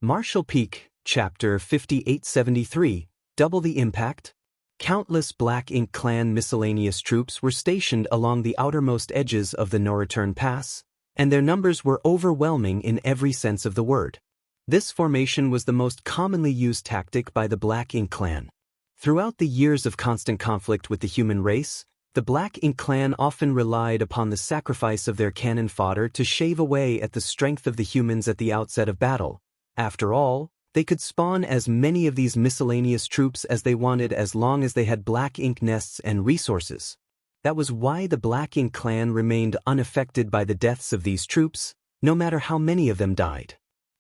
Martial Peak, Chapter 5873, Double the Impact. Countless Black Ink Clan miscellaneous troops were stationed along the outermost edges of the no-return pass, and their numbers were overwhelming in every sense of the word. This formation was the most commonly used tactic by the Black Ink Clan. Throughout the years of constant conflict with the human race, the Black Ink Clan often relied upon the sacrifice of their cannon fodder to shave away at the strength of the humans at the outset of battle. After all, they could spawn as many of these miscellaneous troops as they wanted as long as they had black ink nests and resources. That was why the Black Ink Clan remained unaffected by the deaths of these troops, no matter how many of them died.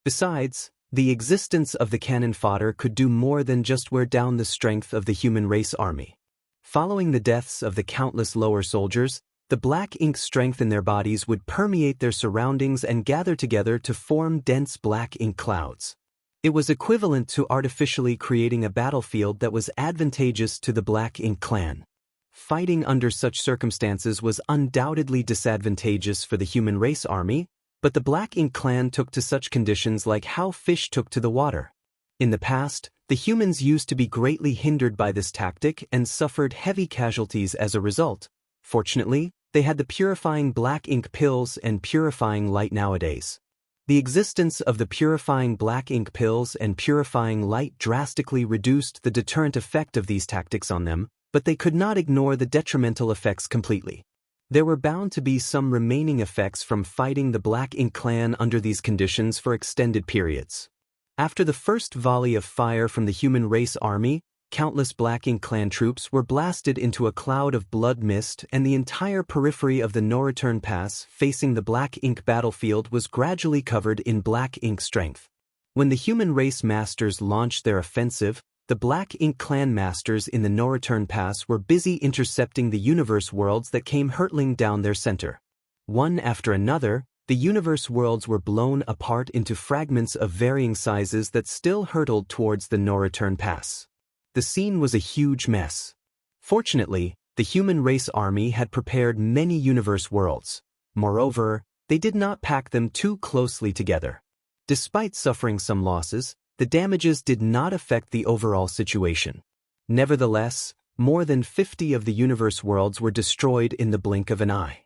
Besides, the existence of the cannon fodder could do more than just wear down the strength of the human race army. Following the deaths of the countless lower soldiers, the black ink strength in their bodies would permeate their surroundings and gather together to form dense black ink clouds. It was equivalent to artificially creating a battlefield that was advantageous to the Black Ink Clan. Fighting under such circumstances was undoubtedly disadvantageous for the human race army, but the Black Ink Clan took to such conditions like how fish took to the water. In the past, the humans used to be greatly hindered by this tactic and suffered heavy casualties as a result. Fortunately, they had the purifying black ink pills and purifying light nowadays. The existence of the purifying black ink pills and purifying light drastically reduced the deterrent effect of these tactics on them, but they could not ignore the detrimental effects completely. There were bound to be some remaining effects from fighting the Black Ink Clan under these conditions for extended periods. After the first volley of fire from the human race army, countless Black Ink Clan troops were blasted into a cloud of blood mist, and the entire periphery of the no-return pass facing the black ink battlefield was gradually covered in black ink strength. When the human race masters launched their offensive, the Black Ink Clan masters in the no-return pass were busy intercepting the universe worlds that came hurtling down their center. One after another, the universe worlds were blown apart into fragments of varying sizes that still hurtled towards the no-return pass. The scene was a huge mess. Fortunately, the human race army had prepared many universe worlds. Moreover, they did not pack them too closely together. Despite suffering some losses, the damages did not affect the overall situation. Nevertheless, more than 50 of the universe worlds were destroyed in the blink of an eye.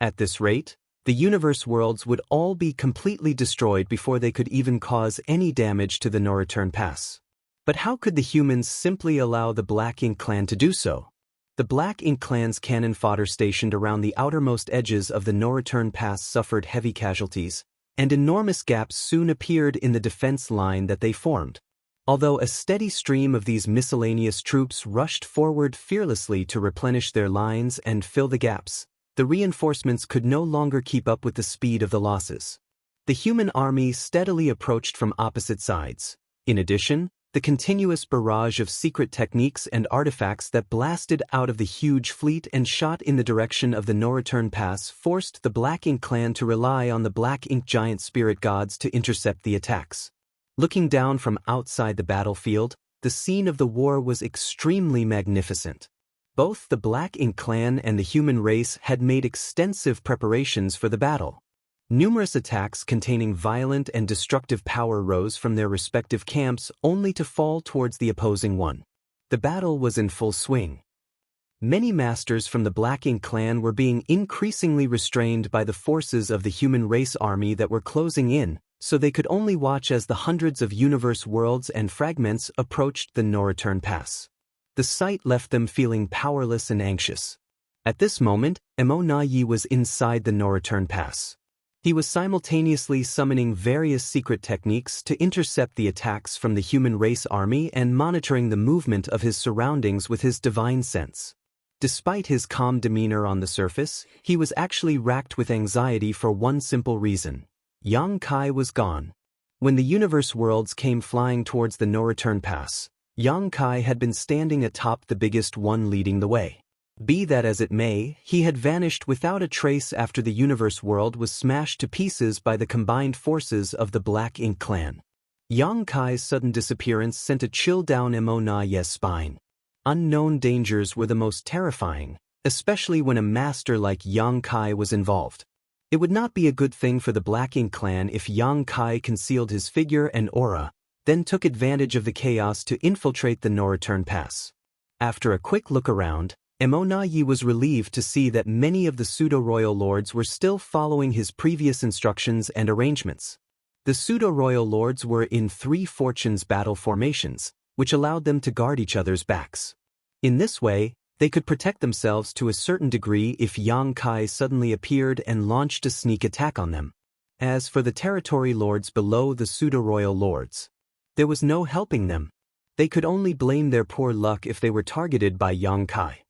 At this rate, the universe worlds would all be completely destroyed before they could even cause any damage to the no-return pass. But how could the humans simply allow the Black Ink Clan to do so? The Black Ink Clan's cannon fodder stationed around the outermost edges of the no-return pass suffered heavy casualties, and enormous gaps soon appeared in the defense line that they formed. Although a steady stream of these miscellaneous troops rushed forward fearlessly to replenish their lines and fill the gaps, the reinforcements could no longer keep up with the speed of the losses. The human army steadily approached from opposite sides. In addition, the continuous barrage of secret techniques and artifacts that blasted out of the huge fleet and shot in the direction of the no-return pass forced the Black Ink Clan to rely on the Black Ink giant spirit gods to intercept the attacks. Looking down from outside the battlefield, the scene of the war was extremely magnificent. Both the Black Ink Clan and the human race had made extensive preparations for the battle. Numerous attacks containing violent and destructive power rose from their respective camps only to fall towards the opposing one. The battle was in full swing. Many masters from the Black Ink Clan were being increasingly restrained by the forces of the human race army that were closing in, so they could only watch as the hundreds of universe worlds and fragments approached the no-return pass. The sight left them feeling powerless and anxious. At this moment, Yi was inside the no-return pass. He was simultaneously summoning various secret techniques to intercept the attacks from the human race army and monitoring the movement of his surroundings with his divine sense. Despite his calm demeanor on the surface, he was actually racked with anxiety for one simple reason. Yang Kai was gone. When the universe worlds came flying towards the no-return pass, Yang Kai had been standing atop the biggest one leading the way. Be that as it may, he had vanished without a trace after the universe world was smashed to pieces by the combined forces of the Black Ink Clan. Yang Kai's sudden disappearance sent a chill down Yi's spine. Unknown dangers were the most terrifying, especially when a master like Yang Kai was involved. It would not be a good thing for the Black Ink clan if Yang Kai concealed his figure and aura, then took advantage of the chaos to infiltrate the no-return pass. After a quick look around, Emonayi was relieved to see that many of the pseudo-royal lords were still following his previous instructions and arrangements. The pseudo-royal lords were in 3 fortunes battle formations, which allowed them to guard each other's backs. In this way, they could protect themselves to a certain degree if Yang Kai suddenly appeared and launched a sneak attack on them. As for the territory lords below the pseudo-royal lords, there was no helping them. They could only blame their poor luck if they were targeted by Yang Kai.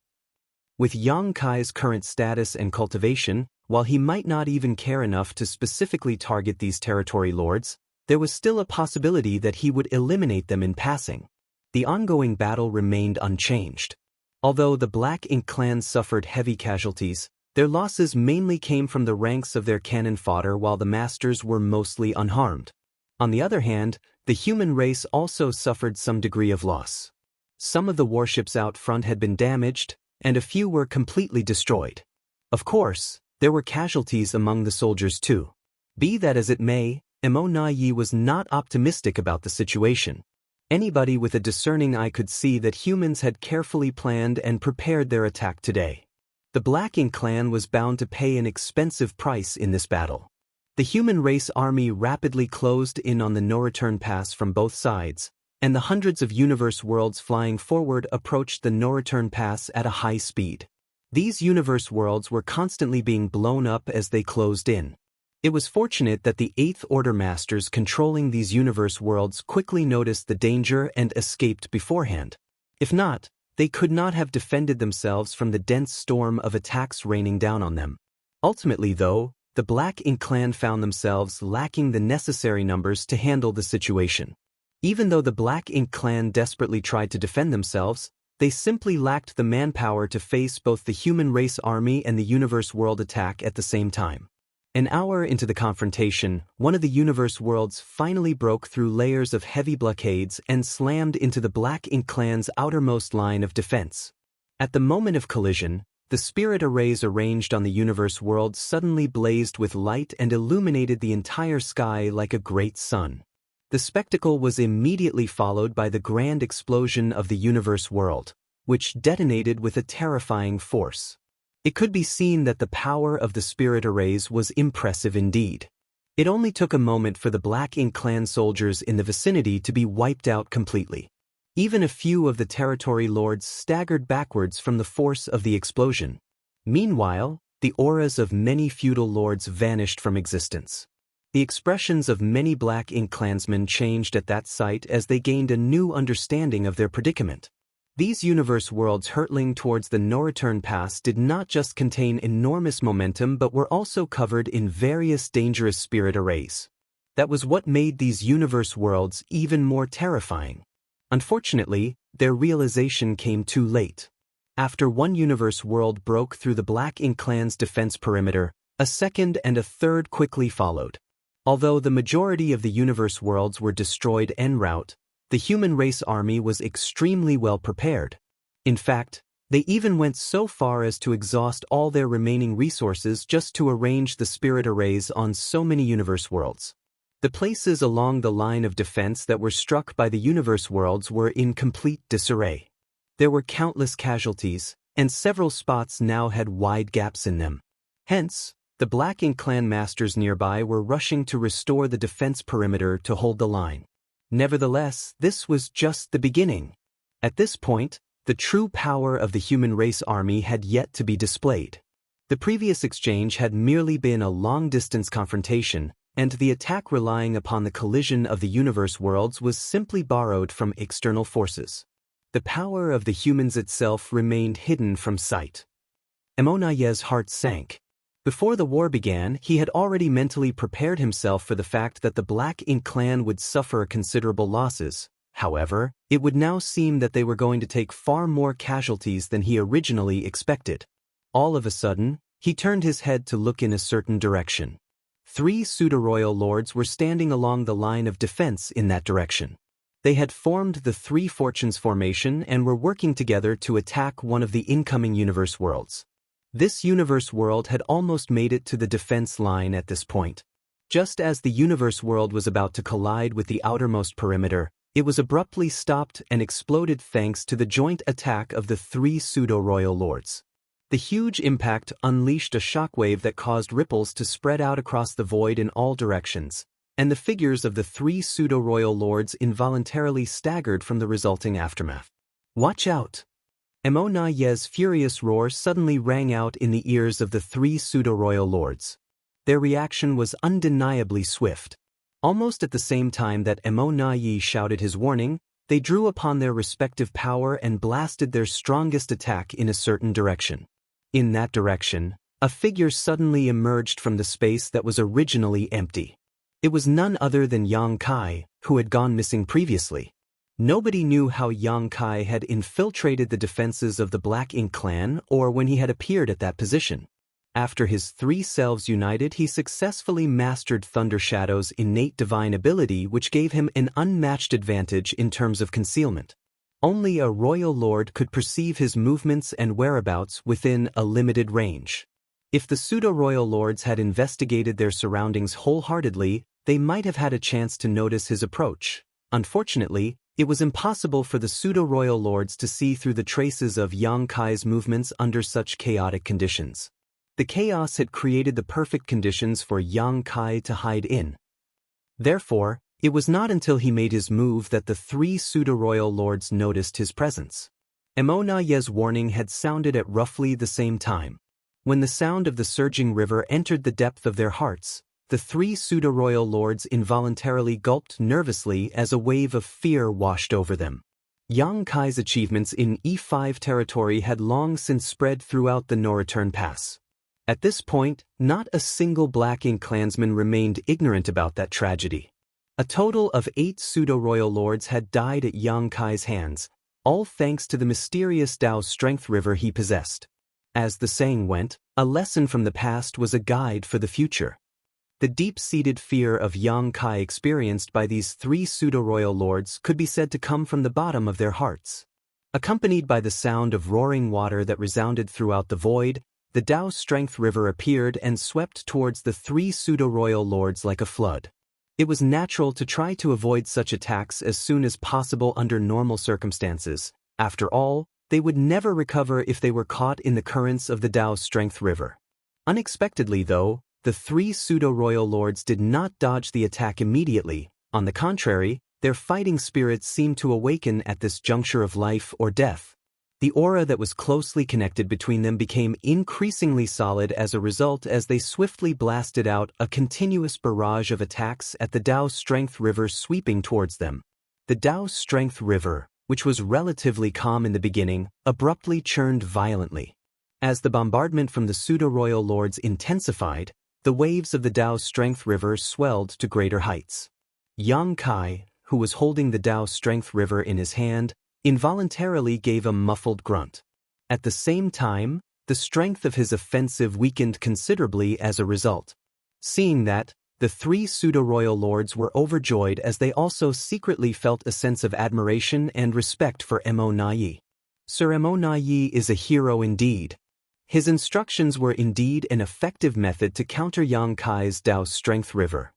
With Yang Kai's current status and cultivation, while he might not even care enough to specifically target these territory lords, there was still a possibility that he would eliminate them in passing. The ongoing battle remained unchanged. Although the Black Ink clan suffered heavy casualties, their losses mainly came from the ranks of their cannon fodder while the masters were mostly unharmed. On the other hand, the human race also suffered some degree of loss. Some of the warships out front had been damaged, and a few were completely destroyed. Of course, there were casualties among the soldiers too. Be that as it may, Emonayi was not optimistic about the situation. Anybody with a discerning eye could see that humans had carefully planned and prepared their attack today. The Black Ink clan was bound to pay an expensive price in this battle. The human race army rapidly closed in on the no-return pass from both sides, and the hundreds of universe worlds flying forward approached the no-return pass at a high speed. These universe worlds were constantly being blown up as they closed in. It was fortunate that the Eighth Order masters controlling these universe worlds quickly noticed the danger and escaped beforehand. If not, they could not have defended themselves from the dense storm of attacks raining down on them. Ultimately, though, the Black Ink clan found themselves lacking the necessary numbers to handle the situation. Even though the Black Ink clan desperately tried to defend themselves, they simply lacked the manpower to face both the human race army and the universe world attack at the same time. An hour into the confrontation, one of the universe worlds finally broke through layers of heavy blockades and slammed into the Black Ink clan's outermost line of defense. At the moment of collision, the spirit arrays arranged on the universe world suddenly blazed with light and illuminated the entire sky like a great sun. The spectacle was immediately followed by the grand explosion of the universe world, which detonated with a terrifying force. It could be seen that the power of the spirit arrays was impressive indeed. It only took a moment for the Black Ink clan soldiers in the vicinity to be wiped out completely. Even a few of the territory lords staggered backwards from the force of the explosion. Meanwhile, the auras of many feudal lords vanished from existence. The expressions of many Black Ink clansmen changed at that sight as they gained a new understanding of their predicament. These universe worlds hurtling towards the no-return pass did not just contain enormous momentum but were also covered in various dangerous spirit arrays. That was what made these universe worlds even more terrifying. Unfortunately, their realization came too late. After one universe world broke through the Black Ink clan's defense perimeter, a second and a third quickly followed. Although the majority of the universe worlds were destroyed en route, the human race army was extremely well prepared. In fact, they even went so far as to exhaust all their remaining resources just to arrange the spirit arrays on so many universe worlds. The places along the line of defense that were struck by the universe worlds were in complete disarray. There were countless casualties, and several spots now had wide gaps in them. Hence, the Black Ink clan masters nearby were rushing to restore the defense perimeter to hold the line. Nevertheless, this was just the beginning. At this point, the true power of the human race army had yet to be displayed. The previous exchange had merely been a long-distance confrontation, and the attack relying upon the collision of the universe worlds was simply borrowed from external forces. The power of the humans itself remained hidden from sight. Emonaye's heart sank. Before the war began, he had already mentally prepared himself for the fact that the Black Ink clan would suffer considerable losses. However, it would now seem that they were going to take far more casualties than he originally expected. All of a sudden, he turned his head to look in a certain direction. 3 pseudo-royal lords were standing along the line of defense in that direction. They had formed the 3 Fortunes formation and were working together to attack one of the incoming universe worlds. This universe world had almost made it to the defense line at this point. Just as the universe world was about to collide with the outermost perimeter, it was abruptly stopped and exploded thanks to the joint attack of the three pseudo-royal lords. The huge impact unleashed a shockwave that caused ripples to spread out across the void in all directions, and the figures of the three pseudo-royal lords involuntarily staggered from the resulting aftermath. "Watch out!" Emonaye's furious roar suddenly rang out in the ears of the three pseudo-royal lords. Their reaction was undeniably swift. Almost at the same time that Emonaye shouted his warning, they drew upon their respective power and blasted their strongest attack in a certain direction. In that direction, a figure suddenly emerged from the space that was originally empty. It was none other than Yang Kai, who had gone missing previously. Nobody knew how Yang Kai had infiltrated the defenses of the Black Ink clan or when he had appeared at that position. After his three selves united, he successfully mastered Thunder Shadow's innate divine ability, which gave him an unmatched advantage in terms of concealment. Only a royal lord could perceive his movements and whereabouts within a limited range. If the pseudo-royal lords had investigated their surroundings wholeheartedly, they might have had a chance to notice his approach. Unfortunately, it was impossible for the pseudo-royal lords to see through the traces of Yang Kai's movements under such chaotic conditions. The chaos had created the perfect conditions for Yang Kai to hide in. Therefore, it was not until he made his move that the three pseudo-royal lords noticed his presence. Emonaye's warning had sounded at roughly the same time. When the sound of the surging river entered the depth of their hearts, the three pseudo-royal lords involuntarily gulped nervously as a wave of fear washed over them. Yang Kai's achievements in E5 territory had long since spread throughout the No-Return Pass. At this point, not a single Black Ink clansman remained ignorant about that tragedy. A total of 8 pseudo-royal lords had died at Yang Kai's hands, all thanks to the mysterious Dao Strength River he possessed. As the saying went, a lesson from the past was a guide for the future. The deep-seated fear of Yang Kai experienced by these 3 pseudo-royal lords could be said to come from the bottom of their hearts. Accompanied by the sound of roaring water that resounded throughout the void, the Dao Strength River appeared and swept towards the 3 pseudo-royal lords like a flood. It was natural to try to avoid such attacks as soon as possible under normal circumstances. After all, they would never recover if they were caught in the currents of the Dao Strength River. Unexpectedly, though, the 3 pseudo-royal lords did not dodge the attack immediately. On the contrary, their fighting spirits seemed to awaken at this juncture of life or death. The aura that was closely connected between them became increasingly solid as a result as they swiftly blasted out a continuous barrage of attacks at the Dao Strength River sweeping towards them. The Dao Strength River, which was relatively calm in the beginning, abruptly churned violently. As the bombardment from the pseudo-royal lords intensified, the waves of the Dao Strength River swelled to greater heights. Yang Kai, who was holding the Dao Strength River in his hand, involuntarily gave a muffled grunt. At the same time, the strength of his offensive weakened considerably as a result. Seeing that, the 3 pseudo-royal lords were overjoyed as they also secretly felt a sense of admiration and respect for Emonaye. Sir Emonaye is a hero indeed. His instructions were indeed an effective method to counter Yang Kai's Dao Strength River.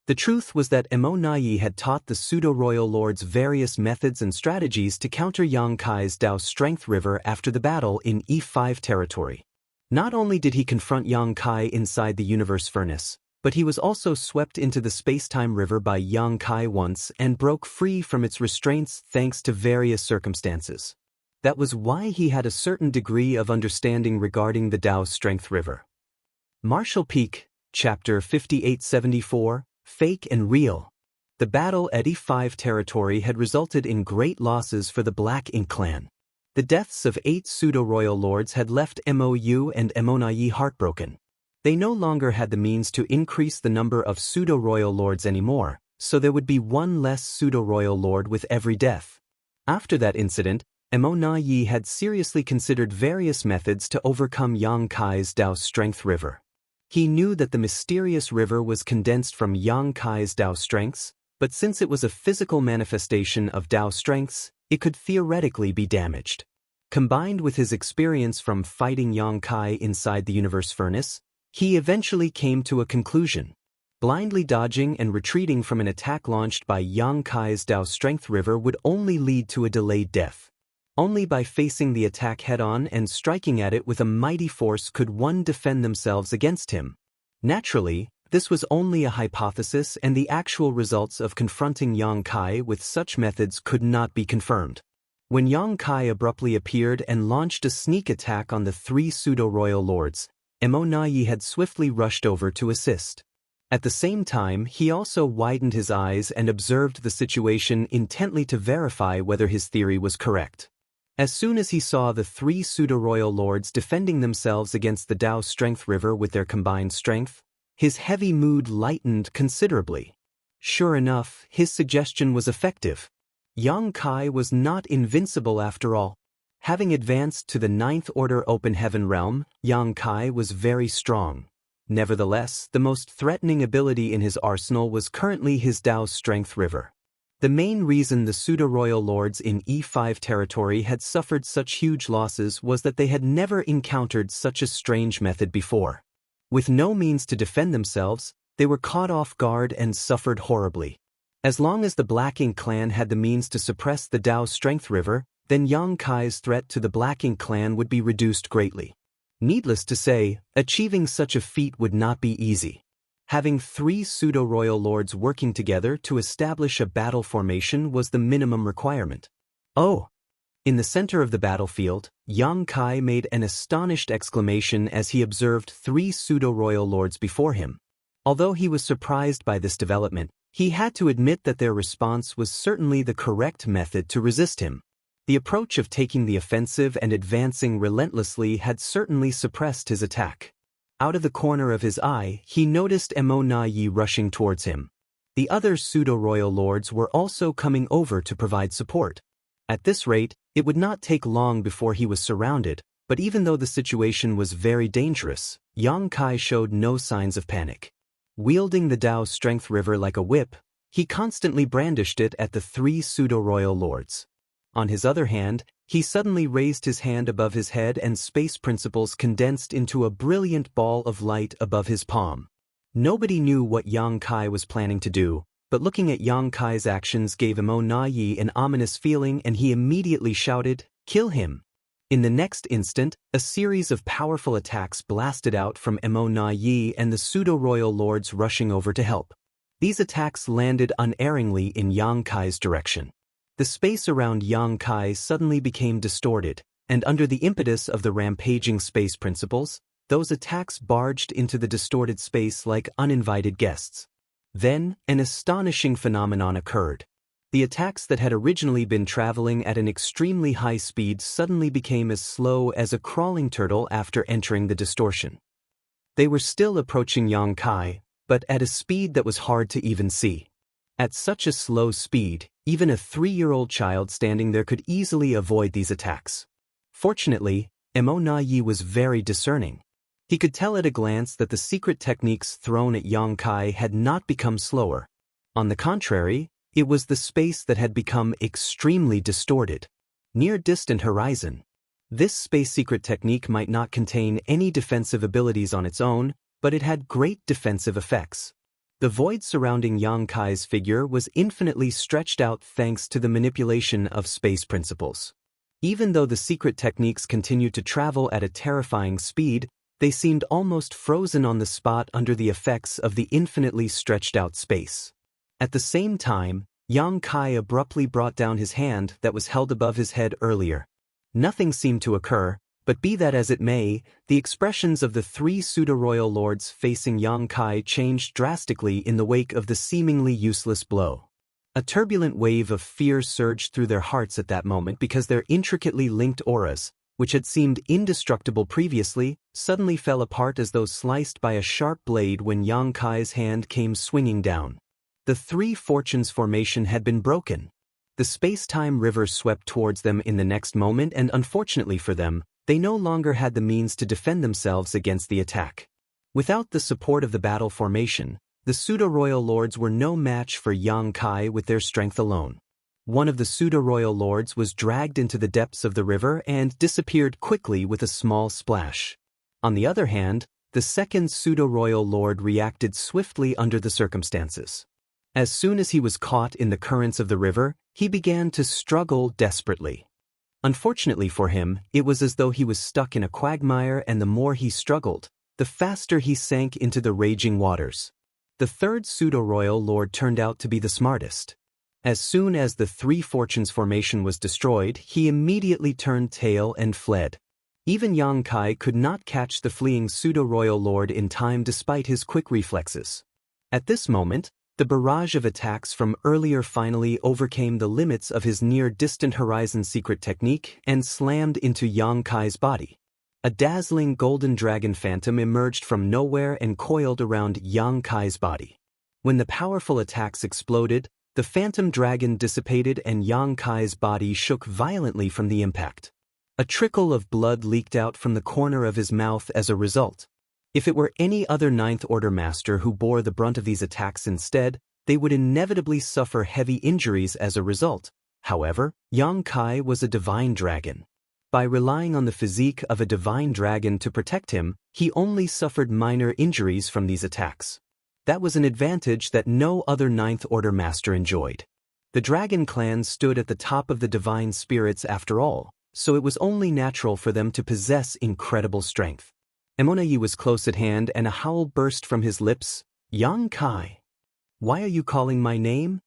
The truth was that Emonaye had taught the pseudo-royal lords various methods and strategies to counter Yang Kai's Dao Strength River after the battle in E5 territory. Not only did he confront Yang Kai inside the universe furnace, but he was also swept into the space-time river by Yang Kai once and broke free from its restraints thanks to various circumstances. That was why he had a certain degree of understanding regarding the Dao Strength River. Martial Peak, Chapter 5874, Fake and Real. The battle at E5 territory had resulted in great losses for the Black Ink clan. The deaths of 8 pseudo-royal lords had left Mou and Emonaye heartbroken. They no longer had the means to increase the number of pseudo-royal lords anymore, so there would be 1 less pseudo-royal lord with every death. After that incident, Emonaye had seriously considered various methods to overcome Yang Kai's Dao Strength River. He knew that the mysterious river was condensed from Yang Kai's Dao strengths, but since it was a physical manifestation of Dao strengths, it could theoretically be damaged. Combined with his experience from fighting Yang Kai inside the universe furnace, he eventually came to a conclusion. Blindly dodging and retreating from an attack launched by Yang Kai's Dao Strength River would only lead to a delayed death. Only by facing the attack head-on and striking at it with a mighty force could one defend themselves against him. Naturally, this was only a hypothesis, and the actual results of confronting Yang Kai with such methods could not be confirmed. When Yang Kai abruptly appeared and launched a sneak attack on the three pseudo-royal lords, Mo had swiftly rushed over to assist. At the same time, he also widened his eyes and observed the situation intently to verify whether his theory was correct. As soon as he saw the three pseudo-royal lords defending themselves against the Dao Strength River with their combined strength, his heavy mood lightened considerably. Sure enough, his suggestion was effective. Yang Kai was not invincible after all. Having advanced to the Ninth Order Open Heaven realm, Yang Kai was very strong. Nevertheless, the most threatening ability in his arsenal was currently his Dao Strength River. The main reason the pseudo-royal lords in E5 territory had suffered such huge losses was that they had never encountered such a strange method before. With no means to defend themselves, they were caught off guard and suffered horribly. As long as the Black Ink clan had the means to suppress the Dao Strength River, then Yang Kai's threat to the Black Ink clan would be reduced greatly. Needless to say, achieving such a feat would not be easy. Having three pseudo-royal lords working together to establish a battle formation was the minimum requirement. Oh! In the center of the battlefield, Yang Kai made an astonished exclamation as he observed three pseudo-royal lords before him. Although he was surprised by this development, he had to admit that their response was certainly the correct method to resist him. The approach of taking the offensive and advancing relentlessly had certainly suppressed his attack. Out of the corner of his eye, he noticed Mo rushing towards him. The other pseudo-royal lords were also coming over to provide support. At this rate, it would not take long before he was surrounded, but even though the situation was very dangerous, Yang Kai showed no signs of panic. Wielding the Dao Strength River like a whip, he constantly brandished it at the three pseudo-royal lords. On his other hand, he suddenly raised his hand above his head and space principles condensed into a brilliant ball of light above his palm. Nobody knew what Yang Kai was planning to do, but looking at Yang Kai's actions gave Mo an ominous feeling, and he immediately shouted, "Kill him!" In the next instant, a series of powerful attacks blasted out from Mo and the pseudo-royal lords rushing over to help. These attacks landed unerringly in Yang Kai's direction. The space around Yang Kai suddenly became distorted, and under the impetus of the rampaging space principles, those attacks barged into the distorted space like uninvited guests. Then, an astonishing phenomenon occurred. The attacks that had originally been traveling at an extremely high speed suddenly became as slow as a crawling turtle after entering the distortion. They were still approaching Yang Kai, but at a speed that was hard to even see. At such a slow speed, even a 3-year-old child standing there could easily avoid these attacks. Fortunately, Mo was very discerning. He could tell at a glance that the secret techniques thrown at Yang Kai had not become slower. On the contrary, it was the space that had become extremely distorted. Near distant horizon. This space secret technique might not contain any defensive abilities on its own, but it had great defensive effects. The void surrounding Yang Kai's figure was infinitely stretched out thanks to the manipulation of space principles. Even though the secret techniques continued to travel at a terrifying speed, they seemed almost frozen on the spot under the effects of the infinitely stretched out space. At the same time, Yang Kai abruptly brought down his hand that was held above his head earlier. Nothing seemed to occur, but be that as it may, the expressions of the three pseudo-royal lords facing Yang Kai changed drastically in the wake of the seemingly useless blow. A turbulent wave of fear surged through their hearts at that moment because their intricately linked auras, which had seemed indestructible previously, suddenly fell apart as though sliced by a sharp blade when Yang Kai's hand came swinging down. The Three Fortunes formation had been broken. The space-time river swept towards them in the next moment, and unfortunately for them, they no longer had the means to defend themselves against the attack. Without the support of the battle formation, the pseudo-royal lords were no match for Yang Kai with their strength alone. One of the pseudo-royal lords was dragged into the depths of the river and disappeared quickly with a small splash. On the other hand, the second pseudo-royal lord reacted swiftly under the circumstances. As soon as he was caught in the currents of the river, he began to struggle desperately. Unfortunately for him, it was as though he was stuck in a quagmire, and the more he struggled, the faster he sank into the raging waters. The third pseudo-royal lord turned out to be the smartest. As soon as the Three Fortunes formation was destroyed, he immediately turned tail and fled. Even Yang Kai could not catch the fleeing pseudo-royal lord in time despite his quick reflexes. At this moment, the barrage of attacks from earlier finally overcame the limits of his near-distant horizon secret technique and slammed into Yang Kai's body. A dazzling golden dragon phantom emerged from nowhere and coiled around Yang Kai's body. When the powerful attacks exploded, the phantom dragon dissipated and Yang Kai's body shook violently from the impact. A trickle of blood leaked out from the corner of his mouth as a result. If it were any other Ninth Order master who bore the brunt of these attacks instead, they would inevitably suffer heavy injuries as a result. However, Yang Kai was a divine dragon. By relying on the physique of a divine dragon to protect him, he only suffered minor injuries from these attacks. That was an advantage that no other Ninth Order master enjoyed. The dragon clan stood at the top of the divine spirits after all, so it was only natural for them to possess incredible strength. Emonai was close at hand and a howl burst from his lips. Yang Kai. Why are you calling my name?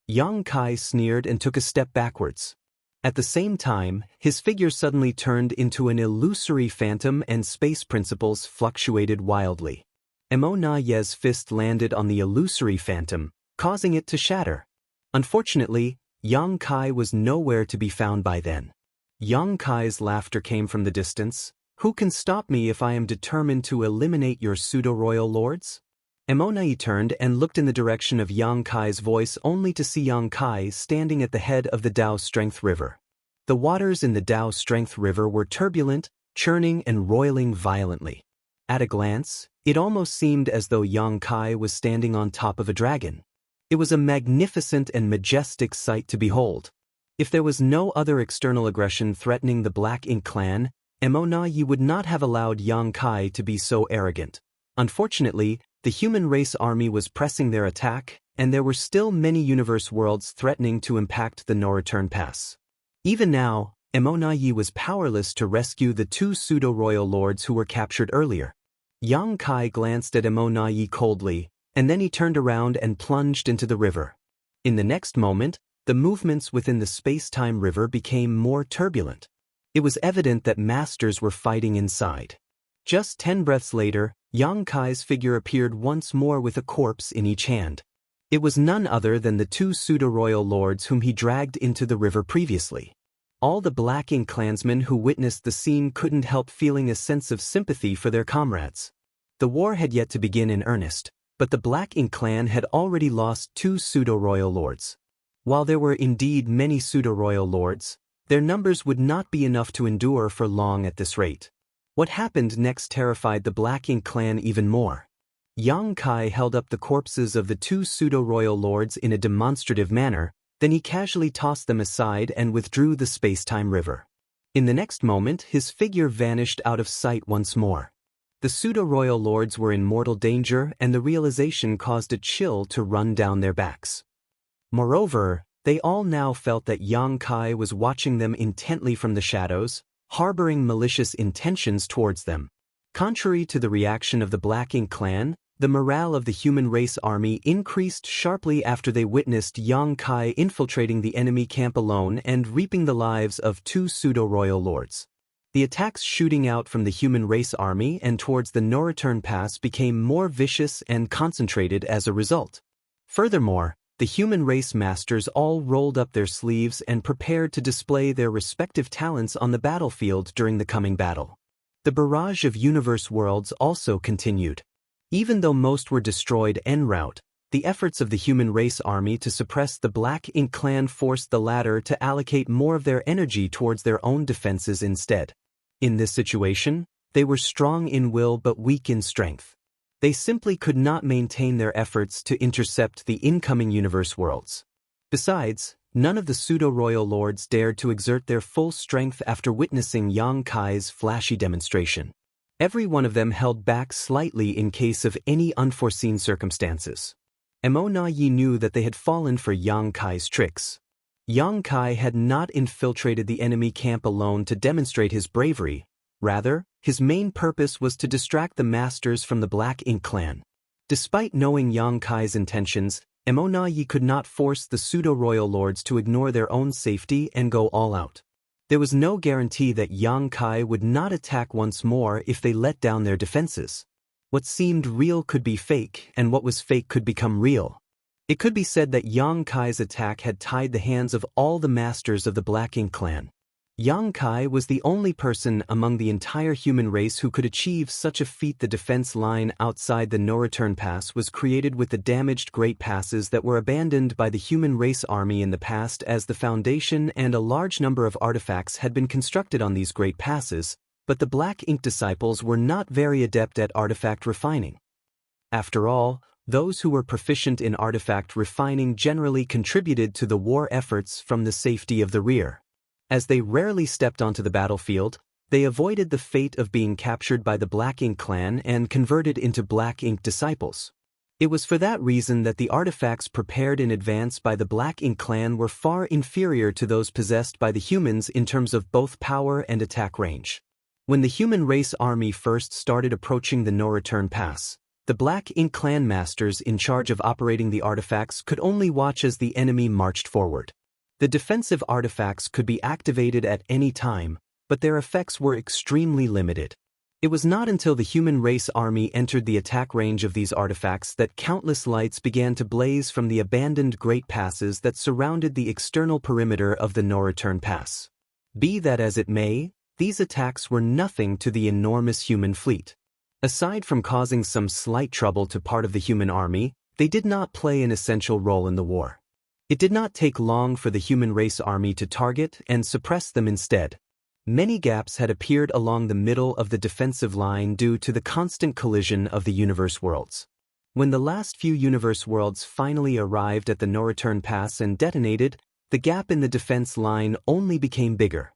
Yang Kai sneered and took a step backwards. At the same time, his figure suddenly turned into an illusory phantom and space principles fluctuated wildly. Emonai's fist landed on the illusory phantom, causing it to shatter. Unfortunately, Yang Kai was nowhere to be found by then. Yang Kai's laughter came from the distance. Who can stop me if I am determined to eliminate your pseudo-royal lords? Emonai turned and looked in the direction of Yang Kai's voice only to see Yang Kai standing at the head of the Dao Strength River. The waters in the Dao Strength River were turbulent, churning and roiling violently. At a glance, it almost seemed as though Yang Kai was standing on top of a dragon. It was a magnificent and majestic sight to behold. If there was no other external aggression threatening the Black Ink clan, Emonai would not have allowed Yang Kai to be so arrogant. Unfortunately, the human race army was pressing their attack, and there were still many universe worlds threatening to impact the no-return pass. Even now, Emonai was powerless to rescue the two pseudo-royal lords who were captured earlier. Yang Kai glanced at Emonai coldly, and then he turned around and plunged into the river. In the next moment, the movements within the space-time river became more turbulent. It was evident that masters were fighting inside. Just 10 breaths later, Yang Kai's figure appeared once more with a corpse in each hand. It was none other than the two pseudo-royal lords whom he dragged into the river previously. All the Black Ink clansmen who witnessed the scene couldn't help feeling a sense of sympathy for their comrades. The war had yet to begin in earnest, but the Black Ink clan had already lost two pseudo-royal lords. While there were indeed many pseudo-royal lords, their numbers would not be enough to endure for long at this rate. What happened next terrified the Black Ink clan even more. Yang Kai held up the corpses of the two pseudo-royal lords in a demonstrative manner, then he casually tossed them aside and withdrew the space-time river. In the next moment, his figure vanished out of sight once more. The pseudo-royal lords were in mortal danger, and the realization caused a chill to run down their backs. Moreover, they all now felt that Yang Kai was watching them intently from the shadows, harboring malicious intentions towards them. Contrary to the reaction of the Black Ink clan, the morale of the human race army increased sharply after they witnessed Yang Kai infiltrating the enemy camp alone and reaping the lives of two pseudo-royal lords. The attacks shooting out from the human race army and towards the no-return pass became more vicious and concentrated as a result. Furthermore, the human race masters all rolled up their sleeves and prepared to display their respective talents on the battlefield during the coming battle. The barrage of universe worlds also continued. Even though most were destroyed en route, the efforts of the human race army to suppress the Black Ink clan forced the latter to allocate more of their energy towards their own defenses instead. In this situation, they were strong in will but weak in strength. They simply could not maintain their efforts to intercept the incoming universe worlds. Besides, None of the pseudo-royal lords dared to exert their full strength after witnessing Yang Kai's flashy demonstration. Every one of them held back slightly in case of any unforeseen circumstances. Emo Yi knew that they had fallen for Yang Kai's tricks. Yang Kai had not infiltrated the enemy camp alone to demonstrate his bravery. Rather, his main purpose was to distract the masters from the Black Ink clan. Despite knowing Yang Kai's intentions, Emo Yi could not force the pseudo-royal lords to ignore their own safety and go all out. There was no guarantee that Yang Kai would not attack once more if they let down their defenses. What seemed real could be fake, and what was fake could become real. It could be said that Yang Kai's attack had tied the hands of all the masters of the Black Ink clan. Yang Kai was the only person among the entire human race who could achieve such a feat. The defense line outside the no-return pass was created with the damaged Great Passes that were abandoned by the human race army in the past as the foundation, and a large number of artifacts had been constructed on these Great Passes, but the Black Ink disciples were not very adept at artifact refining. After all, those who were proficient in artifact refining generally contributed to the war efforts from the safety of the rear. As they rarely stepped onto the battlefield, they avoided the fate of being captured by the Black Ink clan and converted into Black Ink disciples. It was for that reason that the artifacts prepared in advance by the Black Ink clan were far inferior to those possessed by the humans in terms of both power and attack range. When the human race army first started approaching the no-return pass, the Black Ink clan masters in charge of operating the artifacts could only watch as the enemy marched forward. The defensive artifacts could be activated at any time, but their effects were extremely limited. It was not until the human race army entered the attack range of these artifacts that countless lights began to blaze from the abandoned Great Passes that surrounded the external perimeter of the no-return pass. Be that as it may, these attacks were nothing to the enormous human fleet. Aside from causing some slight trouble to part of the human army, they did not play an essential role in the war. It did not take long for the human race army to target and suppress them instead. Many gaps had appeared along the middle of the defensive line due to the constant collision of the universe worlds. When the last few universe worlds finally arrived at the no-return pass and detonated, the gap in the defense line only became bigger.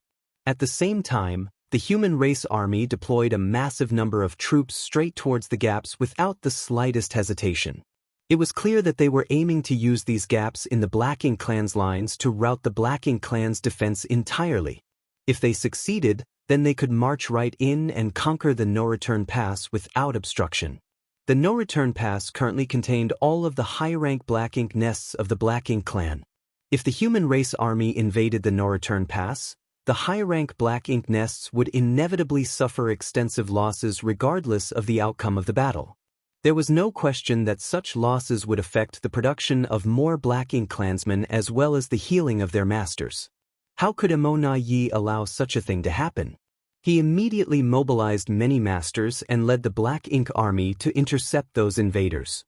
At the same time, the human race army deployed a massive number of troops straight towards the gaps without the slightest hesitation. It was clear that they were aiming to use these gaps in the Black Ink clan's lines to rout the Black Ink clan's defense entirely. If they succeeded, then they could march right in and conquer the no-return pass without obstruction. The no-return pass currently contained all of the high-rank Black Ink nests of the Black Ink clan. If the human race army invaded the no-return pass, the high-rank Black Ink nests would inevitably suffer extensive losses regardless of the outcome of the battle. There was no question that such losses would affect the production of more Black Ink clansmen as well as the healing of their masters. How could Emo Yi allow such a thing to happen? He immediately mobilized many masters and led the Black Ink army to intercept those invaders.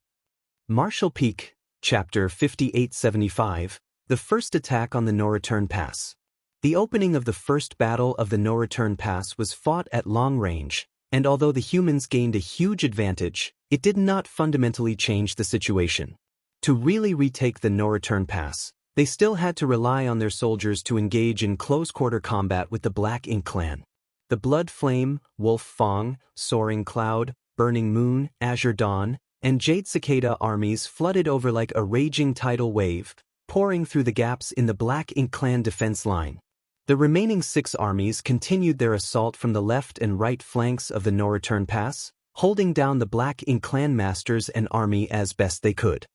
Martial Peak, Chapter 5875, The First Attack on the No-Return Pass. The opening of the first battle of the no-return pass was fought at long range, and although the humans gained a huge advantage, it did not fundamentally change the situation. To really retake the no-return pass, they still had to rely on their soldiers to engage in close-quarter combat with the Black Ink clan. The Blood Flame, Wolf Fong, Soaring Cloud, Burning Moon, Azure Dawn, and Jade Cicada armies flooded over like a raging tidal wave, pouring through the gaps in the Black Ink clan defense line. The remaining 6 armies continued their assault from the left and right flanks of the no-return pass, holding down the Black Ink clan masters and army as best they could.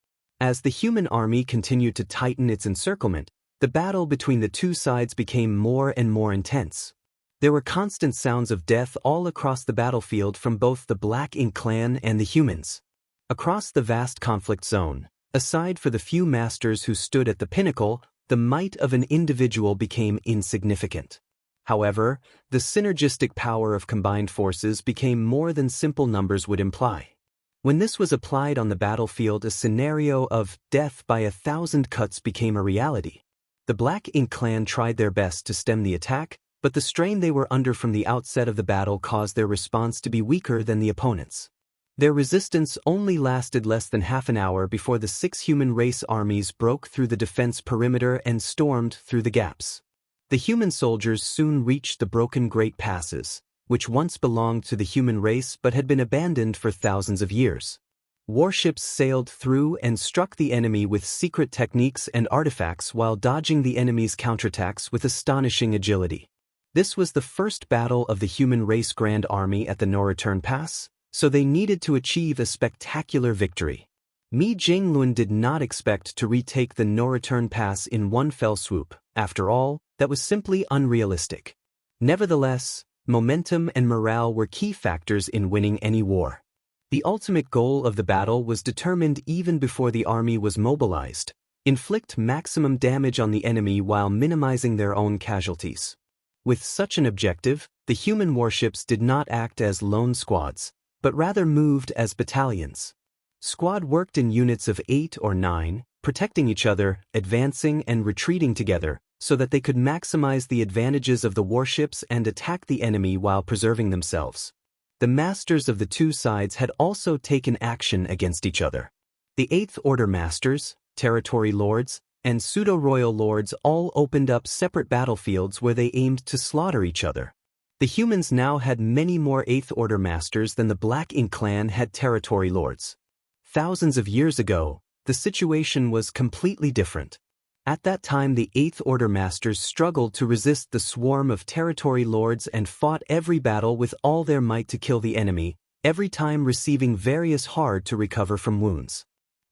As the human army continued to tighten its encirclement, the battle between the two sides became more and more intense. There were constant sounds of death all across the battlefield from both the Black Ink clan and the humans. Across the vast conflict zone, aside for the few masters who stood at the pinnacle, the might of an individual became insignificant. However, the synergistic power of combined forces became more than simple numbers would imply. When this was applied on the battlefield, a scenario of death by 1,000 cuts became a reality. The Black Ink clan tried their best to stem the attack, but the strain they were under from the outset of the battle caused their response to be weaker than the opponents. Their resistance only lasted less than half an hour before the 6 human race armies broke through the defense perimeter and stormed through the gaps. The human soldiers soon reached the broken Great Passes, which once belonged to the human race but had been abandoned for thousands of years. Warships sailed through and struck the enemy with secret techniques and artifacts while dodging the enemy's counterattacks with astonishing agility. This was the first battle of the human race Grand Army at the No Return Pass, so they needed to achieve a spectacular victory. Mi Jinglun did not expect to retake the No Return Pass in one fell swoop. After all, that was simply unrealistic. Nevertheless, momentum and morale were key factors in winning any war. The ultimate goal of the battle was determined even before the army was mobilized: inflict maximum damage on the enemy while minimizing their own casualties. With such an objective, the human warships did not act as lone squads, but rather moved as battalions. Squad worked in units of 8 or 9, protecting each other, advancing and retreating together, so that they could maximize the advantages of the warships and attack the enemy while preserving themselves. The masters of the two sides had also taken action against each other. The Eighth Order masters, territory lords, and pseudo-royal lords all opened up separate battlefields where they aimed to slaughter each other. The humans now had many more Eighth Order masters than the Black Ink clan had territory lords. Thousands of years ago, the situation was completely different. At that time, the Eighth Order masters struggled to resist the swarm of territory lords and fought every battle with all their might to kill the enemy, every time receiving various hard-to-recover from wounds.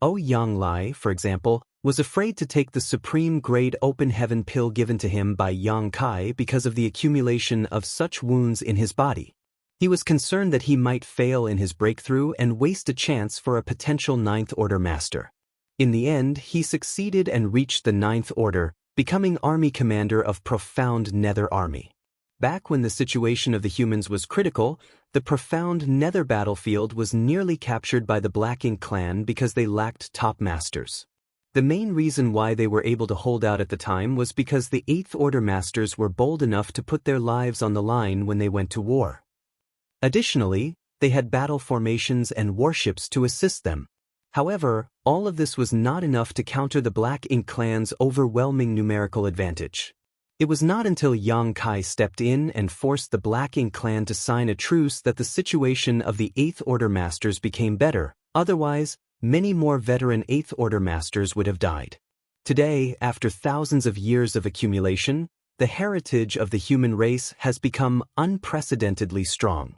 Yang Lai, for example, was afraid to take the supreme-grade open heaven pill given to him by Yang Kai because of the accumulation of such wounds in his body. He was concerned that he might fail in his breakthrough and waste a chance for a potential Ninth Order master. In the end, he succeeded and reached the Ninth Order, becoming army commander of Profound Nether Army. Back when the situation of the humans was critical, the Profound Nether battlefield was nearly captured by the Black Ink clan because they lacked top masters. The main reason why they were able to hold out at the time was because the Eighth Order masters were bold enough to put their lives on the line when they went to war. Additionally, they had battle formations and warships to assist them. However, all of this was not enough to counter the Black Ink clan's overwhelming numerical advantage. It was not until Yang Kai stepped in and forced the Black Ink clan to sign a truce that the situation of the Eighth Order masters became better. Otherwise, many more veteran Eighth Order masters would have died. Today, after thousands of years of accumulation, the heritage of the human race has become unprecedentedly strong.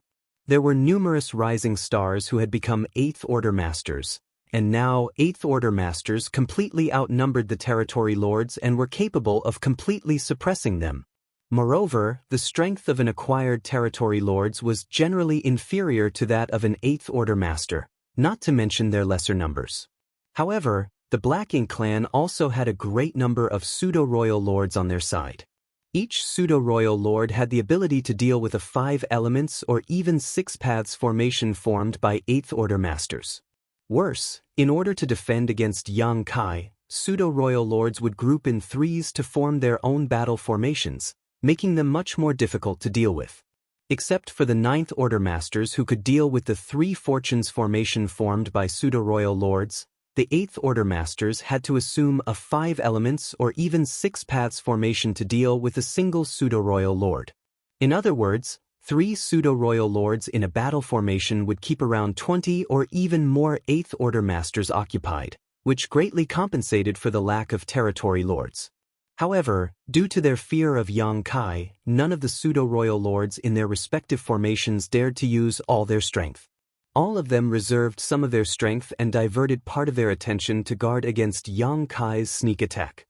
There were numerous rising stars who had become Eighth Order masters, and now Eighth Order masters completely outnumbered the territory lords and were capable of completely suppressing them. Moreover, the strength of an acquired territory lords was generally inferior to that of an Eighth Order master, not to mention their lesser numbers. However, the Black Ink clan also had a great number of pseudo-royal lords on their side. Each pseudo-royal lord had the ability to deal with a 5 elements or even 6 paths formation formed by Eighth Order masters. Worse, in order to defend against Yang Kai, pseudo-royal lords would group in 3s to form their own battle formations, making them much more difficult to deal with. Except for the Ninth Order masters who could deal with the 3 fortunes formation formed by pseudo-royal lords, the Eighth Order masters had to assume a 5 elements or even 6 paths formation to deal with a single pseudo-royal lord. In other words, 3 pseudo-royal lords in a battle formation would keep around 20 or even more Eighth Order masters occupied, which greatly compensated for the lack of territory lords. However, due to their fear of Yang Kai, none of the pseudo-royal lords in their respective formations dared to use all their strength. All of them reserved some of their strength and diverted part of their attention to guard against Yang Kai's sneak attack.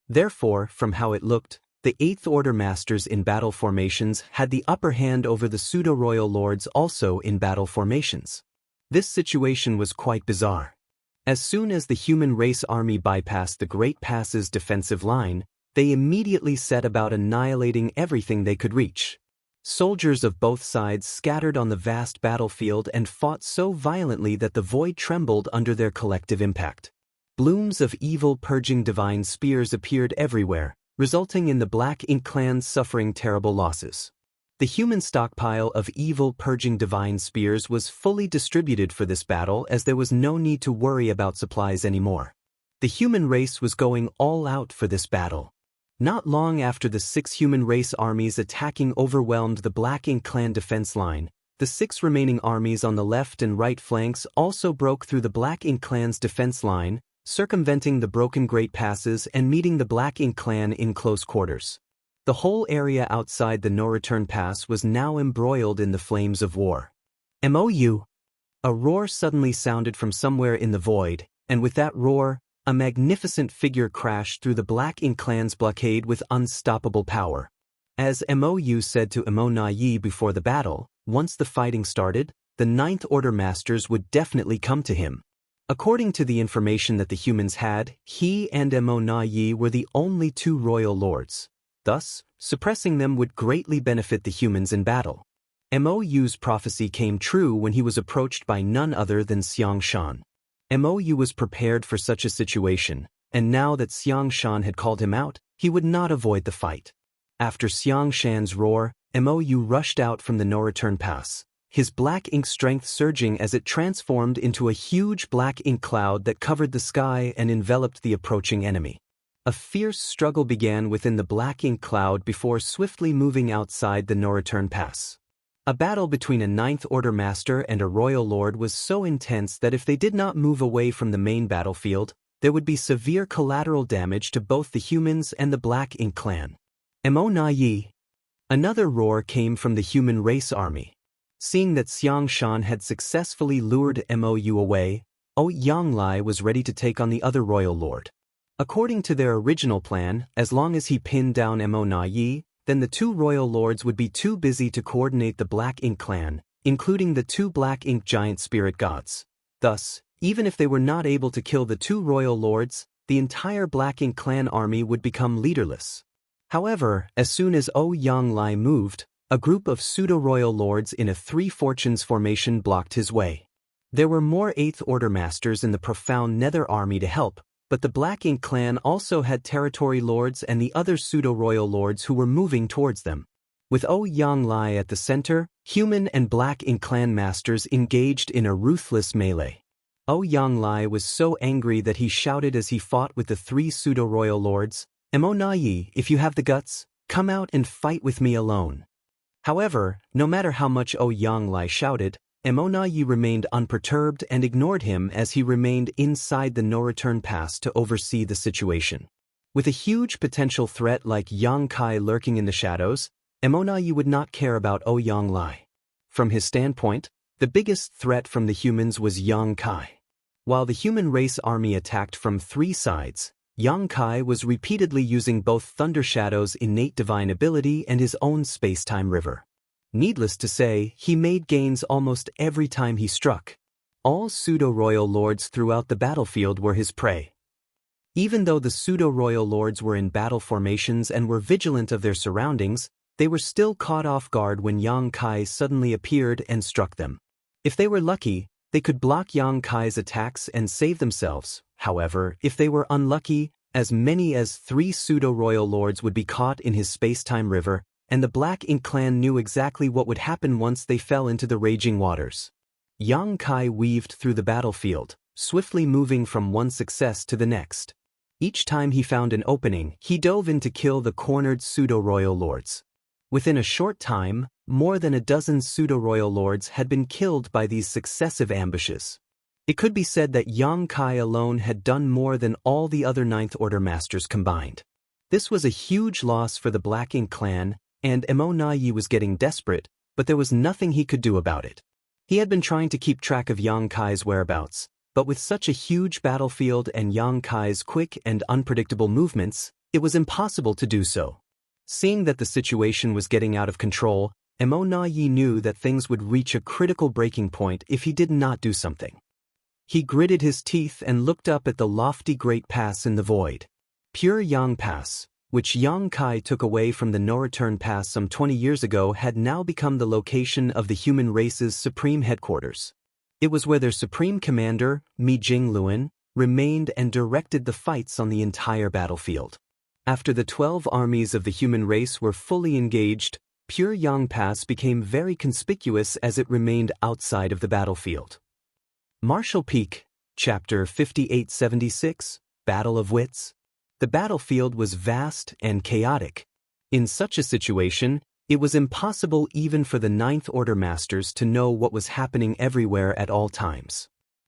Therefore, from how it looked, the Eighth Order masters in battle formations had the upper hand over the pseudo-royal lords also in battle formations. This situation was quite bizarre. As soon as the human race army bypassed the Great Pass's defensive line, they immediately set about annihilating everything they could reach. Soldiers of both sides scattered on the vast battlefield and fought so violently that the void trembled under their collective impact. Blooms of evil purging divine spears appeared everywhere, resulting in the Black Ink clan suffering terrible losses. The human stockpile of evil purging divine spears was fully distributed for this battle, as there was no need to worry about supplies anymore. The human race was going all out for this battle. Not long after the 6 human race armies attacking overwhelmed the Black Ink clan defense line, the 6 remaining armies on the left and right flanks also broke through the Black Ink clan's defense line, circumventing the broken Great Passes and meeting the Black Ink clan in close quarters. The whole area outside the no-return pass was now embroiled in the flames of war. MOU! A roar suddenly sounded from somewhere in the void, and with that roar, a magnificent figure crashed through the Black Ink clan's blockade with unstoppable power. As MOU said to Yi before the battle, once the fighting started, the Ninth Order Masters would definitely come to him. According to the information that the humans had, he and Yi were the only 2 royal lords. Thus, suppressing them would greatly benefit the humans in battle. MOU's prophecy came true when he was approached by none other than Xiang Shan. MOU was prepared for such a situation, and now that Xiang Shan had called him out, he would not avoid the fight. After Xiang Shan's roar, MOU rushed out from the no-return pass, his black ink strength surging as it transformed into a huge black ink cloud that covered the sky and enveloped the approaching enemy. A fierce struggle began within the black ink cloud before swiftly moving outside the no-return pass. A battle between a Ninth Order Master and a Royal Lord was so intense that if they did not move away from the main battlefield, there would be severe collateral damage to both the humans and the Black Ink clan. Yi! Another roar came from the human race army. Seeing that Xiang Shan had successfully lured MOU away, Yanglai was ready to take on the other Royal Lord. According to their original plan, as long as he pinned down Yi, then the 2 royal lords would be too busy to coordinate the Black Ink clan, including the 2 Black Ink giant spirit gods. Thus, even if they were not able to kill the 2 royal lords, the entire Black Ink clan army would become leaderless. However, as soon as Yanglai moved, a group of pseudo-royal lords in a 3 fortunes formation blocked his way. There were more 8th Order Masters in the profound Nether army to help, but the Black Ink clan also had territory lords and the other pseudo-royal lords who were moving towards them. With Yanglai at the center, human and Black Ink clan masters engaged in a ruthless melee. Yanglai was so angry that he shouted as he fought with the 3 pseudo-royal lords, Yi, if you have the guts, come out and fight with me alone. However, no matter how much Yanglai shouted, Yi remained unperturbed and ignored him as he remained inside the no-return pass to oversee the situation. With a huge potential threat like Yang Kai lurking in the shadows, Yi would not care about Yanglai. From his standpoint, the biggest threat from the humans was Yang Kai. While the human race army attacked from 3 sides, Yang Kai was repeatedly using both Thunder Shadow's innate divine ability and his own space-time river. Needless to say, he made gains almost every time he struck. All pseudo-royal lords throughout the battlefield were his prey. Even though the pseudo-royal lords were in battle formations and were vigilant of their surroundings, they were still caught off guard when Yang Kai suddenly appeared and struck them. If they were lucky, they could block Yang Kai's attacks and save themselves. However, if they were unlucky, as many as 3 pseudo-royal lords would be caught in his space-time river, and the Black Ink clan knew exactly what would happen once they fell into the raging waters. Yang Kai weaved through the battlefield, swiftly moving from one success to the next. Each time he found an opening, he dove in to kill the cornered pseudo-royal lords. Within a short time, more than a dozen pseudo-royal lords had been killed by these successive ambushes. It could be said that Yang Kai alone had done more than all the other Ninth Order Masters combined. This was a huge loss for the Black Ink clan, and Yi was getting desperate, but there was nothing he could do about it. He had been trying to keep track of Yang Kai's whereabouts, but with such a huge battlefield and Yang Kai's quick and unpredictable movements, it was impossible to do so. Seeing that the situation was getting out of control, Yi knew that things would reach a critical breaking point if he did not do something. He gritted his teeth and looked up at the lofty Great Pass in the void. Pure Yang Pass, which Yang Kai took away from the no-return pass some 20 years ago, had now become the location of the human race's supreme headquarters. It was where their supreme commander, Mi Jingluan, remained and directed the fights on the entire battlefield. After the 12 armies of the human race were fully engaged, Pure Yang Pass became very conspicuous as it remained outside of the battlefield. Marshall Peak, Chapter 5876, Battle of Wits. The battlefield was vast and chaotic. In such a situation, it was impossible even for the Ninth Order Masters to know what was happening everywhere at all times.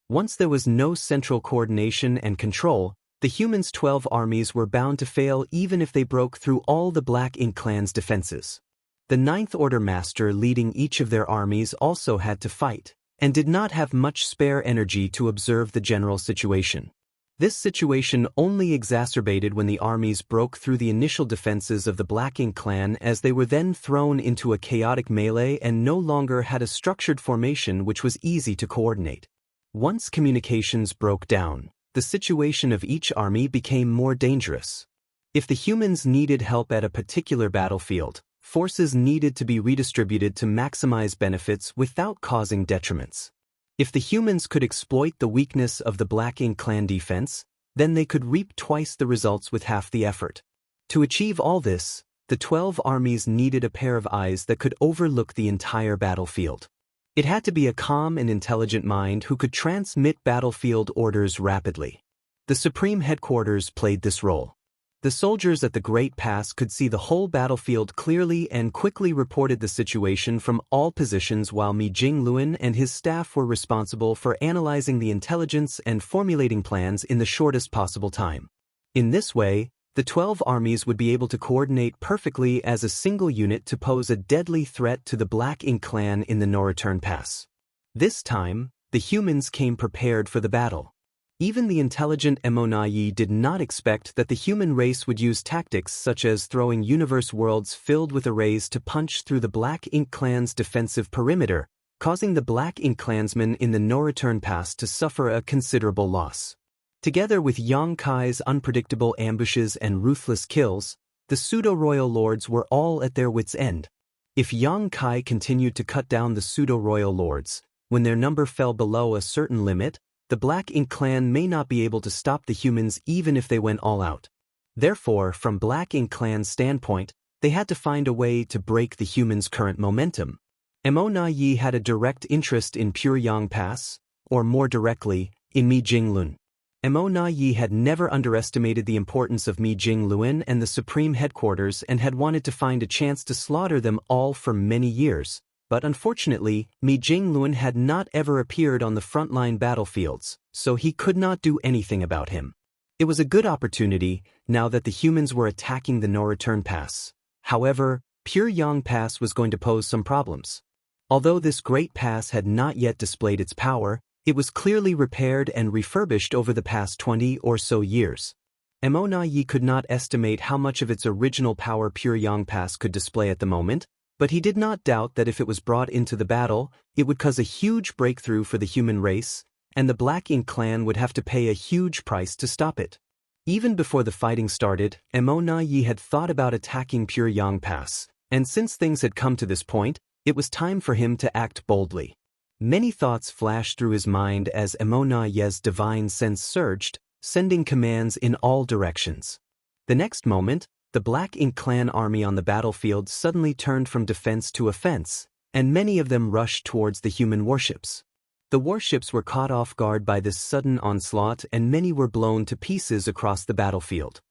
Once there was no central coordination and control, the humans' 12 armies were bound to fail even if they broke through all the Black Ink Clan's defenses. The Ninth Order Master leading each of their armies also had to fight, and did not have much spare energy to observe the general situation. This situation only exacerbated when the armies broke through the initial defenses of the Black Ink Clan, as they were then thrown into a chaotic melee and no longer had a structured formation which was easy to coordinate. Once communications broke down, the situation of each army became more dangerous. If the humans needed help at a particular battlefield, forces needed to be redistributed to maximize benefits without causing detriments. If the humans could exploit the weakness of the Black Ink Clan defense, then they could reap twice the results with half the effort. To achieve all this, the 12 armies needed a pair of eyes that could overlook the entire battlefield. It had to be a calm and intelligent mind who could transmit battlefield orders rapidly. The Supreme Headquarters played this role. The soldiers at the Great Pass could see the whole battlefield clearly and quickly reported the situation from all positions, while Mi Jingluan and his staff were responsible for analyzing the intelligence and formulating plans in the shortest possible time. In this way, the 12 armies would be able to coordinate perfectly as a single unit to pose a deadly threat to the Black Ink Clan in the No-Return Pass. This time, the humans came prepared for the battle. Even the intelligent Emonayi did not expect that the human race would use tactics such as throwing universe worlds filled with arrays to punch through the Black Ink Clan's defensive perimeter, causing the Black Ink Clansmen in the No-Return Pass to suffer a considerable loss. Together with Yang Kai's unpredictable ambushes and ruthless kills, the pseudo-royal lords were all at their wits' end. If Yang Kai continued to cut down the pseudo-royal lords, when their number fell below a certain limit, the Black Ink Clan may not be able to stop the humans even if they went all out. Therefore, from Black Ink Clan's standpoint, they had to find a way to break the humans' current momentum. Emonayi had a direct interest in Pure Yang Pass, or more directly, in Mi Jingluan. Emonayi had never underestimated the importance of Mi Jingluan and the Supreme Headquarters and had wanted to find a chance to slaughter them all for many years. But unfortunately, Mi Jingluan had not ever appeared on the frontline battlefields, so he could not do anything about him. It was a good opportunity, now that the humans were attacking the No-Return Pass. However, Pure Yang Pass was going to pose some problems. Although this great pass had not yet displayed its power, it was clearly repaired and refurbished over the past 20 or so years. Emonayi could not estimate how much of its original power Pure Yang Pass could display at the moment, but he did not doubt that if it was brought into the battle, it would cause a huge breakthrough for the human race, and the Black Ink Clan would have to pay a huge price to stop it. Even before the fighting started, Emonayi had thought about attacking Pure Yang Pass, and since things had come to this point, it was time for him to act boldly. Many thoughts flashed through his mind as Emonayi's divine sense surged, sending commands in all directions. The next moment, the Black Ink Clan army on the battlefield suddenly turned from defense to offense, and many of them rushed towards the human warships. The warships were caught off guard by this sudden onslaught, and many were blown to pieces across the battlefield.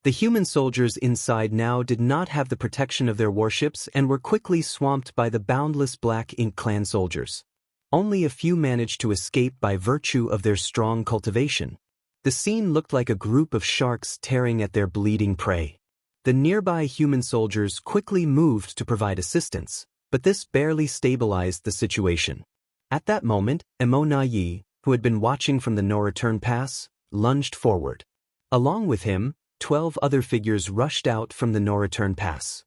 The human soldiers inside now did not have the protection of their warships and were quickly swamped by the boundless Black Ink Clan soldiers. Only a few managed to escape by virtue of their strong cultivation. The scene looked like a group of sharks tearing at their bleeding prey. The nearby human soldiers quickly moved to provide assistance, but this barely stabilized the situation. At that moment, Emonayi, who had been watching from the No-Return Pass, lunged forward. Along with him, 12 other figures rushed out from the No-Return Pass.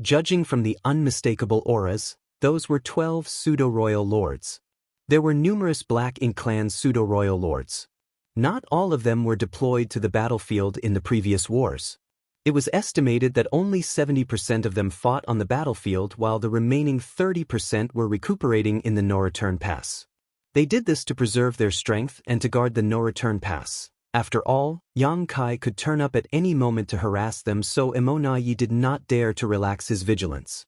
Judging from the unmistakable auras, those were 12 pseudo-royal lords. There were numerous Black Ink Clan pseudo-royal lords. Not all of them were deployed to the battlefield in the previous wars. It was estimated that only 70% of them fought on the battlefield, while the remaining 30% were recuperating in the No-Return Pass. They did this to preserve their strength and to guard the No-Return Pass. After all, Yang Kai could turn up at any moment to harass them, so Emonayi did not dare to relax his vigilance.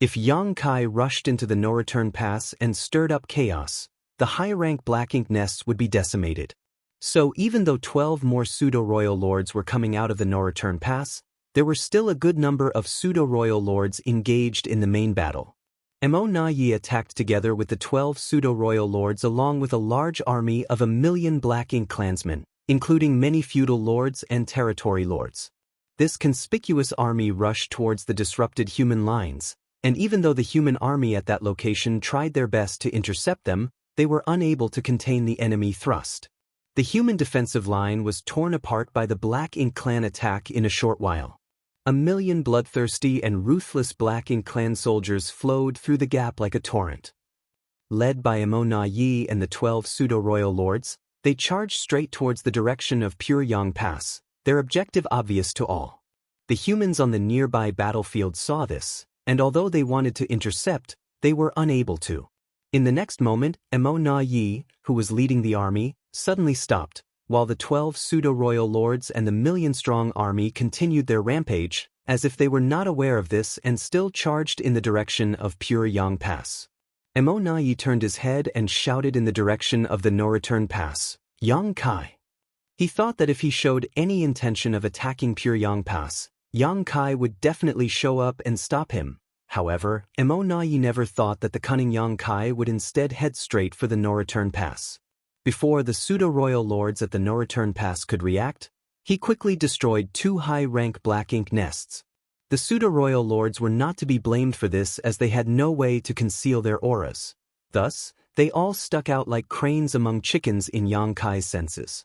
If Yang Kai rushed into the no-return pass and stirred up chaos, the high-rank black ink nests would be decimated. So even though 12 more pseudo-royal lords were coming out of the no-return pass, there were still a good number of pseudo-royal lords engaged in the main battle. Mo Na Yi attacked together with the 12 pseudo-royal lords along with a large army of 1,000,000 black ink clansmen, including many feudal lords and territory lords. This conspicuous army rushed towards the disrupted human lines, and even though the human army at that location tried their best to intercept them, they were unable to contain the enemy thrust. The human defensive line was torn apart by the Black Ink clan attack in a short while. 1,000,000 bloodthirsty and ruthless Black Ink clan soldiers flowed through the gap like a torrent. Led by Mo Na Yi and the 12 pseudo-royal lords, they charged straight towards the direction of Pyongyang Pass, their objective obvious to all. The humans on the nearby battlefield saw this, and although they wanted to intercept, they were unable to. In the next moment, Mo Na Yi, who was leading the army, suddenly stopped, while the 12 pseudo-royal lords and the 1,000,000-strong army continued their rampage, as if they were not aware of this and still charged in the direction of Pyongyang Pass. Mo Na Yi turned his head and shouted in the direction of the no-return pass, "Yang Kai." He thought that if he showed any intention of attacking Pyongyang Pass, Yang Kai would definitely show up and stop him. However, Mo Na Yi never thought that the cunning Yang Kai would instead head straight for the no-return pass. Before the pseudo-royal lords at the no-return pass could react, he quickly destroyed 2 high-rank black ink nests. The pseudo-royal lords were not to be blamed for this as they had no way to conceal their auras. Thus, they all stuck out like cranes among chickens in Yang Kai's senses.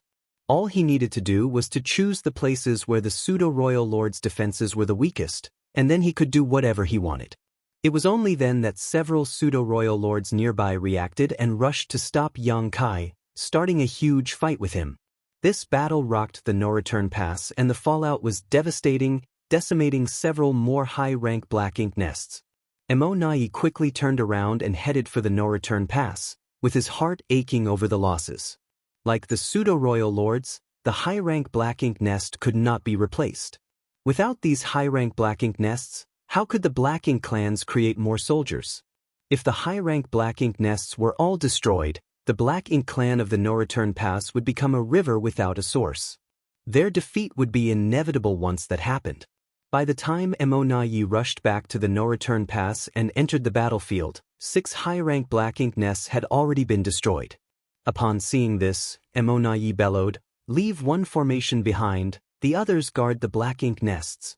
All he needed to do was to choose the places where the pseudo-royal lords' defenses were the weakest, and then he could do whatever he wanted. It was only then that several pseudo-royal lords nearby reacted and rushed to stop Yang Kai, starting a huge fight with him. This battle rocked the no-return pass and the fallout was devastating, decimating several more high-rank black ink nests. Mo Na Yi quickly turned around and headed for the no-return pass, with his heart aching over the losses. Like the pseudo-royal lords, the high-rank black ink nest could not be replaced. Without these high-rank black ink nests, how could the black ink clans create more soldiers? If the high-rank black ink nests were all destroyed, the Black Ink clan of the no-return pass would become a river without a source. Their defeat would be inevitable once that happened. By the time Mo Na Yi rushed back to the no-return pass and entered the battlefield, 6 high-rank black ink nests had already been destroyed. Upon seeing this, Mo Na Yi bellowed, "Leave one formation behind, the others guard the black ink nests."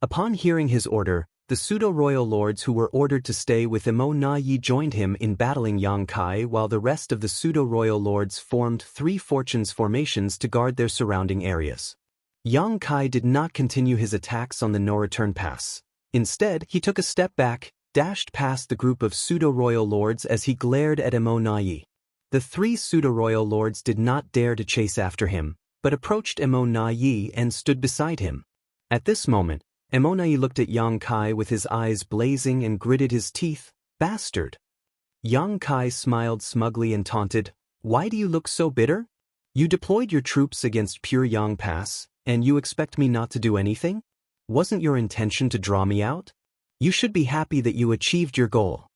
Upon hearing his order, the pseudo-royal lords who were ordered to stay with Mo Na Yi joined him in battling Yang Kai while the rest of the pseudo-royal lords formed 3 fortunes formations to guard their surrounding areas. Yang Kai did not continue his attacks on the no-return pass. Instead, he took a step back, dashed past the group of pseudo-royal lords as he glared at Mo Na Yi. The 3 pseudo-royal lords did not dare to chase after him, but approached Mo Na Yi and stood beside him. At this moment, Mo Na Yi looked at Yang Kai with his eyes blazing and gritted his teeth, "Bastard." Yang Kai smiled smugly and taunted, "Why do you look so bitter? You deployed your troops against Pyongyang Pass, and you expect me not to do anything? Wasn't your intention to draw me out? You should be happy that you achieved your goal."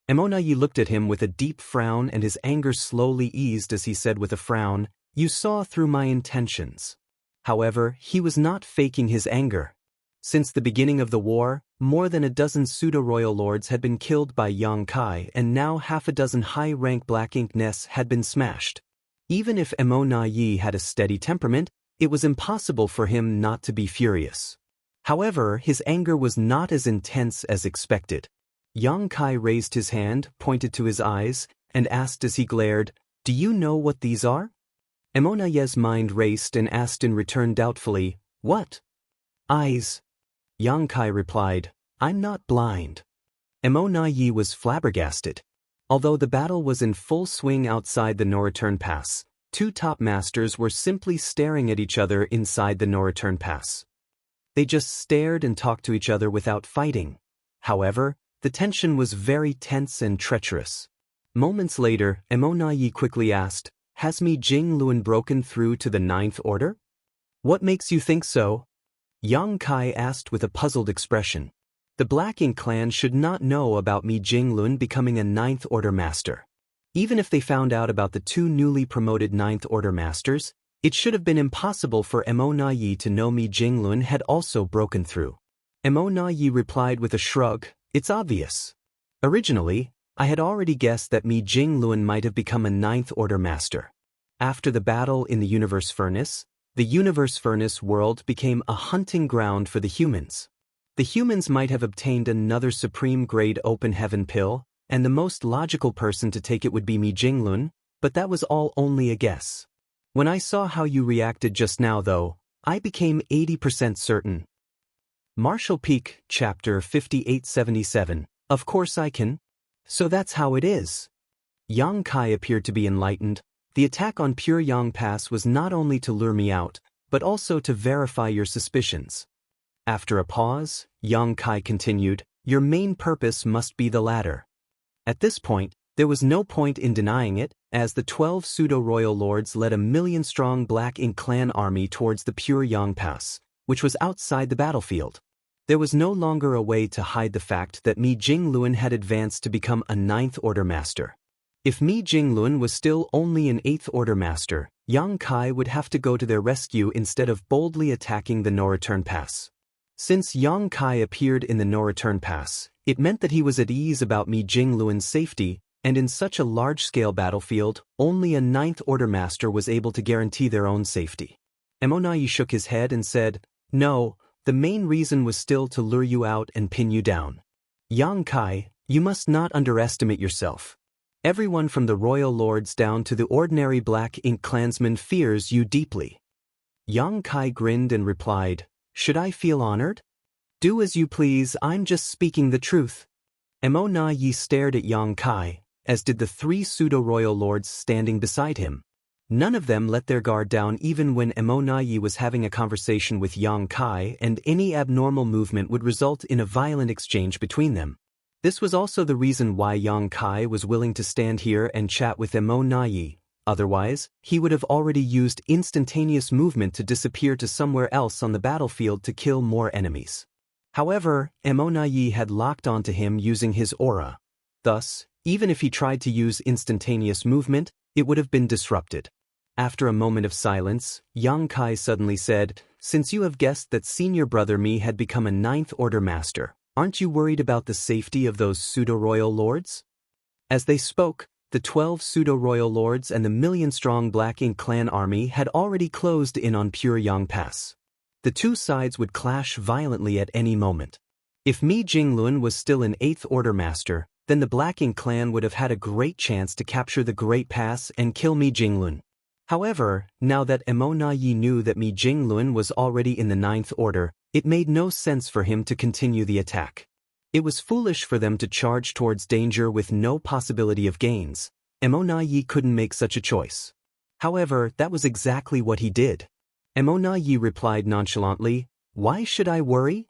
Mo Na Yi looked at him with a deep frown and his anger slowly eased as he said with a frown, "You saw through my intentions." However, he was not faking his anger. Since the beginning of the war, more than a dozen pseudo-royal lords had been killed by Yang Kai and now half a dozen high-rank black ink nests had been smashed. Even if Mo Na Yi had a steady temperament, it was impossible for him not to be furious. However, his anger was not as intense as expected. Yang Kai raised his hand, pointed to his eyes, and asked as he glared, "Do you know what these are?" Mo Na Yi's mind raced and asked in return doubtfully, "What?" "Eyes." Yang Kai replied, "I'm not blind." Mo Na Yi was flabbergasted. Although the battle was in full swing outside the no-return pass, 2 top masters were simply staring at each other inside the no-return pass. They just stared and talked to each other without fighting. However, the tension was very tense and treacherous. Moments later, Mo Na Yi quickly asked, "Has Mi Jing Luan broken through to the 9th order?" "What makes you think so?" Yang Kai asked with a puzzled expression. The Black Ink clan should not know about Mi Jinglun becoming a Ninth Order Master. Even if they found out about the two newly promoted Ninth Order Masters, it should have been impossible for Mo Na Yi to know Mi Jinglun had also broken through. Mo Na Yi replied with a shrug, "It's obvious. Originally, I had already guessed that Mi Jinglun might have become a Ninth Order Master. After the battle in the Universe Furnace, the Universe Furnace world became a hunting ground for the humans. The humans might have obtained another supreme-grade open heaven pill, and the most logical person to take it would be Mi Jinglun, but that was all only a guess. When I saw how you reacted just now though, I became 80% certain." Martial Peak, Chapter 5877. Of course I can. So that's how it is. Yang Kai appeared to be enlightened. The attack on Pure Yang Pass was not only to lure me out, but also to verify your suspicions. After a pause, Yang Kai continued, "Your main purpose must be the latter." At this point, there was no point in denying it, as the 12 pseudo-royal lords led a million-strong Black Ink clan army towards the Pure Yang Pass, which was outside the battlefield. There was no longer a way to hide the fact that Mi Jinglun had advanced to become a Ninth Order Master. If Mi Jinglun was still only an 8th Order Master, Yang Kai would have to go to their rescue instead of boldly attacking the No-Return Pass. Since Yang Kai appeared in the No-Return Pass, it meant that he was at ease about Mi Jinglun's safety, and in such a large-scale battlefield, only a Ninth Order Master was able to guarantee their own safety. Mo Na Yi shook his head and said, "No, the main reason was still to lure you out and pin you down. Yang Kai, you must not underestimate yourself. Everyone from the royal lords down to the ordinary Black Ink clansman fears you deeply." Yang Kai grinned and replied, "Should I feel honored? Do as you please, I'm just speaking the truth." Mo Na Yi stared at Yang Kai, as did the 3 pseudo-royal lords standing beside him. None of them let their guard down even when Mo Na Yi was having a conversation with Yang Kai, and any abnormal movement would result in a violent exchange between them. This was also the reason why Yang Kai was willing to stand here and chat with Mo Na Yi. Otherwise, he would have already used instantaneous movement to disappear to somewhere else on the battlefield to kill more enemies. However, Mo Na Yi had locked onto him using his aura. Thus, even if he tried to use instantaneous movement, it would have been disrupted. After a moment of silence, Yang Kai suddenly said, "Since you have guessed that senior brother Mi had become a Ninth Order Master, aren't you worried about the safety of those pseudo-royal lords?" As they spoke, the 12 pseudo-royal lords and the million-strong Black Ink clan army had already closed in on Pure Yang Pass. The two sides would clash violently at any moment. If Mi Jinglun was still an 8th Order Master, then the Black Ink clan would have had a great chance to capture the Great Pass and kill Mi Jinglun. However, now that Mo Na Yi knew that Mi Jinglun was already in the 9th Order, it made no sense for him to continue the attack. It was foolish for them to charge towards danger with no possibility of gains. Mo Na Yi couldn't make such a choice. However, that was exactly what he did. Mo Na Yi replied nonchalantly, "Why should I worry?"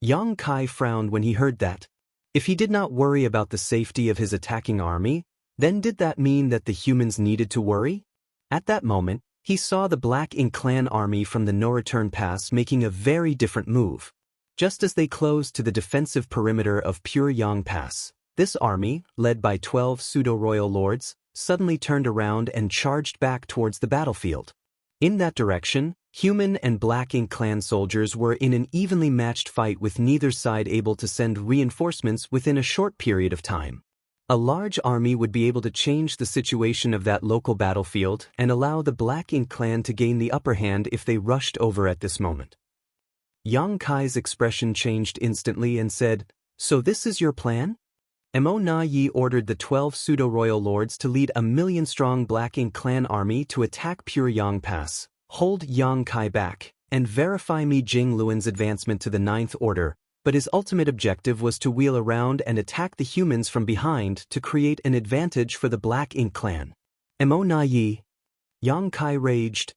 Yang Kai frowned when he heard that. If he did not worry about the safety of his attacking army, then did that mean that the humans needed to worry? At that moment, he saw the Black Ink clan army from the No-Return Pass making a very different move. Just as they closed to the defensive perimeter of Pure Yang Pass, this army, led by 12 pseudo-royal lords, suddenly turned around and charged back towards the battlefield. In that direction, human and Black Ink clan soldiers were in an evenly matched fight with neither side able to send reinforcements within a short period of time. A large army would be able to change the situation of that local battlefield and allow the Black Ink clan to gain the upper hand if they rushed over at this moment. Yang Kai's expression changed instantly and said, "So this is your plan?" Mo Na Yi ordered the 12 pseudo-royal lords to lead a million-strong Black Ink clan army to attack Pure Yang Pass, hold Yang Kai back, and verify Mi Jinglun's advancement to the 9th Order, but his ultimate objective was to wheel around and attack the humans from behind to create an advantage for the Black Ink clan. Mo Na Yi. Yang Kai raged.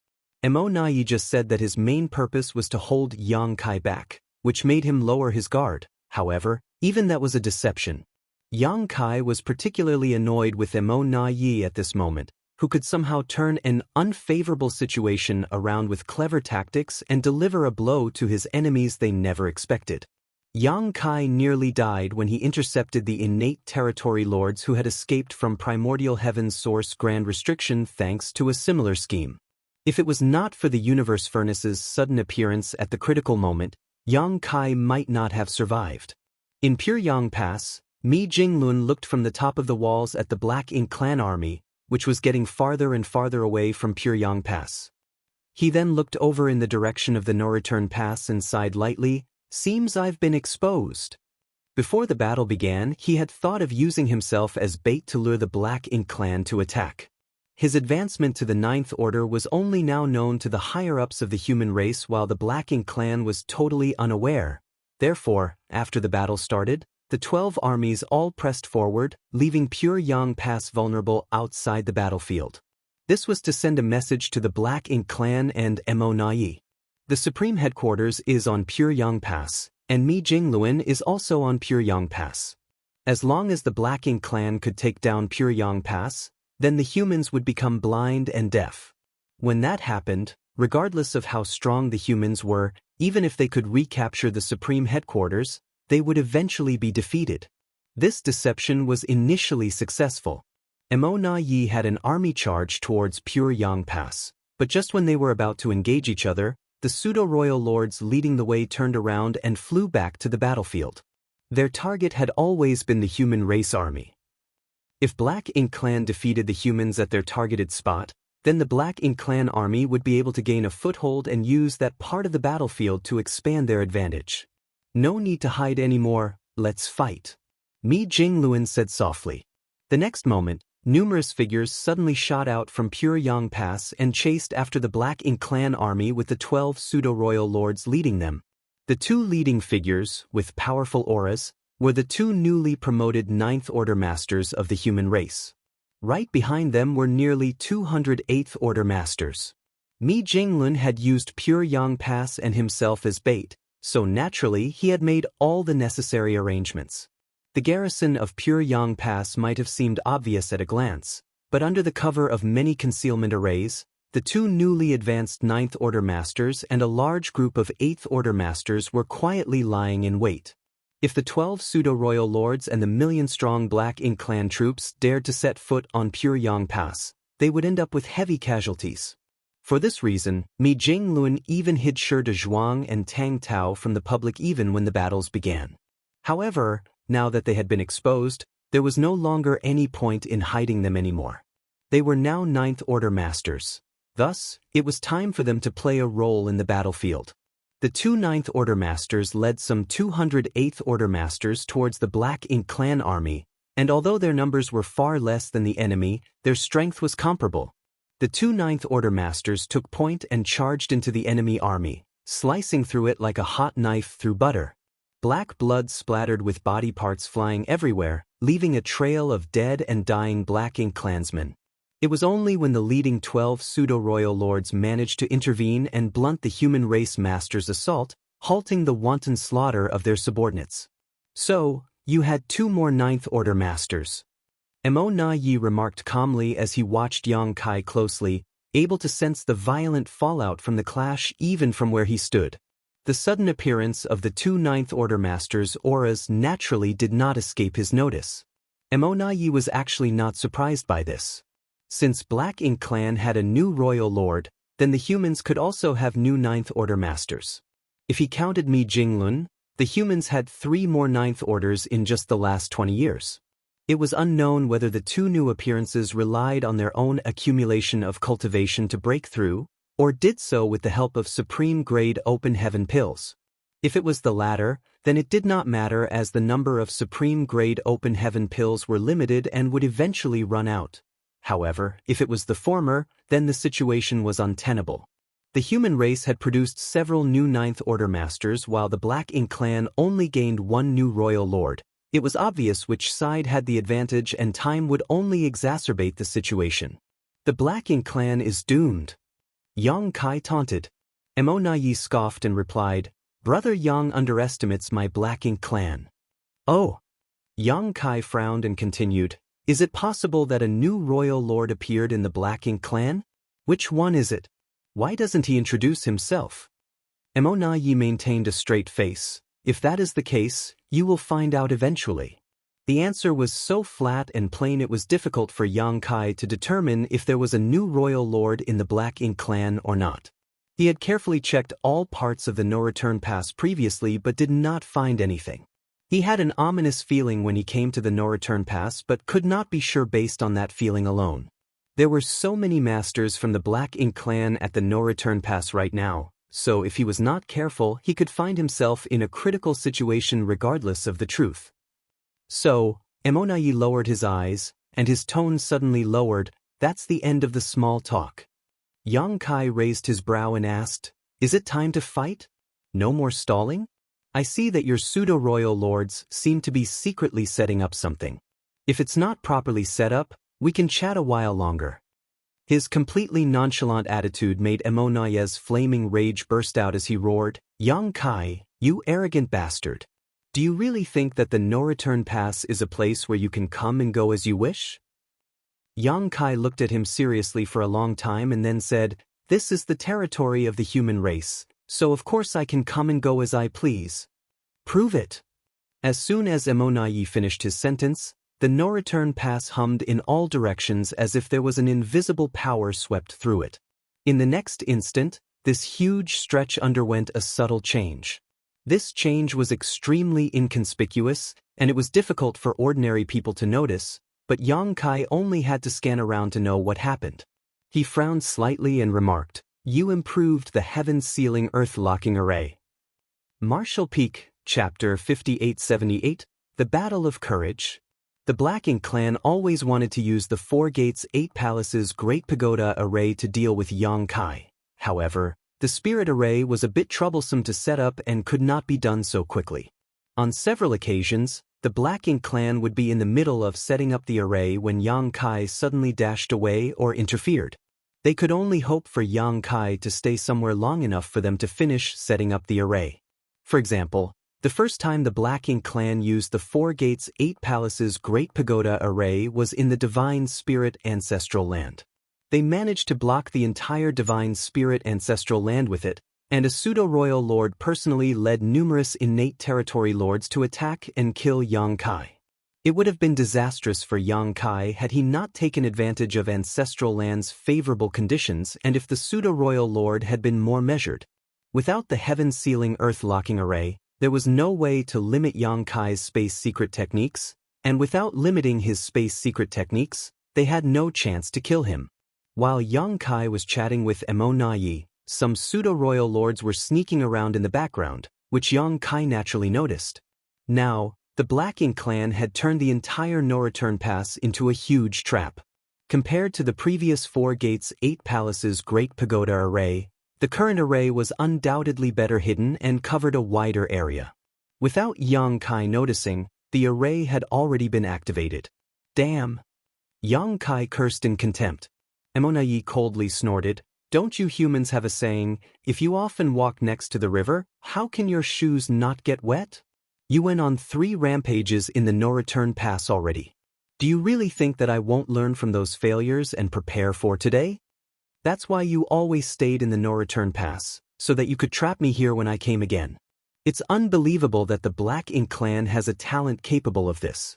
Mo Na Yi just said that his main purpose was to hold Yang Kai back, which made him lower his guard. However, even that was a deception. Yang Kai was particularly annoyed with Mo Na Yi at this moment, who could somehow turn an unfavorable situation around with clever tactics and deliver a blow to his enemies they never expected. Yang Kai nearly died when he intercepted the innate territory lords who had escaped from primordial heaven's source Grand Restriction thanks to a similar scheme. If it was not for the universe furnace's sudden appearance at the critical moment, Yang Kai might not have survived. In Pyongyang Pass, Mi Jinglun looked from the top of the walls at the Black Ink clan army, which was getting farther and farther away from Pyongyang Pass. He then looked over in the direction of the no-return pass and sighed lightly, "Seems I've been exposed." Before the battle began, he had thought of using himself as bait to lure the Black Ink clan to attack. His advancement to the Ninth Order was only now known to the higher-ups of the human race while the Black Ink clan was totally unaware. Therefore, after the battle started, the 12 armies all pressed forward, leaving Pyongyang Pass vulnerable outside the battlefield. This was to send a message to the Black Ink clan and Mo. The Supreme Headquarters is on Pyongyang Pass, and Mi Jinglun is also on Pyongyang Pass. As long as the Black Ink clan could take down Pyongyang Pass, then the humans would become blind and deaf. When that happened, regardless of how strong the humans were, even if they could recapture the Supreme Headquarters, they would eventually be defeated. This deception was initially successful. Mo had an army charge towards Pyongyang Pass, but just when they were about to engage each other, the pseudo-royal lords leading the way turned around and flew back to the battlefield. Their target had always been the human race army. If Black Ink clan defeated the humans at their targeted spot, then the Black Ink clan army would be able to gain a foothold and use that part of the battlefield to expand their advantage. "No need to hide anymore, let's fight," Mi Jinglun said softly. The next moment, numerous figures suddenly shot out from Pyongyang Pass and chased after the Black Ink clan army with the 12 pseudo-royal lords leading them. The two leading figures, with powerful auras, were the two newly promoted Ninth Order Masters of the human race. Right behind them were nearly 200 Eighth Order Masters. Mi Jinglun had used Pyongyang Pass and himself as bait, so naturally he had made all the necessary arrangements. The garrison of Pyongyang Pass might have seemed obvious at a glance, but under the cover of many concealment arrays, the two newly advanced Ninth Order Masters and a large group of Eighth Order Masters were quietly lying in wait. If the 12 pseudo-royal lords and the million-strong Black Ink clan troops dared to set foot on Pyongyang Pass, they would end up with heavy casualties. For this reason, Mi Jinglun even hid Shi De Zhuang and Tang Tao from the public even when the battles began. However, now that they had been exposed, there was no longer any point in hiding them anymore. They were now Ninth Order Masters. Thus, it was time for them to play a role in the battlefield. The two Ninth Order Masters led some 200 Eighth Order Masters towards the Black Ink clan army, and although their numbers were far less than the enemy, their strength was comparable. The two Ninth Order Masters took point and charged into the enemy army, slicing through it like a hot knife through butter. Black blood splattered with body parts flying everywhere, leaving a trail of dead and dying Black Ink clansmen. It was only when the leading 12 pseudo-royal lords managed to intervene and blunt the human race masters' assault, halting the wanton slaughter of their subordinates. "So, you had two more Ninth Order Masters," Mo remarked calmly as he watched Yang Kai closely, able to sense the violent fallout from the clash even from where he stood. The sudden appearance of the two Ninth Order Masters' auras naturally did not escape his notice. Mo was actually not surprised by this. Since Black Ink clan had a new royal lord, then the humans could also have new Ninth Order Masters. If he counted Mi Jinglun, the humans had 3 more Ninth Orders in just the last 20 years. It was unknown whether the two new appearances relied on their own accumulation of cultivation to break through, or did so with the help of supreme-grade open heaven pills. If it was the latter, then it did not matter as the number of supreme-grade open heaven pills were limited and would eventually run out. However, if it was the former, then the situation was untenable. The human race had produced several new Ninth Order Masters while the Black Ink clan only gained one new royal lord. It was obvious which side had the advantage and time would only exacerbate the situation. "The Black Ink clan is doomed," Yang Kai taunted. Mo scoffed and replied, "Brother Yang underestimates my Black Ink clan." "Oh." Yang Kai frowned and continued, "Is it possible that a new royal lord appeared in the Black Ink clan? Which one is it? Why doesn't he introduce himself?" Mo maintained a straight face. If that is the case, you will find out eventually. The answer was so flat and plain it was difficult for Yang Kai to determine if there was a new royal lord in the Black Ink clan or not. He had carefully checked all parts of the no-return pass previously but did not find anything. He had an ominous feeling when he came to the no-return pass but could not be sure based on that feeling alone. There were so many masters from the Black Ink clan at the no-return pass right now, so if he was not careful he could find himself in a critical situation regardless of the truth. So, Emonayi lowered his eyes, and his tone suddenly lowered. That's the end of the small talk. Yang Kai raised his brow and asked, "Is it time to fight? No more stalling? I see that your pseudo-royal lords seem to be secretly setting up something. If it's not properly set up, we can chat a while longer." His completely nonchalant attitude made Emonaye's flaming rage burst out as he roared, "Yang Kai, you arrogant bastard! Do you really think that the no-return pass is a place where you can come and go as you wish?" Yang Kai looked at him seriously for a long time and then said, "This is the territory of the human race, so of course I can come and go as I please." "Prove it." As soon as Emonayi finished his sentence, the no-return pass hummed in all directions as if there was an invisible power swept through it. In the next instant, this huge stretch underwent a subtle change. This change was extremely inconspicuous, and it was difficult for ordinary people to notice, but Yang Kai only had to scan around to know what happened. He frowned slightly and remarked, "You improved the heaven-sealing earth-locking array." Martial Peak, Chapter 5878, The Battle of Courage. The Black Ink clan always wanted to use the 4 Gates 8 Palaces Great Pagoda array to deal with Yang Kai. However, the spirit array was a bit troublesome to set up and could not be done so quickly. On several occasions, the Black Ink clan would be in the middle of setting up the array when Yang Kai suddenly dashed away or interfered. They could only hope for Yang Kai to stay somewhere long enough for them to finish setting up the array. For example, the first time the Black Ink clan used the 4 Gates 8 Palaces Great Pagoda array was in the Divine Spirit Ancestral Land. They managed to block the entire Divine Spirit Ancestral Land with it, and a pseudo-royal lord personally led numerous innate territory lords to attack and kill Yang Kai. It would have been disastrous for Yang Kai had he not taken advantage of Ancestral Land's favorable conditions and if the pseudo-royal lord had been more measured. Without the heaven-sealing earth-locking array, there was no way to limit Yang Kai's space secret techniques, and without limiting his space secret techniques, they had no chance to kill him. While Yang Kai was chatting with Emonayi, some pseudo-royal lords were sneaking around in the background, which Yang Kai naturally noticed. Now, the Black Ink clan had turned the entire no-return pass into a huge trap. Compared to the previous 4 Gates 8 Palaces Great Pagoda array, the current array was undoubtedly better hidden and covered a wider area. Without Yang Kai noticing, the array had already been activated. "Damn!" Yang Kai cursed in contempt. Emonayi coldly snorted, "Don't you humans have a saying, if you often walk next to the river, how can your shoes not get wet? You went on 3 rampages in the no-return pass already. Do you really think that I won't learn from those failures and prepare for today? That's why you always stayed in the no-return pass, so that you could trap me here when I came again. It's unbelievable that the Black Ink clan has a talent capable of this.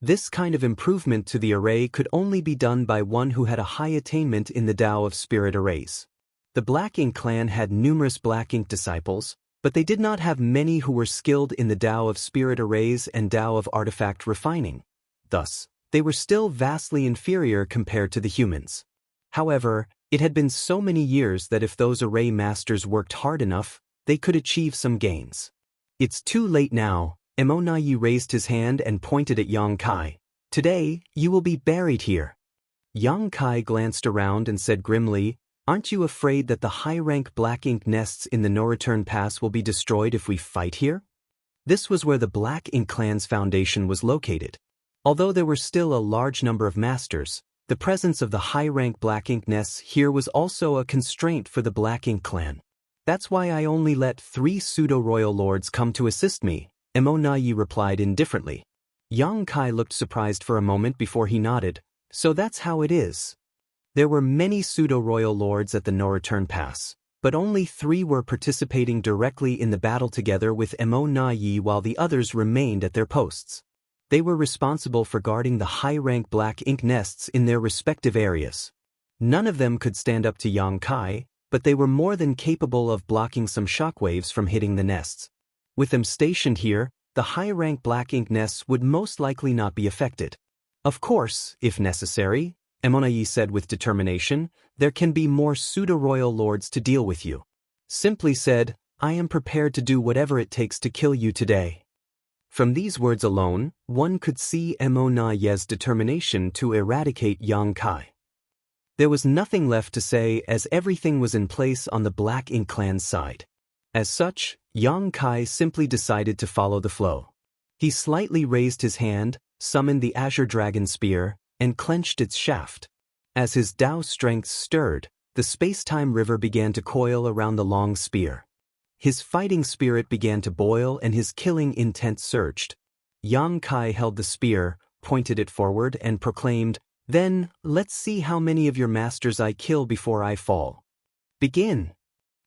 This kind of improvement to the array could only be done by one who had a high attainment in the Tao of Spirit arrays. The Black Ink clan had numerous Black Ink disciples, but they did not have many who were skilled in the Tao of Spirit arrays and Tao of Artifact refining. Thus, they were still vastly inferior compared to the humans. However, it had been so many years that if those array masters worked hard enough, they could achieve some gains. "It's too late now." Emonayi raised his hand and pointed at Yang Kai. "Today, you will be buried here." Yang Kai glanced around and said grimly, "Aren't you afraid that the high-rank Black Ink nests in the no-return pass will be destroyed if we fight here?" This was where the Black Ink clan's foundation was located. Although there were still a large number of masters, the presence of the high-rank Black Ink nests here was also a constraint for the Black Ink clan. "That's why I only let 3 pseudo-royal lords come to assist me," Emonayi replied indifferently. Yang Kai looked surprised for a moment before he nodded. "So that's how it is." There were many pseudo-royal lords at the no-return pass, but only 3 were participating directly in the battle together with Mo Na Yi while the others remained at their posts. They were responsible for guarding the high-rank black ink nests in their respective areas. None of them could stand up to Yang Kai, but they were more than capable of blocking some shockwaves from hitting the nests. With them stationed here, the high-rank black ink nests would most likely not be affected. Of course, if necessary, Mo Na Yi said with determination, there can be more pseudo-royal lords to deal with you. Simply said, I am prepared to do whatever it takes to kill you today. From these words alone, one could see Mo Na Yi's determination to eradicate Yang Kai. There was nothing left to say as everything was in place on the Black Ink clan's side. As such, Yang Kai simply decided to follow the flow. He slightly raised his hand, summoned the Azure Dragon Spear, and clenched its shaft. As his Tao strength stirred, the space-time river began to coil around the long spear. His fighting spirit began to boil and his killing intent surged. Yang Kai held the spear, pointed it forward, and proclaimed, Then, let's see how many of your masters I kill before I fall. Begin!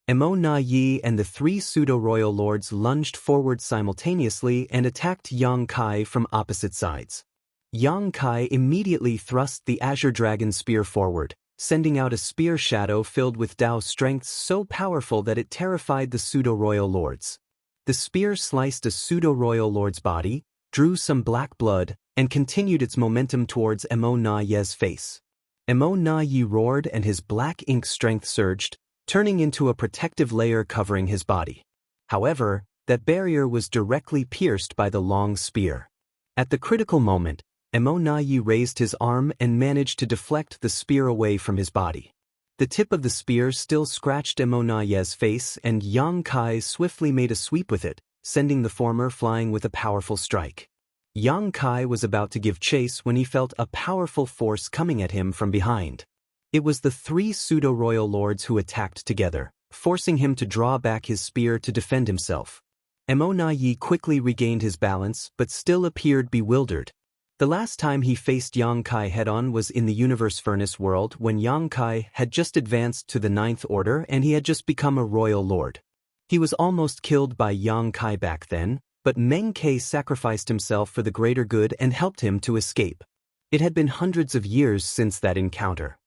Mo Na Yi and the 3 pseudo-royal lords lunged forward simultaneously and attacked Yang Kai from opposite sides. Yang Kai immediately thrust the Azure Dragon Spear forward, sending out a spear shadow filled with Tao strength so powerful that it terrified the pseudo-royal lords. The spear sliced a pseudo-royal lord's body, drew some black blood, and continued its momentum towards Mo Na Yi's face. Mo Na Yi roared and his black ink strength surged, turning into a protective layer covering his body. However, that barrier was directly pierced by the long spear. At the critical moment, Mo Na Yi raised his arm and managed to deflect the spear away from his body. The tip of the spear still scratched Mo Na Yi's face and Yang Kai swiftly made a sweep with it, sending the former flying with a powerful strike. Yang Kai was about to give chase when he felt a powerful force coming at him from behind. It was the 3 pseudo-royal lords who attacked together, forcing him to draw back his spear to defend himself. Mo Na Yi quickly regained his balance but still appeared bewildered. The last time he faced Yang Kai head-on was in the Universe Furnace world when Yang Kai had just advanced to the 9th Order and he had just become a royal lord. He was almost killed by Yang Kai back then, but Meng Ke sacrificed himself for the greater good and helped him to escape. It had been hundreds of years since that encounter.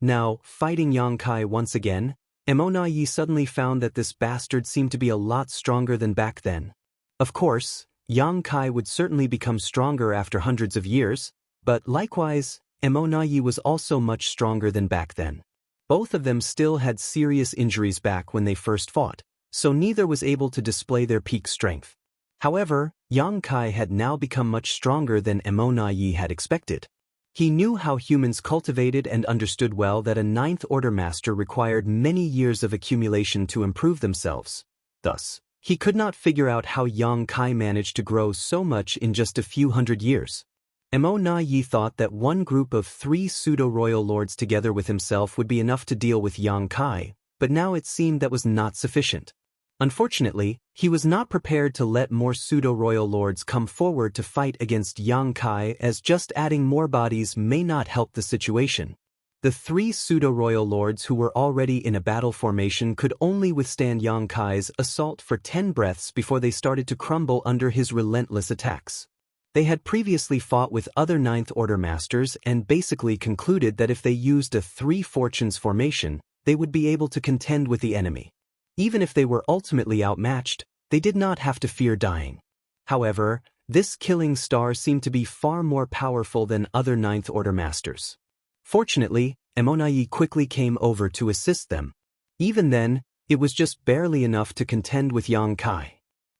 Now, fighting Yang Kai once again, Mo Na Yi suddenly found that this bastard seemed to be a lot stronger than back then. Of course, Yang Kai would certainly become stronger after hundreds of years, but likewise, Mo Na Yi was also much stronger than back then. Both of them still had serious injuries back when they first fought, so neither was able to display their peak strength. However, Yang Kai had now become much stronger than Mo Na Yi had expected. He knew how humans cultivated and understood well that a 9th Order master required many years of accumulation to improve themselves. Thus, he could not figure out how Yang Kai managed to grow so much in just a few hundred years. Mo Na Yi thought that one group of 3 pseudo-royal lords together with himself would be enough to deal with Yang Kai, but now it seemed that was not sufficient. Unfortunately, he was not prepared to let more pseudo-royal lords come forward to fight against Yang Kai, as just adding more bodies may not help the situation. The 3 pseudo-royal lords who were already in a battle formation could only withstand Yang Kai's assault for 10 breaths before they started to crumble under his relentless attacks. They had previously fought with other 9th Order masters and basically concluded that if they used a 3 fortunes formation, they would be able to contend with the enemy. Even if they were ultimately outmatched, they did not have to fear dying. However, this killing star seemed to be far more powerful than other 9th Order masters. Fortunately, Mo Na Yi quickly came over to assist them. Even then, it was just barely enough to contend with Yang Kai.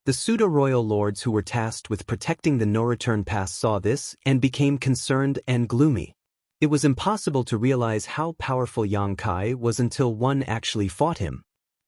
The pseudo-royal lords who were tasked with protecting the no-return pass saw this and became concerned and gloomy. It was impossible to realize how powerful Yang Kai was until one actually fought him.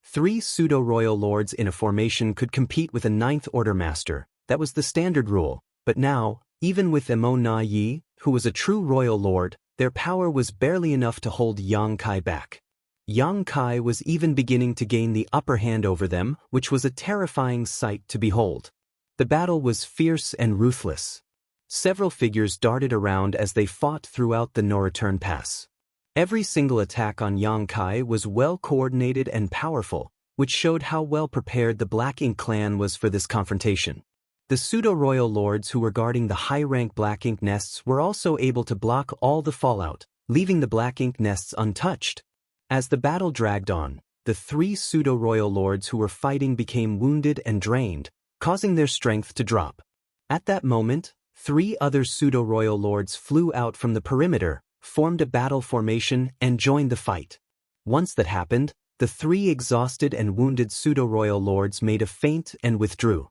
3 pseudo-royal lords in a formation could compete with a 9th Order master. That was the standard rule, but now, even with Mo Na Yi, who was a true royal lord, their power was barely enough to hold Yang Kai back. Yang Kai was even beginning to gain the upper hand over them, which was a terrifying sight to behold. The battle was fierce and ruthless. Several figures darted around as they fought throughout the no-return pass. Every single attack on Yang Kai was well coordinated and powerful, which showed how well prepared the Black Ink clan was for this confrontation. The pseudo-royal lords who were guarding the high-rank Black Ink nests were also able to block all the fallout, leaving the Black Ink nests untouched. As the battle dragged on, the 3 pseudo-royal lords who were fighting became wounded and drained, causing their strength to drop. At that moment, 3 other pseudo-royal lords flew out from the perimeter, formed a battle formation, and joined the fight. Once that happened, the 3 exhausted and wounded pseudo-royal lords made a feint and withdrew.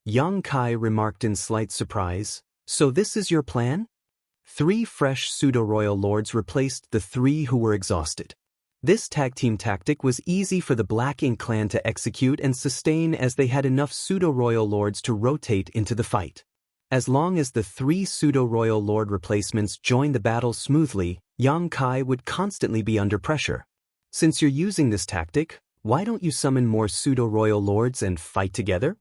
Yang Kai remarked in slight surprise, "So this is your plan?" 3 fresh pseudo-royal lords replaced the 3 who were exhausted. This tag-team tactic was easy for the Black Ink clan to execute and sustain as they had enough pseudo-royal lords to rotate into the fight. As long as the 3 pseudo-royal lord replacements joined the battle smoothly, Yang Kai would constantly be under pressure. Since you're using this tactic, why don't you summon more pseudo-royal lords and fight together?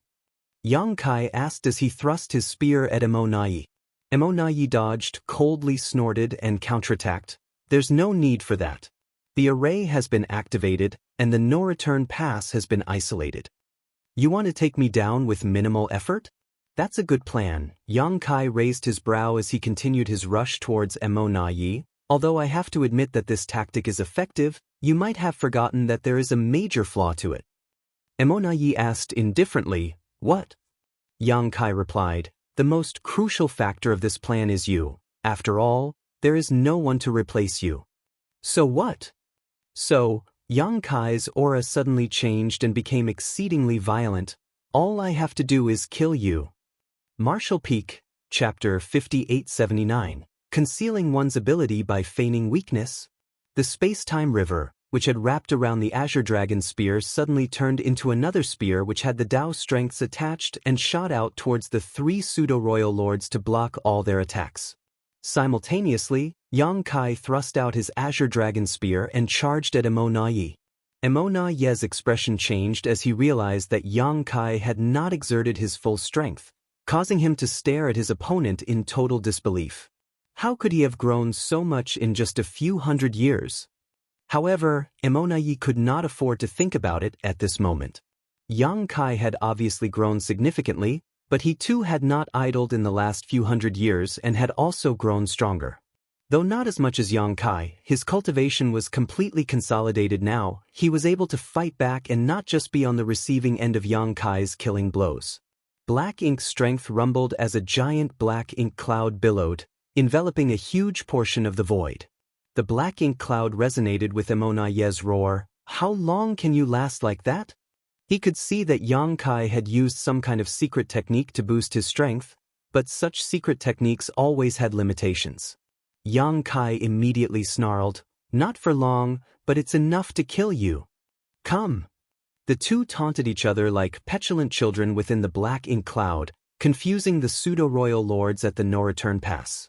Yang Kai asked as he thrust his spear at Immortal. Immortal dodged, coldly snorted, and counterattacked. "There's no need for that. The array has been activated, and the no-return pass has been isolated. You want to take me down with minimal effort? That's a good plan." Yang Kai raised his brow as he continued his rush towards Immortal. "Although I have to admit that this tactic is effective, you might have forgotten that there is a major flaw to it." Immortal asked indifferently, "What?" Yang Kai replied, "The most crucial factor of this plan is you. After all, there is no one to replace you." "So what?" "So," Yang Kai's aura suddenly changed and became exceedingly violent. "All I have to do is kill you." Martial Peak, Chapter 5879, Concealing One's Ability by Feigning Weakness. The space-time river, which had wrapped around the Azure Dragon spear, suddenly turned into another spear which had the Dao strengths attached and shot out towards the 3 pseudo-royal lords to block all their attacks. Simultaneously, Yang Kai thrust out his Azure Dragon spear and charged at Immortal. Immortal's expression changed as he realized that Yang Kai had not exerted his full strength, causing him to stare at his opponent in total disbelief. How could he have grown so much in just a few hundred years? However, Immortal could not afford to think about it at this moment. Yang Kai had obviously grown significantly, but he too had not idled in the last few hundred years and had also grown stronger. Though not as much as Yang Kai, his cultivation was completely consolidated now. He was able to fight back and not just be on the receiving end of Yang Kai's killing blows. Black Ink's strength rumbled as a giant black ink cloud billowed, enveloping a huge portion of the void. The black ink cloud resonated with Immortal's roar. "How long can you last like that?" He could see that Yang Kai had used some kind of secret technique to boost his strength, but such secret techniques always had limitations. Yang Kai immediately snarled, "Not for long, but it's enough to kill you. Come." The two taunted each other like petulant children within the black ink cloud, confusing the pseudo-royal lords at the no-return pass.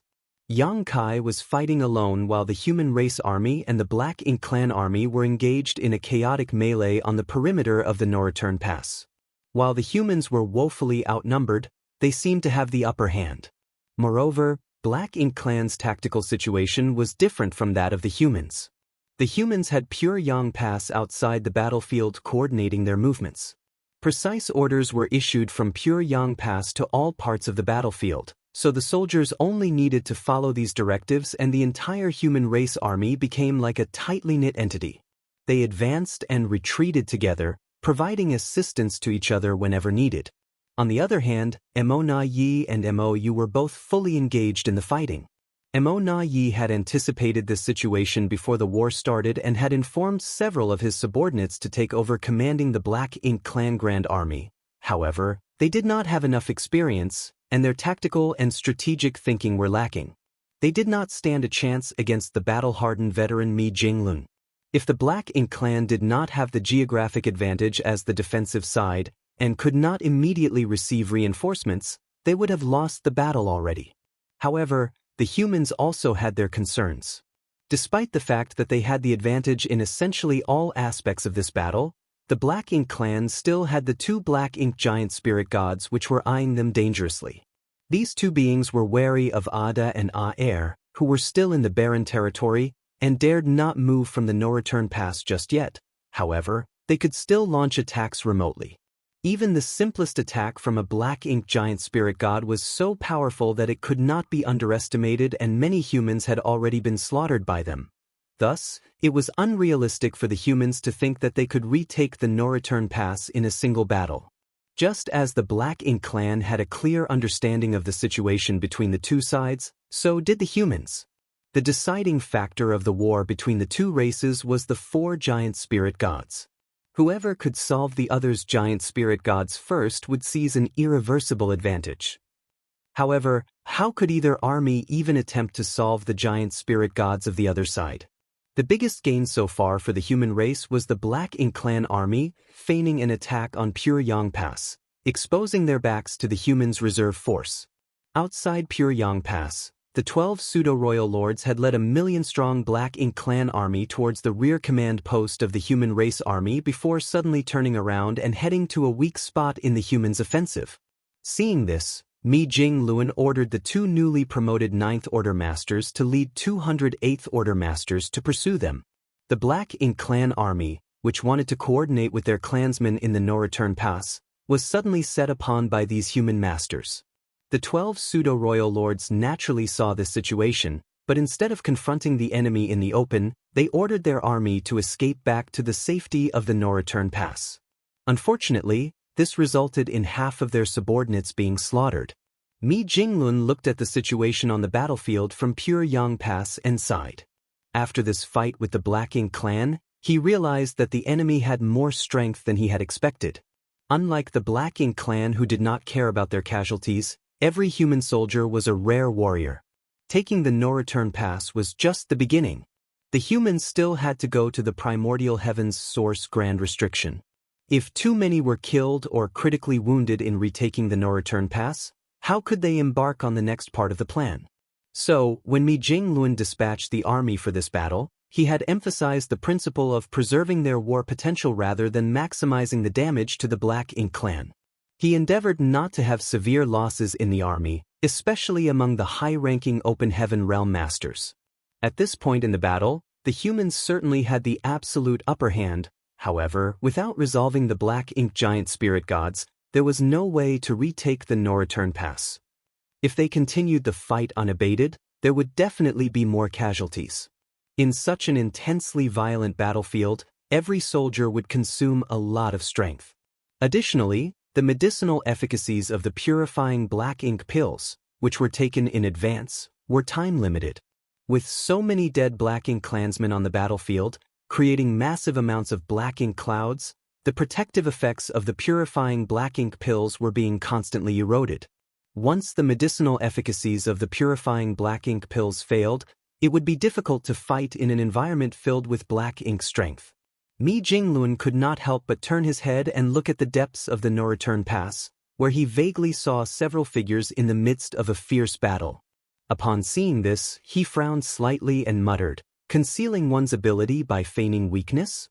Yang Kai was fighting alone while the human race army and the Black Ink clan army were engaged in a chaotic melee on the perimeter of the no-return pass. While the humans were woefully outnumbered, they seemed to have the upper hand. Moreover, Black Ink clan's tactical situation was different from that of the humans. The humans had pure Yang Pass outside the battlefield coordinating their movements. Precise orders were issued from pure Yang Pass to all parts of the battlefield, so the soldiers only needed to follow these directives and the entire human race army became like a tightly knit entity. They advanced and retreated together, providing assistance to each other whenever needed. On the other hand, Immortal and Mou were both fully engaged in the fighting. Immortal had anticipated this situation before the war started and had informed several of his subordinates to take over commanding the Black Ink clan Grand Army. However, they did not have enough experience, and their tactical and strategic thinking were lacking. They did not stand a chance against the battle-hardened veteran Mi Jinglun. If the Black Ink clan did not have the geographic advantage as the defensive side, and could not immediately receive reinforcements, they would have lost the battle already. However, the humans also had their concerns. Despite the fact that they had the advantage in essentially all aspects of this battle, the Black Ink clan still had the two Black Ink giant spirit gods which were eyeing them dangerously. These two beings were wary of Ada and Aer, who were still in the barren territory and dared not move from the no-return pass just yet. However, they could still launch attacks remotely. Even the simplest attack from a black ink giant spirit god was so powerful that it could not be underestimated, and many humans had already been slaughtered by them. Thus, it was unrealistic for the humans to think that they could retake the no-return pass in a single battle. Just as the Black Ink clan had a clear understanding of the situation between the two sides, so did the humans. The deciding factor of the war between the two races was the 4 giant spirit gods. Whoever could solve the other's giant spirit gods first would seize an irreversible advantage. However, how could either army even attempt to solve the giant spirit gods of the other side? The biggest gain so far for the human race was the Black Ink clan army feigning an attack on Pure-Yang Pass, exposing their backs to the humans' reserve force. Outside Pure-Yang Pass, the 12 pseudo-royal lords had led a million-strong Black Ink clan army towards the rear command post of the human race army before suddenly turning around and heading to a weak spot in the humans' offensive. Seeing this, Jianghu ordered the 2 newly promoted 9th Order Masters to lead 208th Order Masters to pursue them. The Black Ink clan army, which wanted to coordinate with their clansmen in the no-return pass, was suddenly set upon by these human masters. The 12 pseudo-royal lords naturally saw this situation, but instead of confronting the enemy in the open, they ordered their army to escape back to the safety of the no-return pass. Unfortunately, this resulted in half of their subordinates being slaughtered. Jianghu looked at the situation on the battlefield from Pure-Yang Pass and sighed. After this fight with the Black Ink clan, he realized that the enemy had more strength than he had expected. Unlike the Black Ink clan, who did not care about their casualties, every human soldier was a rare warrior. Taking the no-return pass was just the beginning. The humans still had to go to the primordial heaven's source grand restriction. If too many were killed or critically wounded in retaking the no-return pass, how could they embark on the next part of the plan? So, when Jianghu dispatched the army for this battle, he had emphasized the principle of preserving their war potential rather than maximizing the damage to the Black Ink clan. He endeavored not to have severe losses in the army, especially among the high-ranking Open Heaven Realm Masters. At this point in the battle, the humans certainly had the absolute upper hand. However, without resolving the Black Ink giant spirit gods, there was no way to retake the no-return pass. If they continued the fight unabated, there would definitely be more casualties. In such an intensely violent battlefield, every soldier would consume a lot of strength. Additionally, the medicinal efficacies of the purifying Black Ink pills, which were taken in advance, were time-limited. With so many dead Black Ink clansmen on the battlefield, creating massive amounts of Black Ink clouds, the protective effects of the purifying Black Ink pills were being constantly eroded. Once the medicinal efficacies of the purifying Black Ink pills failed, it would be difficult to fight in an environment filled with Black Ink strength. Jianghu could not help but turn his head and look at the depths of the no-return pass, where he vaguely saw several figures in the midst of a fierce battle. Upon seeing this, he frowned slightly and muttered, "Concealing one's ability by feigning weakness?"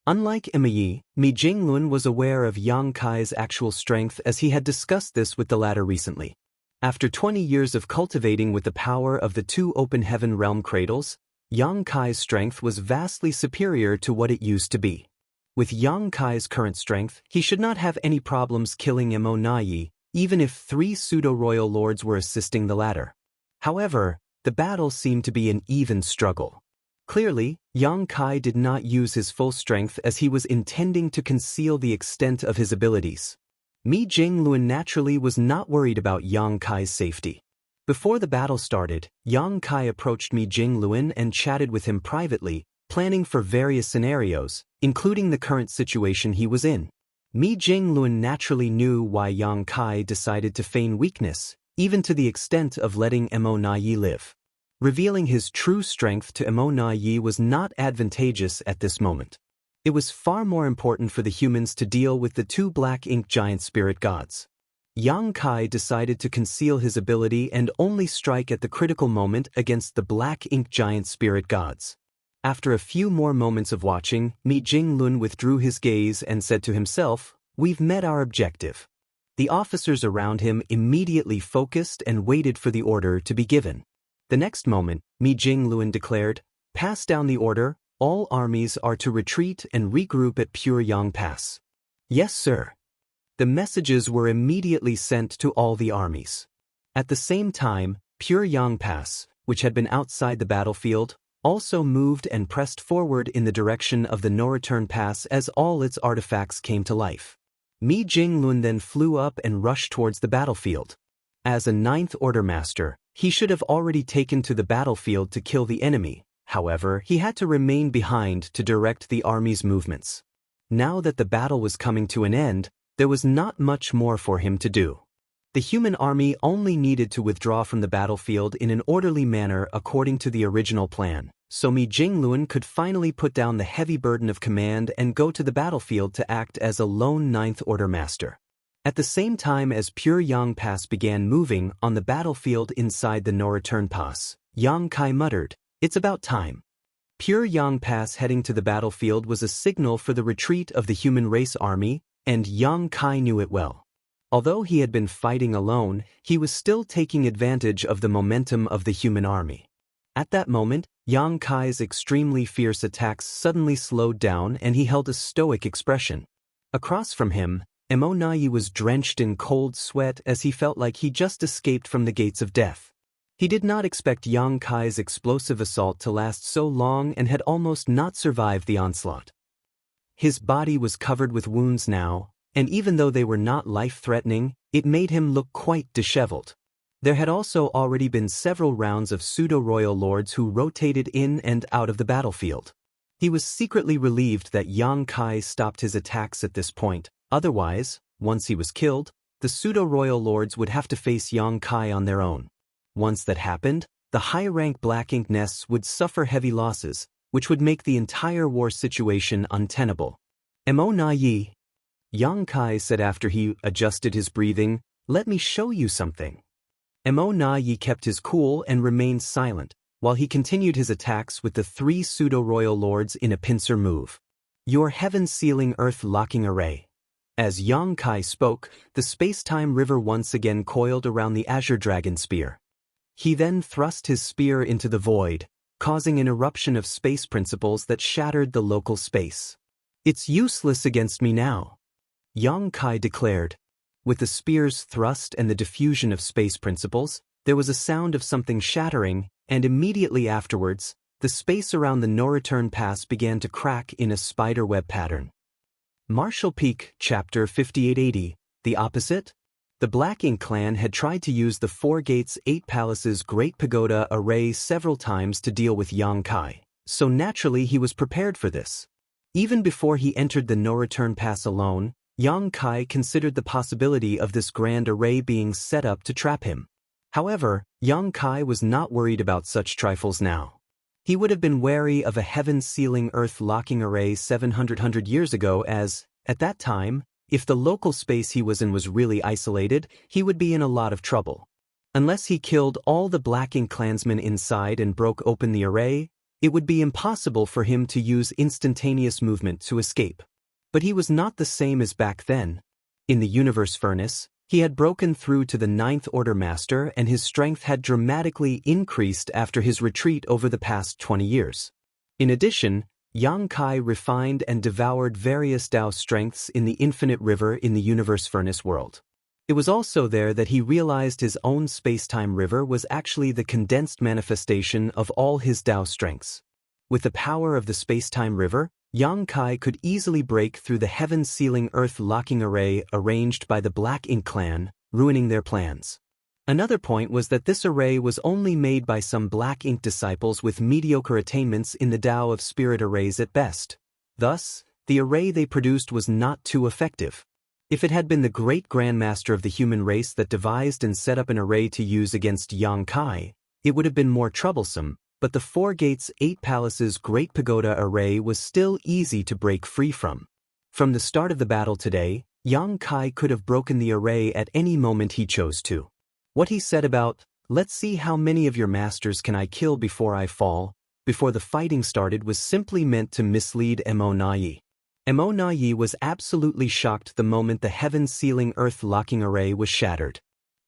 Unlike Jianghu was aware of Yang Kai's actual strength, as he had discussed this with the latter recently. After 20 years of cultivating with the power of the 2 Open Heaven Realm Cradles, Yang Kai's strength was vastly superior to what it used to be. With Yang Kai's current strength, he should not have any problems killing Yi, even if 3 pseudo-royal lords were assisting the latter. However, the battle seemed to be an even struggle. Clearly, Yang Kai did not use his full strength, as he was intending to conceal the extent of his abilities. Jianghu naturally was not worried about Yang Kai's safety. Before the battle started, Yang Kai approached Jianghu and chatted with him privately, planning for various scenarios, including the current situation he was in. Jianghu naturally knew why Yang Kai decided to feign weakness, even to the extent of letting Yi live. Revealing his true strength to Yi was not advantageous at this moment. It was far more important for the humans to deal with the 2 Black Ink giant spirit gods. Yang Kai decided to conceal his ability and only strike at the critical moment against the Black Ink giant spirit gods. After a few more moments of watching, Jianghu withdrew his gaze and said to himself, "We've met our objective." The officers around him immediately focused and waited for the order to be given. The next moment, Mi Jingluan declared, "Pass down the order, all armies are to retreat and regroup at Pure Yang Pass." "Yes, sir." The messages were immediately sent to all the armies. At the same time, Pure Yang Pass, which had been outside the battlefield, also moved and pressed forward in the direction of the no-return pass as all its artifacts came to life. Mi Jinglun then flew up and rushed towards the battlefield. As a Ninth Order Master, he should have already taken to the battlefield to kill the enemy. However, he had to remain behind to direct the army's movements. Now that the battle was coming to an end, there was not much more for him to do. The human army only needed to withdraw from the battlefield in an orderly manner according to the original plan, so Mi Jingluan could finally put down the heavy burden of command and go to the battlefield to act as a lone Ninth Order Master. At the same time as Pure Yang Pass began moving on the battlefield inside the no-return pass, Yang Kai muttered, "It's about time." Pure Yang Pass heading to the battlefield was a signal for the retreat of the human race army, and Yang Kai knew it well. Although he had been fighting alone, he was still taking advantage of the momentum of the human army. At that moment, Yang Kai's extremely fierce attacks suddenly slowed down and he held a stoic expression. Across from him, Emonayi was drenched in cold sweat as he felt like he just escaped from the gates of death. He did not expect Yang Kai's explosive assault to last so long and had almost not survived the onslaught. His body was covered with wounds now, and even though they were not life-threatening, it made him look quite disheveled. There had also already been several rounds of pseudo-royal lords who rotated in and out of the battlefield. He was secretly relieved that Yang Kai stopped his attacks at this point. Otherwise, once he was killed, the pseudo-royal lords would have to face Yang Kai on their own. Once that happened, the high-rank Black Ink nests would suffer heavy losses, which would make the entire war situation untenable. "Emonayi," Yang Kai said after he adjusted his breathing, "let me show you something." Emonayi kept his cool and remained silent, while he continued his attacks with the three pseudo-royal lords in a pincer move. "Your heaven-sealing earth-locking array." As Yang Kai spoke, the space-time river once again coiled around the Azure Dragon spear. He then thrust his spear into the void, causing an eruption of space principles that shattered the local space. "It's useless against me now," Yang Kai declared. With the spear's thrust and the diffusion of space principles, there was a sound of something shattering, and immediately afterwards, the space around the no-return pass began to crack in a spiderweb pattern. Martial Peak, Chapter 5880, The Opposite? The Black Ink clan had tried to use the Four Gates 8 Palaces Great Pagoda array several times to deal with Yang Kai, so naturally he was prepared for this. Even before he entered the no-return pass alone, Yang Kai considered the possibility of this grand array being set up to trap him. However, Yang Kai was not worried about such trifles now. He would have been wary of a heaven-sealing earth-locking array 700 years ago as, at that time, if the local space he was in was really isolated, he would be in a lot of trouble. Unless he killed all the Black Ink clansmen inside and broke open the array, it would be impossible for him to use instantaneous movement to escape. But he was not the same as back then. In the Universe Furnace, he had broken through to the Ninth Order Master and his strength had dramatically increased after his retreat over the past 20 years. In addition, Yang Kai refined and devoured various Dao strengths in the Infinite River in the Universe Furnace world. It was also there that he realized his own space-time river was actually the condensed manifestation of all his Dao strengths. With the power of the space-time river, Yang Kai could easily break through the heaven-sealing earth-locking array arranged by the Black Ink clan, ruining their plans. Another point was that this array was only made by some Black Ink disciples with mediocre attainments in the Tao of Spirit arrays at best. Thus, the array they produced was not too effective. If it had been the great grandmaster of the human race that devised and set up an array to use against Yang Kai, it would have been more troublesome, but the Four Gates 8 Palaces Great Pagoda array was still easy to break free from. From the start of the battle today, Yang Kai could have broken the array at any moment he chose to. What he said about, "Let's see how many of your masters can I kill before I fall," before the fighting started was simply meant to mislead Emonayi. Emonayi was absolutely shocked the moment the heaven-sealing earth-locking array was shattered.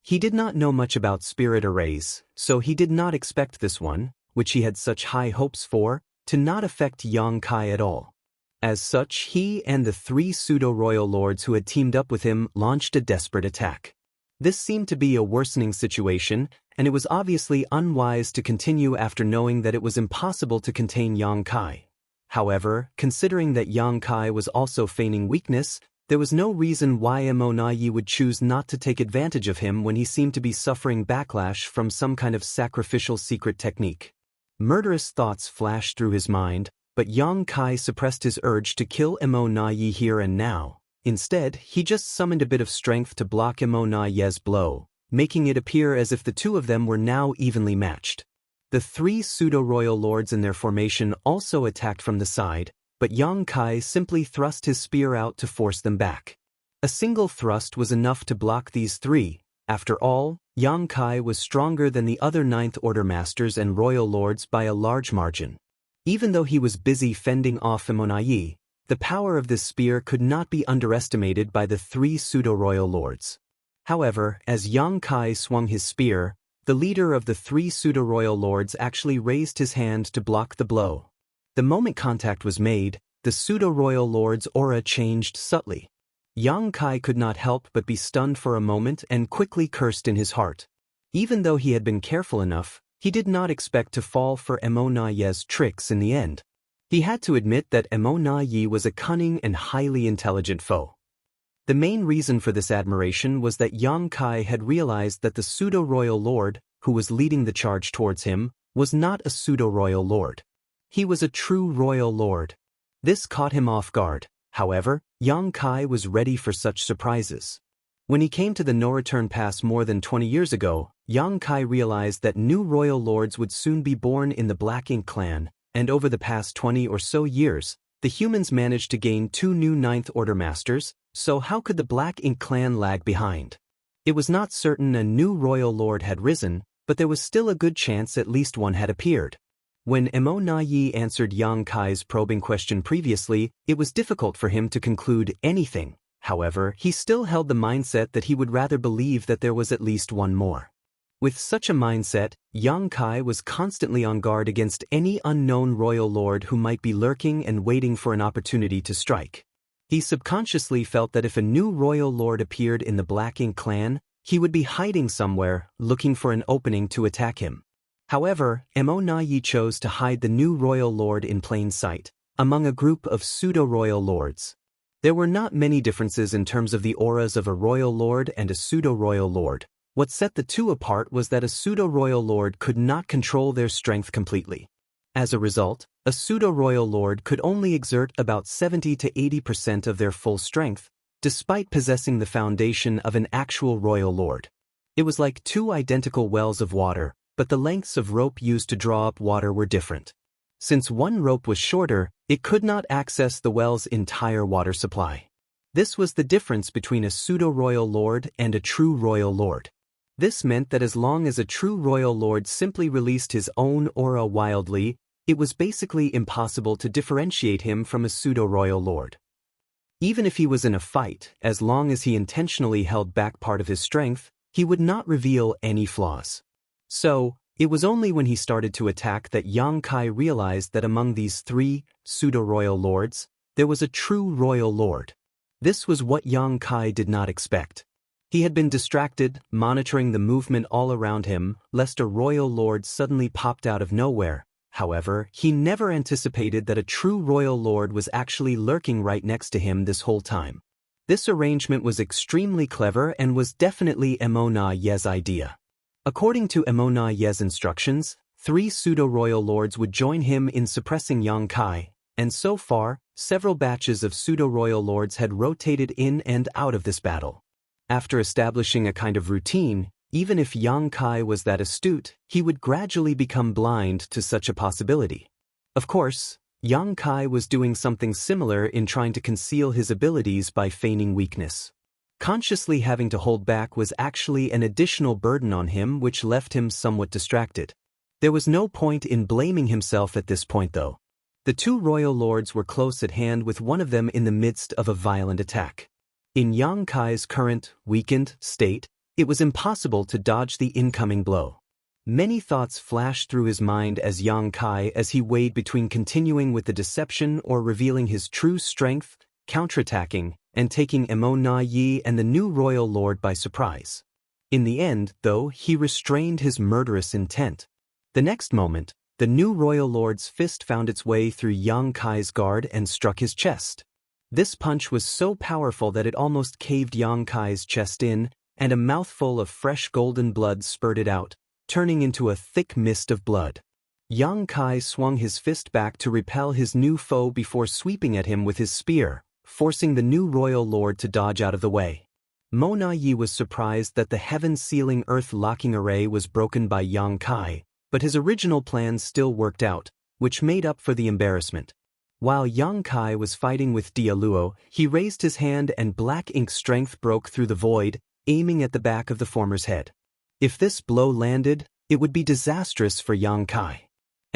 He did not know much about spirit arrays, so he did not expect this one, which he had such high hopes for, to not affect Yang Kai at all. As such, he and the 3 pseudo-royal lords who had teamed up with him launched a desperate attack. This seemed to be a worsening situation, and it was obviously unwise to continue after knowing that it was impossible to contain Yang Kai. However, considering that Yang Kai was also feigning weakness, there was no reason why Mo Na Yi would choose not to take advantage of him when he seemed to be suffering backlash from some kind of sacrificial secret technique. Murderous thoughts flashed through his mind, but Yang Kai suppressed his urge to kill Mo Na Yi here and now. Instead, he just summoned a bit of strength to block Mo Na Yi's blow, making it appear as if the two of them were now evenly matched. The 3 pseudo-royal lords in their formation also attacked from the side, but Yang Kai simply thrust his spear out to force them back. A single thrust was enough to block these 3. After all, Yang Kai was stronger than the other 9th Order Masters and Royal Lords by a large margin. Even though he was busy fending off Mo Na Yi, the power of this spear could not be underestimated by the 3 pseudo-royal lords. However, as Yang Kai swung his spear, the leader of the 3 pseudo-royal lords actually raised his hand to block the blow. The moment contact was made, the pseudo-royal lord's aura changed subtly. Yang Kai could not help but be stunned for a moment and quickly cursed in his heart. Even though he had been careful enough, he did not expect to fall for Mo Na Yi's tricks in the end. He had to admit that Mo Na Yi was a cunning and highly intelligent foe. The main reason for this admiration was that Yang Kai had realized that the pseudo-royal lord, who was leading the charge towards him, was not a pseudo-royal lord. He was a true royal lord. This caught him off guard. However, Yang Kai was ready for such surprises. When he came to the no-return pass more than 20 years ago, Yang Kai realized that new royal lords would soon be born in the Black Ink clan, and over the past 20 or so years, the humans managed to gain 2 new 9th Order Masters, so how could the Black Ink clan lag behind? It was not certain a new royal lord had risen, but there was still a good chance at least one had appeared. When Mo Na Yi answered Yang Kai's probing question previously, it was difficult for him to conclude anything. However, he still held the mindset that he would rather believe that there was at least one more. With such a mindset, Yang Kai was constantly on guard against any unknown royal lord who might be lurking and waiting for an opportunity to strike. He subconsciously felt that if a new royal lord appeared in the Black Ink clan, he would be hiding somewhere, looking for an opening to attack him. However, Mo Na Yi chose to hide the new royal lord in plain sight, among a group of pseudo-royal lords. There were not many differences in terms of the auras of a royal lord and a pseudo-royal lord. What set the two apart was that a pseudo-royal lord could not control their strength completely. As a result, a pseudo-royal lord could only exert about 70 to 80% of their full strength, despite possessing the foundation of an actual royal lord. It was like 2 identical wells of water, but the lengths of rope used to draw up water were different. Since one rope was shorter, it could not access the well's entire water supply. This was the difference between a pseudo-royal lord and a true royal lord. This meant that as long as a true royal lord simply released his own aura wildly, it was basically impossible to differentiate him from a pseudo-royal lord. Even if he was in a fight, as long as he intentionally held back part of his strength, he would not reveal any flaws. So, it was only when he started to attack that Yang Kai realized that among these 3 pseudo-royal lords, there was a true royal lord. This was what Yang Kai did not expect. He had been distracted, monitoring the movement all around him, lest a royal lord suddenly popped out of nowhere. However, he never anticipated that a true royal lord was actually lurking right next to him this whole time. This arrangement was extremely clever and was definitely Mo Na Yi's idea. According to Mo Na Yi's instructions, 3 pseudo-royal lords would join him in suppressing Yang Kai, and so far, several batches of pseudo-royal lords had rotated in and out of this battle. After establishing a kind of routine, even if Yang Kai was that astute, he would gradually become blind to such a possibility. Of course, Yang Kai was doing something similar in trying to conceal his abilities by feigning weakness. Consciously having to hold back was actually an additional burden on him, which left him somewhat distracted. There was no point in blaming himself at this point though. The 2 royal lords were close at hand, with one of them in the midst of a violent attack. In Yang Kai's current, weakened state, It was impossible to dodge the incoming blow. Many thoughts flashed through his mind as Yang Kai as he weighed between continuing with the deception or revealing his true strength, counterattacking, and taking Emo Na Yi and the new royal lord by surprise. In the end, though, he restrained his murderous intent. The next moment, the new royal lord's fist found its way through Yang Kai's guard and struck his chest. This punch was so powerful that it almost caved Yang Kai's chest in, and a mouthful of fresh golden blood spurted out, turning into a thick mist of blood. Yang Kai swung his fist back to repel his new foe before sweeping at him with his spear, forcing the new royal lord to dodge out of the way. Mo Na Yi was surprised that the heaven-sealing earth-locking array was broken by Yang Kai, but his original plan still worked out, which made up for the embarrassment. While Yang Kai was fighting with Dialuo, he raised his hand and black ink strength broke through the void, aiming at the back of the former's head. If this blow landed, it would be disastrous for Yang Kai.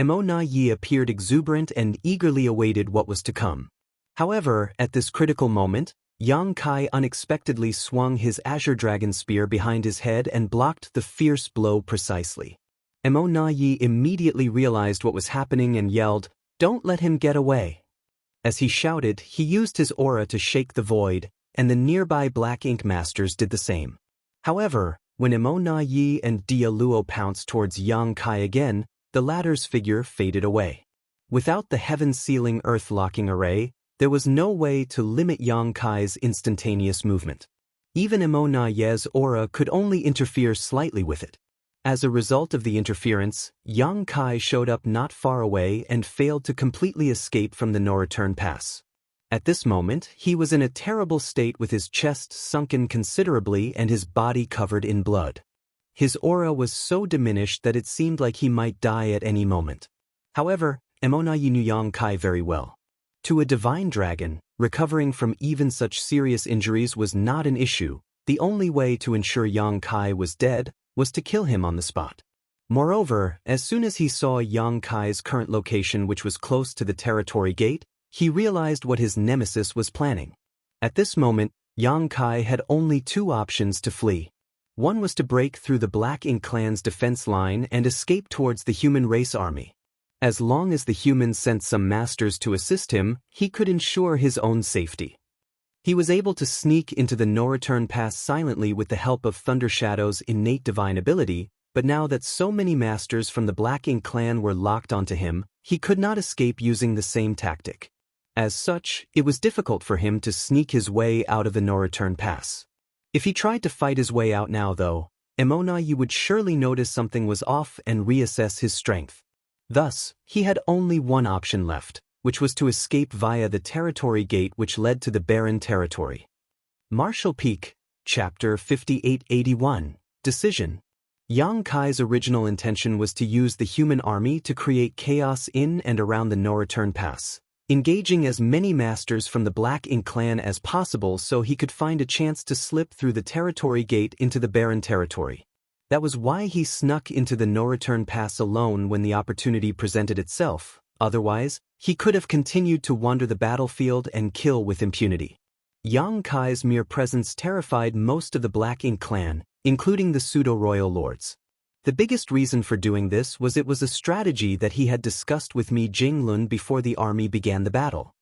Mo Na Yi appeared exuberant and eagerly awaited what was to come. However, at this critical moment, Yang Kai unexpectedly swung his Azure Dragon Spear behind his head and blocked the fierce blow precisely. Mo Na Yi immediately realized what was happening and yelled, "Don't let him get away." As he shouted, he used his aura to shake the void, and the nearby Black Ink Masters did the same. However, when Mo Na Yi and Dialuo pounced towards Yang Kai again, the latter's figure faded away. Without the heaven-sealing earth-locking array, there was no way to limit Yang Kai's instantaneous movement. Even Mo Na Yi's aura could only interfere slightly with it. As a result of the interference, Yang Kai showed up not far away and failed to completely escape from the no-return pass. At this moment, he was in a terrible state with his chest sunken considerably and his body covered in blood. His aura was so diminished that it seemed like he might die at any moment. However, Mo Na Yi knew Yang Kai very well. To a divine dragon, recovering from even such serious injuries was not an issue. The only way to ensure Yang Kai was dead was to kill him on the spot. Moreover, as soon as he saw Yang Kai's current location, which was close to the territory gate, he realized what his nemesis was planning. At this moment, Yang Kai had only two options to flee. One was to break through the Black Ink clan's defense line and escape towards the human race army. As long as the humans sent some masters to assist him, he could ensure his own safety. He was able to sneak into the no-return pass silently with the help of Thunder Shadow's innate divine ability, but now that so many masters from the Black Ink clan were locked onto him, he could not escape using the same tactic. As such, it was difficult for him to sneak his way out of the no-return pass. If he tried to fight his way out now, though, Mo Na Yi would surely notice something was off and reassess his strength. Thus, he had only one option left, which was to escape via the territory gate which led to the barren territory. Martial Peak, Chapter 5881, Decision. Yang Kai's original intention was to use the human army to create chaos in and around the no-return pass, engaging as many masters from the Black Ink clan as possible so he could find a chance to slip through the territory gate into the barren territory. That was why he snuck into the no-return pass alone when the opportunity presented itself. Otherwise, he could have continued to wander the battlefield and kill with impunity. Yang Kai's mere presence terrified most of the Black Ink clan, including the pseudo-royal lords. The biggest reason for doing this was it was a strategy that he had discussed with Mi Jinglun before the army began the battle.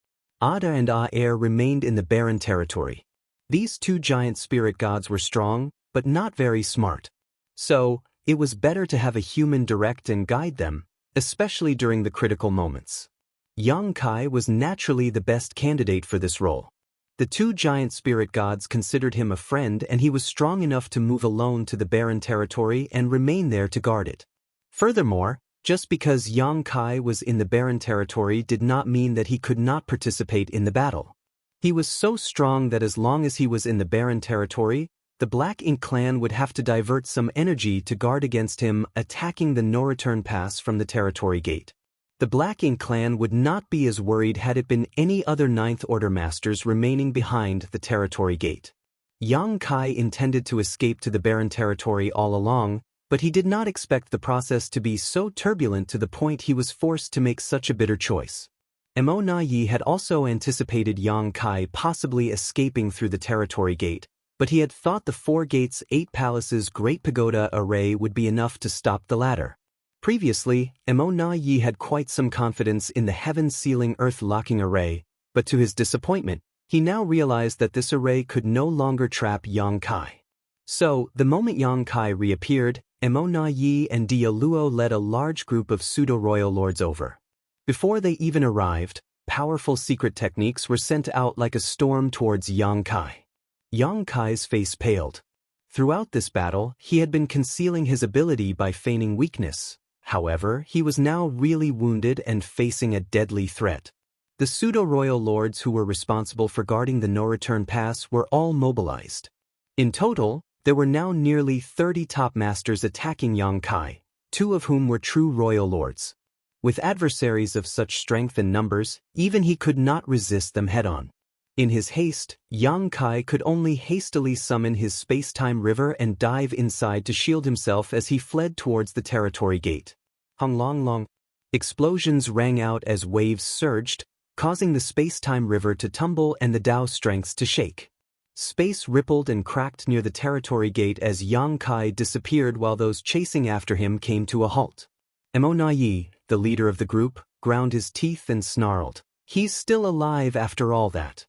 Ada and Aer remained in the barren territory. These two giant spirit gods were strong, but not very smart. So, it was better to have a human direct and guide them, especially during the critical moments. Yang Kai was naturally the best candidate for this role. The two giant spirit gods considered him a friend and he was strong enough to move alone to the barren territory and remain there to guard it. Furthermore, just because Yang Kai was in the barren territory did not mean that he could not participate in the battle. He was so strong that as long as he was in the barren territory, the Black Ink clan would have to divert some energy to guard against him attacking the no-return pass from the territory gate. The Black Ink clan would not be as worried had it been any other Ninth Order masters remaining behind the territory gate. Yang Kai intended to escape to the barren territory all along, but he did not expect the process to be so turbulent to the point he was forced to make such a bitter choice. Mo Na Yi had also anticipated Yang Kai possibly escaping through the territory gate, but he had thought the 4 gates 8 palaces Great Pagoda array would be enough to stop the latter. Previously, Yi had quite some confidence in the heaven-sealing earth-locking array, but to his disappointment, he now realized that this array could no longer trap Yang Kai. So, the moment Yang Kai reappeared, Yi and Dia Luo led a large group of pseudo-royal lords over. Before they even arrived, powerful secret techniques were sent out like a storm towards Yang Kai. Yang Kai's face paled. Throughout this battle, he had been concealing his ability by feigning weakness. However, he was now really wounded and facing a deadly threat. The pseudo-royal lords who were responsible for guarding the no-return pass were all mobilized. In total, there were now nearly 30 top masters attacking Yang Kai, 2 of whom were true royal lords. With adversaries of such strength and numbers, even he could not resist them head-on. In his haste, Yang Kai could only hastily summon his space-time river and dive inside to shield himself as he fled towards the territory gate. Hung long long. Explosions rang out as waves surged, causing the space-time river to tumble and the Dao strengths to shake. Space rippled and cracked near the territory gate as Yang Kai disappeared while those chasing after him came to a halt. Yi, the leader of the group, ground his teeth and snarled. He's still alive after all that.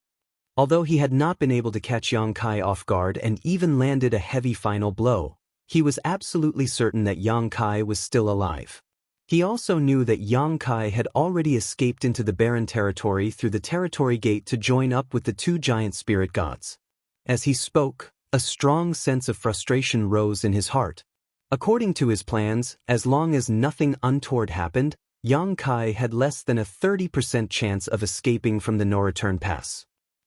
Although he had not been able to catch Yang Kai off guard and even landed a heavy final blow, he was absolutely certain that Yang Kai was still alive. He also knew that Yang Kai had already escaped into the barren territory through the territory gate to join up with the 2 giant spirit gods. As he spoke, a strong sense of frustration rose in his heart. According to his plans, as long as nothing untoward happened, Yang Kai had less than a 30% chance of escaping from the no-return pass.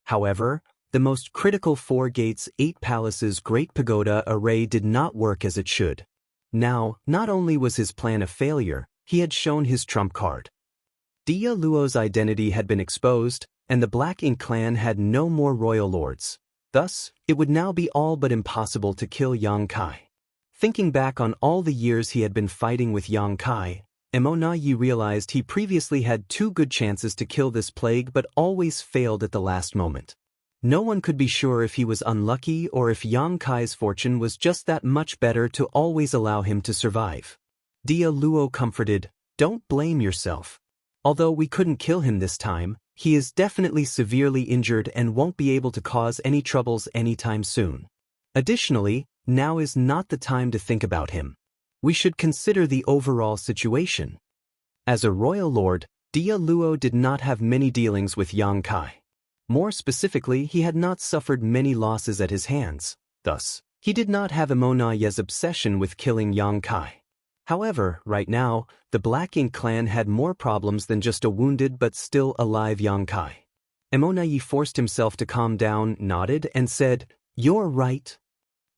However, the most critical 4 gates 8 palaces Great Pagoda array did not work as it should. Now, not only was his plan a failure, he had shown his trump card. Dia Luo's identity had been exposed, and the Black Ink clan had no more royal lords. Thus, it would now be all but impossible to kill Yang Kai. Thinking back on all the years he had been fighting with Yang Kai, Yi realized he previously had 2 good chances to kill this plague but always failed at the last moment. No one could be sure if he was unlucky or if Yang Kai's fortune was just that much better to always allow him to survive. Dia Luo comforted, "Don't blame yourself. Although we couldn't kill him this time, he is definitely severely injured and won't be able to cause any troubles anytime soon. Additionally, now is not the time to think about him. We should consider the overall situation." As a royal lord, Dia Luo did not have many dealings with Yang Kai. More specifically, he had not suffered many losses at his hands. Thus, he did not have Yi's obsession with killing Yang Kai. However, right now, the Black Ink clan had more problems than just a wounded but still alive Yang Kai. Yi forced himself to calm down, nodded, and said, "You're right."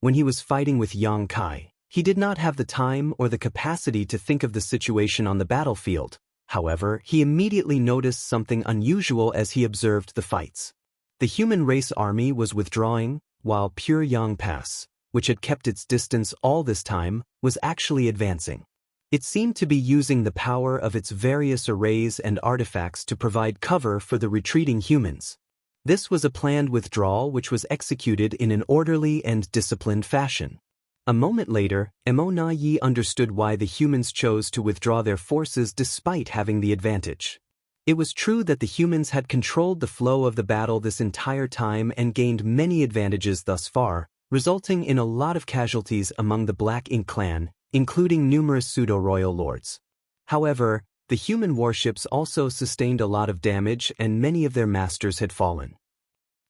When he was fighting with Yang Kai, he did not have the time or the capacity to think of the situation on the battlefield. However, he immediately noticed something unusual as he observed the fights. The human race army was withdrawing, while pure Yang Pass, which had kept its distance all this time, was actually advancing. It seemed to be using the power of its various arrays and artifacts to provide cover for the retreating humans. This was a planned withdrawal which was executed in an orderly and disciplined fashion. A moment later, Yi understood why the humans chose to withdraw their forces despite having the advantage. It was true that the humans had controlled the flow of the battle this entire time and gained many advantages thus far, resulting in a lot of casualties among the Black Ink clan, including numerous pseudo-royal lords. However, the human warships also sustained a lot of damage and many of their masters had fallen.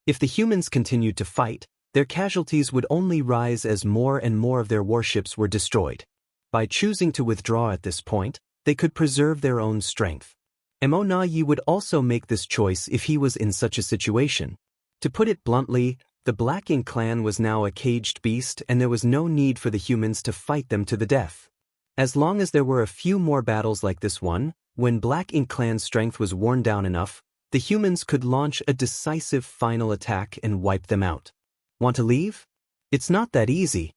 If the humans continued to fight, their casualties would only rise as more and more of their warships were destroyed. By choosing to withdraw at this point, they could preserve their own strength. Yi would also make this choice if he was in such a situation. To put it bluntly, the Black Ink clan was now a caged beast and there was no need for the humans to fight them to the death. As long as there were a few more battles like this one, when Black Ink clan's strength was worn down enough, the humans could launch a decisive final attack and wipe them out. Want to leave? It's not that easy.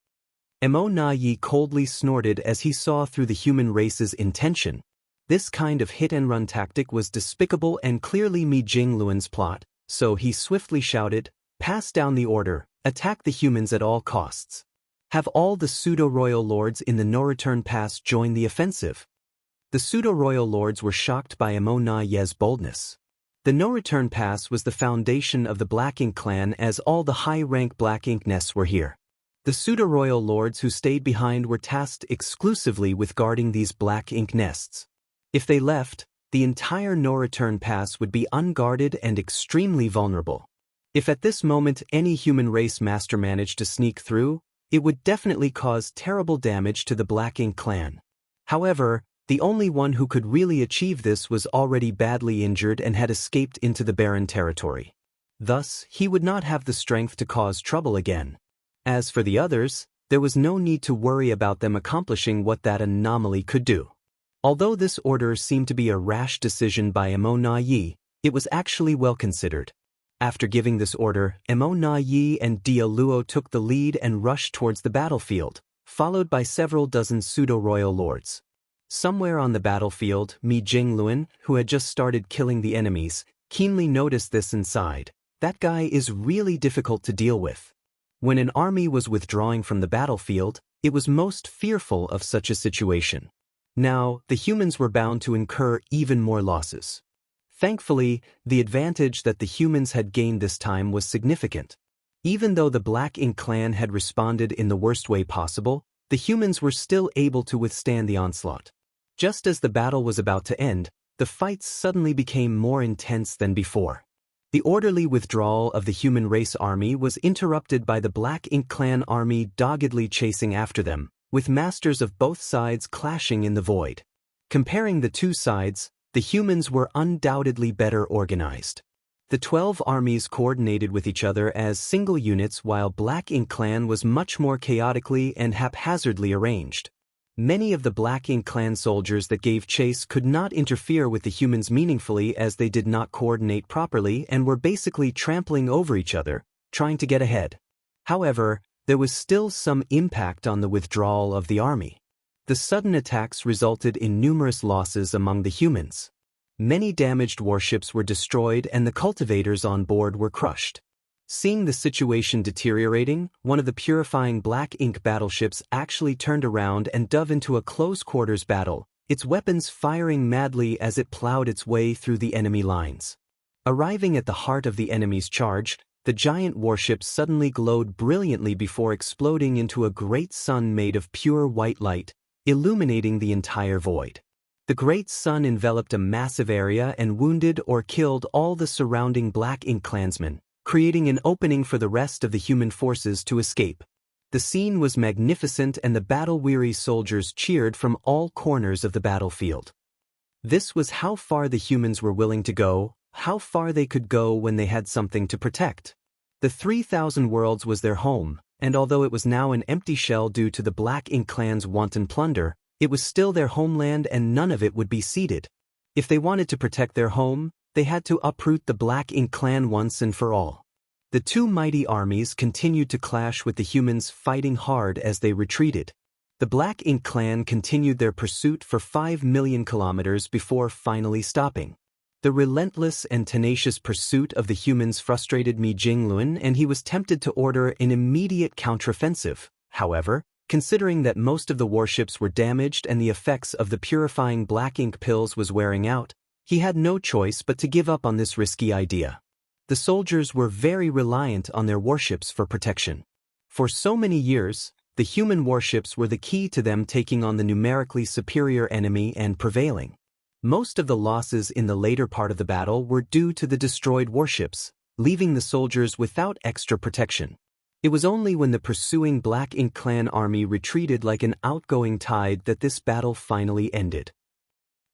Yi coldly snorted as he saw through the human race's intention. This kind of hit-and-run tactic was despicable and clearly Mi Jingluan's plot, so he swiftly shouted, "Pass down the order, Attack the humans at all costs. Have all the pseudo-royal lords in the no-return pass join the offensive. The pseudo-royal lords were shocked by Imo Ye's boldness. The no-return pass was the foundation of the Black Ink clan, as all the high-rank Black Ink nests were here. The pseudo-royal lords who stayed behind were tasked exclusively with guarding these Black Ink nests. If they left, the entire no-return pass would be unguarded and extremely vulnerable. If at this moment any human race master managed to sneak through, it would definitely cause terrible damage to the Black Ink clan. However, the only one who could really achieve this was already badly injured and had escaped into the barren territory. Thus, he would not have the strength to cause trouble again. As for the others, there was no need to worry about them accomplishing what that anomaly could do. Although this order seemed to be a rash decision by Imo Yi, it was actually well considered. After giving this order, Imo Yi and Dia Luo took the lead and rushed towards the battlefield, followed by several dozen pseudo-royal lords. Somewhere on the battlefield, Mi Jingluan, who had just started killing the enemies, keenly noticed this and sighed. That guy is really difficult to deal with. When an army was withdrawing from the battlefield, it was most fearful of such a situation. Now, the humans were bound to incur even more losses. Thankfully, the advantage that the humans had gained this time was significant. Even though the Black Ink clan had responded in the worst way possible, the humans were still able to withstand the onslaught. Just as the battle was about to end, the fights suddenly became more intense than before. The orderly withdrawal of the human race army was interrupted by the Black Ink clan army doggedly chasing after them, with masters of both sides clashing in the void. Comparing the two sides, the humans were undoubtedly better organized. The 12 armies coordinated with each other as single units, while Black Ink clan was much more chaotically and haphazardly arranged. Many of the Black Ink clan soldiers that gave chase could not interfere with the humans meaningfully, as they did not coordinate properly and were basically trampling over each other, trying to get ahead. However, there was still some impact on the withdrawal of the army. The sudden attacks resulted in numerous losses among the humans. Many damaged warships were destroyed and the cultivators on board were crushed. Seeing the situation deteriorating, one of the purifying Black Ink battleships actually turned around and dove into a close-quarters battle, its weapons firing madly as it plowed its way through the enemy lines. Arriving at the heart of the enemy's charge, the giant warship suddenly glowed brilliantly before exploding into a great sun made of pure white light, illuminating the entire void. The great sun enveloped a massive area and wounded or killed all the surrounding Black Ink clansmen, creating an opening for the rest of the human forces to escape. The scene was magnificent and the battle-weary soldiers cheered from all corners of the battlefield. This was how far the humans were willing to go, how far they could go when they had something to protect. The 3,000 worlds was their home, and although it was now an empty shell due to the Black Ink clan's wanton plunder, it was still their homeland and none of it would be ceded. If they wanted to protect their home, they had to uproot the Black Ink clan once and for all. The two mighty armies continued to clash, with the humans fighting hard as they retreated. The Black Ink clan continued their pursuit for 5 million kilometers before finally stopping. The relentless and tenacious pursuit of the humans frustrated Mi Jingluan, and he was tempted to order an immediate counteroffensive. However, considering that most of the warships were damaged and the effects of the purifying Black Ink pills was wearing out, he had no choice but to give up on this risky idea. The soldiers were very reliant on their warships for protection. For so many years, the human warships were the key to them taking on the numerically superior enemy and prevailing. Most of the losses in the later part of the battle were due to the destroyed warships, leaving the soldiers without extra protection. It was only when the pursuing Black Ink clan army retreated like an outgoing tide that this battle finally ended.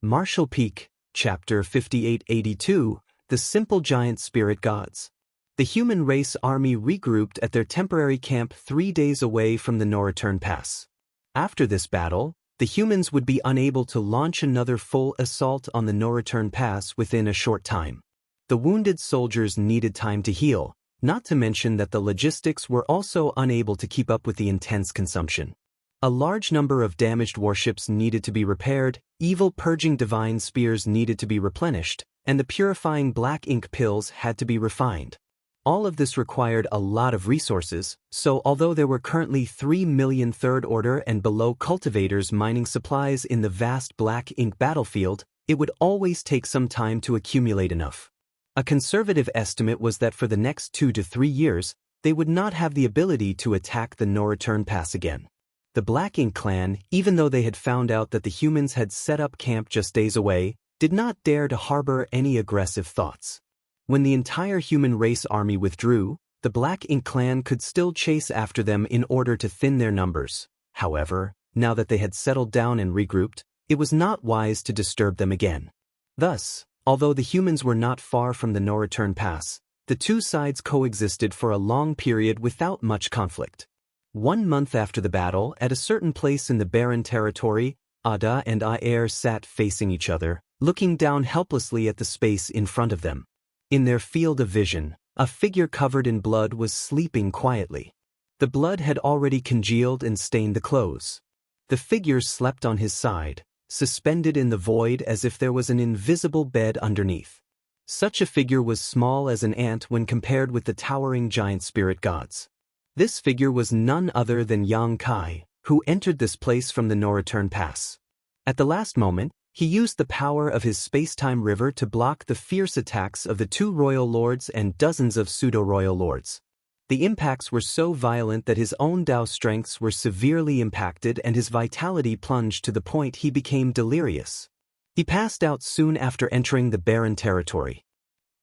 Martial Peak, Chapter 5882, The Simple Giant Spirit Gods. The human race army regrouped at their temporary camp 3 days away from the no-return pass. After this battle, the humans would be unable to launch another full assault on the no-return pass within a short time. The wounded soldiers needed time to heal, not to mention that the logistics were also unable to keep up with the intense consumption. A large number of damaged warships needed to be repaired, evil purging divine spears needed to be replenished, and the purifying Black Ink pills had to be refined. All of this required a lot of resources, so although there were currently 3 million third order and below cultivators mining supplies in the vast black ink battlefield, it would always take some time to accumulate enough. A conservative estimate was that for the next 2 to 3 years, they would not have the ability to attack the no-return pass again. The Black Ink clan, even though they had found out that the humans had set up camp just days away, did not dare to harbor any aggressive thoughts. When the entire human race army withdrew, the Black Ink clan could still chase after them in order to thin their numbers. However, now that they had settled down and regrouped, it was not wise to disturb them again. Thus, although the humans were not far from the no-return pass, the two sides coexisted for a long period without much conflict. 1 month after the battle, at a certain place in the barren territory, Ada and Aer sat facing each other, looking down helplessly at the space in front of them. In their field of vision, a figure covered in blood was sleeping quietly. The blood had already congealed and stained the clothes. The figure slept on his side, suspended in the void as if there was an invisible bed underneath. Such a figure was small as an ant when compared with the towering giant spirit gods. This figure was none other than Yang Kai, who entered this place from the no-return pass. At the last moment, he used the power of his space-time river to block the fierce attacks of the 2 royal lords and dozens of pseudo-royal lords. The impacts were so violent that his own Dao strengths were severely impacted and his vitality plunged to the point he became delirious. He passed out soon after entering the barren territory.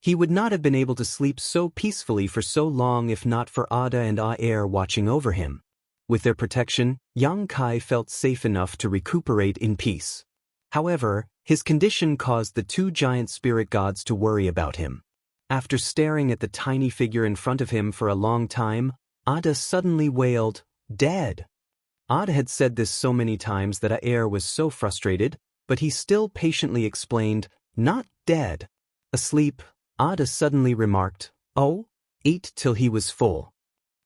He would not have been able to sleep so peacefully for so long if not for Ada and Aer watching over him. With their protection, Yang Kai felt safe enough to recuperate in peace. However, his condition caused the 2 giant spirit gods to worry about him. After staring at the tiny figure in front of him for a long time, Ada suddenly wailed, "Dead!" Ada had said this so many times that Aer was so frustrated, but he still patiently explained, "Not dead." Asleep, Ada suddenly remarked, "Oh, ate till he was full."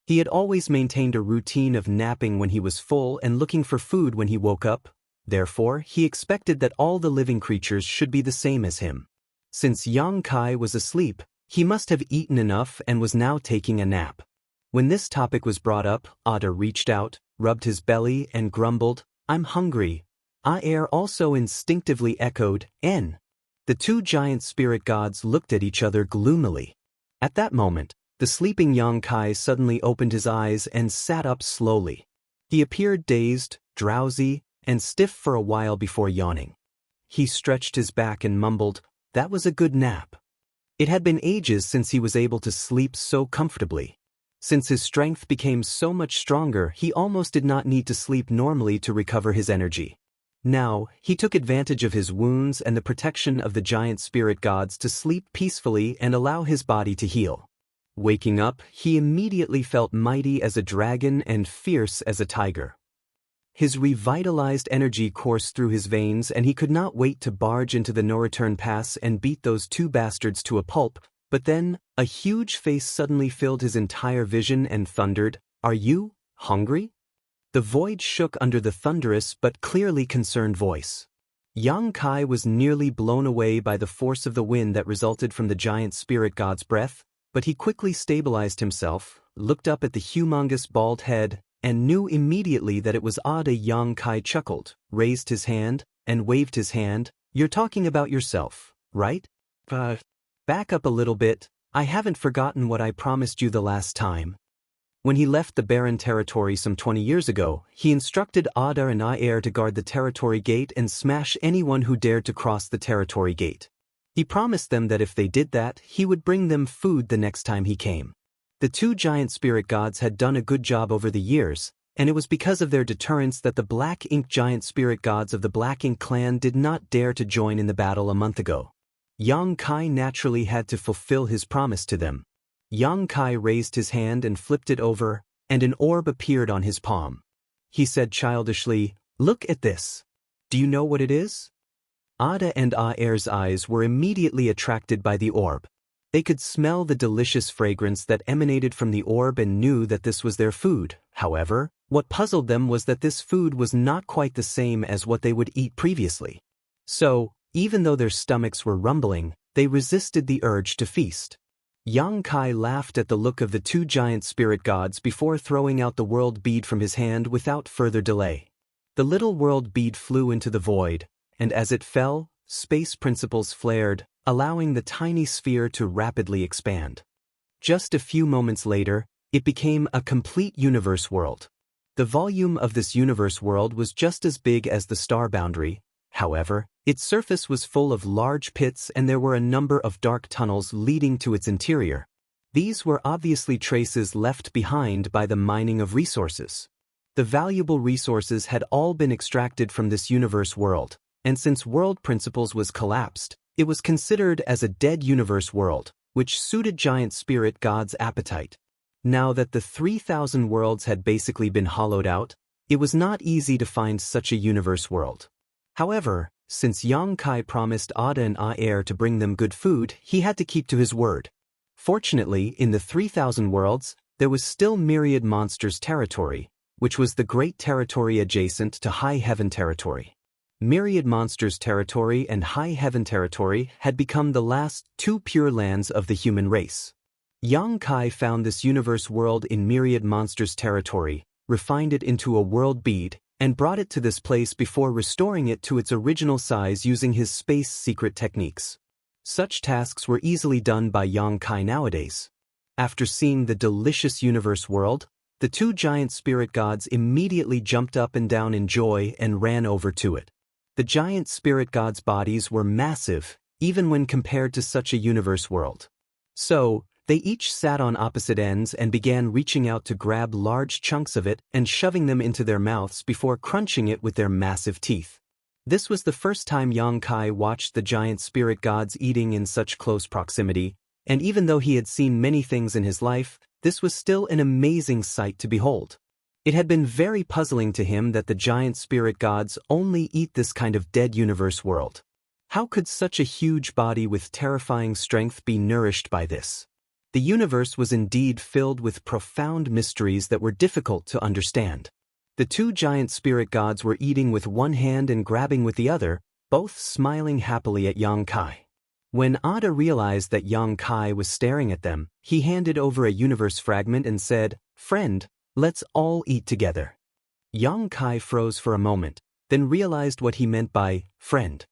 He had always maintained a routine of napping when he was full and looking for food when he woke up. Therefore, he expected that all the living creatures should be the same as him. Since Yang Kai was asleep, he must have eaten enough and was now taking a nap. When this topic was brought up, Ada reached out, rubbed his belly and grumbled, "I'm hungry." Aer also instinctively echoed, "N." The 2 giant spirit gods looked at each other gloomily. At that moment, the sleeping Yang Kai suddenly opened his eyes and sat up slowly. He appeared dazed, drowsy, and stiff for a while before yawning. He stretched his back and mumbled, "That was a good nap." It had been ages since he was able to sleep so comfortably. Since his strength became so much stronger, he almost did not need to sleep normally to recover his energy. Now, he took advantage of his wounds and the protection of the giant spirit gods to sleep peacefully and allow his body to heal. Waking up, he immediately felt mighty as a dragon and fierce as a tiger. His revitalized energy coursed through his veins and he could not wait to barge into the no-return pass and beat those 2 bastards to a pulp, but then, a huge face suddenly filled his entire vision and thundered, "Are you hungry?" The void shook under the thunderous but clearly concerned voice. Yang Kai was nearly blown away by the force of the wind that resulted from the giant spirit god's breath, but he quickly stabilized himself, looked up at the humongous bald head, and knew immediately that it was Ada. Yang Kai chuckled, raised his hand, and waved his hand. "You're talking about yourself, right? Back up a little bit, I haven't forgotten what I promised you the last time." When he left the barren territory some 20 years ago, he instructed Ada and Aer to guard the territory gate and smash anyone who dared to cross the territory gate. He promised them that if they did that, he would bring them food the next time he came. The 2 giant spirit gods had done a good job over the years, and it was because of their deterrence that the Black Ink giant spirit gods of the Black Ink clan did not dare to join in the battle a month ago. Yang Kai naturally had to fulfill his promise to them. Yang Kai raised his hand and flipped it over, and an orb appeared on his palm. He said childishly, "Look at this. Do you know what it is?" Ada and Aer's eyes were immediately attracted by the orb. They could smell the delicious fragrance that emanated from the orb and knew that this was their food. However, what puzzled them was that this food was not quite the same as what they would eat previously. So, even though their stomachs were rumbling, they resisted the urge to feast. Yang Kai laughed at the look of the two giant spirit gods before throwing out the world bead from his hand without further delay. The little world bead flew into the void, and as it fell, space principles flared, allowing the tiny sphere to rapidly expand. Just a few moments later, it became a complete universe world. The volume of this universe world was just as big as the star boundary. However, its surface was full of large pits and there were a number of dark tunnels leading to its interior. These were obviously traces left behind by the mining of resources. The valuable resources had all been extracted from this universe world, and since world principles was collapsed, it was considered as a dead universe world, which suited giant spirit gods' appetite. Now that the 3,000 worlds had basically been hollowed out, it was not easy to find such a universe world. However, since Yang Kai promised Ada and Air to bring them good food, he had to keep to his word. Fortunately, in the 3,000 worlds, there was still Myriad Monsters territory, which was the great territory adjacent to High Heaven territory. Myriad Monsters territory and High Heaven territory had become the last two pure lands of the human race. Yang Kai found this universe world in Myriad Monsters territory, refined it into a world bead, and brought it to this place before restoring it to its original size using his space secret techniques. Such tasks were easily done by Yang Kai nowadays. After seeing the delicious universe world, the two giant spirit gods immediately jumped up and down in joy and ran over to it. The giant spirit gods' bodies were massive, even when compared to such a universe world. So, they each sat on opposite ends and began reaching out to grab large chunks of it and shoving them into their mouths before crunching it with their massive teeth. This was the first time Yang Kai watched the giant spirit gods eating in such close proximity, and even though he had seen many things in his life, this was still an amazing sight to behold. It had been very puzzling to him that the giant spirit gods only eat this kind of dead universe world. How could such a huge body with terrifying strength be nourished by this? The universe was indeed filled with profound mysteries that were difficult to understand. The two giant spirit gods were eating with one hand and grabbing with the other, both smiling happily at Yang Kai. When Ada realized that Yang Kai was staring at them, he handed over a universe fragment and said, "Friend, let's all eat together." Yang Kai froze for a moment, then realized what he meant by friend.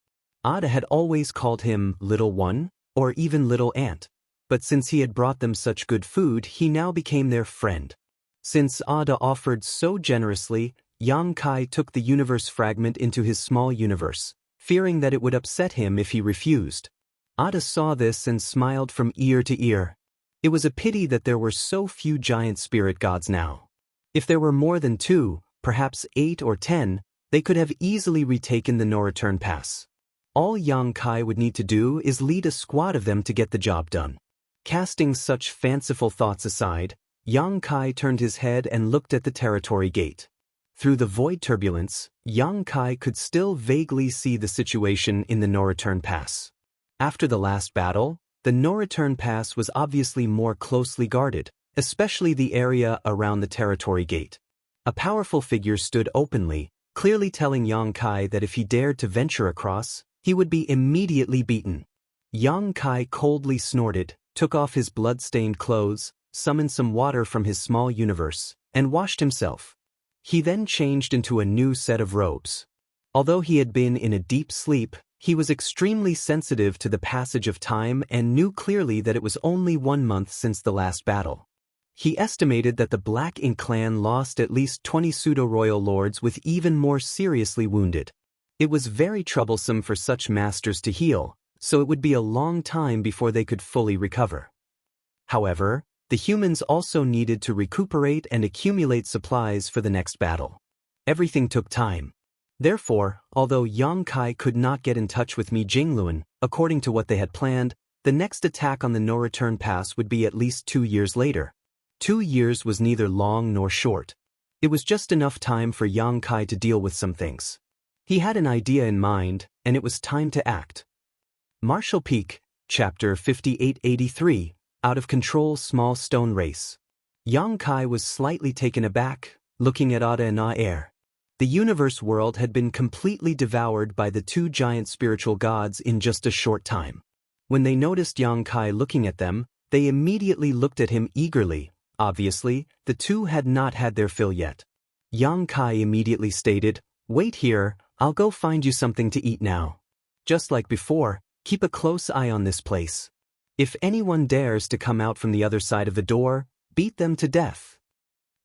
Ada had always called him Little One, or even Little Ant. But since he had brought them such good food, he now became their friend. Since Ada offered so generously, Yang Kai took the universe fragment into his small universe, fearing that it would upset him if he refused. Ada saw this and smiled from ear to ear. It was a pity that there were so few giant spirit gods now. If there were more than 2, perhaps 8 or 10, they could have easily retaken the no-return pass. All Yang Kai would need to do is lead a squad of them to get the job done. Casting such fanciful thoughts aside, Yang Kai turned his head and looked at the territory gate. Through the void turbulence, Yang Kai could still vaguely see the situation in the no-return pass. After the last battle, the no-return pass was obviously more closely guarded, especially the area around the territory gate. A powerful figure stood openly, clearly telling Yang Kai that if he dared to venture across, he would be immediately beaten. Yang Kai coldly snorted, took off his blood-stained clothes, summoned some water from his small universe, and washed himself. He then changed into a new set of robes. Although he had been in a deep sleep, he was extremely sensitive to the passage of time and knew clearly that it was only 1 month since the last battle. He estimated that the Black Ink clan lost at least 20 pseudo-royal lords with even more seriously wounded. It was very troublesome for such masters to heal, so it would be a long time before they could fully recover. However, the humans also needed to recuperate and accumulate supplies for the next battle. Everything took time. Therefore, although Yang Kai could not get in touch with Mi Jingluan, according to what they had planned, the next attack on the no-return pass would be at least 2 years later. 2 years was neither long nor short. It was just enough time for Yang Kai to deal with some things. He had an idea in mind, and it was time to act. Martial Peak, Chapter 5883, Out of Control Small Stone Race. Yang Kai was slightly taken aback, looking at Ada and Air. The universe world had been completely devoured by the 2 giant spiritual gods in just a short time. When they noticed Yang Kai looking at them, They immediately looked at him eagerly. Obviously, the two had not had their fill yet. Yang Kai immediately stated, "Wait here, I'll go find you something to eat now. Just like before, keep a close eye on this place. If anyone dares to come out from the other side of the door, beat them to death."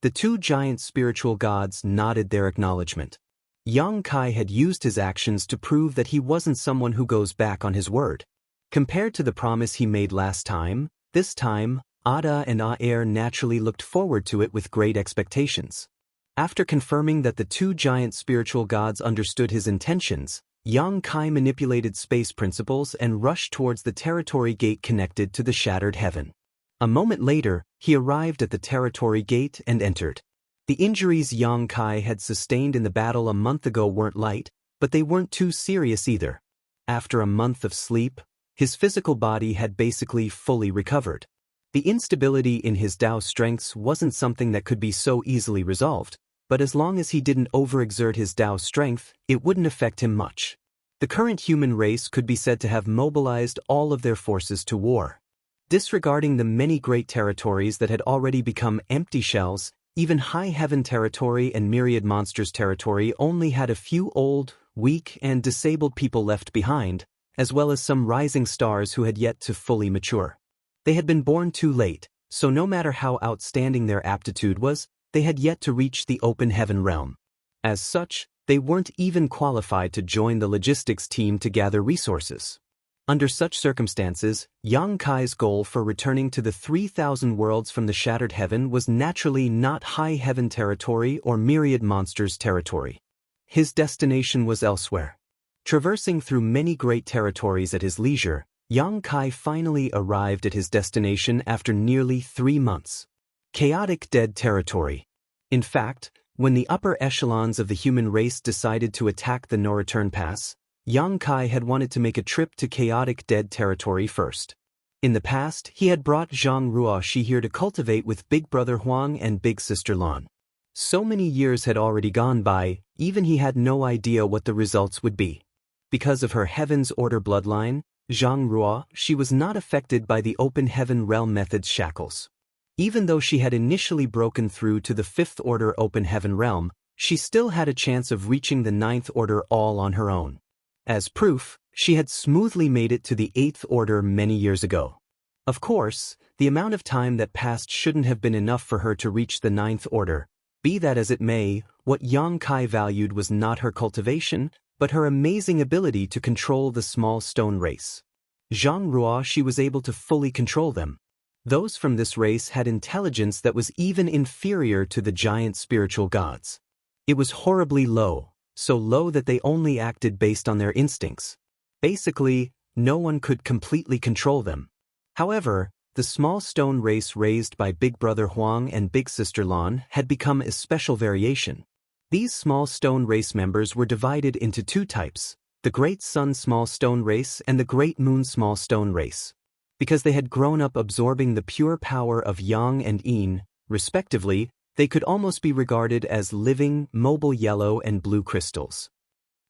The two giant spiritual gods nodded their acknowledgement. Yang Kai had used his actions to prove that he wasn't someone who goes back on his word. Compared to the promise he made last time, this time, Ada and Aer naturally looked forward to it with great expectations. After confirming that the two giant spiritual gods understood his intentions, Yang Kai manipulated space principles and rushed towards the territory gate connected to the shattered heaven. A moment later, he arrived at the territory gate and entered. The injuries Yang Kai had sustained in the battle a month ago weren't light, but they weren't too serious either. After a month of sleep, his physical body had basically fully recovered. The instability in his Dao strengths wasn't something that could be so easily resolved, but as long as he didn't overexert his Dao strength, it wouldn't affect him much. The current human race could be said to have mobilized all of their forces to war. Disregarding the many great territories that had already become empty shells, even High Heaven territory and Myriad Monsters territory only had a few old, weak, and disabled people left behind, as well as some rising stars who had yet to fully mature. They had been born too late, so no matter how outstanding their aptitude was, they had yet to reach the open heaven realm. As such, they weren't even qualified to join the logistics team to gather resources. Under such circumstances, Yang Kai's goal for returning to the 3,000 worlds from the shattered heaven was naturally not High Heaven territory or Myriad Monsters territory. His destination was elsewhere. Traversing through many great territories at his leisure, Yang Kai finally arrived at his destination after nearly 3 months. Chaotic Dead territory. In fact, when the upper echelons of the human race decided to attack the no-return pass, Yang Kai had wanted to make a trip to Chaotic Dead territory first. In the past, he had brought Zhang Ruoxi here to cultivate with Big Brother Huang and Big Sister Lan. So many years had already gone by, even he had no idea what the results would be. Because of her Heaven's Order bloodline, Zhang Ruoxi was not affected by the Open Heaven Realm method's shackles. Even though she had initially broken through to the 5th Order Open Heaven Realm, she still had a chance of reaching the 9th Order all on her own. As proof, she had smoothly made it to the 8th Order many years ago. Of course, the amount of time that passed shouldn't have been enough for her to reach the 9th Order. Be that as it may, what Yang Kai valued was not her cultivation, but her amazing ability to control the small stone race. Zhang Ruoxi was able to fully control them. Those from this race had intelligence that was even inferior to the giant spiritual gods. It was horribly low. So low that they only acted based on their instincts. Basically, no one could completely control them. However, the small stone race raised by Big Brother Huang and Big Sister Lan had become a special variation. These small stone race members were divided into 2 types, the Great Sun Small Stone Race and the Great Moon Small Stone Race. Because they had grown up absorbing the pure power of Yang and Yin, respectively, they could almost be regarded as living, mobile yellow and blue crystals.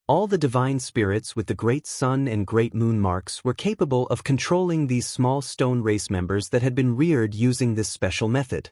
All the divine spirits with the Great Sun and Great Moon marks were capable of controlling these small stone race members that had been reared using this special method.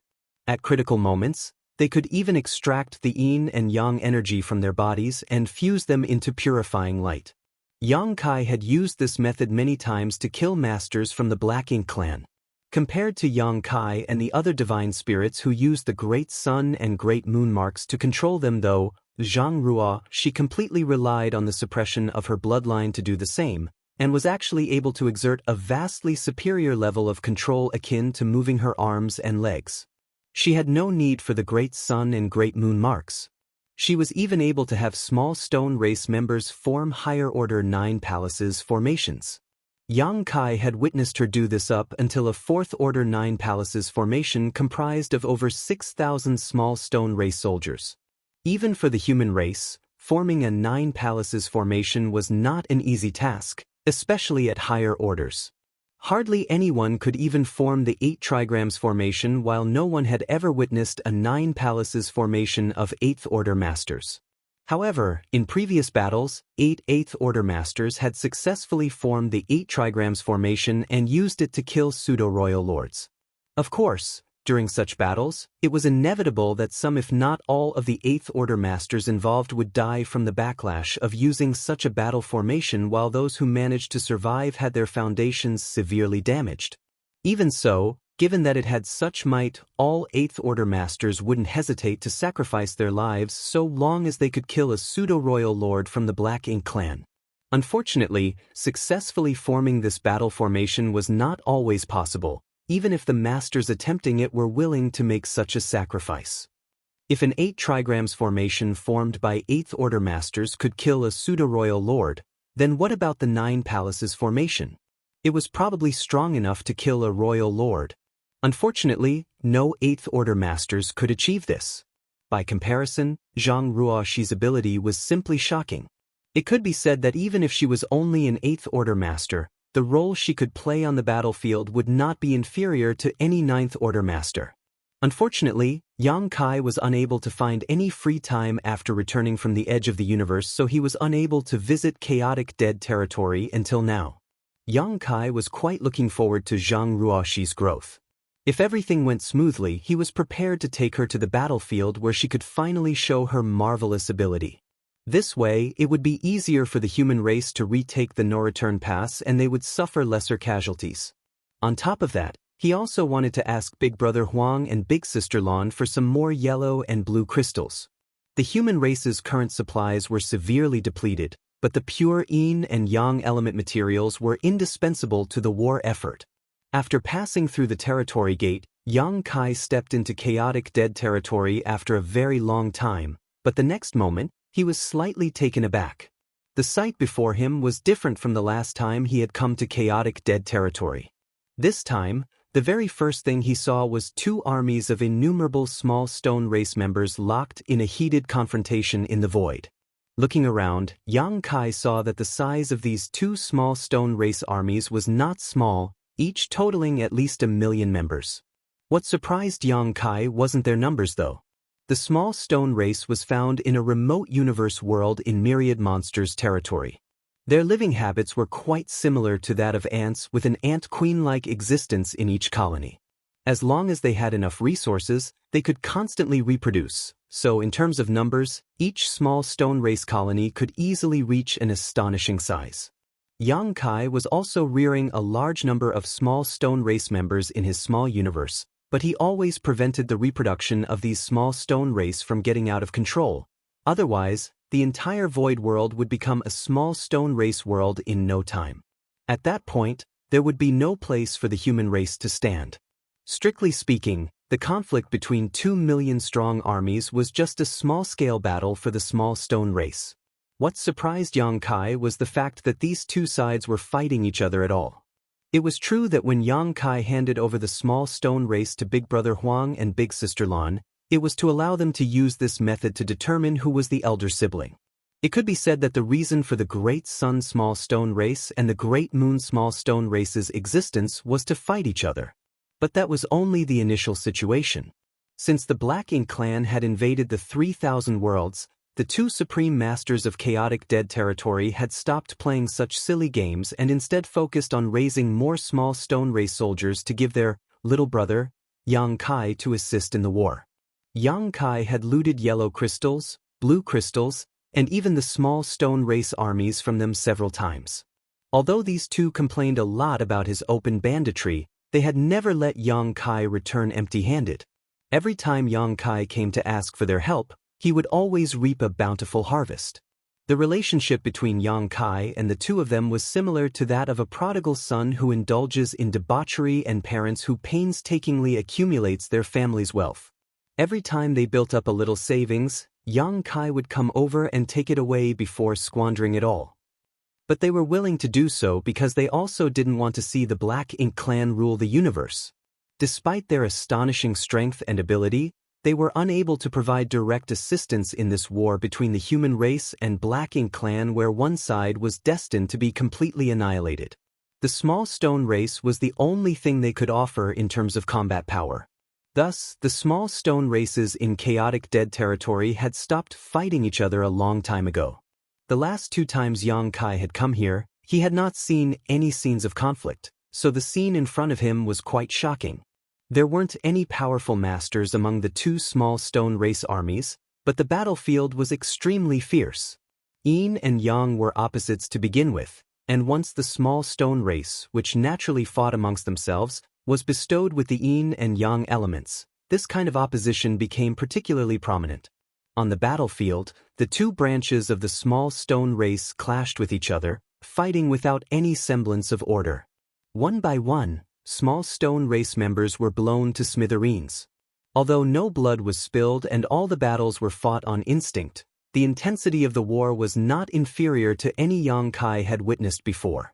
At critical moments, they could even extract the Yin and Yang energy from their bodies and fuse them into purifying light. Yang Kai had used this method many times to kill masters from the Black Ink clan. Compared to Yang Kai and the other divine spirits who used the Great Sun and Great Moon marks to control them though, Zhang Ruoxi completely relied on the suppression of her bloodline to do the same, and was actually able to exert a vastly superior level of control akin to moving her arms and legs. She had no need for the Great Sun and Great Moon marks. She was even able to have small stone race members form higher order 9 palaces formations. Yang Kai had witnessed her do this up until a 4th Order 9 Palaces formation comprised of over 6,000 small stone race soldiers. Even for the human race, forming a 9 Palaces formation was not an easy task, especially at higher orders. Hardly anyone could even form the 8 Trigrams formation while no one had ever witnessed a 9 Palaces formation of 8th Order masters. However, in previous battles, 8 Eighth Order Masters had successfully formed the 8 Trigrams formation and used it to kill pseudo-royal lords. Of course, during such battles, it was inevitable that some if not all of the Eighth Order Masters involved would die from the backlash of using such a battle formation, while those who managed to survive had their foundations severely damaged. Even so, given that it had such might, all Eighth Order Masters wouldn't hesitate to sacrifice their lives so long as they could kill a pseudo-royal lord from the Black Ink clan. Unfortunately, successfully forming this battle formation was not always possible, even if the masters attempting it were willing to make such a sacrifice. If an 8 Trigrams formation formed by Eighth Order Masters could kill a pseudo-royal lord, then what about the 9 Palaces formation? It was probably strong enough to kill a royal lord. Unfortunately, no Eighth Order Masters could achieve this. By comparison, Zhang Ruoxi's ability was simply shocking. It could be said that even if she was only an Eighth Order Master, the role she could play on the battlefield would not be inferior to any Ninth Order Master. Unfortunately, Yang Kai was unable to find any free time after returning from the edge of the universe, so he was unable to visit chaotic dead territory until now. Yang Kai was quite looking forward to Zhang Ruoxi's growth. If everything went smoothly, he was prepared to take her to the battlefield where she could finally show her marvelous ability. This way, it would be easier for the human race to retake the no-return pass and they would suffer lesser casualties. On top of that, he also wanted to ask Big Brother Huang and Big Sister Lan for some more yellow and blue crystals. The human race's current supplies were severely depleted, but the pure Yin and Yang element materials were indispensable to the war effort. After passing through the territory gate, Yang Kai stepped into chaotic dead territory after a very long time, but the next moment, he was slightly taken aback. The sight before him was different from the last time he had come to chaotic dead territory. This time, the very first thing he saw was 2 armies of innumerable small stone race members locked in a heated confrontation in the void. Looking around, Yang Kai saw that the size of these 2 small stone race armies was not small, each totaling at least 1 million members. What surprised Yang Kai wasn't their numbers though. The small stone race was found in a remote universe world in Myriad Monsters territory. Their living habits were quite similar to that of ants, with an ant queen-like existence in each colony. As long as they had enough resources, they could constantly reproduce, so in terms of numbers, each small stone race colony could easily reach an astonishing size. Yang Kai was also rearing a large number of small stone race members in his small universe, but he always prevented the reproduction of these small stone race from getting out of control. Otherwise, the entire void world would become a small stone race world in no time. At that point, there would be no place for the human race to stand. Strictly speaking, the conflict between 2 million strong armies was just a small-scale battle for the small stone race. What surprised Yang Kai was the fact that these 2 sides were fighting each other at all. It was true that when Yang Kai handed over the small stone race to Big Brother Huang and Big Sister Lan, it was to allow them to use this method to determine who was the elder sibling. It could be said that the reason for the Great Sun Small Stone Race and the Great Moon Small Stone Race's existence was to fight each other. But that was only the initial situation. Since the Black Ink clan had invaded the 3,000 worlds, the 2 supreme masters of chaotic dead territory had stopped playing such silly games and instead focused on raising more small stone race soldiers to give their little brother, Yang Kai, to assist in the war. Yang Kai had looted yellow crystals, blue crystals, and even the small stone race armies from them several times. Although these 2 complained a lot about his open banditry, they had never let Yang Kai return empty-handed. Every time Yang Kai came to ask for their help, he would always reap a bountiful harvest. The relationship between Yang Kai and the 2 of them was similar to that of a prodigal son who indulges in debauchery and parents who painstakingly accumulates their family's wealth. Every time they built up a little savings, Yang Kai would come over and take it away before squandering it all. But they were willing to do so because they also didn't want to see the Black Ink clan rule the universe. Despite their astonishing strength and ability, they were unable to provide direct assistance in this war between the human race and Black Ink clan, where one side was destined to be completely annihilated. The small stone race was the only thing they could offer in terms of combat power. Thus, the small stone races in chaotic dead territory had stopped fighting each other a long time ago. The last 2 times Yang Kai had come here, he had not seen any scenes of conflict, so the scene in front of him was quite shocking. There weren't any powerful masters among the 2 small stone race armies, but the battlefield was extremely fierce. Yin and Yang were opposites to begin with, and once the small stone race, which naturally fought amongst themselves, was bestowed with the Yin and Yang elements, this kind of opposition became particularly prominent. On the battlefield, the 2 branches of the small stone race clashed with each other, fighting without any semblance of order. One by one, small stone race members were blown to smithereens. Although no blood was spilled and all the battles were fought on instinct, the intensity of the war was not inferior to any Yang Kai had witnessed before.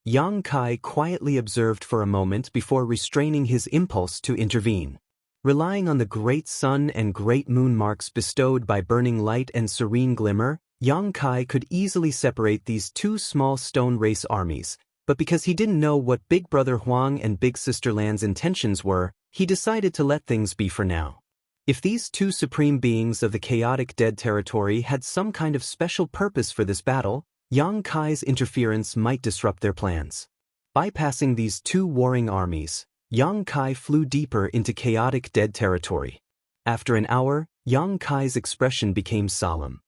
Yang Kai quietly observed for a moment before restraining his impulse to intervene. Relying on the great sun and great moon marks bestowed by burning light and serene glimmer, Yang Kai could easily separate these 2 small stone race armies, but because he didn't know what Big Brother Huang and Big Sister Lan's intentions were, he decided to let things be for now. If these 2 supreme beings of the chaotic dead territory had some kind of special purpose for this battle, Yang Kai's interference might disrupt their plans. Bypassing these 2 warring armies, Yang Kai flew deeper into chaotic dead territory. After an hour, Yang Kai's expression became solemn.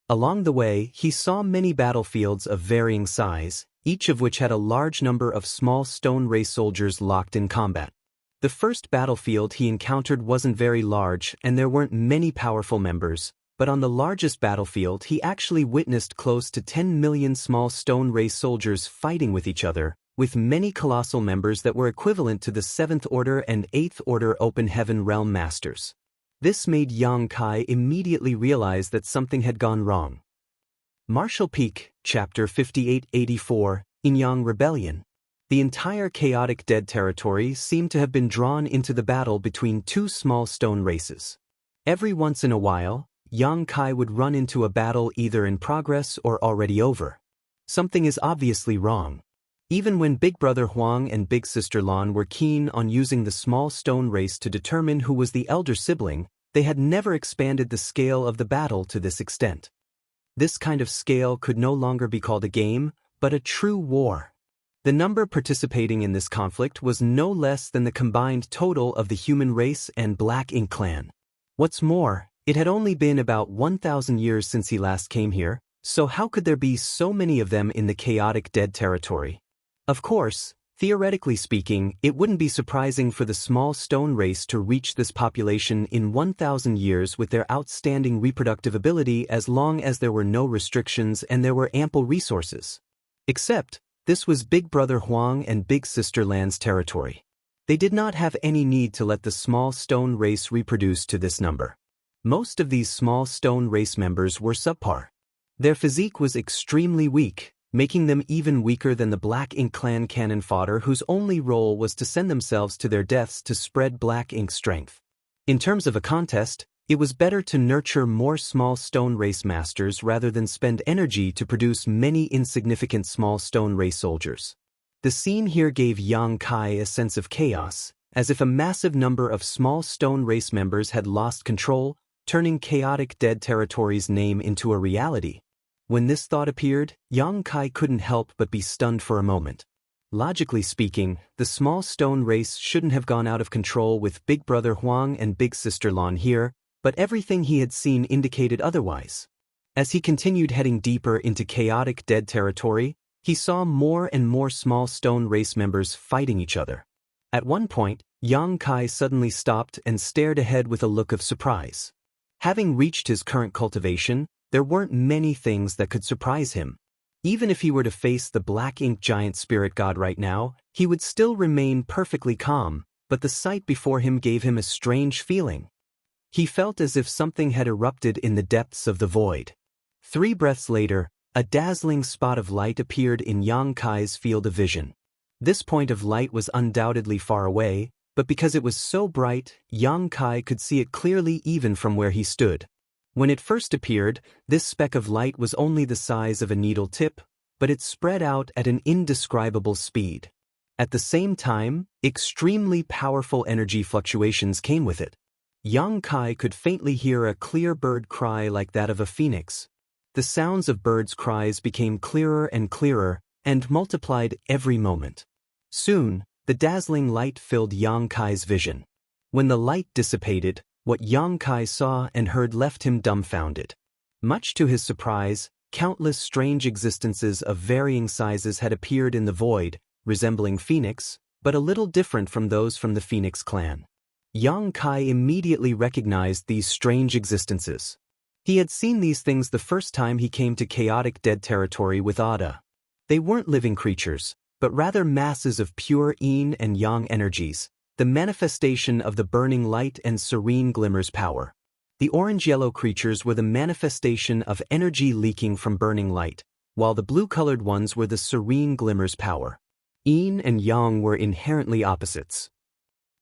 Along the way, he saw many battlefields of varying size, each of which had a large number of small stone race soldiers locked in combat. The first battlefield he encountered wasn't very large and there weren't many powerful members, but on the largest battlefield he actually witnessed close to 10 million small stone race soldiers fighting with each other, with many colossal members that were equivalent to the 7th Order and 8th Order Open Heaven Realm Masters. This made Yang Kai immediately realize that something had gone wrong. Martial Peak, Chapter 5884, Yin-Yang Rebellion. The entire chaotic dead territory seemed to have been drawn into the battle between 2 small stone races. Every once in a while, Yang Kai would run into a battle either in progress or already over. Something is obviously wrong. Even when Big Brother Huang and Big Sister Lan were keen on using the small stone race to determine who was the elder sibling, they had never expanded the scale of the battle to this extent. This kind of scale could no longer be called a game, but a true war. The number participating in this conflict was no less than the combined total of the human race and Black Ink clan. What's more, it had only been about 1,000 years since he last came here, so how could there be so many of them in the chaotic dead territory? Of course, theoretically speaking, it wouldn't be surprising for the small stone race to reach this population in 1,000 years with their outstanding reproductive ability as long as there were no restrictions and there were ample resources. Except, this was Big Brother Huang and Big Sister Lan's territory. They did not have any need to let the small stone race reproduce to this number. Most of these small stone race members were subpar. Their physique was extremely weak, making them even weaker than the Black Ink clan cannon fodder whose only role was to send themselves to their deaths to spread Black Ink strength. In terms of a contest, it was better to nurture more small stone race masters rather than spend energy to produce many insignificant small stone race soldiers. The scene here gave Yang Kai a sense of chaos, as if a massive number of small stone race members had lost control, turning chaotic dead territory's name into a reality. When this thought appeared, Yang Kai couldn't help but be stunned for a moment. Logically speaking, the small stone race shouldn't have gone out of control with Big Brother Huang and Big Sister Lan here, but everything he had seen indicated otherwise. As he continued heading deeper into chaotic dead territory, he saw more and more small stone race members fighting each other. At one point, Yang Kai suddenly stopped and stared ahead with a look of surprise. Having reached his current cultivation, there weren't many things that could surprise him. Even if he were to face the Black Ink giant spirit god right now, he would still remain perfectly calm, but the sight before him gave him a strange feeling. He felt as if something had erupted in the depths of the void. 3 breaths later, a dazzling spot of light appeared in Yang Kai's field of vision. This point of light was undoubtedly far away, but because it was so bright, Yang Kai could see it clearly even from where he stood. When it first appeared, this speck of light was only the size of a needle tip, but it spread out at an indescribable speed. At the same time, extremely powerful energy fluctuations came with it. Yang Kai could faintly hear a clear bird cry like that of a phoenix. The sounds of birds' cries became clearer and multiplied every moment. Soon, the dazzling light filled Yang Kai's vision. When the light dissipated, what Yang Kai saw and heard left him dumbfounded. Much to his surprise, countless strange existences of varying sizes had appeared in the void, resembling phoenix, but a little different from those from the Phoenix clan. Yang Kai immediately recognized these strange existences. He had seen these things the first time he came to chaotic dead territory with Ada. They weren't living creatures, but rather masses of pure Yin and Yang energies, the manifestation of the burning light and serene glimmer's power. The orange-yellow creatures were the manifestation of energy leaking from burning light, while the blue-colored ones were the serene glimmer's power. Yin and Yang were inherently opposites.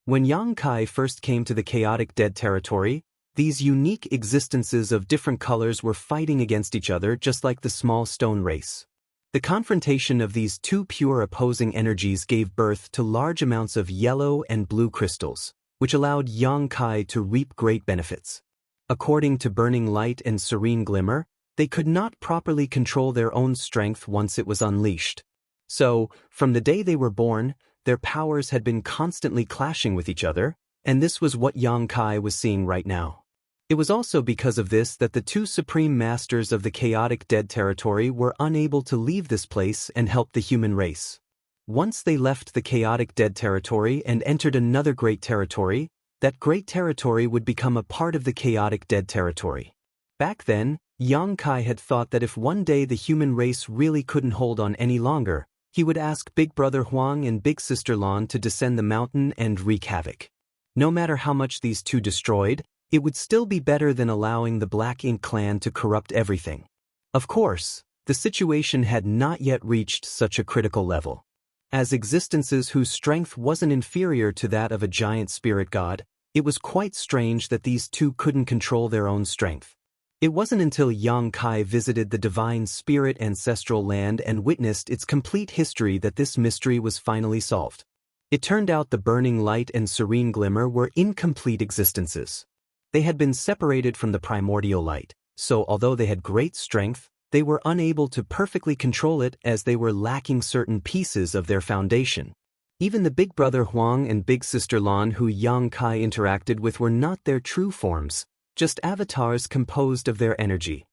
When Yang Kai first came to the chaotic dead territory, these unique existences of different colors were fighting against each other just like the small stone race. The confrontation of these two pure opposing energies gave birth to large amounts of yellow and blue crystals, which allowed Yang Kai to reap great benefits. According to Burning Light and Serene Glimmer, they could not properly control their own strength once it was unleashed. So, from the day they were born, their powers had been constantly clashing with each other, and this was what Yang Kai was seeing right now. It was also because of this that the two supreme masters of the chaotic dead territory were unable to leave this place and help the human race. Once they left the chaotic dead territory and entered another great territory, that great territory would become a part of the chaotic dead territory. Back then, Yang Kai had thought that if one day the human race really couldn't hold on any longer, he would ask Big Brother Huang and Big Sister Lan to descend the mountain and wreak havoc. No matter how much these two destroyed, it would still be better than allowing the Black Ink clan to corrupt everything. Of course, the situation had not yet reached such a critical level. As existences whose strength wasn't inferior to that of a giant spirit god, it was quite strange that these two couldn't control their own strength. It wasn't until Yang Kai visited the divine spirit ancestral land and witnessed its complete history that this mystery was finally solved. It turned out the Burning Light and Serene Glimmer were incomplete existences. They had been separated from the primordial light, so although they had great strength, they were unable to perfectly control it as they were lacking certain pieces of their foundation. Even the Big Brother Huang and Big Sister Lan who Yang Kai interacted with were not their true forms, just avatars composed of their energy.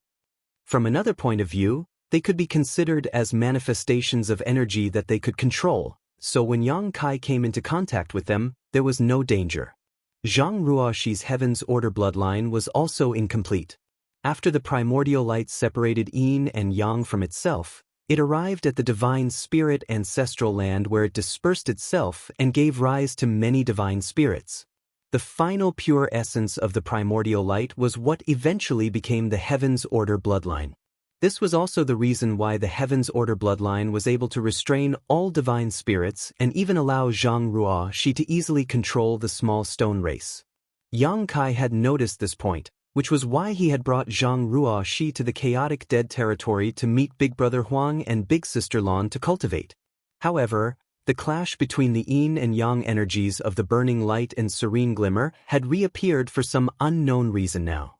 From another point of view, they could be considered as manifestations of energy that they could control, so when Yang Kai came into contact with them, there was no danger. Zhang Ruoxi's Heaven's Order bloodline was also incomplete. After the primordial light separated Yin and Yang from itself, it arrived at the divine spirit ancestral land where it dispersed itself and gave rise to many divine spirits. The final pure essence of the primordial light was what eventually became the Heaven's Order bloodline. This was also the reason why the Heaven's Order bloodline was able to restrain all divine spirits and even allow Zhang Ruoxi to easily control the small stone race. Yang Kai had noticed this point, which was why he had brought Zhang Ruoxi to the chaotic dead territory to meet Big Brother Huang and Big Sister Lan to cultivate. However, the clash between the Yin and Yang energies of the Burning Light and Serene Glimmer had reappeared for some unknown reason now.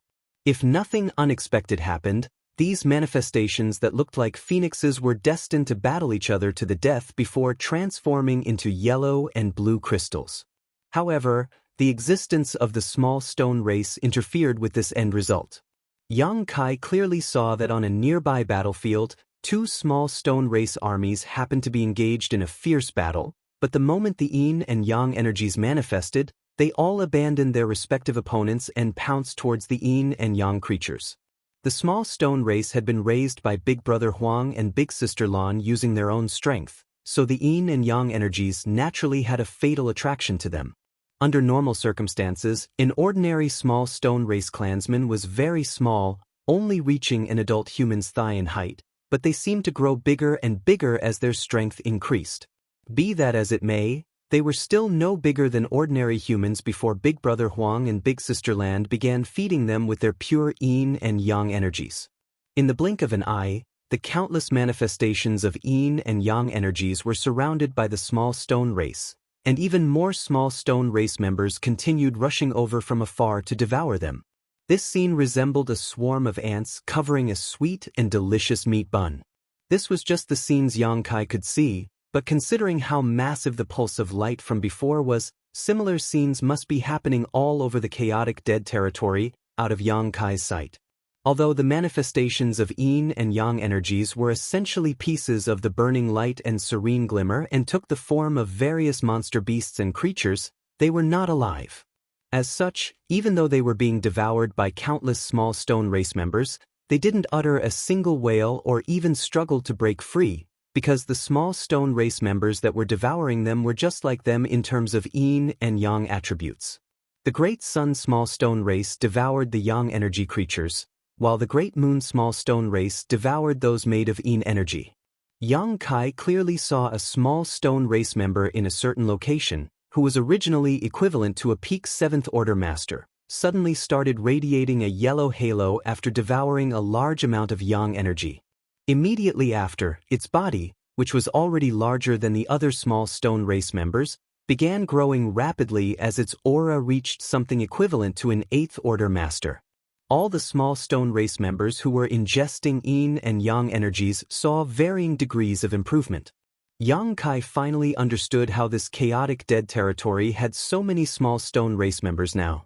If nothing unexpected happened, these manifestations that looked like phoenixes were destined to battle each other to the death before transforming into yellow and blue crystals. However, the existence of the small stone race interfered with this end result. Yang Kai clearly saw that on a nearby battlefield, two small stone race armies happened to be engaged in a fierce battle, but the moment the Yin and Yang energies manifested, they all abandoned their respective opponents and pounced towards the Yin and Yang creatures. The small stone race had been raised by Big Brother Huang and Big Sister Lan using their own strength, so the Yin and Yang energies naturally had a fatal attraction to them. Under normal circumstances, an ordinary small stone race clansman was very small, only reaching an adult human's thigh in height, but they seemed to grow bigger and bigger as their strength increased. Be that as it may, they were still no bigger than ordinary humans before Big Brother Huang and Big Sister Land began feeding them with their pure Yin and Yang energies. In the blink of an eye, the countless manifestations of Yin and Yang energies were surrounded by the small stone race, and even more small stone race members continued rushing over from afar to devour them. This scene resembled a swarm of ants covering a sweet and delicious meat bun. This was just the scenes Yang Kai could see, but considering how massive the pulse of light from before was, similar scenes must be happening all over the chaotic dead territory out of Yang Kai's sight. Although the manifestations of Yin and Yang energies were essentially pieces of the burning light and serene glimmer and took the form of various monster beasts and creatures, they were not alive. As such, even though they were being devoured by countless small stone race members, they didn't utter a single wail or even struggle to break free, because the small stone race members that were devouring them were just like them in terms of Yin and Yang attributes. The Great Sun small stone race devoured the Yang energy creatures, while the Great Moon small stone race devoured those made of Yin energy. Yang Kai clearly saw a small stone race member in a certain location, who was originally equivalent to a peak 7th order master, suddenly started radiating a yellow halo after devouring a large amount of Yang energy. Immediately after, its body, which was already larger than the other small stone race members, began growing rapidly as its aura reached something equivalent to an 8th order master. All the small stone race members who were ingesting Yin and Yang energies saw varying degrees of improvement. Yang Kai finally understood how this chaotic dead territory had so many small stone race members now.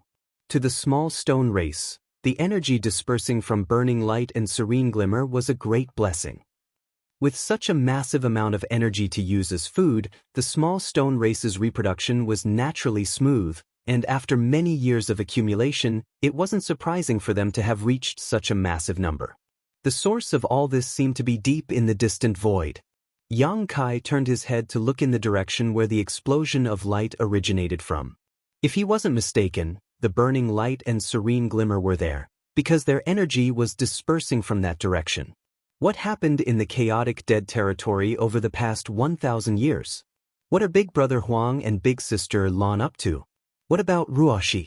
To the small stone race, the energy dispersing from burning light and serene glimmer was a great blessing. With such a massive amount of energy to use as food, the small stone race's reproduction was naturally smooth, and after many years of accumulation, it wasn't surprising for them to have reached such a massive number. The source of all this seemed to be deep in the distant void. Yang Kai turned his head to look in the direction where the explosion of light originated from. If he wasn't mistaken, the burning light and serene glimmer were there, because their energy was dispersing from that direction. What happened in the chaotic dead territory over the past 1,000 years? What are Big Brother Huang and Big Sister Lan up to? What about Ruoxi?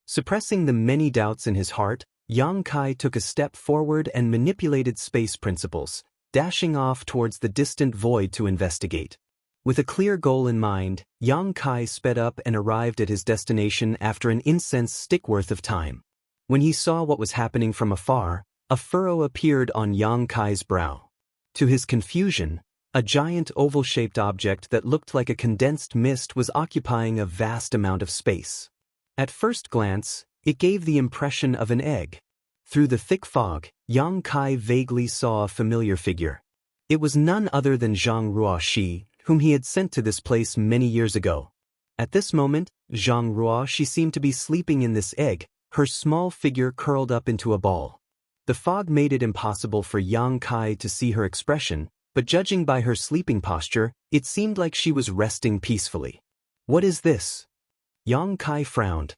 Suppressing the many doubts in his heart, Yang Kai took a step forward and manipulated space principles, dashing off towards the distant void to investigate. With a clear goal in mind, Yang Kai sped up and arrived at his destination after an incense stick worth of time. When he saw what was happening from afar, a furrow appeared on Yang Kai's brow. To his confusion, a giant oval-shaped object that looked like a condensed mist was occupying a vast amount of space. At first glance, it gave the impression of an egg. Through the thick fog, Yang Kai vaguely saw a familiar figure. It was none other than Zhang Ruoxi, whom he had sent to this place many years ago. At this moment, Zhang Ruoxi seemed to be sleeping in this egg, her small figure curled up into a ball. The fog made it impossible for Yang Kai to see her expression, but judging by her sleeping posture, it seemed like she was resting peacefully. What is this? Yang Kai frowned.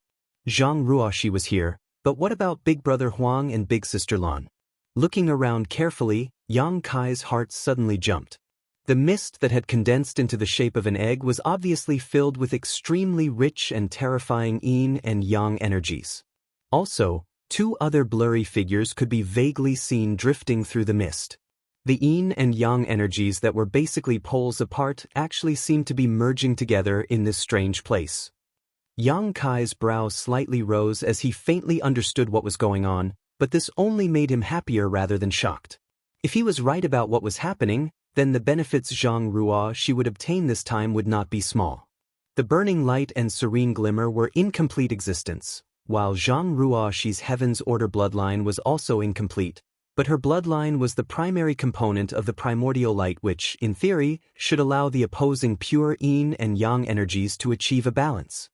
Zhang Ruoxi was here, but what about Big Brother Huang and Big Sister Lan? Looking around carefully, Yang Kai's heart suddenly jumped. The mist that had condensed into the shape of an egg was obviously filled with extremely rich and terrifying Yin and Yang energies. Also, two other blurry figures could be vaguely seen drifting through the mist. The Yin and Yang energies that were basically poles apart actually seemed to be merging together in this strange place. Yang Kai's brow slightly rose as he faintly understood what was going on, but this only made him happier rather than shocked. If he was right about what was happening, then the benefits Zhang Ruoxi would obtain this time would not be small. The burning light and serene glimmer were in complete existence, while Zhang Ruoxi's Heaven's Order bloodline was also incomplete, but her bloodline was the primary component of the primordial light which, in theory, should allow the opposing pure Yin and Yang energies to achieve a balance.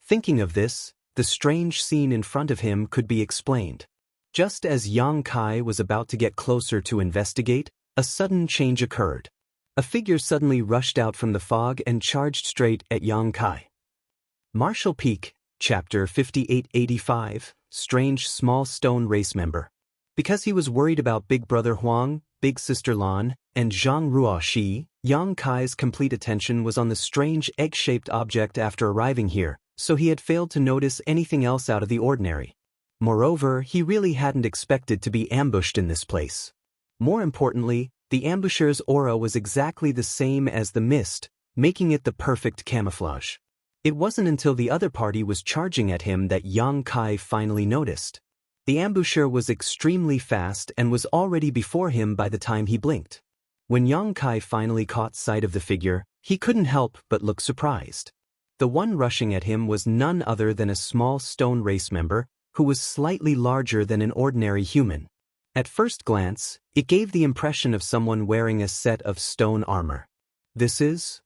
Thinking of this, the strange scene in front of him could be explained. Just as Yang Kai was about to get closer to investigate, a sudden change occurred. A figure suddenly rushed out from the fog and charged straight at Yang Kai. Marshall Peak, Chapter 5885, Strange Small Stone Race Member. Because he was worried about Big Brother Huang, Big Sister Lan, and Zhang Ruoxi, Yang Kai's complete attention was on the strange egg-shaped object after arriving here, so he had failed to notice anything else out of the ordinary. Moreover, he really hadn't expected to be ambushed in this place. More importantly, the ambusher's aura was exactly the same as the mist, making it the perfect camouflage. It wasn't until the other party was charging at him that Yang Kai finally noticed. The ambusher was extremely fast and was already before him by the time he blinked. When Yang Kai finally caught sight of the figure, he couldn't help but look surprised. The one rushing at him was none other than a small stone race member, who was slightly larger than an ordinary human. At first glance, it gave the impression of someone wearing a set of stone armor. This is?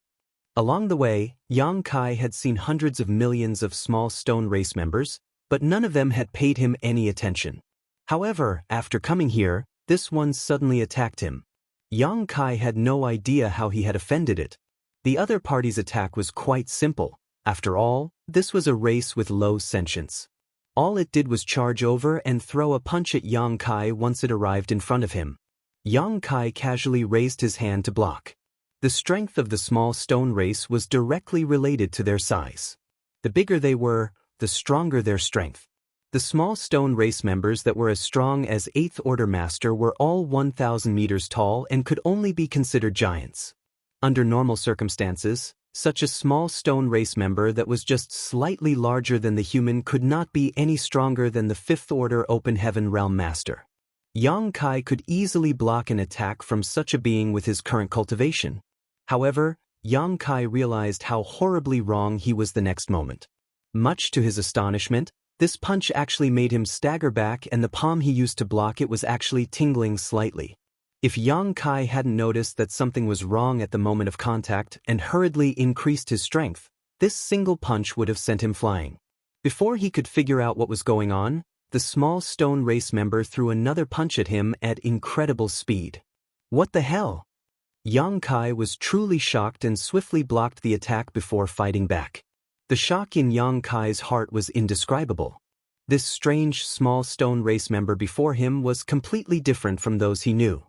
Along the way, Yang Kai had seen hundreds of millions of small stone race members, but none of them had paid him any attention. However, after coming here, this one suddenly attacked him. Yang Kai had no idea how he had offended it. The other party's attack was quite simple. After all, this was a race with low sentience. All it did was charge over and throw a punch at Yang Kai once it arrived in front of him. Yang Kai casually raised his hand to block. The strength of the small stone race was directly related to their size. The bigger they were, the stronger their strength. The small stone race members that were as strong as 8th Order Master were all 1,000 meters tall and could only be considered giants. Under normal circumstances, such a small stone race member that was just slightly larger than the human could not be any stronger than the 5th Order Open Heaven Realm Master. Yang Kai could easily block an attack from such a being with his current cultivation. However, Yang Kai realized how horribly wrong he was the next moment. Much to his astonishment, this punch actually made him stagger back, and the palm he used to block it was actually tingling slightly. If Yang Kai hadn't noticed that something was wrong at the moment of contact and hurriedly increased his strength, this single punch would have sent him flying. Before he could figure out what was going on, the small stone race member threw another punch at him at incredible speed. What the hell? Yang Kai was truly shocked and swiftly blocked the attack before fighting back. The shock in Yang Kai's heart was indescribable. This strange small stone race member before him was completely different from those he knew.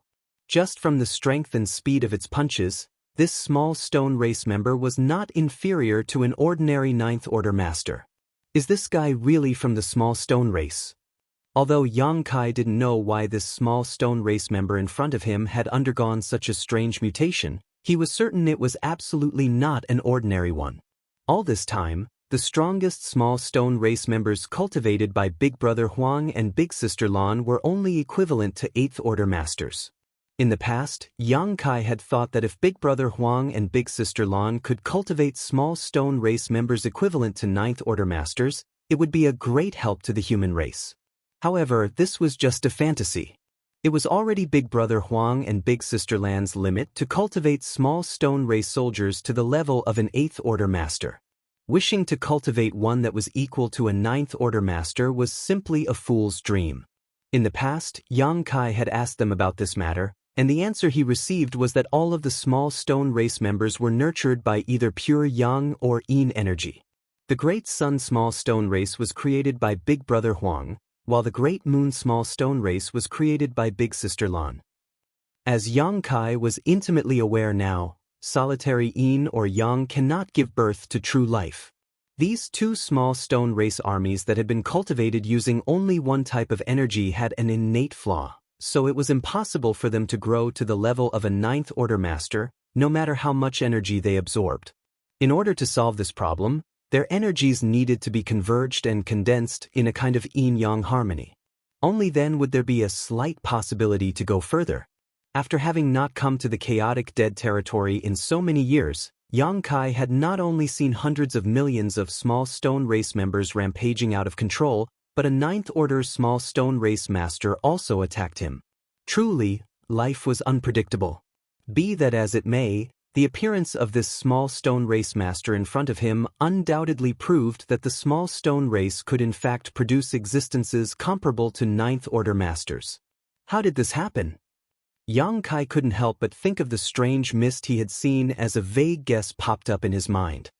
Just from the strength and speed of its punches, this small stone race member was not inferior to an ordinary 9th Order Master. Is this guy really from the small stone race? Although Yang Kai didn't know why this small stone race member in front of him had undergone such a strange mutation, he was certain it was absolutely not an ordinary one. All this time, the strongest small stone race members cultivated by Big Brother Huang and Big Sister Lan were only equivalent to 8th Order Masters. In the past, Yang Kai had thought that if Big Brother Huang and Big Sister Lan could cultivate small stone race members equivalent to 9th Order Masters, it would be a great help to the human race. However, this was just a fantasy. It was already Big Brother Huang and Big Sister Lan's limit to cultivate small stone race soldiers to the level of an 8th Order Master. Wishing to cultivate one that was equal to a 9th Order Master was simply a fool's dream. In the past, Yang Kai had asked them about this matter, and the answer he received was that all of the small stone race members were nurtured by either pure Yang or Yin energy. The Great Sun small stone race was created by Big Brother Huang, while the Great Moon small stone race was created by Big Sister Lan. As Yang Kai was intimately aware now, solitary Yin or Yang cannot give birth to true life. These two small stone race armies that had been cultivated using only one type of energy had an innate flaw, so it was impossible for them to grow to the level of a 9th Order Master, no matter how much energy they absorbed. In order to solve this problem, their energies needed to be converged and condensed in a kind of yin-yang harmony. Only then would there be a slight possibility to go further. After having not come to the chaotic dead territory in so many years, Yang Kai had not only seen hundreds of millions of small stone race members rampaging out of control, but a 9th Order small stone race master also attacked him. Truly, life was unpredictable. Be that as it may, the appearance of this small stone race master in front of him undoubtedly proved that the small stone race could in fact produce existences comparable to 9th Order Masters. How did this happen? Yang Kai couldn't help but think of the strange mist he had seen as a vague guess popped up in his mind.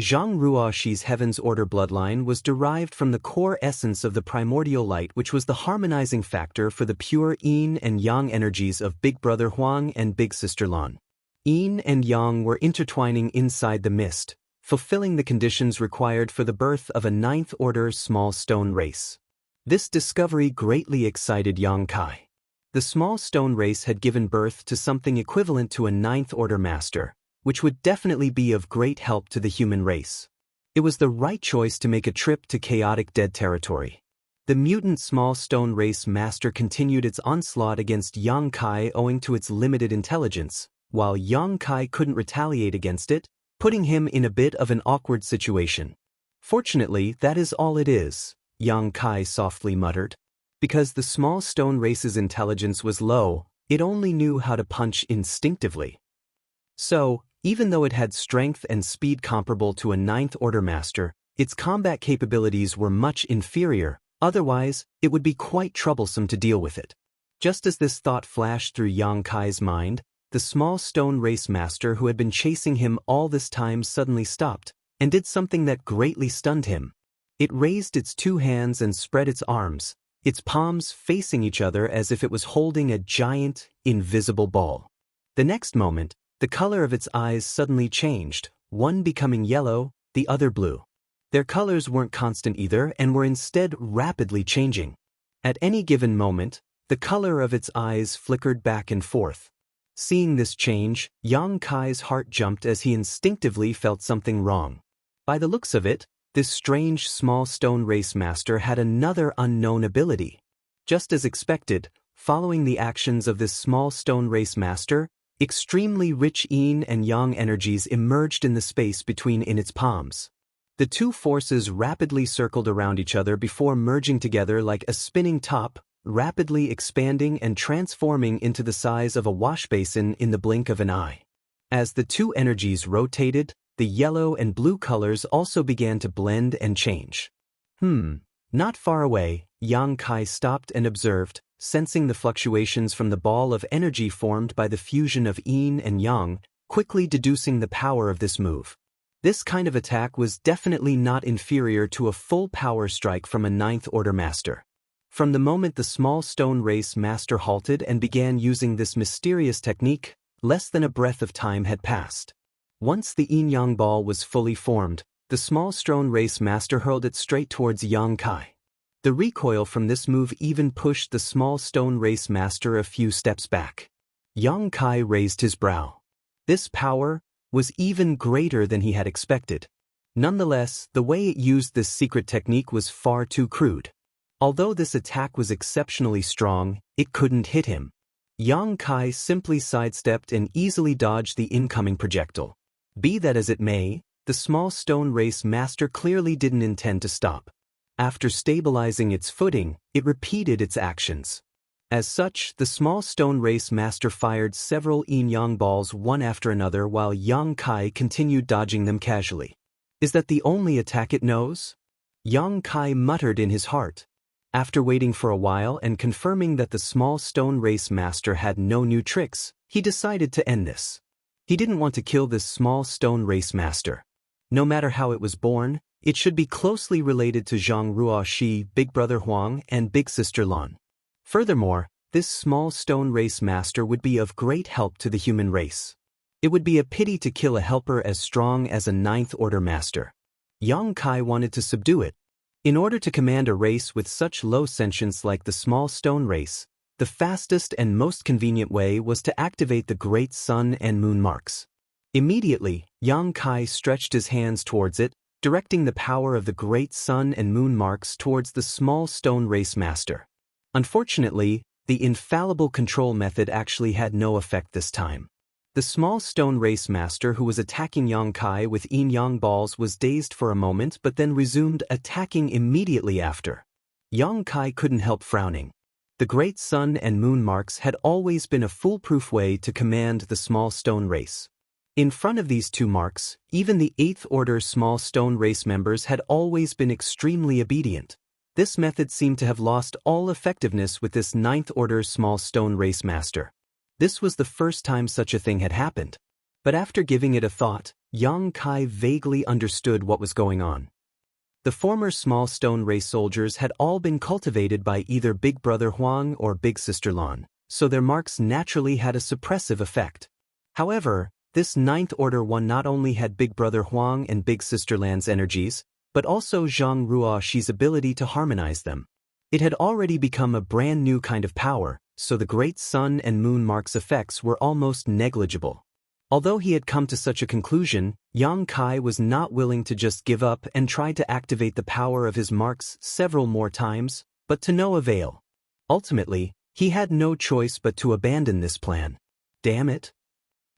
Zhang Ruoxi's Heaven's Order bloodline was derived from the core essence of the primordial light, which was the harmonizing factor for the pure Yin and Yang energies of Big Brother Huang and Big Sister Lan. Yin and Yang were intertwining inside the mist, fulfilling the conditions required for the birth of a 9th Order small stone race. This discovery greatly excited Yang Kai. The small stone race had given birth to something equivalent to a ninth-order master, which would definitely be of great help to the human race. It was the right choice to make a trip to chaotic dead territory. The mutant small stone race master continued its onslaught against Yang Kai owing to its limited intelligence, while Yang Kai couldn't retaliate against it, putting him in a bit of an awkward situation. Fortunately, that is all it is, Yang Kai softly muttered. Because the small stone race's intelligence was low, it only knew how to punch instinctively. So, even though it had strength and speed comparable to a ninth-order master, its combat capabilities were much inferior, otherwise, it would be quite troublesome to deal with it. Just as this thought flashed through Yang Kai's mind, the small stone race master who had been chasing him all this time suddenly stopped, and did something that greatly stunned him. It raised its two hands and spread its arms, its palms facing each other as if it was holding a giant, invisible ball. The next moment, the color of its eyes suddenly changed, one becoming yellow, the other blue. Their colors weren't constant either and were instead rapidly changing. At any given moment, the color of its eyes flickered back and forth. Seeing this change, Yang Kai's heart jumped as he instinctively felt something wrong. By the looks of it, this strange small stone race master had another unknown ability. Just as expected, following the actions of this small stone race master, extremely rich yin and yang energies emerged in the space between in its palms. The two forces rapidly circled around each other before merging together like a spinning top, rapidly expanding and transforming into the size of a wash basin in the blink of an eye. As the two energies rotated, the yellow and blue colors also began to blend and change. Not far away, Yang Kai stopped and observed, sensing the fluctuations from the ball of energy formed by the fusion of yin and yang, quickly deducing the power of this move. This kind of attack was definitely not inferior to a full power strike from a ninth-order master. From the moment the small stone race master halted and began using this mysterious technique, less than a breath of time had passed. Once the Yin-Yang ball was fully formed, the small stone race master hurled it straight towards Yang Kai. The recoil from this move even pushed the small stone race master a few steps back. Yang Kai raised his brow. This power was even greater than he had expected. Nonetheless, the way it used this secret technique was far too crude. Although this attack was exceptionally strong, it couldn't hit him. Yang Kai simply sidestepped and easily dodged the incoming projectile. Be that as it may, the small stone race master clearly didn't intend to stop. After stabilizing its footing, it repeated its actions. As such, the small stone race master fired several yin-yang balls one after another while Yang Kai continued dodging them casually. Is that the only attack it knows? Yang Kai muttered in his heart. After waiting for a while and confirming that the small stone race master had no new tricks, he decided to end this. He didn't want to kill this small stone race master. No matter how it was born, it should be closely related to Zhang Ruoxi, Big Brother Huang, and Big Sister Lan. Furthermore, this small stone race master would be of great help to the human race. It would be a pity to kill a helper as strong as a ninth-order master. Yang Kai wanted to subdue it. In order to command a race with such low sentience like the small stone race, the fastest and most convenient way was to activate the great sun and moon marks. Immediately, Yang Kai stretched his hands towards it, directing the power of the great sun and moon marks towards the small stone race master. Unfortunately, the infallible control method actually had no effect this time. The small stone race master who was attacking Yang Kai with yin-yang balls was dazed for a moment but then resumed attacking immediately after. Yang Kai couldn't help frowning. The great sun and moon marks had always been a foolproof way to command the small stone race. In front of these two marks, even the 8th order small stone race members had always been extremely obedient. This method seemed to have lost all effectiveness with this 9th order small stone race master. This was the first time such a thing had happened. But after giving it a thought, Yang Kai vaguely understood what was going on. The former small stone race soldiers had all been cultivated by either Big Brother Huang or Big Sister Lan, so their marks naturally had a suppressive effect. However, this 9th order one not only had Big Brother Huang and Big Sister Lan's energies, but also Zhang Ruoxi's ability to harmonize them. It had already become a brand new kind of power, so the great sun and moon marks' effects were almost negligible. Although he had come to such a conclusion, Yang Kai was not willing to just give up and tried to activate the power of his marks several more times, but to no avail. Ultimately, he had no choice but to abandon this plan. Damn it.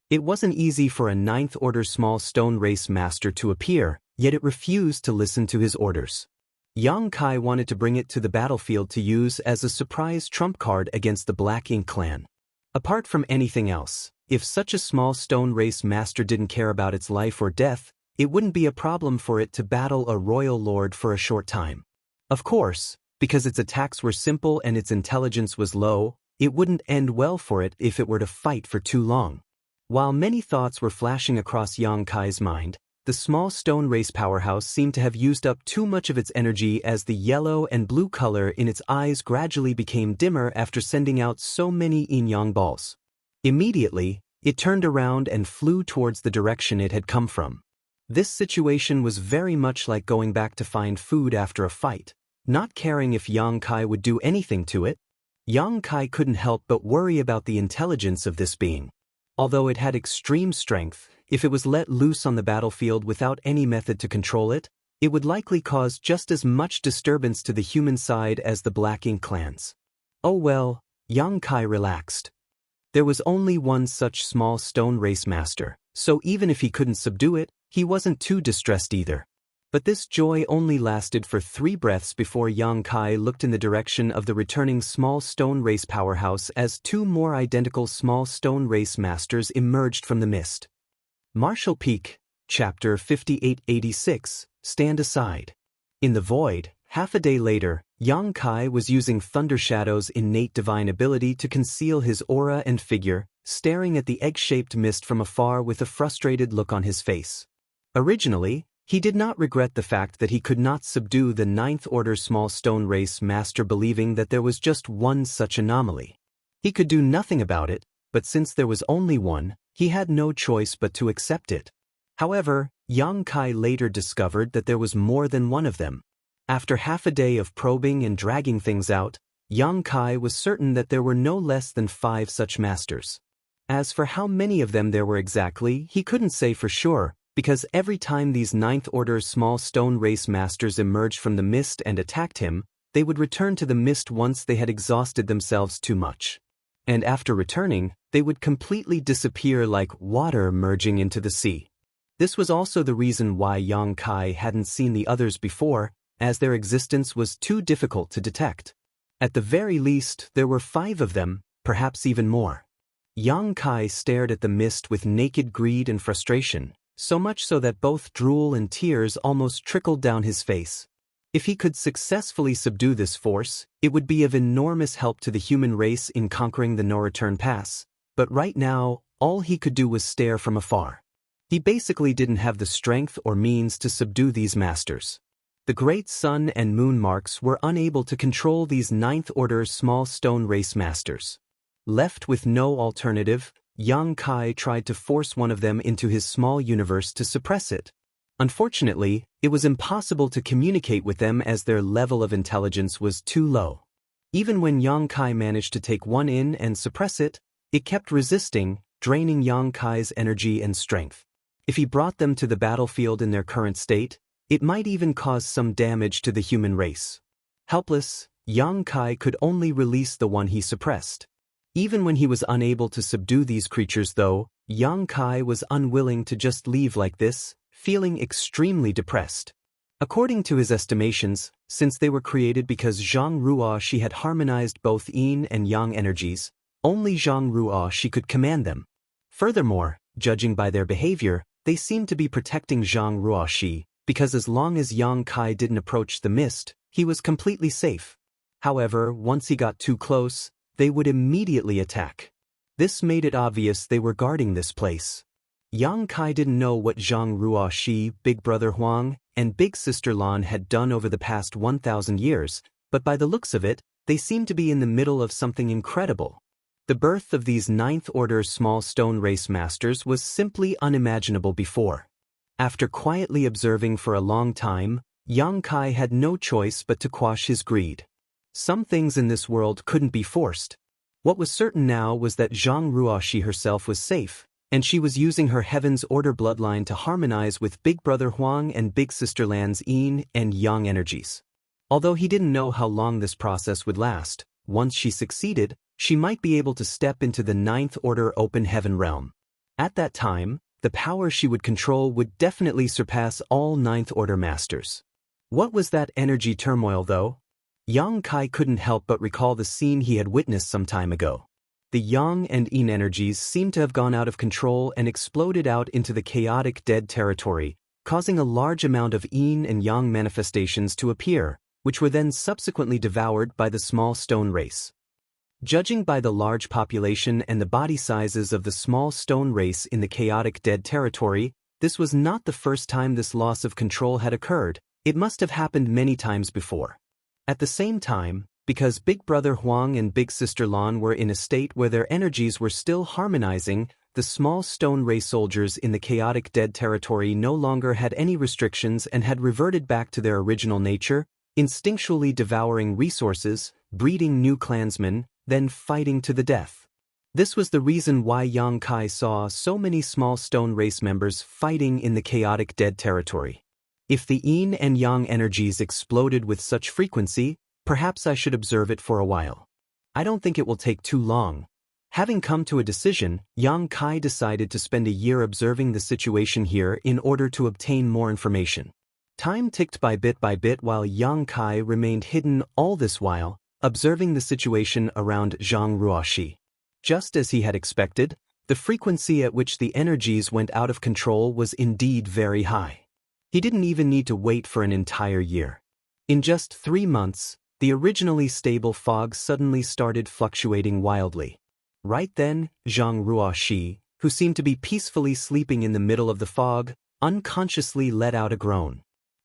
It wasn't easy for a ninth-order small stone race master to appear, yet it refused to listen to his orders. Yang Kai wanted to bring it to the battlefield to use as a surprise trump card against the Black Ink clan. Apart from anything else, if such a small stone race master didn't care about its life or death, it wouldn't be a problem for it to battle a royal lord for a short time. Of course, because its attacks were simple and its intelligence was low, it wouldn't end well for it if it were to fight for too long. While many thoughts were flashing across Yang Kai's mind, the small stone race powerhouse seemed to have used up too much of its energy as the yellow and blue color in its eyes gradually became dimmer after sending out so many Yin-Yang balls. Immediately, it turned around and flew towards the direction it had come from. This situation was very much like going back to find food after a fight, not caring if Yang Kai would do anything to it. Yang Kai couldn't help but worry about the intelligence of this being. Although it had extreme strength, if it was let loose on the battlefield without any method to control it, it would likely cause just as much disturbance to the human side as the Black Ink clans. Oh well, Yang Kai relaxed. There was only one such small stone race master, so even if he couldn't subdue it, he wasn't too distressed either. But this joy only lasted for 3 breaths before Yang Kai looked in the direction of the returning small stone race powerhouse as 2 more identical small stone race masters emerged from the mist. Martial Peak, Chapter 5886, Stand Aside. In the void, half a day later, Yang Kai was using Thunder Shadow's innate divine ability to conceal his aura and figure, staring at the egg-shaped mist from afar with a frustrated look on his face. Originally, he did not regret the fact that he could not subdue the 9th-order small stone race master, believing that there was just one such anomaly. He could do nothing about it, but since there was only one, he had no choice but to accept it. However, Yang Kai later discovered that there was more than one of them. After half a day of probing and dragging things out, Yang Kai was certain that there were no less than 5 such masters. As for how many of them there were exactly, he couldn't say for sure, because every time these 9th-order small stone race masters emerged from the mist and attacked him, they would return to the mist once they had exhausted themselves too much. And after returning, they would completely disappear like water merging into the sea. This was also the reason why Yang Kai hadn't seen the others before, as their existence was too difficult to detect. At the very least, there were 5 of them, perhaps even more. Yang Kai stared at the mist with naked greed and frustration, so much so that both drool and tears almost trickled down his face. If he could successfully subdue this force, it would be of enormous help to the human race in conquering the no-return pass, but right now, all he could do was stare from afar. He basically didn't have the strength or means to subdue these masters. The great sun and moon marks were unable to control these 9th-order small stone race masters. Left with no alternative, Yang Kai tried to force one of them into his small universe to suppress it. Unfortunately, it was impossible to communicate with them as their level of intelligence was too low. Even when Yang Kai managed to take one in and suppress it, it kept resisting, draining Yang Kai's energy and strength. If he brought them to the battlefield in their current state, it might even cause some damage to the human race. Helpless, Yang Kai could only release the one he suppressed. Even when he was unable to subdue these creatures though, Yang Kai was unwilling to just leave like this, feeling extremely depressed. According to his estimations, since they were created because Jianghu had harmonized both yin and yang energies, only Jianghu could command them. Furthermore, judging by their behavior, they seemed to be protecting Jianghu, because as long as Yang Kai didn't approach the mist, he was completely safe. However, once he got too close, they would immediately attack. This made it obvious they were guarding this place. Yang Kai didn't know what Jianghu, Big Brother Huang, and Big Sister Lan had done over the past 1,000 years, but by the looks of it, they seemed to be in the middle of something incredible. The birth of these 9th-order small stone race masters was simply unimaginable before. After quietly observing for a long time, Yang Kai had no choice but to quash his greed. Some things in this world couldn't be forced. What was certain now was that Jianghu herself was safe, and she was using her Heaven's Order bloodline to harmonize with Big Brother Huang and Big Sister Lan's Yin and Yang energies. Although he didn't know how long this process would last, once she succeeded, she might be able to step into the Ninth Order Open Heaven realm. At that time, the power she would control would definitely surpass all Ninth Order masters. What was that energy turmoil though? Yang Kai couldn't help but recall the scene he had witnessed some time ago. The Yang and Yin energies seemed to have gone out of control and exploded out into the chaotic dead territory, causing a large amount of Yin and Yang manifestations to appear, which were then subsequently devoured by the small stone race. Judging by the large population and the body sizes of the small stone race in the chaotic dead territory, this was not the first time this loss of control had occurred. It must have happened many times before. At the same time, because Big Brother Huang and Big Sister Lan were in a state where their energies were still harmonizing, the small stone race soldiers in the chaotic dead territory no longer had any restrictions and had reverted back to their original nature, instinctually devouring resources, breeding new clansmen, then fighting to the death. This was the reason why Yang Kai saw so many small stone race members fighting in the chaotic dead territory. If the Yin and Yang energies exploded with such frequency, perhaps I should observe it for a while. I don't think it will take too long. Having come to a decision, Yang Kai decided to spend a year observing the situation here in order to obtain more information. Time ticked by bit while Yang Kai remained hidden all this while, observing the situation around Jianghu. Just as he had expected, the frequency at which the energies went out of control was indeed very high. He didn't even need to wait for an entire year. In just 3 months, the originally stable fog suddenly started fluctuating wildly. Right then, Jianghu, who seemed to be peacefully sleeping in the middle of the fog, unconsciously let out a groan.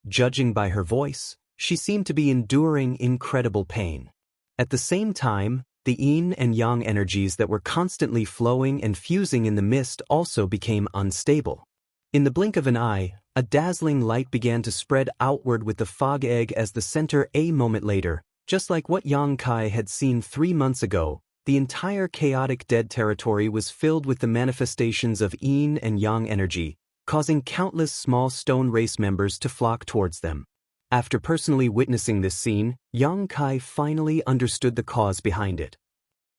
Judging by her voice, she seemed to be enduring incredible pain. At the same time, the Yin and Yang energies that were constantly flowing and fusing in the mist also became unstable. In the blink of an eye, a dazzling light began to spread outward with the fog egg as the center. A moment later, just like what Yang Kai had seen 3 months ago, the entire chaotic dead territory was filled with the manifestations of Yin and Yang energy, causing countless small stone race members to flock towards them. After personally witnessing this scene, Yang Kai finally understood the cause behind it.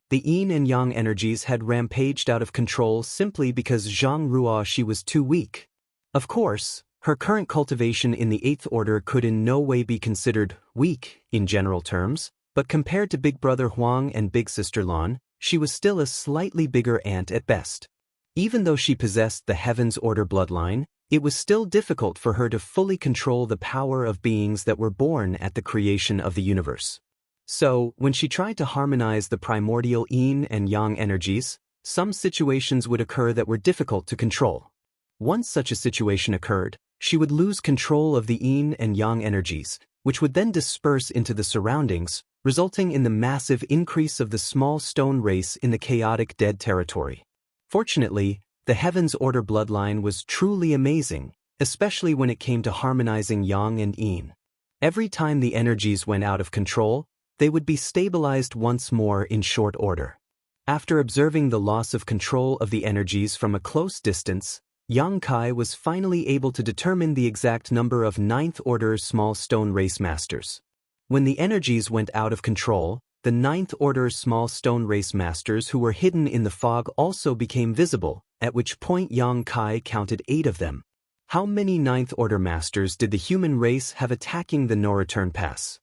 The Yin and Yang energies had rampaged out of control simply because Jianghu was too weak. Of course, her current cultivation in the 8th Order could in no way be considered weak in general terms, but compared to Big Brother Huang and Big Sister Lan, she was still a slightly bigger ant at best. Even though she possessed the Heaven's Order bloodline, it was still difficult for her to fully control the power of beings that were born at the creation of the universe. So, when she tried to harmonize the primordial Yin and Yang energies, some situations would occur that were difficult to control. Once such a situation occurred, she would lose control of the Yin and Yang energies, which would then disperse into the surroundings, resulting in the massive increase of the small stone race in the chaotic dead territory. Fortunately, the Heaven's Order bloodline was truly amazing, especially when it came to harmonizing Yang and Yin. Every time the energies went out of control, they would be stabilized once more in short order. After observing the loss of control of the energies from a close distance, Yang Kai was finally able to determine the exact number of 9th Order small stone race masters. When the energies went out of control, the 9th Order small stone race masters who were hidden in the fog also became visible, at which point Yang Kai counted 8 of them. How many 9th Order masters did the human race have attacking the no-return pass?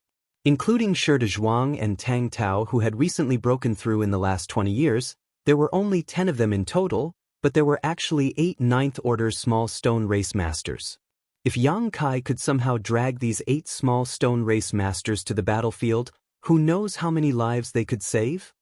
Including Shi Zhuang and Tang Tao, who had recently broken through in the last 20 years, there were only 10 of them in total, but there were actually 8 9th Order small stone race masters. If Yang Kai could somehow drag these 8 small stone race masters to the battlefield, who knows how many lives they could save?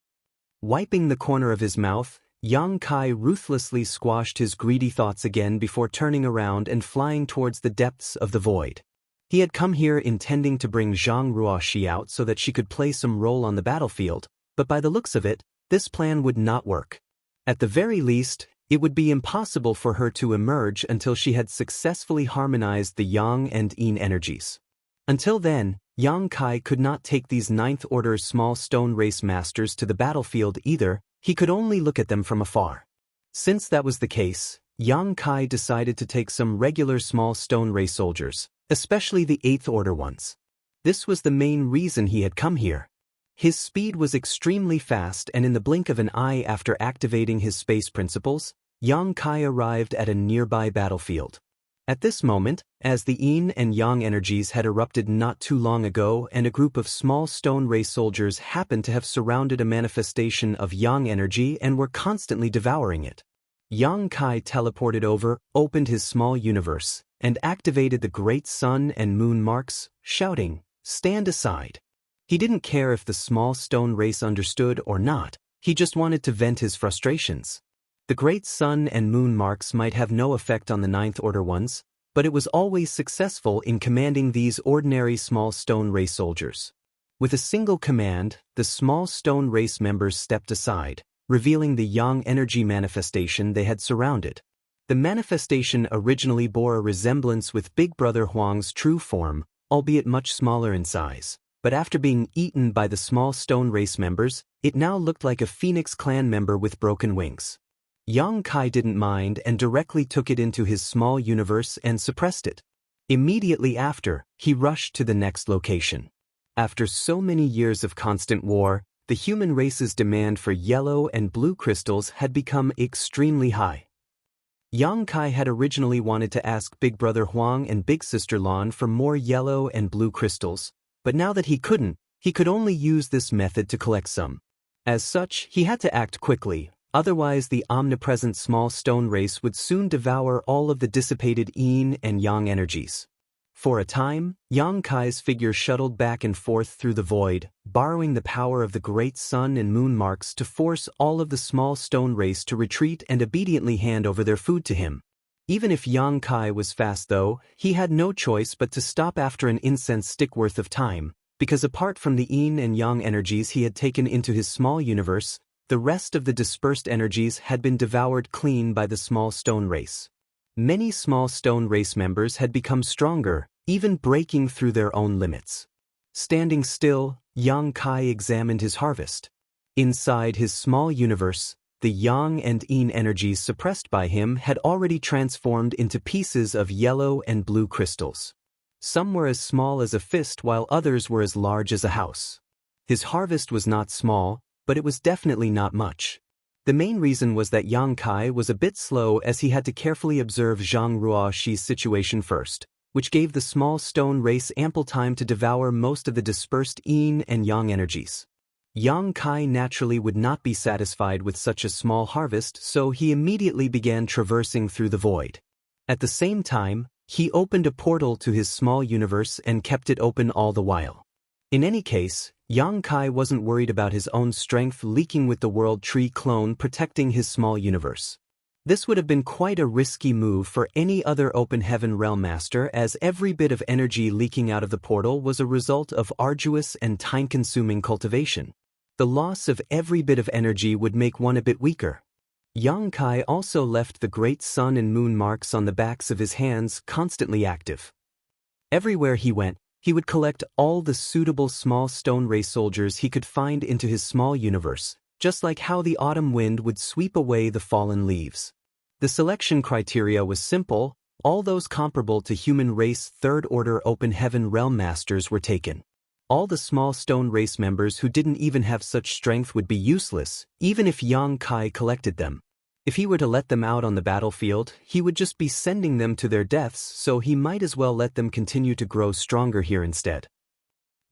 Wiping the corner of his mouth, Yang Kai ruthlessly squashed his greedy thoughts again before turning around and flying towards the depths of the void. He had come here intending to bring Jianghu out so that she could play some role on the battlefield, but by the looks of it, this plan would not work. At the very least, it would be impossible for her to emerge until she had successfully harmonized the Yang and Yin energies. Until then, Yang Kai could not take these Ninth Order small stone race masters to the battlefield either, he could only look at them from afar. Since that was the case, Yang Kai decided to take some regular small stone race soldiers, especially the 8th Order ones. This was the main reason he had come here. His speed was extremely fast, and in the blink of an eye after activating his space principles, Yang Kai arrived at a nearby battlefield. At this moment, as the Yin and Yang energies had erupted not too long ago and a group of small stone race soldiers happened to have surrounded a manifestation of Yang energy and were constantly devouring it. Yang Kai teleported over, opened his small universe, and activated the great sun and moon marks, shouting, "Stand aside." He didn't care if the small stone race understood or not, he just wanted to vent his frustrations. The great sun and moon marks might have no effect on the Ninth Order ones, but it was always successful in commanding these ordinary small stone race soldiers. With a single command, the small stone race members stepped aside, revealing the Yang energy manifestation they had surrounded. The manifestation originally bore a resemblance with Big Brother Huang's true form, albeit much smaller in size, but after being eaten by the small stone race members, it now looked like a Phoenix clan member with broken wings. Yang Kai didn't mind and directly took it into his small universe and suppressed it. Immediately after, he rushed to the next location. After so many years of constant war, the human race's demand for yellow and blue crystals had become extremely high. Yang Kai had originally wanted to ask Big Brother Huang and Big Sister Lan for more yellow and blue crystals, but now that he could only use this method to collect some. As such, he had to act quickly. Otherwise, the omnipresent small stone race would soon devour all of the dissipated Yin and Yang energies. For a time, Yang Kai's figure shuttled back and forth through the void, borrowing the power of the great sun and moon marks to force all of the small stone race to retreat and obediently hand over their food to him. Even if Yang Kai was fast though, he had no choice but to stop after an incense stick worth of time, because apart from the Yin and Yang energies he had taken into his small universe, the rest of the dispersed energies had been devoured clean by the small stone race. Many small stone race members had become stronger, even breaking through their own limits. Standing still, Yang Kai examined his harvest. Inside his small universe, the Yang and Yin energies suppressed by him had already transformed into pieces of yellow and blue crystals. Some were as small as a fist while others were as large as a house. His harvest was not small, but it was definitely not much. The main reason was that Yang Kai was a bit slow as he had to carefully observe Zhang Ruoxi's situation first, which gave the small stone race ample time to devour most of the dispersed Yin and Yang energies. Yang Kai naturally would not be satisfied with such a small harvest, so he immediately began traversing through the void. At the same time, he opened a portal to his small universe and kept it open all the while. In any case, Yang Kai wasn't worried about his own strength leaking with the World Tree clone protecting his small universe. This would have been quite a risky move for any other Open Heaven Realm Master, as every bit of energy leaking out of the portal was a result of arduous and time-consuming cultivation. The loss of every bit of energy would make one a bit weaker. Yang Kai also left the great sun and moon marks on the backs of his hands constantly active. Everywhere he went, he would collect all the suitable small stone race soldiers he could find into his small universe, just like how the autumn wind would sweep away the fallen leaves. The selection criteria was simple: all those comparable to human race Third Order Open Heaven Realm Masters were taken. All the small stone race members who didn't even have such strength would be useless, even if Yang Kai collected them. If he were to let them out on the battlefield, he would just be sending them to their deaths, so he might as well let them continue to grow stronger here instead.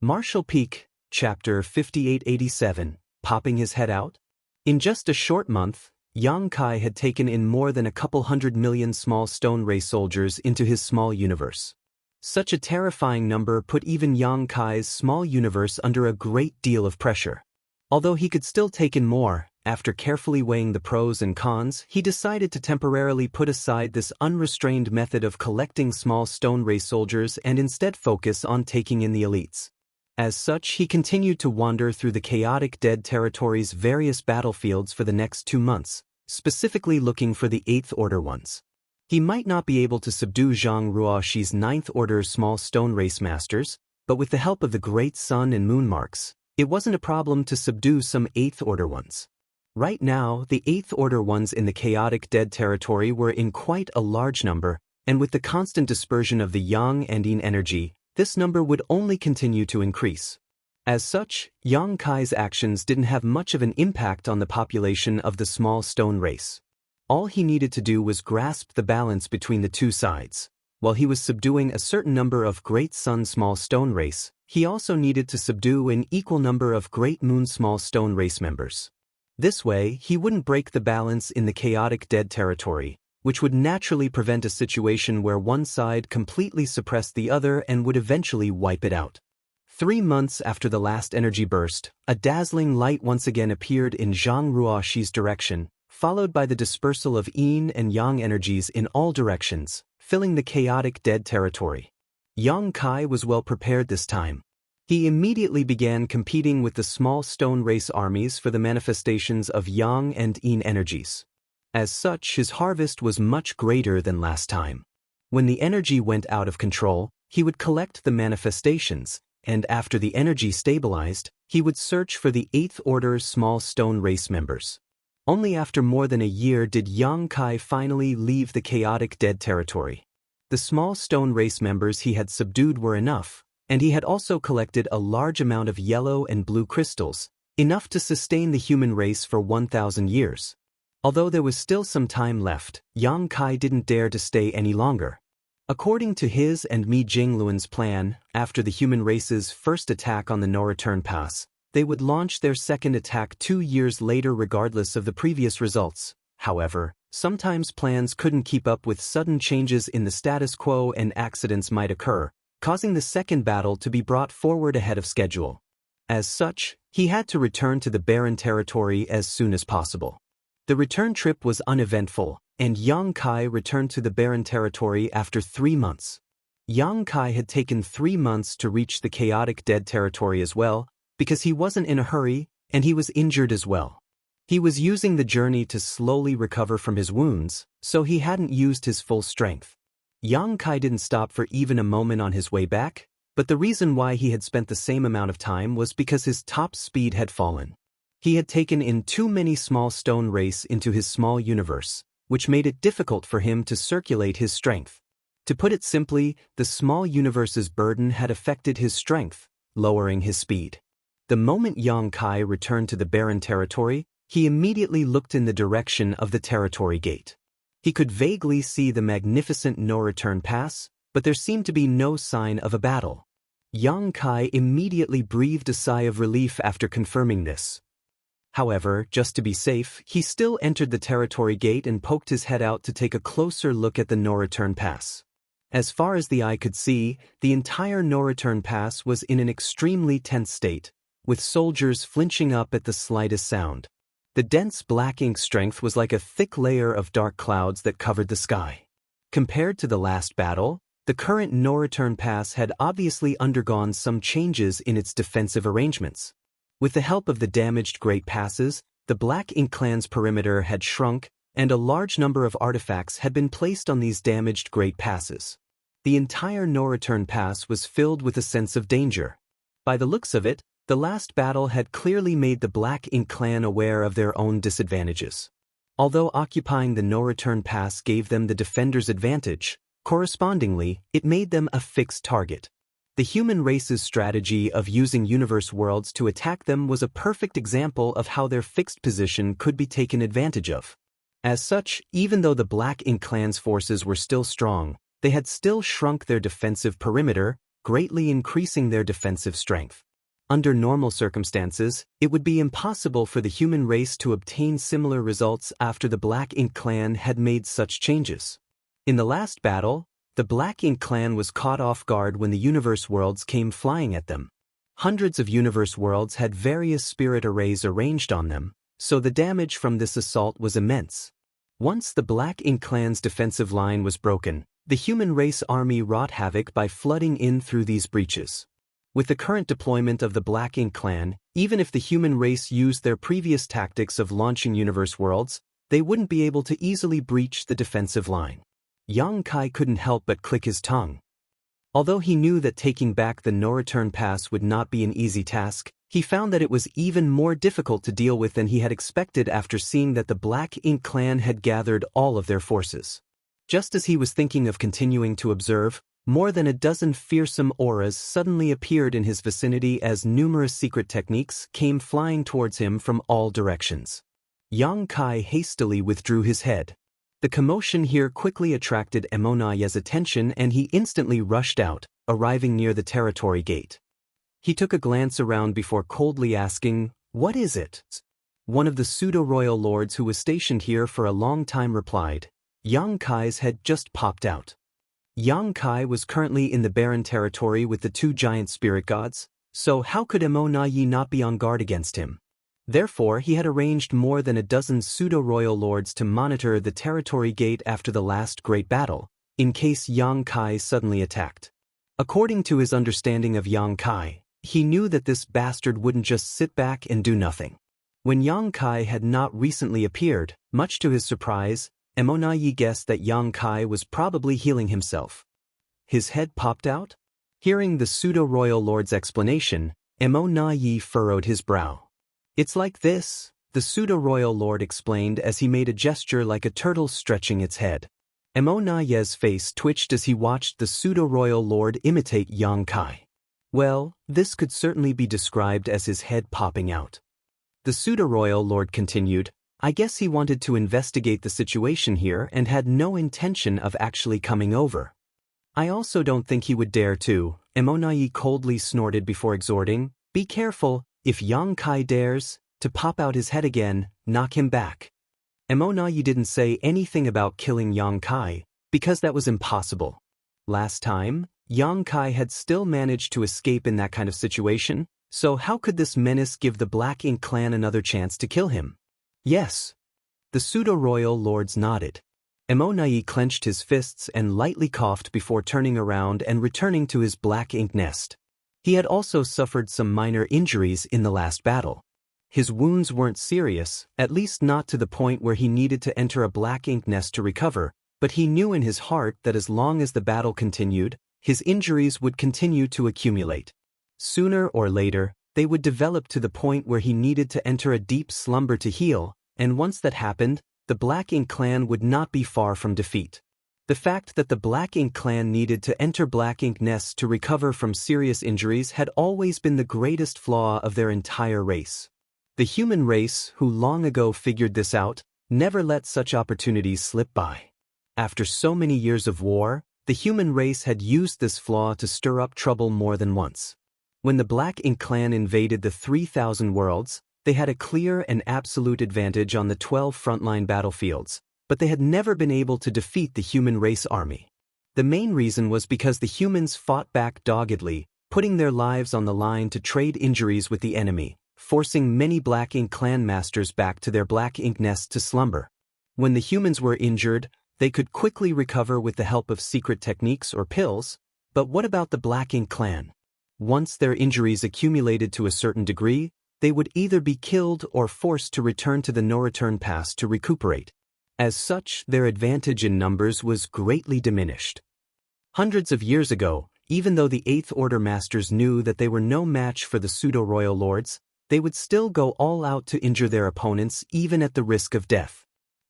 Martial Peak, Chapter 5887, Popping His Head Out? In just a short month, Yang Kai had taken in more than a couple 100 million small stone race soldiers into his small universe. Such a terrifying number put even Yang Kai's small universe under a great deal of pressure. Although he could still take in more, after carefully weighing the pros and cons, he decided to temporarily put aside this unrestrained method of collecting small stone race soldiers and instead focus on taking in the elites. As such, he continued to wander through the chaotic Dead Territory's various battlefields for the next 2 months, specifically looking for the 8th Order ones. He might not be able to subdue Zhang Ruoxi's 9th Order small stone race masters, but with the help of the Great Sun and Moon marks, it wasn't a problem to subdue some 8th Order ones. Right now, the 8th Order ones in the chaotic dead territory were in quite a large number, and with the constant dispersion of the Yang and Yin energy, this number would only continue to increase. As such, Yang Kai's actions didn't have much of an impact on the population of the small stone race. All he needed to do was grasp the balance between the two sides. While he was subduing a certain number of Great Sun small stone race, he also needed to subdue an equal number of Great Moon small stone race members. This way, he wouldn't break the balance in the chaotic dead territory, which would naturally prevent a situation where one side completely suppressed the other and would eventually wipe it out. 3 months after the last energy burst, a dazzling light once again appeared in Zhang Ruoxi's direction, followed by the dispersal of Yin and Yang energies in all directions, filling the chaotic dead territory. Yang Kai was well prepared this time. He immediately began competing with the small stone race armies for the manifestations of Yang and Yin energies. As such, his harvest was much greater than last time. When the energy went out of control, he would collect the manifestations, and after the energy stabilized, he would search for the 8th Order's small stone race members. Only after more than a year did Yang Kai finally leave the chaotic dead territory. The small stone race members he had subdued were enough, and he had also collected a large amount of yellow and blue crystals, enough to sustain the human race for 1,000 years. Although there was still some time left, Yang Kai didn't dare to stay any longer. According to his and Mi Jingluan's plan, after the human race's first attack on the no-return pass, they would launch their second attack 2 years later regardless of the previous results. However, sometimes plans couldn't keep up with sudden changes in the status quo and accidents might occur, causing the second battle to be brought forward ahead of schedule. As such, he had to return to the barren territory as soon as possible. The return trip was uneventful, and Yang Kai returned to the barren territory after 3 months. Yang Kai had taken 3 months to reach the chaotic dead territory as well, because he wasn't in a hurry, and he was injured as well. He was using the journey to slowly recover from his wounds, so he hadn't used his full strength. Yang Kai didn't stop for even a moment on his way back, but the reason why he had spent the same amount of time was because his top speed had fallen. He had taken in too many small stone race into his small universe, which made it difficult for him to circulate his strength. To put it simply, the small universe's burden had affected his strength, lowering his speed. The moment Yang Kai returned to the barren territory, he immediately looked in the direction of the territory gate. He could vaguely see the magnificent no-return pass, but there seemed to be no sign of a battle. Yang Kai immediately breathed a sigh of relief after confirming this. However, just to be safe, he still entered the territory gate and poked his head out to take a closer look at the no-return pass. As far as the eye could see, the entire no-return pass was in an extremely tense state, with soldiers flinching up at the slightest sound. The dense black ink strength was like a thick layer of dark clouds that covered the sky. Compared to the last battle, the current no-return pass had obviously undergone some changes in its defensive arrangements. With the help of the damaged Great Passes, the Black Ink Clan's perimeter had shrunk, and a large number of artifacts had been placed on these damaged Great Passes. The entire no-return pass was filled with a sense of danger. By the looks of it, the last battle had clearly made the Black Ink Clan aware of their own disadvantages. Although occupying the no-return pass gave them the defender's advantage, correspondingly, it made them a fixed target. The human race's strategy of using universe worlds to attack them was a perfect example of how their fixed position could be taken advantage of. As such, even though the Black Ink Clan's forces were still strong, they had still shrunk their defensive perimeter, greatly increasing their defensive strength. Under normal circumstances, it would be impossible for the human race to obtain similar results after the Black Ink Clan had made such changes. In the last battle, the Black Ink Clan was caught off guard when the universe worlds came flying at them. Hundreds of universe worlds had various spirit arrays arranged on them, so the damage from this assault was immense. Once the Black Ink Clan's defensive line was broken, the human race army wrought havoc by flooding in through these breaches. With the current deployment of the Black Ink Clan, even if the human race used their previous tactics of launching universe worlds, they wouldn't be able to easily breach the defensive line. Yang Kai couldn't help but click his tongue. Although he knew that taking back the no-return pass would not be an easy task, he found that it was even more difficult to deal with than he had expected after seeing that the Black Ink clan had gathered all of their forces. Just as he was thinking of continuing to observe, more than a dozen fearsome auras suddenly appeared in his vicinity as numerous secret techniques came flying towards him from all directions. Yang Kai hastily withdrew his head. The commotion here quickly attracted Emonaye's attention and he instantly rushed out, arriving near the territory gate. He took a glance around before coldly asking, "What is it?" One of the pseudo-royal lords who was stationed here for a long time replied. Yang Kai's head just popped out. Yang Kai was currently in the barren territory with the two giant spirit gods, so how could Emonaye not be on guard against him? Therefore, he had arranged more than a dozen pseudo-royal lords to monitor the territory gate after the last great battle, in case Yang Kai suddenly attacked. According to his understanding of Yang Kai, he knew that this bastard wouldn't just sit back and do nothing. When Yang Kai had not recently appeared, much to his surprise, Emonaye guessed that Yang Kai was probably healing himself. His head popped out? Hearing the pseudo-royal lord's explanation, Emonaye furrowed his brow. "It's like this," the pseudo-royal lord explained as he made a gesture like a turtle stretching its head. Emonaye's face twitched as he watched the pseudo-royal lord imitate Yang Kai. Well, this could certainly be described as his head popping out. The pseudo-royal lord continued, "I guess he wanted to investigate the situation here and had no intention of actually coming over." "I also don't think he would dare to," Emonaye coldly snorted before exhorting, "Be careful, if Yang Kai dares to pop out his head again, knock him back." Emonaye didn't say anything about killing Yang Kai, because that was impossible. Last time, Yang Kai had still managed to escape in that kind of situation, so how could this menace give the Black Ink clan another chance to kill him? "Yes." The pseudo-royal lords nodded. Emonaye clenched his fists and lightly coughed before turning around and returning to his Black Ink nest. He had also suffered some minor injuries in the last battle. His wounds weren't serious, at least not to the point where he needed to enter a Black Ink nest to recover, but he knew in his heart that as long as the battle continued, his injuries would continue to accumulate. Sooner or later, they would develop to the point where he needed to enter a deep slumber to heal, and once that happened, the Black Ink clan would not be far from defeat. The fact that the Black Ink clan needed to enter Black Ink nests to recover from serious injuries had always been the greatest flaw of their entire race. The human race, who long ago figured this out, never let such opportunities slip by. After so many years of war, the human race had used this flaw to stir up trouble more than once. When the Black Ink clan invaded the 3,000 worlds, they had a clear and absolute advantage on the 12 frontline battlefields, but they had never been able to defeat the human race army. The main reason was because the humans fought back doggedly, putting their lives on the line to trade injuries with the enemy, forcing many Black Ink clan masters back to their Black Ink nests to slumber. When the humans were injured, they could quickly recover with the help of secret techniques or pills, but what about the Black Ink clan? Once their injuries accumulated to a certain degree, they would either be killed or forced to return to the no-return pass to recuperate. As such, their advantage in numbers was greatly diminished. Hundreds of years ago, even though the Eighth Order masters knew that they were no match for the pseudo-royal lords, they would still go all out to injure their opponents even at the risk of death.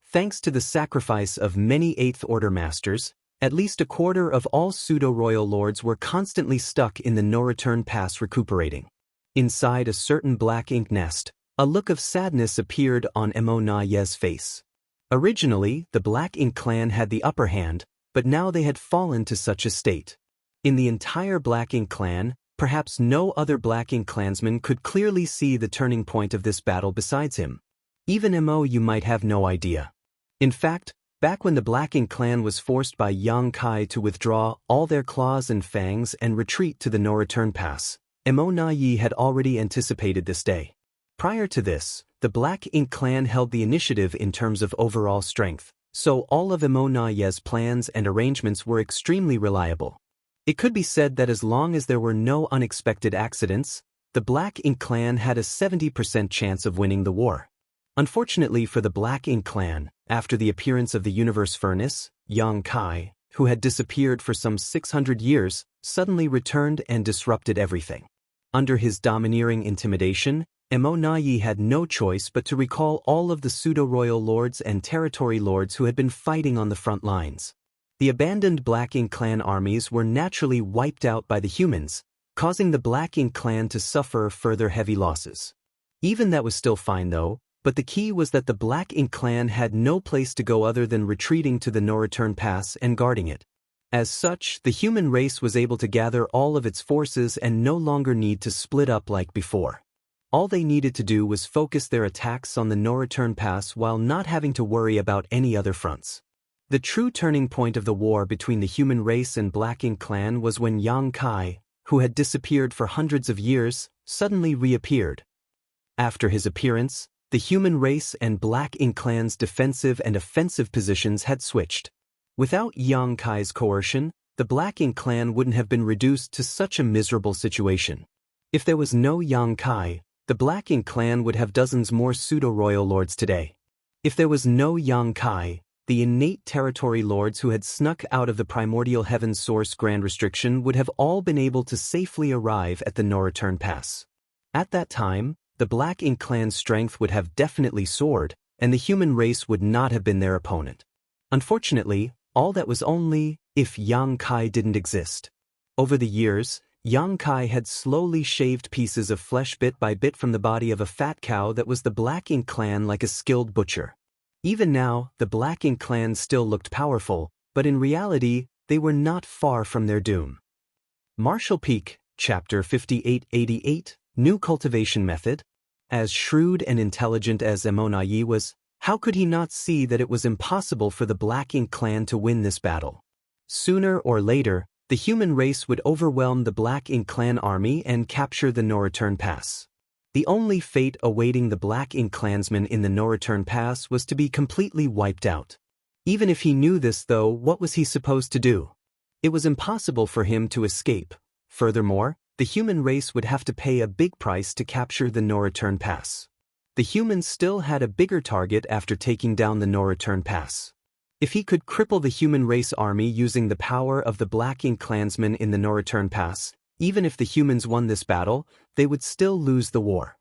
Thanks to the sacrifice of many Eighth Order masters, at least a quarter of all pseudo-royal lords were constantly stuck in the no-return pass recuperating. Inside a certain Black Ink nest, a look of sadness appeared on Emonaye's face. Originally, the Black Ink clan had the upper hand, but now they had fallen to such a state. In the entire Black Ink clan, perhaps no other Black Ink clansman could clearly see the turning point of this battle besides him. Even you might have no idea. In fact, back when the Black Ink clan was forced by Yang Kai to withdraw all their claws and fangs and retreat to the no-return pass, Emonaye had already anticipated this day. Prior to this, the Black Ink clan held the initiative in terms of overall strength, so all of Emonaye's plans and arrangements were extremely reliable. It could be said that as long as there were no unexpected accidents, the Black Ink clan had a 70% chance of winning the war. Unfortunately for the Black Ink clan, after the appearance of the Universe Furnace, Yang Kai, who had disappeared for some 600 years, suddenly returned and disrupted everything. Under his domineering intimidation, Immortal had no choice but to recall all of the pseudo-royal lords and territory lords who had been fighting on the front lines. The abandoned Black Ink clan armies were naturally wiped out by the humans, causing the Black Ink clan to suffer further heavy losses. Even that was still fine though, but the key was that the Black Ink clan had no place to go other than retreating to the no-return pass and guarding it. As such, the human race was able to gather all of its forces and no longer need to split up like before. All they needed to do was focus their attacks on the no-return pass while not having to worry about any other fronts. The true turning point of the war between the human race and Black Ink clan was when Yang Kai, who had disappeared for hundreds of years, suddenly reappeared. After his appearance, the human race and Black Ink clan's defensive and offensive positions had switched. Without Yang Kai's coercion, the Black Ink clan wouldn't have been reduced to such a miserable situation. If there was no Yang Kai, the Black Ink clan would have dozens more pseudo-royal lords today. If there was no Yang Kai, the innate territory lords who had snuck out of the primordial heaven source grand restriction would have all been able to safely arrive at the no-return pass. At that time, the Black Ink clan's strength would have definitely soared, and the human race would not have been their opponent. Unfortunately, all that was only if Yang Kai didn't exist. Over the years, Yang Kai had slowly shaved pieces of flesh bit by bit from the body of a fat cow that was the Black Ink clan like a skilled butcher. Even now, the Black Ink clan still looked powerful, but in reality, they were not far from their doom. Martial Peak, Chapter 5888, New Cultivation Method. As shrewd and intelligent as Immortal was, how could he not see that it was impossible for the Black Ink clan to win this battle? Sooner or later, the human race would overwhelm the Black Ink clan army and capture the no-return pass. The only fate awaiting the Black Ink clansmen in the no-return pass was to be completely wiped out. Even if he knew this though, what was he supposed to do? It was impossible for him to escape. Furthermore, the human race would have to pay a big price to capture the no-return pass. The humans still had a bigger target after taking down the no-return pass. If he could cripple the human race army using the power of the Black Ink clansmen in the no-return pass, even if the humans won this battle, they would still lose the war.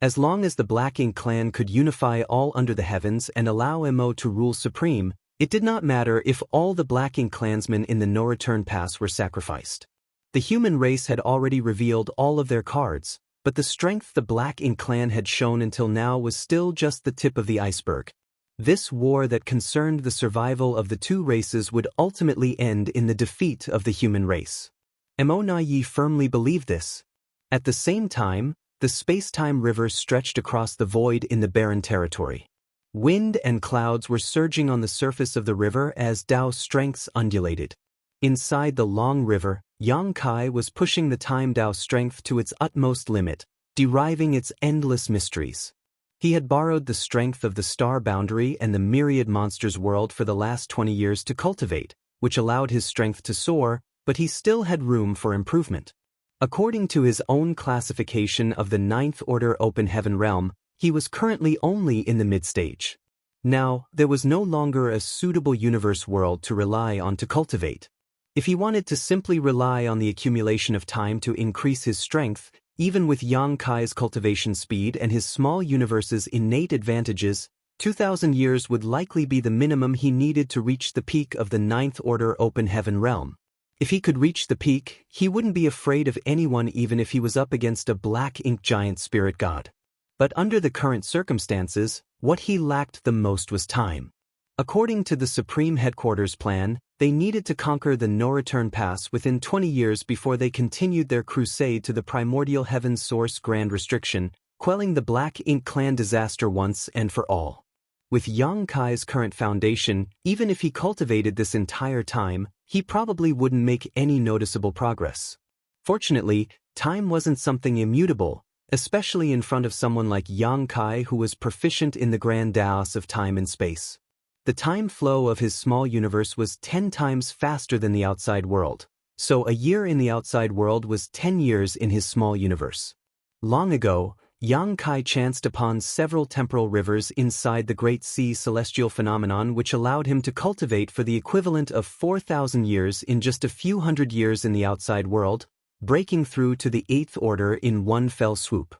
As long as the Black Ink clan could unify all under the heavens and allow Mo to rule supreme, it did not matter if all the Black Ink clansmen in the no-return pass were sacrificed. The human race had already revealed all of their cards, but the strength the Black Ink clan had shown until now was still just the tip of the iceberg. This war that concerned the survival of the two races would ultimately end in the defeat of the human race. Immortal firmly believed this. At the same time, the space-time river stretched across the void in the barren territory. Wind and clouds were surging on the surface of the river as Dao's strengths undulated. Inside the long river, Yang Kai was pushing the time Dao strength to its utmost limit, deriving its endless mysteries. He had borrowed the strength of the star boundary and the myriad monsters world for the last 20 years to cultivate, which allowed his strength to soar, but he still had room for improvement. According to his own classification of the Ninth Order Open Heaven Realm, he was currently only in the mid-stage. Now, there was no longer a suitable universe world to rely on to cultivate. If he wanted to simply rely on the accumulation of time to increase his strength, even with Yang Kai's cultivation speed and his small universe's innate advantages, 2,000 years would likely be the minimum he needed to reach the peak of the Ninth Order Open Heaven Realm. If he could reach the peak, he wouldn't be afraid of anyone even if he was up against a Black Ink giant spirit god. But under the current circumstances, what he lacked the most was time. According to the Supreme Headquarters plan, they needed to conquer the no-return pass within 20 years before they continued their crusade to the primordial heaven source grand restriction, quelling the Black Ink clan disaster once and for all. With Yang Kai's current foundation, even if he cultivated this entire time, he probably wouldn't make any noticeable progress. Fortunately, time wasn't something immutable, especially in front of someone like Yang Kai who was proficient in the grand chaos of time and space. The time flow of his small universe was 10 times faster than the outside world, so a year in the outside world was 10 years in his small universe. Long ago, Yang Kai chanced upon several temporal rivers inside the Great Sea celestial phenomenon which allowed him to cultivate for the equivalent of 4,000 years in just a few hundred years in the outside world, breaking through to the 8th order in one fell swoop.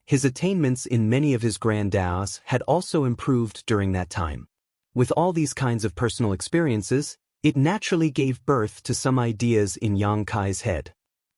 His attainments in many of his grand daos had also improved during that time. With all these kinds of personal experiences, it naturally gave birth to some ideas in Yang Kai's head.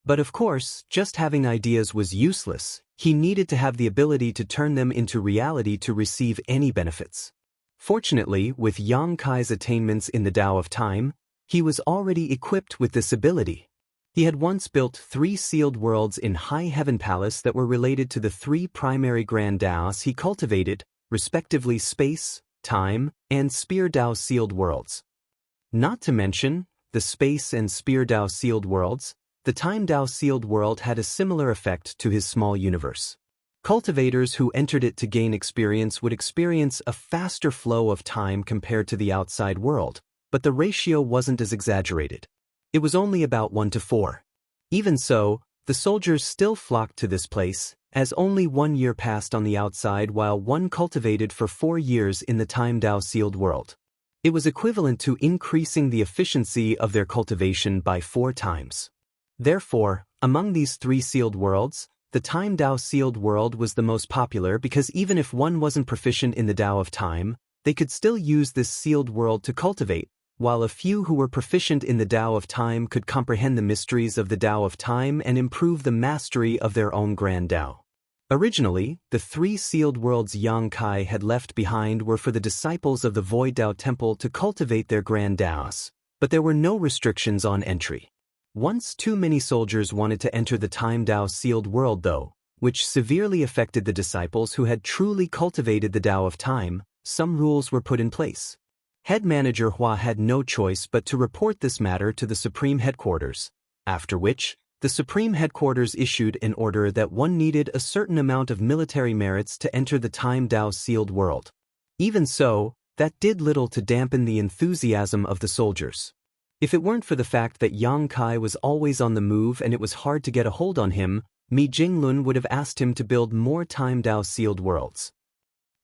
But of course, just having ideas was useless. He needed to have the ability to turn them into reality to receive any benefits. Fortunately, with Yang Kai's attainments in the Tao of Time, he was already equipped with this ability. He had once built 3 sealed worlds in High Heaven Palace that were related to the 3 primary grand Daos he cultivated, respectively Space, Time, and Spear Dao sealed worlds. Not to mention, the Space and Spear Dao sealed worlds, the Time Dao sealed world had a similar effect to his small universe. Cultivators who entered it to gain experience would experience a faster flow of time compared to the outside world, but the ratio wasn't as exaggerated. It was only about 1 to 4. Even so, the soldiers still flocked to this place, as only 1 year passed on the outside while one cultivated for 4 years in the Time Dao sealed world. It was equivalent to increasing the efficiency of their cultivation by 4 times. Therefore, among these 3 sealed worlds, the Time Dao sealed world was the most popular because even if one wasn't proficient in the Tao of Time, they could still use this sealed world to cultivate, while a few who were proficient in the Tao of Time could comprehend the mysteries of the Tao of Time and improve the mastery of their own grand Tao. Originally, the 3 sealed worlds Yang Kai had left behind were for the disciples of the Void Tao Temple to cultivate their grand Taos, but there were no restrictions on entry. Once too many soldiers wanted to enter the Time Dao sealed world though, which severely affected the disciples who had truly cultivated the Tao of Time, some rules were put in place. Head manager Hua had no choice but to report this matter to the Supreme Headquarters, after which, the Supreme Headquarters issued an order that one needed a certain amount of military merits to enter the Time Dao sealed world. Even so, that did little to dampen the enthusiasm of the soldiers. If it weren't for the fact that Yang Kai was always on the move and it was hard to get a hold on him, Mi Jinglun would have asked him to build more Time Dao sealed worlds.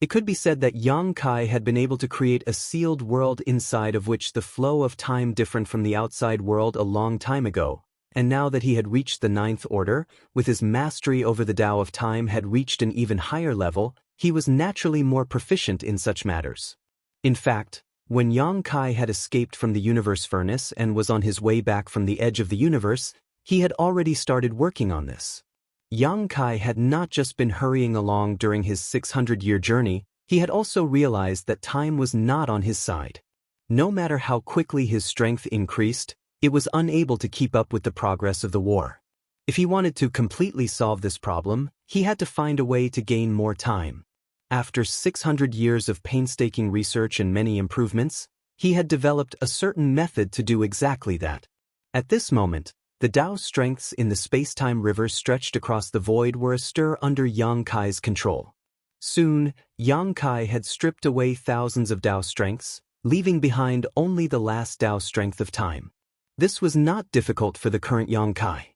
It could be said that Yang Kai had been able to create a sealed world inside of which the flow of time different from the outside world a long time ago, and now that he had reached the 9th order, with his mastery over the Tao of Time had reached an even higher level, he was naturally more proficient in such matters. In fact, when Yang Kai had escaped from the universe furnace and was on his way back from the edge of the universe, he had already started working on this. Yang Kai had not just been hurrying along during his 600-year journey, he had also realized that time was not on his side. No matter how quickly his strength increased, it was unable to keep up with the progress of the war. If he wanted to completely solve this problem, he had to find a way to gain more time. After 600 years of painstaking research and many improvements, he had developed a certain method to do exactly that. At this moment, the Tao strengths in the space-time river stretched across the void were astir under Yang Kai's control. Soon, Yang Kai had stripped away thousands of Tao strengths, leaving behind only the last Tao strength of time. This was not difficult for the current Yang Kai.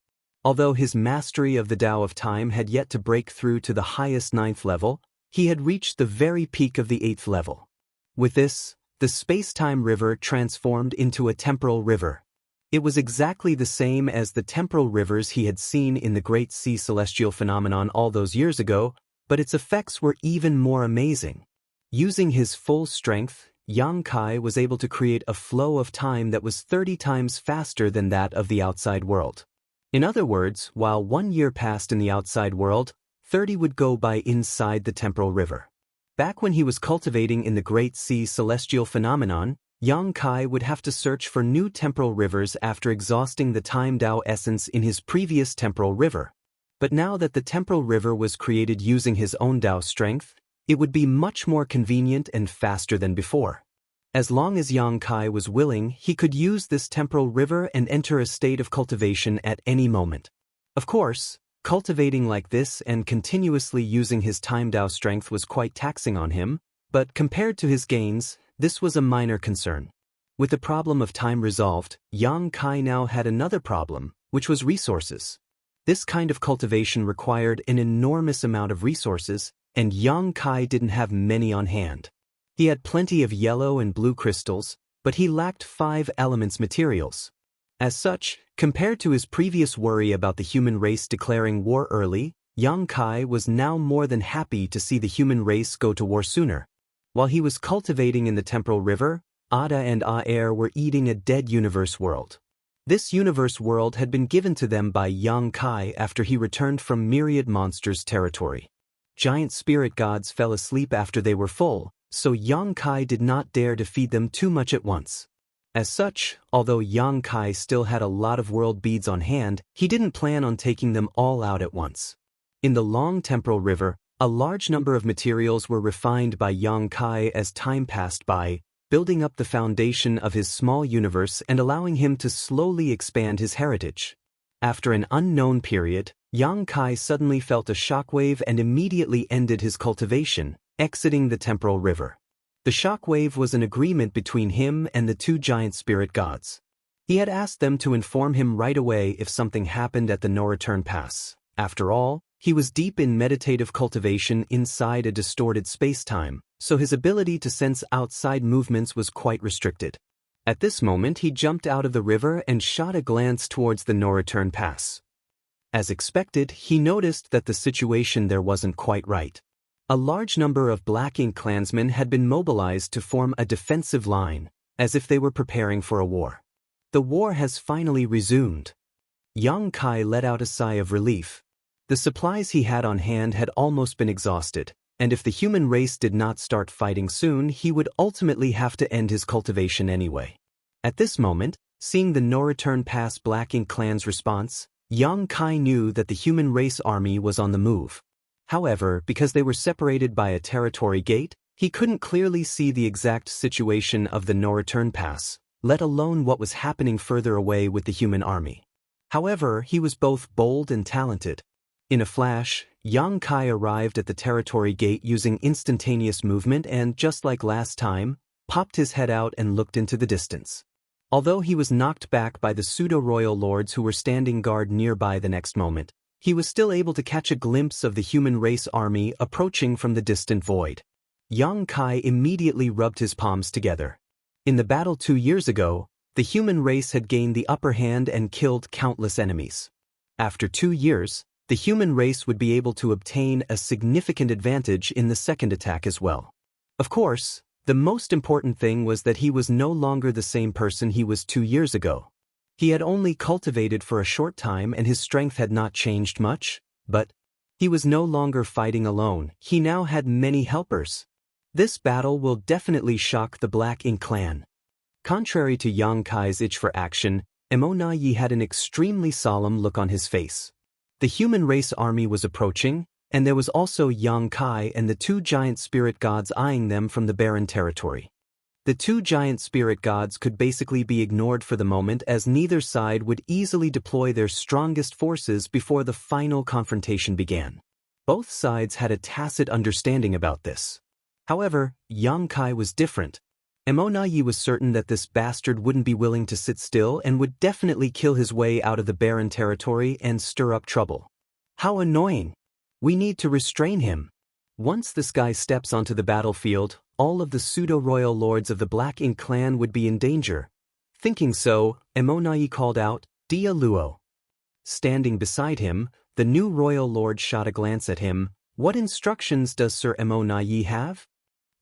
Although his mastery of the Tao of Time had yet to break through to the highest 9th level, he had reached the very peak of the 8th level. With this, the space-time river transformed into a temporal river. It was exactly the same as the temporal rivers he had seen in the Great Sea celestial phenomenon all those years ago, but its effects were even more amazing. Using his full strength, Yang Kai was able to create a flow of time that was 30 times faster than that of the outside world. In other words, while 1 year passed in the outside world, 30 would go by inside the temporal river. Back when he was cultivating in the Great Sea celestial phenomenon, Yang Kai would have to search for new temporal rivers after exhausting the Time Dao essence in his previous temporal river. But now that the temporal river was created using his own Dao strength, it would be much more convenient and faster than before. As long as Yang Kai was willing, he could use this temporal river and enter a state of cultivation at any moment. Of course, cultivating like this and continuously using his Time Dao strength was quite taxing on him, but compared to his gains, this was a minor concern. With the problem of time resolved, Yang Kai now had another problem, which was resources. This kind of cultivation required an enormous amount of resources, and Yang Kai didn't have many on hand. He had plenty of yellow and blue crystals, but he lacked 5 elements materials. As such, compared to his previous worry about the human race declaring war early, Yang Kai was now more than happy to see the human race go to war sooner. While he was cultivating in the temporal river, Ada and Aer were eating a dead universe world. This universe world had been given to them by Yang Kai after he returned from myriad monsters' territory. Giant spirit gods fell asleep after they were full, so Yang Kai did not dare to feed them too much at once. As such, although Yang Kai still had a lot of world beads on hand, he didn't plan on taking them all out at once. In the long temporal river, a large number of materials were refined by Yang Kai as time passed by, building up the foundation of his small universe and allowing him to slowly expand his heritage. After an unknown period, Yang Kai suddenly felt a shockwave and immediately ended his cultivation, exiting the temporal river. The shockwave was an agreement between him and the 2 giant spirit gods. He had asked them to inform him right away if something happened at the no-return pass. After all, he was deep in meditative cultivation inside a distorted space-time, so his ability to sense outside movements was quite restricted. At this moment he jumped out of the river and shot a glance towards the no-return pass. As expected, he noticed that the situation there wasn't quite right. A large number of Black Ink clansmen had been mobilized to form a defensive line, as if they were preparing for a war. The war has finally resumed. Yang Kai let out a sigh of relief. The supplies he had on hand had almost been exhausted, and if the human race did not start fighting soon, he would ultimately have to end his cultivation anyway. At this moment, seeing the no-return pass Black Ink clan's response, Yang Kai knew that the human race army was on the move. However, because they were separated by a territory gate, he couldn't clearly see the exact situation of the no-return pass, let alone what was happening further away with the human army. However, he was both bold and talented. In a flash, Yang Kai arrived at the territory gate using instantaneous movement and, just like last time, popped his head out and looked into the distance. Although he was knocked back by the pseudo-royal lords who were standing guard nearby the next moment, he was still able to catch a glimpse of the human race army approaching from the distant void. Yang Kai immediately rubbed his palms together. In the battle 2 years ago, the human race had gained the upper hand and killed countless enemies. After 2 years, the human race would be able to obtain a significant advantage in the second attack as well. Of course, the most important thing was that he was no longer the same person he was 2 years ago. He had only cultivated for a short time and his strength had not changed much, but he was no longer fighting alone. He now had many helpers. This battle will definitely shock the Black Ink clan. Contrary to Yang Kai's itch for action, Emonayi had an extremely solemn look on his face. The human race army was approaching, and there was also Yang Kai and the 2 giant spirit gods eyeing them from the barren territory. The 2 giant spirit gods could basically be ignored for the moment as neither side would easily deploy their strongest forces before the final confrontation began. Both sides had a tacit understanding about this. However, Yang Kai was different. Emonayi was certain that this bastard wouldn't be willing to sit still and would definitely kill his way out of the barren territory and stir up trouble. How annoying! We need to restrain him. Once this guy steps onto the battlefield, all of the pseudo-royal lords of the Black Ink clan would be in danger. Thinking so, Emonayi called out, Dia Luo. Standing beside him, the new royal lord shot a glance at him. What instructions does Sir Emonayi have?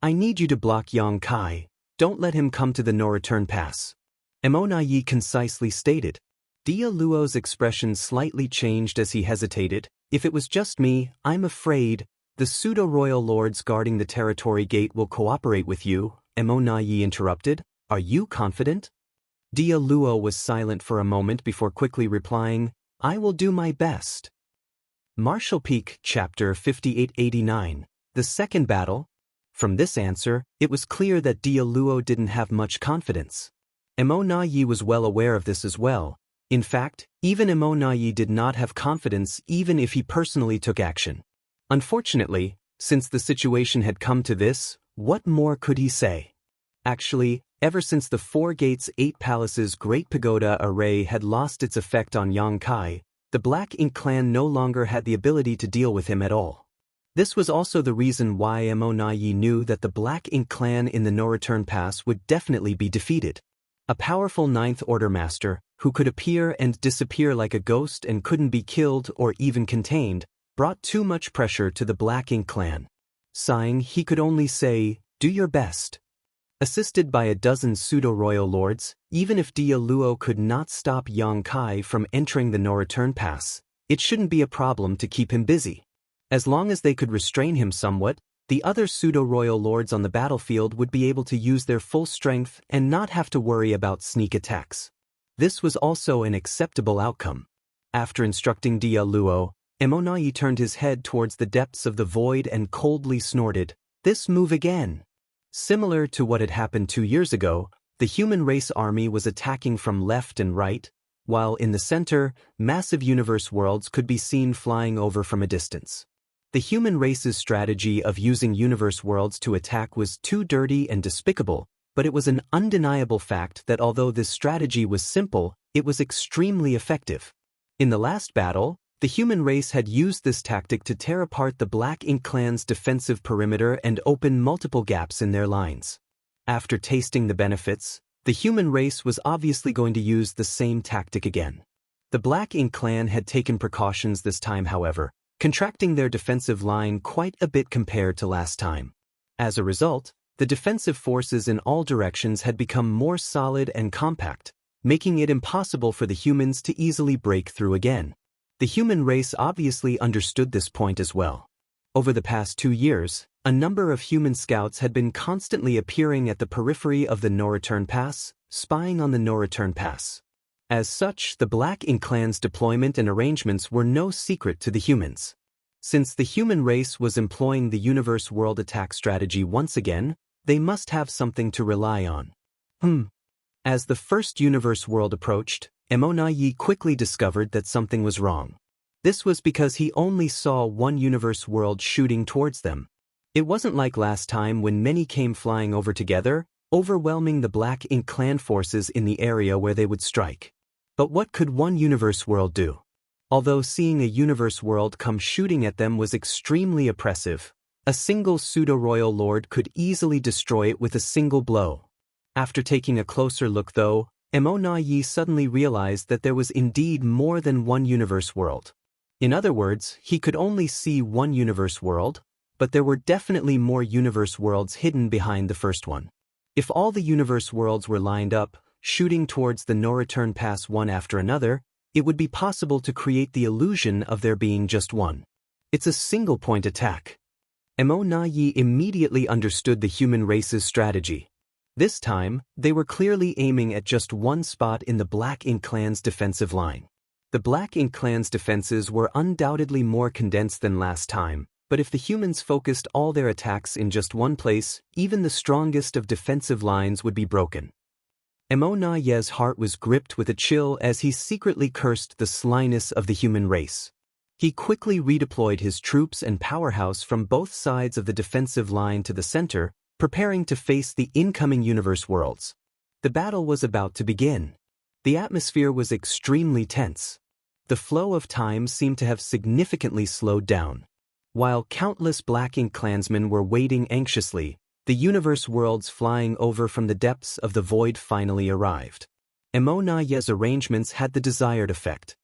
I need you to block Yang Kai. Don't let him come to the no-return pass. Emonayi concisely stated. Dia Luo's expression slightly changed as he hesitated. If it was just me, I'm afraid the pseudo-royal lords guarding the territory gate will cooperate with you, Emonayi interrupted. Are you confident? Dia Luo was silent for a moment before quickly replying, I will do my best. Martial Peak, Chapter 5889, The Second Battle. From this answer, it was clear that Dia Luo didn't have much confidence. Emonayi was well aware of this as well. In fact, even Emonayi did not have confidence even if he personally took action. Unfortunately, since the situation had come to this, what more could he say? Actually, ever since the 4 Gates 8 Palaces Great Pagoda array had lost its effect on Yang Kai, the the Black Ink clan no longer had the ability to deal with him at all. This was also the reason why Emonayi knew that the Black Ink clan in the No Return Pass would definitely be defeated. A powerful Ninth Order master, who could appear and disappear like a ghost and couldn't be killed or even contained, brought too much pressure to the Black Ink clan. Sighing, he could only say, "Do your best." Assisted by a dozen pseudo-royal lords, even if Dia Luo could not stop Yang Kai from entering the No-Return Pass, it shouldn't be a problem to keep him busy. As long as they could restrain him somewhat, the other pseudo-royal lords on the battlefield would be able to use their full strength and not have to worry about sneak attacks. This was also an acceptable outcome. After instructing Dia Luo, Emonayi turned his head towards the depths of the void and coldly snorted, "This move again." Similar to what had happened 2 years ago, the human race army was attacking from left and right, while in the center, massive universe worlds could be seen flying over from a distance. The human race's strategy of using universe worlds to attack was too dirty and despicable, but it was an undeniable fact that although this strategy was simple, it was extremely effective. In the last battle, the human race had used this tactic to tear apart the Black Ink clan's defensive perimeter and open multiple gaps in their lines. After tasting the benefits, the human race was obviously going to use the same tactic again. The Black Ink clan had taken precautions this time, however, contracting their defensive line quite a bit compared to last time. As a result, the defensive forces in all directions had become more solid and compact, making it impossible for the humans to easily break through again. The human race obviously understood this point as well. Over the past 2 years, a number of human scouts had been constantly appearing at the periphery of the No-Return Pass, spying on the No-Return Pass. As such, the Black Ink clan's deployment and arrangements were no secret to the humans. Since the human race was employing the universe world attack strategy once again, they must have something to rely on. As the first universe world approached, Emonayi quickly discovered that something was wrong. This was because he only saw one universe world shooting towards them. It wasn't like last time when many came flying over together, overwhelming the Black Ink clan forces in the area where they would strike. But what could one universe world do? Although seeing a universe world come shooting at them was extremely oppressive, a single pseudo-royal lord could easily destroy it with a single blow. After taking a closer look though, Emonayi suddenly realized that there was indeed more than one universe world. In other words, he could only see one universe world, but there were definitely more universe worlds hidden behind the first one. If all the universe worlds were lined up, shooting towards the No-Return Pass one after another, it would be possible to create the illusion of there being just one. It's a single-point attack. Emonayi immediately understood the human race's strategy. This time, they were clearly aiming at just one spot in the Black Ink clan's defensive line. The Black Ink clan's defenses were undoubtedly more condensed than last time, but if the humans focused all their attacks in just one place, even the strongest of defensive lines would be broken. Emonayi's heart was gripped with a chill as he secretly cursed the slyness of the human race. He quickly redeployed his troops and powerhouse from both sides of the defensive line to the center, preparing to face the incoming universe worlds. The battle was about to begin. The atmosphere was extremely tense. The flow of time seemed to have significantly slowed down. While countless Black Ink clansmen were waiting anxiously, the universe worlds flying over from the depths of the void finally arrived. Emonayi's arrangements had the desired effect.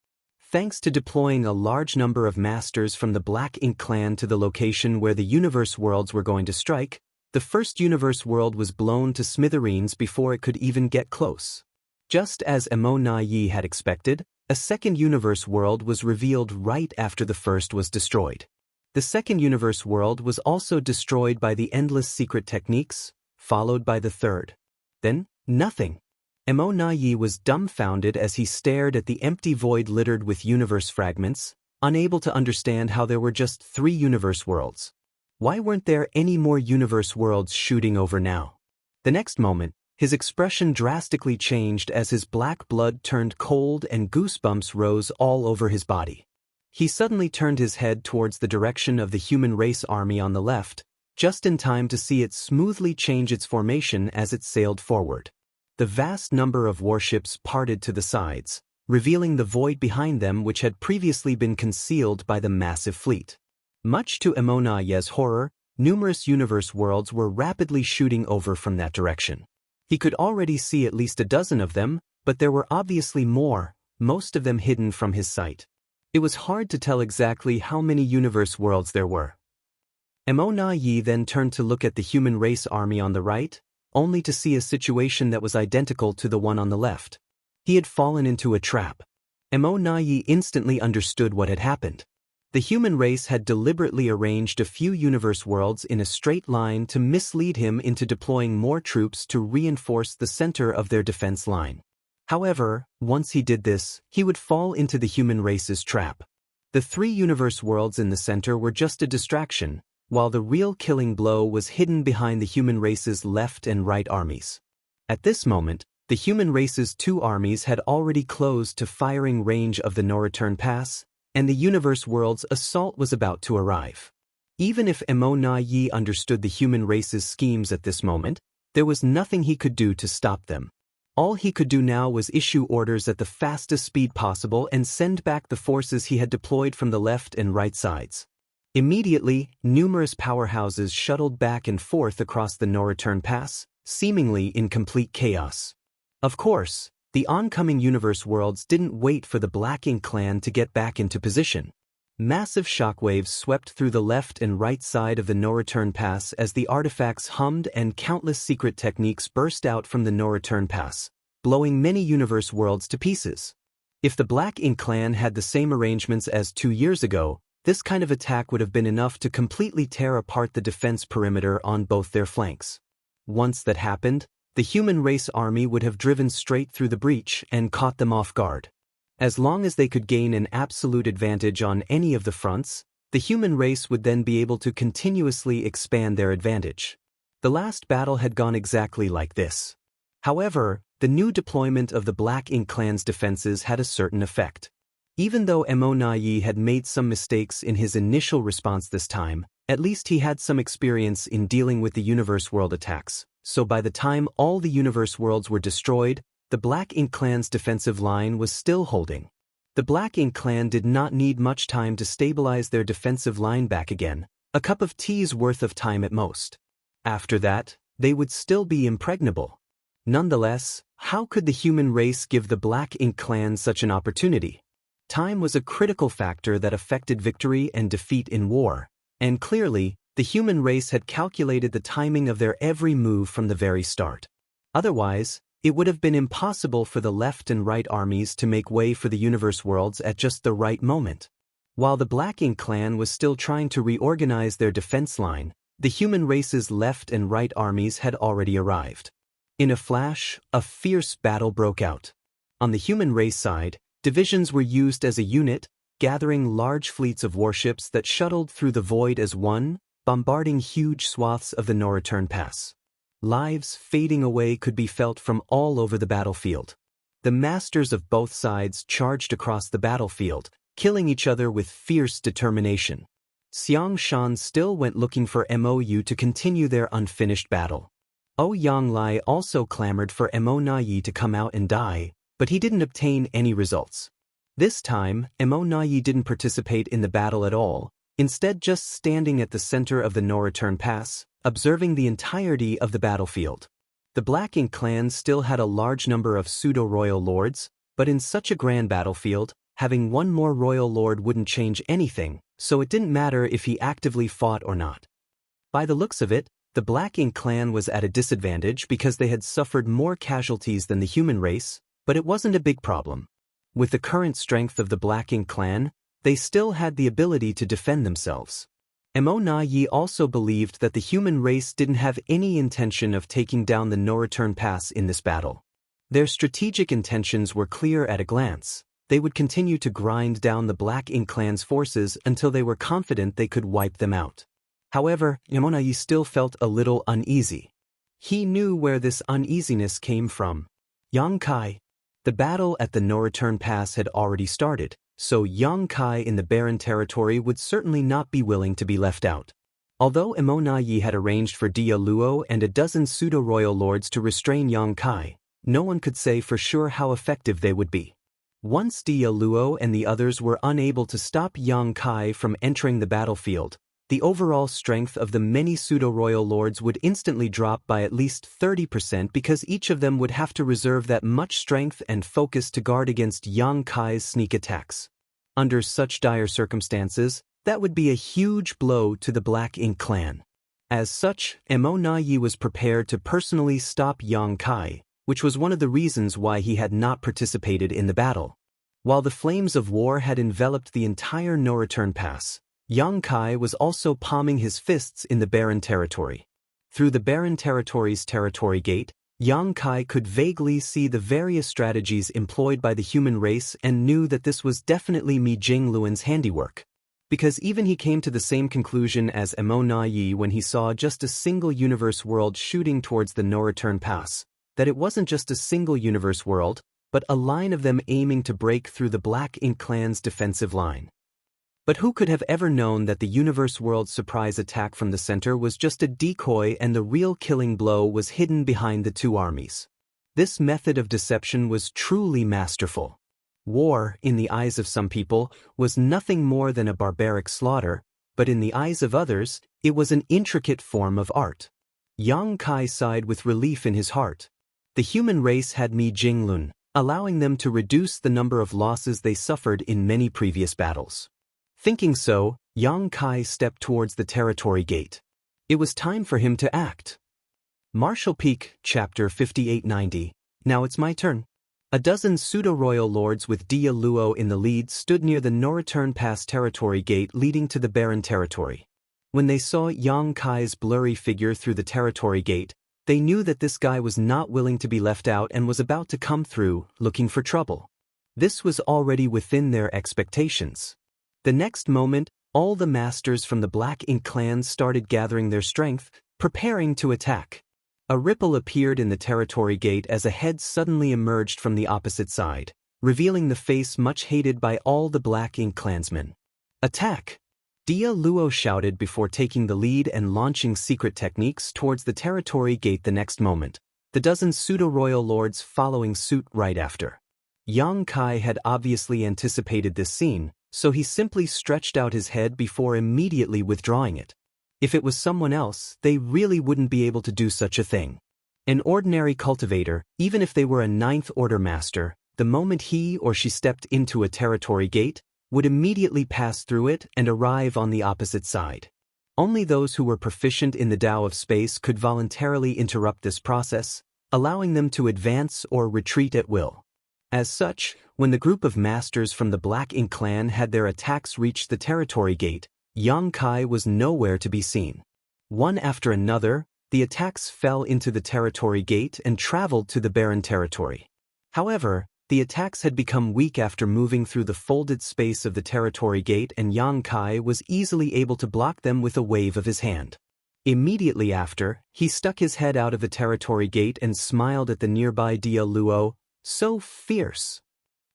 Thanks to deploying a large number of masters from the Black Ink clan to the location where the universe worlds were going to strike, the first universe world was blown to smithereens before it could even get close. Just as Emonayi had expected, a second universe world was revealed right after the first was destroyed. The second universe world was also destroyed by the endless secret techniques, followed by the third. Then, nothing. Emonayi was dumbfounded as he stared at the empty void littered with universe fragments, unable to understand how there were just 3 universe worlds. Why weren't there any more universe worlds shooting over now? The next moment, his expression drastically changed as his black blood turned cold and goosebumps rose all over his body. He suddenly turned his head towards the direction of the human race army on the left, just in time to see it smoothly change its formation as it sailed forward. The vast number of warships parted to the sides, revealing the void behind them which had previously been concealed by the massive fleet. Much to Emonaye's horror, numerous universe worlds were rapidly shooting over from that direction. He could already see at least a dozen of them, but there were obviously more, most of them hidden from his sight. It was hard to tell exactly how many universe worlds there were. Emonaye then turned to look at the human race army on the right, only to see a situation that was identical to the one on the left. He had fallen into a trap. Emonaye instantly understood what had happened. The human race had deliberately arranged a few universe worlds in a straight line to mislead him into deploying more troops to reinforce the center of their defense line. However, once he did this, he would fall into the human race's trap. The 3 universe worlds in the center were just a distraction, while the real killing blow was hidden behind the human race's left and right armies. At this moment, the human race's 2 armies had already closed to firing range of the no-return pass, and the universe world's assault was about to arrive. Even if Emonaye understood the human race's schemes at this moment, there was nothing he could do to stop them. All he could do now was issue orders at the fastest speed possible and send back the forces he had deployed from the left and right sides. Immediately, numerous powerhouses shuttled back and forth across the no-return pass, seemingly in complete chaos. Of course, the oncoming universe worlds didn't wait for the Black Ink clan to get back into position. Massive shockwaves swept through the left and right side of the no-return pass as the artifacts hummed and countless secret techniques burst out from the no-return pass, blowing many universe worlds to pieces. If the Black Ink clan had the same arrangements as 2 years ago, this kind of attack would have been enough to completely tear apart the defense perimeter on both their flanks. Once that happened, the human race army would have driven straight through the breach and caught them off guard. As long as they could gain an absolute advantage on any of the fronts, the human race would then be able to continuously expand their advantage. The last battle had gone exactly like this. However, the new deployment of the Black Ink clan's defenses had a certain effect. Even though Emonaye had made some mistakes in his initial response this time, at least he had some experience in dealing with the universe world attacks, so by the time all the universe worlds were destroyed, the Black Ink clan's defensive line was still holding. The Black Ink clan did not need much time to stabilize their defensive line back again, a cup of tea's worth of time at most. After that, they would still be impregnable. Nonetheless, how could the human race give the Black Ink clan such an opportunity? Time was a critical factor that affected victory and defeat in war, and clearly, the human race had calculated the timing of their every move from the very start. Otherwise, it would have been impossible for the left and right armies to make way for the universe worlds at just the right moment. While the Black Ink clan was still trying to reorganize their defense line, the human race's left and right armies had already arrived. In a flash, a fierce battle broke out. On the human race side, divisions were used as a unit, gathering large fleets of warships that shuttled through the void as one, bombarding huge swaths of the no-return pass. Lives fading away could be felt from all over the battlefield. The masters of both sides charged across the battlefield, killing each other with fierce determination. Xiang Shan still went looking for Mou to continue their unfinished battle. Ouyang Lai also clamored for Emonaye to come out and die, but he didn't obtain any results. This time, Emonaye didn't participate in the battle at all, instead just standing at the center of the no-return pass, observing the entirety of the battlefield. The Black Ink clan still had a large number of pseudo-royal lords, but in such a grand battlefield, having one more royal lord wouldn't change anything, so it didn't matter if he actively fought or not. By the looks of it, the Black Ink clan was at a disadvantage because they had suffered more casualties than the human race, but it wasn't a big problem. With the current strength of the Black Ink clan, they still had the ability to defend themselves. Emonaye also believed that the human race didn't have any intention of taking down the no-return pass in this battle. Their strategic intentions were clear at a glance. They would continue to grind down the Black Ink clan's forces until they were confident they could wipe them out. However, Emonaye still felt a little uneasy. He knew where this uneasiness came from. Yang Kai. The battle at the no-return pass had already started, so Yang Kai in the barren territory would certainly not be willing to be left out. Although Emonaye had arranged for Dia Luo and a dozen pseudo-royal lords to restrain Yang Kai, no one could say for sure how effective they would be. Once Dia Luo and the others were unable to stop Yang Kai from entering the battlefield, the overall strength of the many pseudo-royal lords would instantly drop by at least 30% because each of them would have to reserve that much strength and focus to guard against Yang Kai's sneak attacks. Under such dire circumstances, that would be a huge blow to the Black Ink clan. As such, Mo Na Yi was prepared to personally stop Yang Kai, which was one of the reasons why he had not participated in the battle. While the flames of war had enveloped the entire no-return pass, Yang Kai was also palming his fists in the barren territory. Through the barren territory's territory gate, Yang Kai could vaguely see the various strategies employed by the human race and knew that this was definitely Mi Jingluan's handiwork. Because even he came to the same conclusion as Mo Na Yi when he saw just a single universe world shooting towards the no-return pass, that it wasn't just a single universe world, but a line of them aiming to break through the Black Ink clan's defensive line. But who could have ever known that the universe world's surprise attack from the center was just a decoy and the real killing blow was hidden behind the two armies? This method of deception was truly masterful. War, in the eyes of some people, was nothing more than a barbaric slaughter, but in the eyes of others, it was an intricate form of art. Yang Kai sighed with relief in his heart. The human race had Mi Jinglun, allowing them to reduce the number of losses they suffered in many previous battles. Thinking so, Yang Kai stepped towards the territory gate. It was time for him to act. Martial Peak, Chapter 5890. Now it's my turn. A dozen pseudo-royal lords with Dia Luo in the lead stood near the no-return pass territory gate leading to the barren territory. When they saw Yang Kai's blurry figure through the territory gate, they knew that this guy was not willing to be left out and was about to come through, looking for trouble. This was already within their expectations. The next moment, all the masters from the Black Ink clan started gathering their strength, preparing to attack. A ripple appeared in the territory gate as a head suddenly emerged from the opposite side, revealing the face much hated by all the Black Ink clansmen. Attack! Dia Luo shouted before taking the lead and launching secret techniques towards the territory gate the next moment, the dozen pseudo-royal lords following suit right after. Yang Kai had obviously anticipated this scene, so he simply stretched out his head before immediately withdrawing it. If it was someone else, they really wouldn't be able to do such a thing. An ordinary cultivator, even if they were a ninth-order master, the moment he or she stepped into a territory gate, would immediately pass through it and arrive on the opposite side. Only those who were proficient in the Tao of space could voluntarily interrupt this process, allowing them to advance or retreat at will. As such, when the group of masters from the Black Ink clan had their attacks reach the territory gate, Yang Kai was nowhere to be seen. One after another, the attacks fell into the territory gate and traveled to the barren territory. However, the attacks had become weak after moving through the folded space of the territory gate, and Yang Kai was easily able to block them with a wave of his hand. Immediately after, he stuck his head out of the territory gate and smiled at the nearby Dia Luo, so fierce.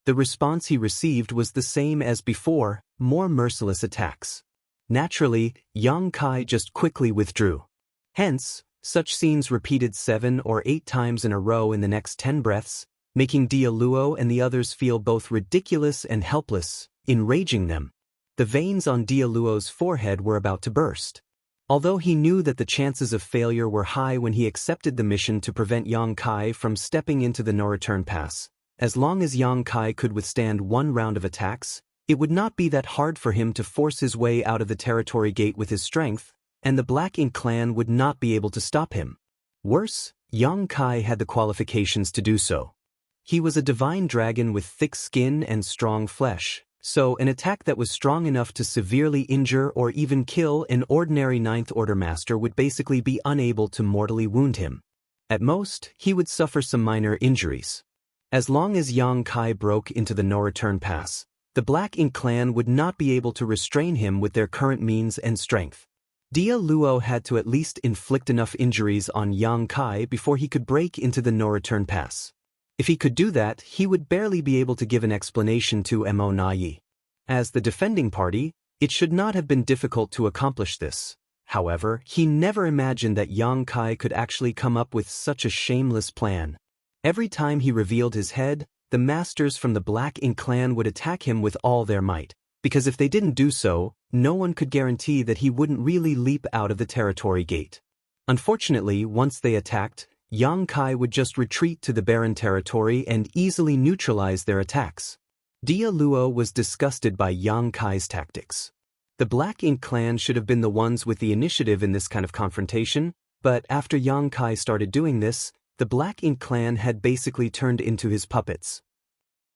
The response he received was the same as before, more merciless attacks. Naturally, Yang Kai just quickly withdrew. Hence, such scenes repeated 7 or 8 times in a row in the next 10 breaths, making Dia Luo and the others feel both ridiculous and helpless, enraging them. The veins on Dia Luo's forehead were about to burst. Although he knew that the chances of failure were high when he accepted the mission to prevent Yang Kai from stepping into the no-return pass, as long as Yang Kai could withstand one round of attacks, it would not be that hard for him to force his way out of the territory gate with his strength, and the Black Ink clan would not be able to stop him. Worse, Yang Kai had the qualifications to do so. He was a divine dragon with thick skin and strong flesh, so an attack that was strong enough to severely injure or even kill an ordinary ninth-order master would basically be unable to mortally wound him. At most, he would suffer some minor injuries. As long as Yang Kai broke into the no-return pass, the Black Ink clan would not be able to restrain him with their current means and strength. Dia Luo had to at least inflict enough injuries on Yang Kai before he could break into the no-return pass. If he could do that, he would barely be able to give an explanation to Mo Na Yi. As the defending party, it should not have been difficult to accomplish this. However, he never imagined that Yang Kai could actually come up with such a shameless plan. Every time he revealed his head, the masters from the Black Ink clan would attack him with all their might, because if they didn't do so, no one could guarantee that he wouldn't really leap out of the territory gate. Unfortunately, once they attacked, Yang Kai would just retreat to the barren territory and easily neutralize their attacks. Dia Luo was disgusted by Yang Kai's tactics. The Black Ink clan should have been the ones with the initiative in this kind of confrontation, but after Yang Kai started doing this, the Black Ink clan had basically turned into his puppets.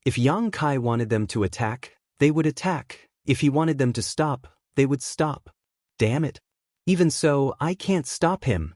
If Yang Kai wanted them to attack, they would attack. If he wanted them to stop, they would stop. Damn it. Even so, I can't stop him.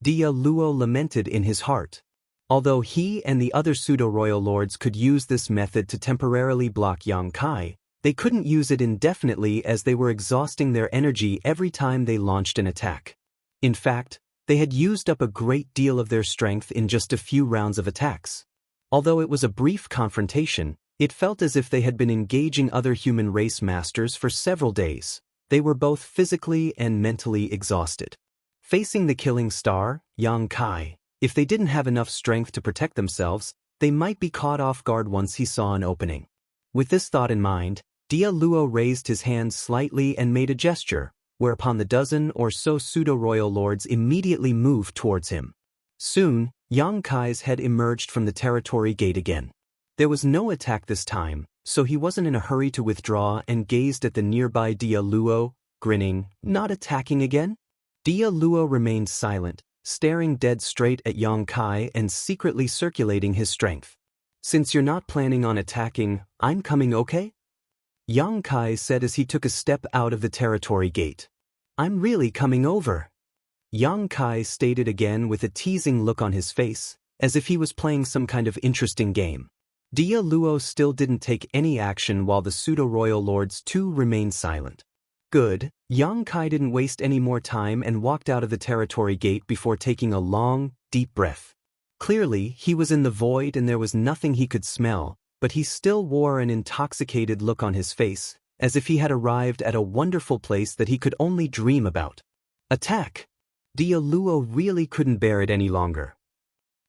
Dia Luo lamented in his heart. Although he and the other pseudo-royal lords could use this method to temporarily block Yang Kai, they couldn't use it indefinitely as they were exhausting their energy every time they launched an attack. In fact, they had used up a great deal of their strength in just a few rounds of attacks. Although it was a brief confrontation, it felt as if they had been engaging other human race masters for several days. They were both physically and mentally exhausted. Facing the killing star, Yang Kai, if they didn't have enough strength to protect themselves, they might be caught off guard once he saw an opening. With this thought in mind, Dia Luo raised his hand slightly and made a gesture, whereupon the dozen or so pseudo-royal lords immediately moved towards him. Soon, Yang Kai's head emerged from the territory gate again. There was no attack this time, so he wasn't in a hurry to withdraw and gazed at the nearby Dia Luo, grinning, not attacking again? Dia Luo remained silent, staring dead straight at Yang Kai and secretly circulating his strength. Since you're not planning on attacking, I'm coming, okay? Yang Kai said as he took a step out of the territory gate. I'm really coming over. Yang Kai stated again with a teasing look on his face, as if he was playing some kind of interesting game. Dia Luo still didn't take any action while the pseudo-royal lords too remained silent. Good, Yang Kai didn't waste any more time and walked out of the territory gate before taking a long, deep breath. Clearly, he was in the void and there was nothing he could smell, but he still wore an intoxicated look on his face, as if he had arrived at a wonderful place that he could only dream about. Attack! Dia Luo really couldn't bear it any longer.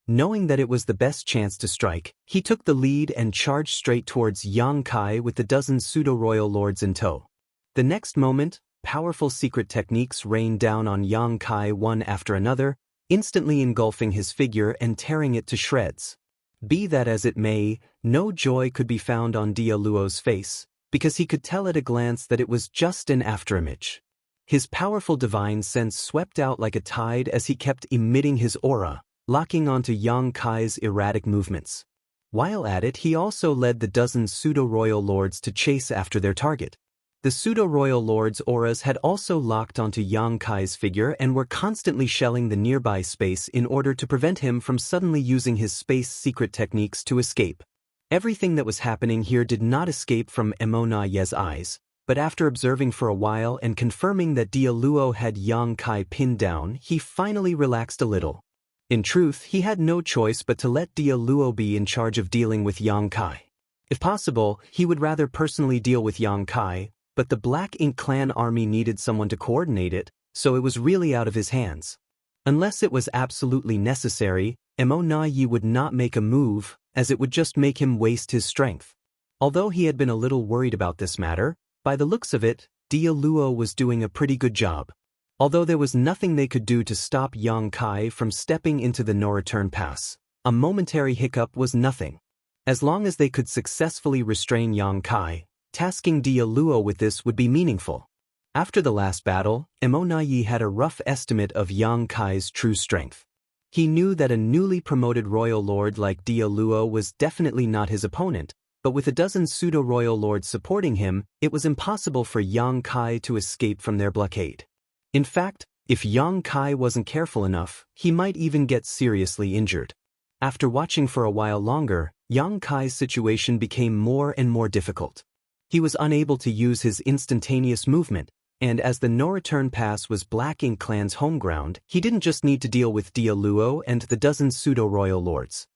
Knowing that it was the best chance to strike, he took the lead and charged straight towards Yang Kai with the dozen pseudo-royal lords in tow. The next moment, powerful secret techniques rained down on Yang Kai one after another, instantly engulfing his figure and tearing it to shreds. Be that as it may, no joy could be found on Dia Luo's face, because he could tell at a glance that it was just an afterimage. His powerful divine sense swept out like a tide as he kept emitting his aura, locking onto Yang Kai's erratic movements. While at it, he also led the dozen pseudo-royal lords to chase after their target. The pseudo-royal lords' auras had also locked onto Yang Kai's figure and were constantly shelling the nearby space in order to prevent him from suddenly using his space secret techniques to escape. Everything that was happening here did not escape from Emona Ye's eyes, but after observing for a while and confirming that Dia Luo had Yang Kai pinned down, he finally relaxed a little. In truth, he had no choice but to let Dia Luo be in charge of dealing with Yang Kai. If possible, he would rather personally deal with Yang Kai, but the Black Ink clan army needed someone to coordinate it, so it was really out of his hands. Unless it was absolutely necessary, Emona Ye would not make a move, as it would just make him waste his strength. Although he had been a little worried about this matter, by the looks of it, Dia Luo was doing a pretty good job. Although there was nothing they could do to stop Yang Kai from stepping into the no-return pass, a momentary hiccup was nothing. As long as they could successfully restrain Yang Kai, tasking Dia Luo with this would be meaningful. After the last battle, Emona Ye had a rough estimate of Yang Kai's true strength. He knew that a newly promoted royal lord like Dia Luo was definitely not his opponent, but with a dozen pseudo-royal lords supporting him, it was impossible for Yang Kai to escape from their blockade. In fact, if Yang Kai wasn't careful enough, he might even get seriously injured. After watching for a while longer, Yang Kai's situation became more and more difficult. He was unable to use his instantaneous movement, and as the no-return pass was Black Ink clan's home ground, he didn't just need to deal with Dia Luo and the dozen pseudo-royal lords.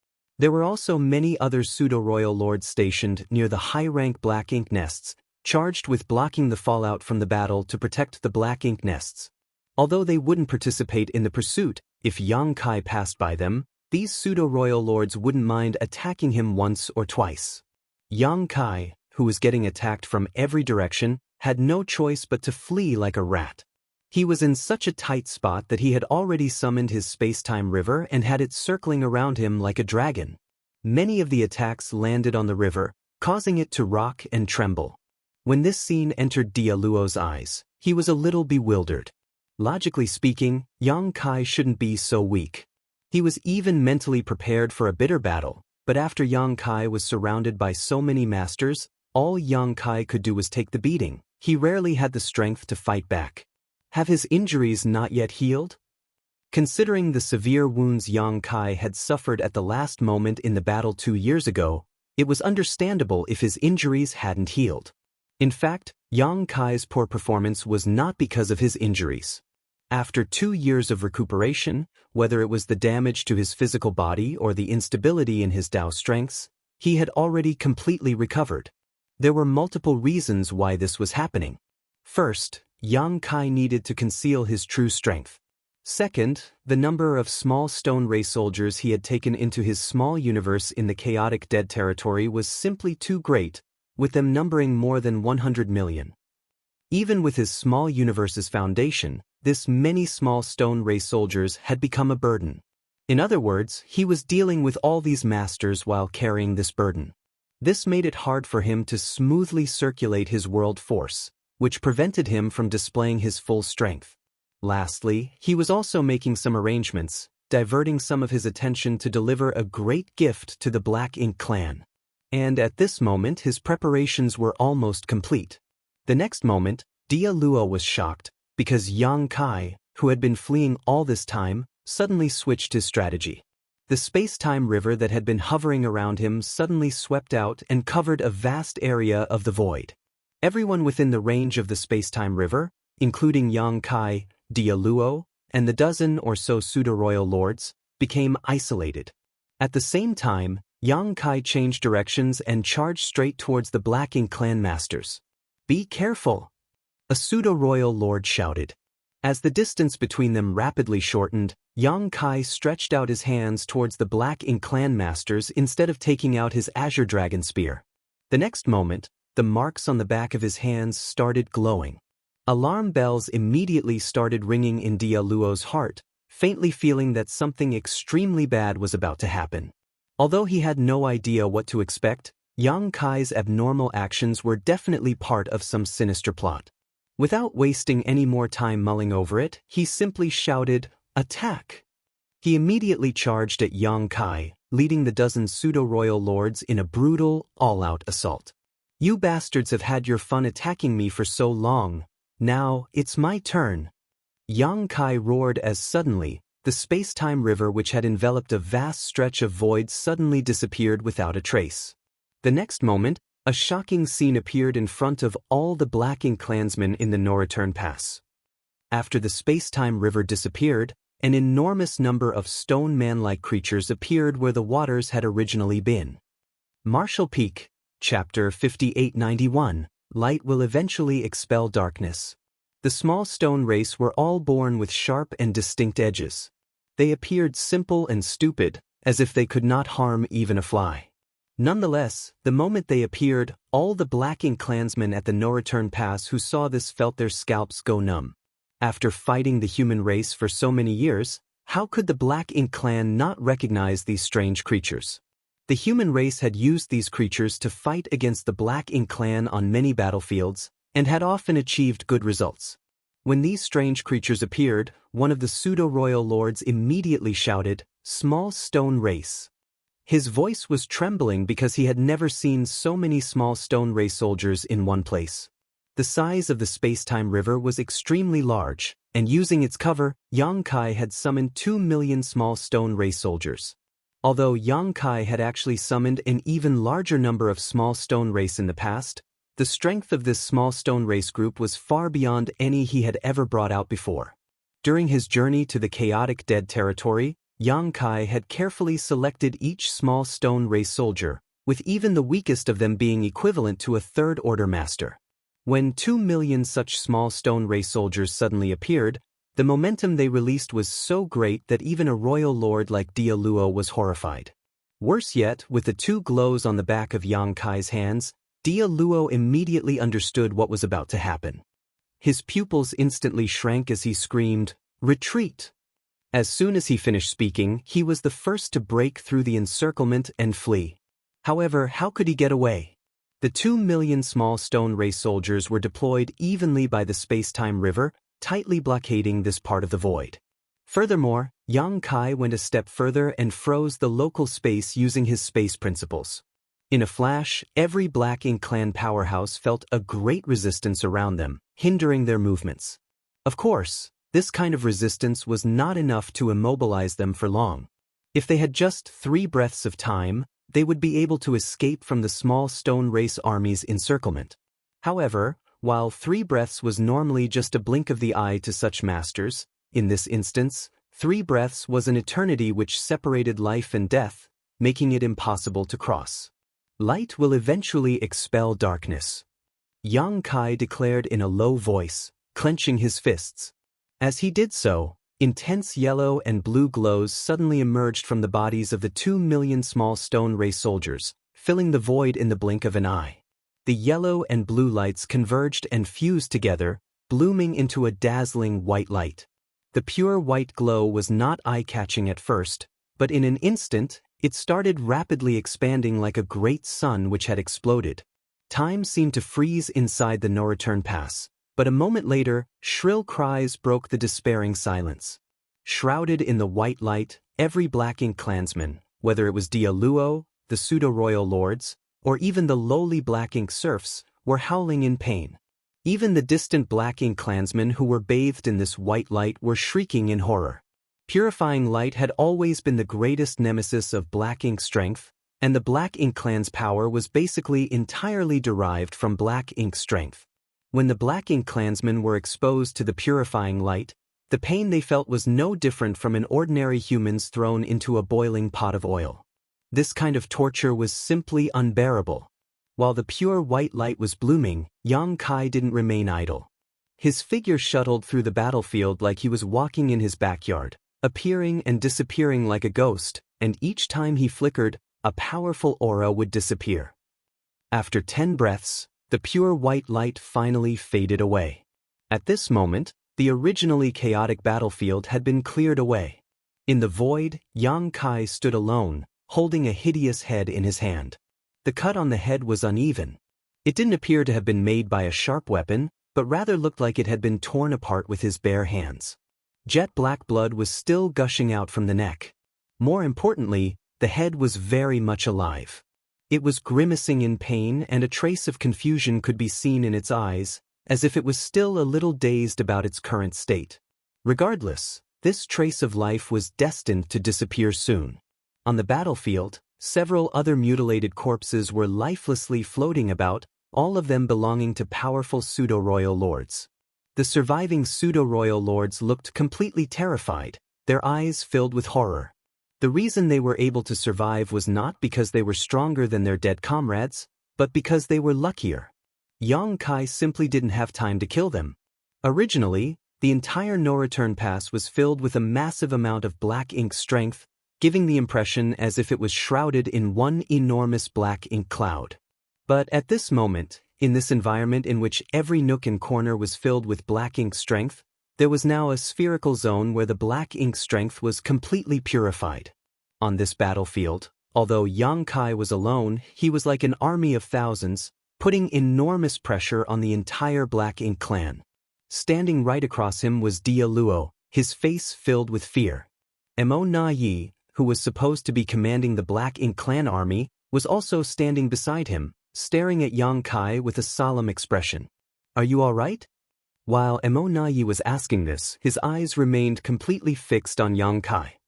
There were also many other pseudo-royal lords stationed near the high-rank Black Ink nests, charged with blocking the fallout from the battle to protect the Black Ink nests. Although they wouldn't participate in the pursuit, if Yang Kai passed by them, these pseudo-royal lords wouldn't mind attacking him once or twice. Yang Kai, who was getting attacked from every direction, had no choice but to flee like a rat. He was in such a tight spot that he had already summoned his space-time river and had it circling around him like a dragon. Many of the attacks landed on the river, causing it to rock and tremble. When this scene entered Dia Luo's eyes, he was a little bewildered. Logically speaking, Yang Kai shouldn't be so weak. He was even mentally prepared for a bitter battle, but after Yang Kai was surrounded by so many masters, all Yang Kai could do was take the beating. He rarely had the strength to fight back. Have his injuries not yet healed? Considering the severe wounds Yang Kai had suffered at the last moment in the battle 2 years ago, it was understandable if his injuries hadn't healed. In fact, Yang Kai's poor performance was not because of his injuries. After 2 years of recuperation, whether it was the damage to his physical body or the instability in his Dao strengths, he had already completely recovered. There were multiple reasons why this was happening. First, Yang Kai needed to conceal his true strength. Second, the number of small stone ray soldiers he had taken into his small universe in the chaotic dead territory was simply too great, with them numbering more than 100 million. Even with his small universe's foundation, this many small stone ray soldiers had become a burden. In other words, he was dealing with all these masters while carrying this burden. This made it hard for him to smoothly circulate his world force, which prevented him from displaying his full strength. Lastly, he was also making some arrangements, diverting some of his attention to deliver a great gift to the Black Ink clan. And at this moment his preparations were almost complete. The next moment, Dia Luo was shocked, because Yang Kai, who had been fleeing all this time, suddenly switched his strategy. The space-time river that had been hovering around him suddenly swept out and covered a vast area of the void. Everyone within the range of the space-time river, including Yang Kai, Dia Luo, and the dozen or so pseudo-royal lords, became isolated. At the same time, Yang Kai changed directions and charged straight towards the Black Ink clan masters. "Be careful!" a pseudo-royal lord shouted. As the distance between them rapidly shortened, Yang Kai stretched out his hands towards the Black Ink clan masters instead of taking out his Azure Dragon Spear. The next moment, the marks on the back of his hands started glowing. Alarm bells immediately started ringing in Dia Luo's heart, faintly feeling that something extremely bad was about to happen. Although he had no idea what to expect, Yang Kai's abnormal actions were definitely part of some sinister plot. Without wasting any more time mulling over it, he simply shouted, "Attack!" He immediately charged at Yang Kai, leading the dozen pseudo-royal lords in a brutal, all-out assault. "You bastards have had your fun attacking me for so long. Now, it's my turn." Yang Kai roared as suddenly, the space-time river which had enveloped a vast stretch of void suddenly disappeared without a trace. The next moment, a shocking scene appeared in front of all the Black Ink clansmen in the Noreturn Pass. After the space-time river disappeared, an enormous number of stone man-like creatures appeared where the waters had originally been. Martial Peak, Chapter 5891, Light will eventually expel darkness. The small stone race were all born with sharp and distinct edges. They appeared simple and stupid, as if they could not harm even a fly. Nonetheless, the moment they appeared, all the Black Ink clansmen at the Noreturn Pass who saw this felt their scalps go numb. After fighting the human race for so many years, how could the Black Ink clan not recognize these strange creatures? The human race had used these creatures to fight against the Black Ink clan on many battlefields, and had often achieved good results. When these strange creatures appeared, one of the pseudo-royal lords immediately shouted, "Small stone race." His voice was trembling because he had never seen so many small stone ray soldiers in one place. The size of the space-time river was extremely large, and using its cover, Yang Kai had summoned 2 million small stone ray soldiers. Although Yang Kai had actually summoned an even larger number of small stone race in the past, the strength of this small stone race group was far beyond any he had ever brought out before. During his journey to the chaotic dead territory, Yang Kai had carefully selected each small stone race soldier, with even the weakest of them being equivalent to a third-order master. When 2 million such small stone race soldiers suddenly appeared, The momentum they released was so great that even a royal lord like Dia Luo was horrified. Worse yet, with the two glows on the back of Yang Kai's hands, Dia Luo immediately understood what was about to happen. His pupils instantly shrank as he screamed, "Retreat!" As soon as he finished speaking, he was the first to break through the encirclement and flee. However, how could he get away? The 2 million small stone race soldiers were deployed evenly by the space-time river, tightly blockading this part of the void. Furthermore, Yang Kai went a step further and froze the local space using his space principles. In a flash, every Black Ink clan powerhouse felt a great resistance around them, hindering their movements. Of course, this kind of resistance was not enough to immobilize them for long. If they had just 3 breaths of time, they would be able to escape from the small stone race army's encirclement. However, while 3 breaths was normally just a blink of the eye to such masters, in this instance, 3 breaths was an eternity which separated life and death, making it impossible to cross. Light will eventually expel darkness, Yang Kai declared in a low voice, clenching his fists. As he did so, intense yellow and blue glows suddenly emerged from the bodies of the 2 million small stone race soldiers, filling the void in the blink of an eye. The yellow and blue lights converged and fused together, blooming into a dazzling white light. The pure white glow was not eye-catching at first, but in an instant, it started rapidly expanding like a great sun which had exploded. Time seemed to freeze inside the no-return pass, but a moment later, shrill cries broke the despairing silence. Shrouded in the white light, every Black Ink clansman, whether it was Dia Luo, the pseudo-royal lords, or even the lowly Black Ink serfs, were howling in pain. Even the distant Black Ink clansmen who were bathed in this white light were shrieking in horror. Purifying light had always been the greatest nemesis of Black Ink strength, and the Black Ink clan's power was basically entirely derived from Black Ink strength. When the Black Ink clansmen were exposed to the purifying light, the pain they felt was no different from an ordinary human's thrown into a boiling pot of oil. This kind of torture was simply unbearable. While the pure white light was blooming, Yang Kai didn't remain idle. His figure shuttled through the battlefield like he was walking in his backyard, appearing and disappearing like a ghost, and each time he flickered, a powerful aura would disappear. After 10 breaths, the pure white light finally faded away. At this moment, the originally chaotic battlefield had been cleared away. In the void, Yang Kai stood alone, holding a hideous head in his hand. The cut on the head was uneven. It didn't appear to have been made by a sharp weapon, but rather looked like it had been torn apart with his bare hands. Jet black blood was still gushing out from the neck. More importantly, the head was very much alive. It was grimacing in pain, and a trace of confusion could be seen in its eyes, as if it was still a little dazed about its current state. Regardless, this trace of life was destined to disappear soon. On the battlefield, several other mutilated corpses were lifelessly floating about, all of them belonging to powerful pseudo-royal lords. The surviving pseudo-royal lords looked completely terrified, their eyes filled with horror. The reason they were able to survive was not because they were stronger than their dead comrades, but because they were luckier. Yang Kai simply didn't have time to kill them. Originally, the entire no-return pass was filled with a massive amount of Black Ink strength, giving the impression as if it was shrouded in one enormous Black Ink cloud. But at this moment, in this environment in which every nook and corner was filled with Black Ink strength, there was now a spherical zone where the Black Ink strength was completely purified. On this battlefield, although Yang Kai was alone, he was like an army of thousands, putting enormous pressure on the entire Black Ink clan. Standing right across him was Dia Luo, his face filled with fear. Mo Na Yi, who was supposed to be commanding the Black Ink clan army, was also standing beside him, staring at Yang Kai with a solemn expression. "Are you all right?" While Mo Na Yi was asking this, his eyes remained completely fixed on Yang Kai.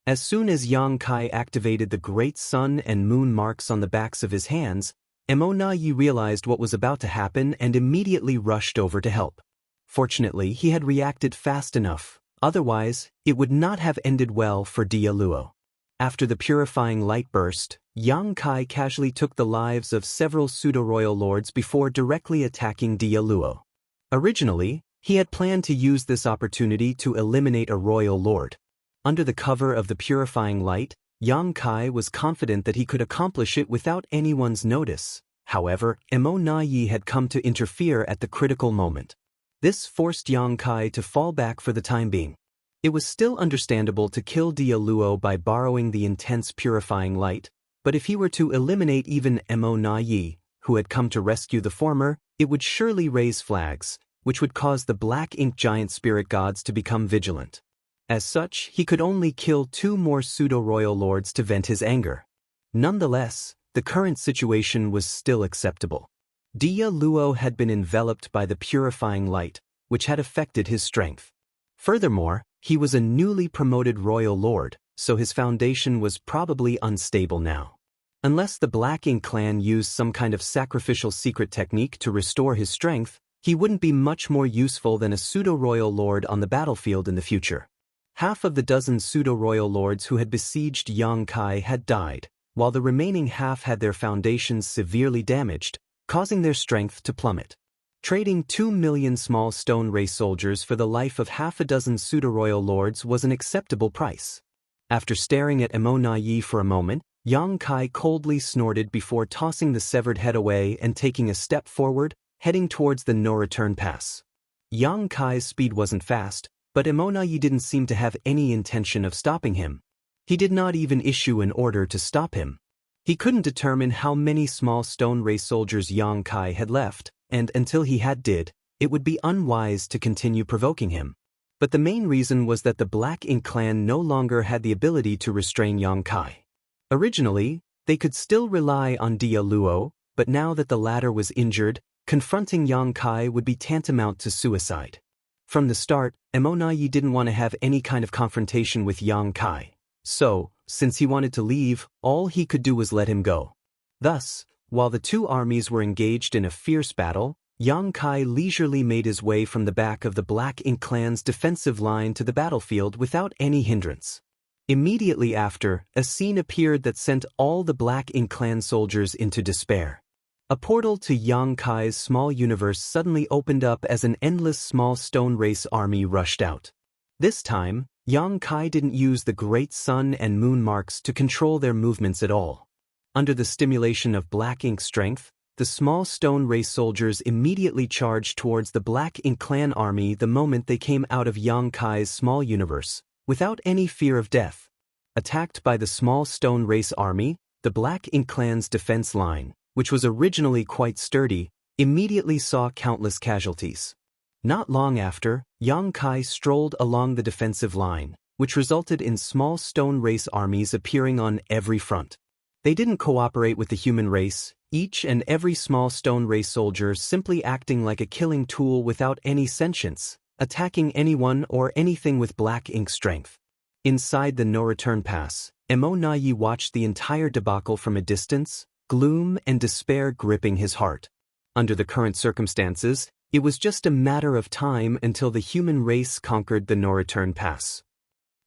As soon as Yang Kai activated the great sun and moon marks on the backs of his hands, Mo Na Yi realized what was about to happen and immediately rushed over to help. Fortunately, he had reacted fast enough. Otherwise, it would not have ended well for Dia Luo. After the purifying light burst, Yang Kai casually took the lives of several pseudo-royal lords before directly attacking Dia Luo. Originally, He had planned to use this opportunity to eliminate a royal lord. Under the cover of the purifying light, Yang Kai was confident that he could accomplish it without anyone's notice. However, Emo Na Yi had come to interfere at the critical moment. This forced Yang Kai to fall back for the time being. It was still understandable to kill Dia Luo by borrowing the intense purifying light, but if he were to eliminate even Emo Na Yi, who had come to rescue the former, it would surely raise flags, which would cause the black ink giant spirit gods to become vigilant. As such, he could only kill 2 more pseudo-royal lords to vent his anger. Nonetheless, the current situation was still acceptable. Dia Luo had been enveloped by the purifying light, which had affected his strength. Furthermore, he was a newly promoted royal lord, so his foundation was probably unstable now. Unless the Black Ink clan used some kind of sacrificial secret technique to restore his strength, he wouldn't be much more useful than a pseudo-royal lord on the battlefield in the future. Half of the dozen pseudo-royal lords who had besieged Yang Kai had died, while the remaining half had their foundations severely damaged, causing their strength to plummet. Trading 2 million small stone race soldiers for the life of half a dozen pseudo-royal lords was an acceptable price. After staring at Emo Na Yi for a moment, Yang Kai coldly snorted before tossing the severed head away and taking a step forward, heading towards the no-return pass. Yang Kai's speed wasn't fast, but Emo Na Yi didn't seem to have any intention of stopping him. He did not even issue an order to stop him. He couldn't determine how many small stone race soldiers Yang Kai had left, and until he did, it would be unwise to continue provoking him. But the main reason was that the Black Ink clan no longer had the ability to restrain Yang Kai. Originally, they could still rely on Dia Luo, but now that the latter was injured, confronting Yang Kai would be tantamount to suicide. From the start, Emo Na Yi didn't want to have any kind of confrontation with Yang Kai. So, since he wanted to leave, all he could do was let him go. Thus, while the 2 armies were engaged in a fierce battle, Yang Kai leisurely made his way from the back of the Black Ink clan's defensive line to the battlefield without any hindrance. Immediately after, a scene appeared that sent all the Black Ink clan soldiers into despair. A portal to Yang Kai's small universe suddenly opened up as an endless small stone race army rushed out. This time, Yang Kai didn't use the great sun and moon marks to control their movements at all. Under the stimulation of Black Ink strength, the small stone race soldiers immediately charged towards the Black Ink clan army the moment they came out of Yang Kai's small universe, without any fear of death. Attacked by the small stone race army, the Black Ink clan's defense line, which was originally quite sturdy, immediately saw countless casualties. Not long after, Yang Kai strolled along the defensive line, which resulted in small stone race armies appearing on every front. They didn't cooperate with the human race, each and every small stone race soldier simply acting like a killing tool without any sentience, attacking anyone or anything with Black Ink strength. Inside the no-return pass, Emo Na Yi watched the entire debacle from a distance, gloom and despair gripping his heart. Under the current circumstances, it was just a matter of time until the human race conquered the no-return pass.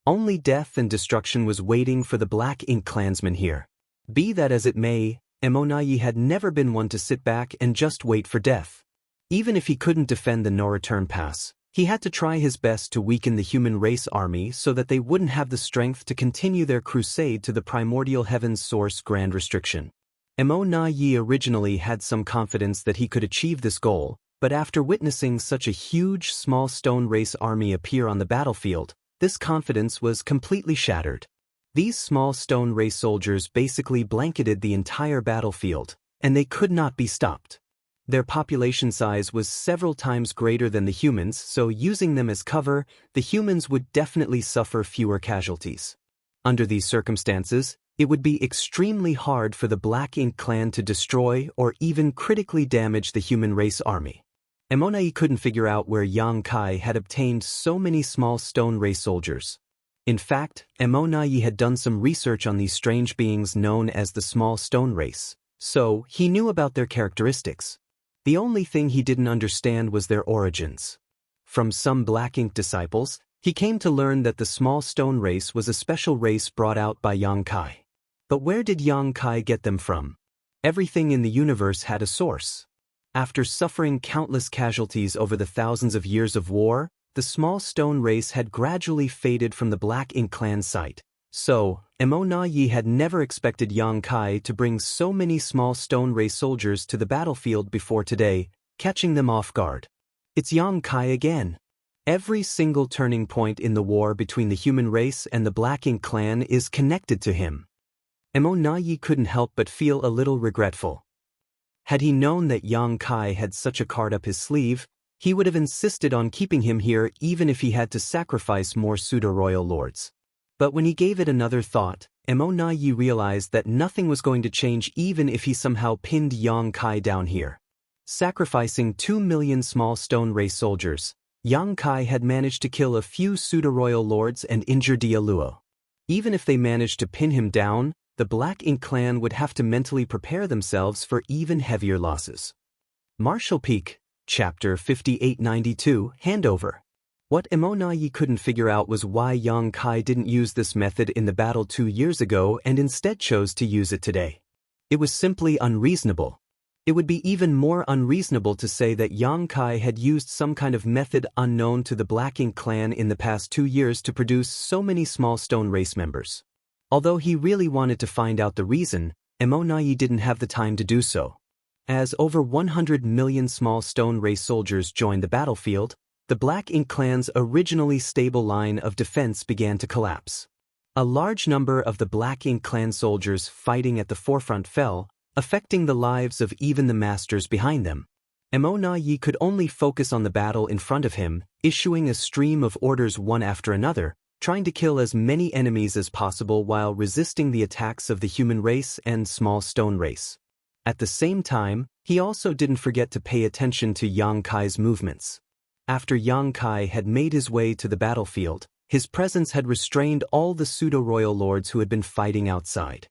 Only death and destruction was waiting for the Black Ink clansmen here. Be that as it may, Emo Na Yi had never been one to sit back and just wait for death. Even if he couldn't defend the no-return pass, he had to try his best to weaken the human race army so that they wouldn't have the strength to continue their crusade to the primordial heaven's source Grand Restriction. Emo Na Yi originally had some confidence that he could achieve this goal, but after witnessing such a huge small stone race army appear on the battlefield, this confidence was completely shattered. These small stone race soldiers basically blanketed the entire battlefield, and they could not be stopped. Their population size was several times greater than the humans, so using them as cover, the humans would definitely suffer fewer casualties. Under these circumstances, it would be extremely hard for the Black Ink clan to destroy or even critically damage the human race army. Emo Na Yi couldn't figure out where Yang Kai had obtained so many small stone race soldiers. In fact, Emo Na Yi had done some research on these strange beings known as the small stone race, so he knew about their characteristics. The only thing he didn't understand was their origins. From some Black Ink disciples, he came to learn that the small stone race was a special race brought out by Yang Kai. But where did Yang Kai get them from? Everything in the universe had a source. After suffering countless casualties over the thousands of years of war, the small stone race had gradually faded from the Black Ink clan's sight. So, Yi had never expected Yang Kai to bring so many small stone race soldiers to the battlefield before today, catching them off guard. It's Yang Kai again. Every single turning point in the war between the human race and the Black Ink clan is connected to him. Yi couldn't help but feel a little regretful. Had he known that Yang Kai had such a card up his sleeve, he would have insisted on keeping him here even if he had to sacrifice more pseudo-royal lords. But when he gave it another thought, Yi realized that nothing was going to change even if he somehow pinned Yang Kai down here. Sacrificing 2 million small stone race soldiers, Yang Kai had managed to kill a few pseudo-royal lords and injure Dialuo. Even if they managed to pin him down, the Black Ink clan would have to mentally prepare themselves for even heavier losses. Martial Peak, Chapter 5892, Handover. What Yi couldn't figure out was why Yang Kai didn't use this method in the battle 2 years ago and instead chose to use it today. It was simply unreasonable. It would be even more unreasonable to say that Yang Kai had used some kind of method unknown to the Black Ink clan in the past 2 years to produce so many small stone race members. Although he really wanted to find out the reason, Yi didn't have the time to do so. As over 100 million small stone race soldiers joined the battlefield, the Black Ink clan's originally stable line of defense began to collapse. A large number of the Black Ink clan soldiers fighting at the forefront fell, affecting the lives of even the masters behind them. Yi could only focus on the battle in front of him, issuing a stream of orders one after another, trying to kill as many enemies as possible while resisting the attacks of the human race and small stone race. At the same time, he also didn't forget to pay attention to Yang Kai's movements. After Yang Kai had made his way to the battlefield, his presence had restrained all the pseudo-royal lords who had been fighting outside.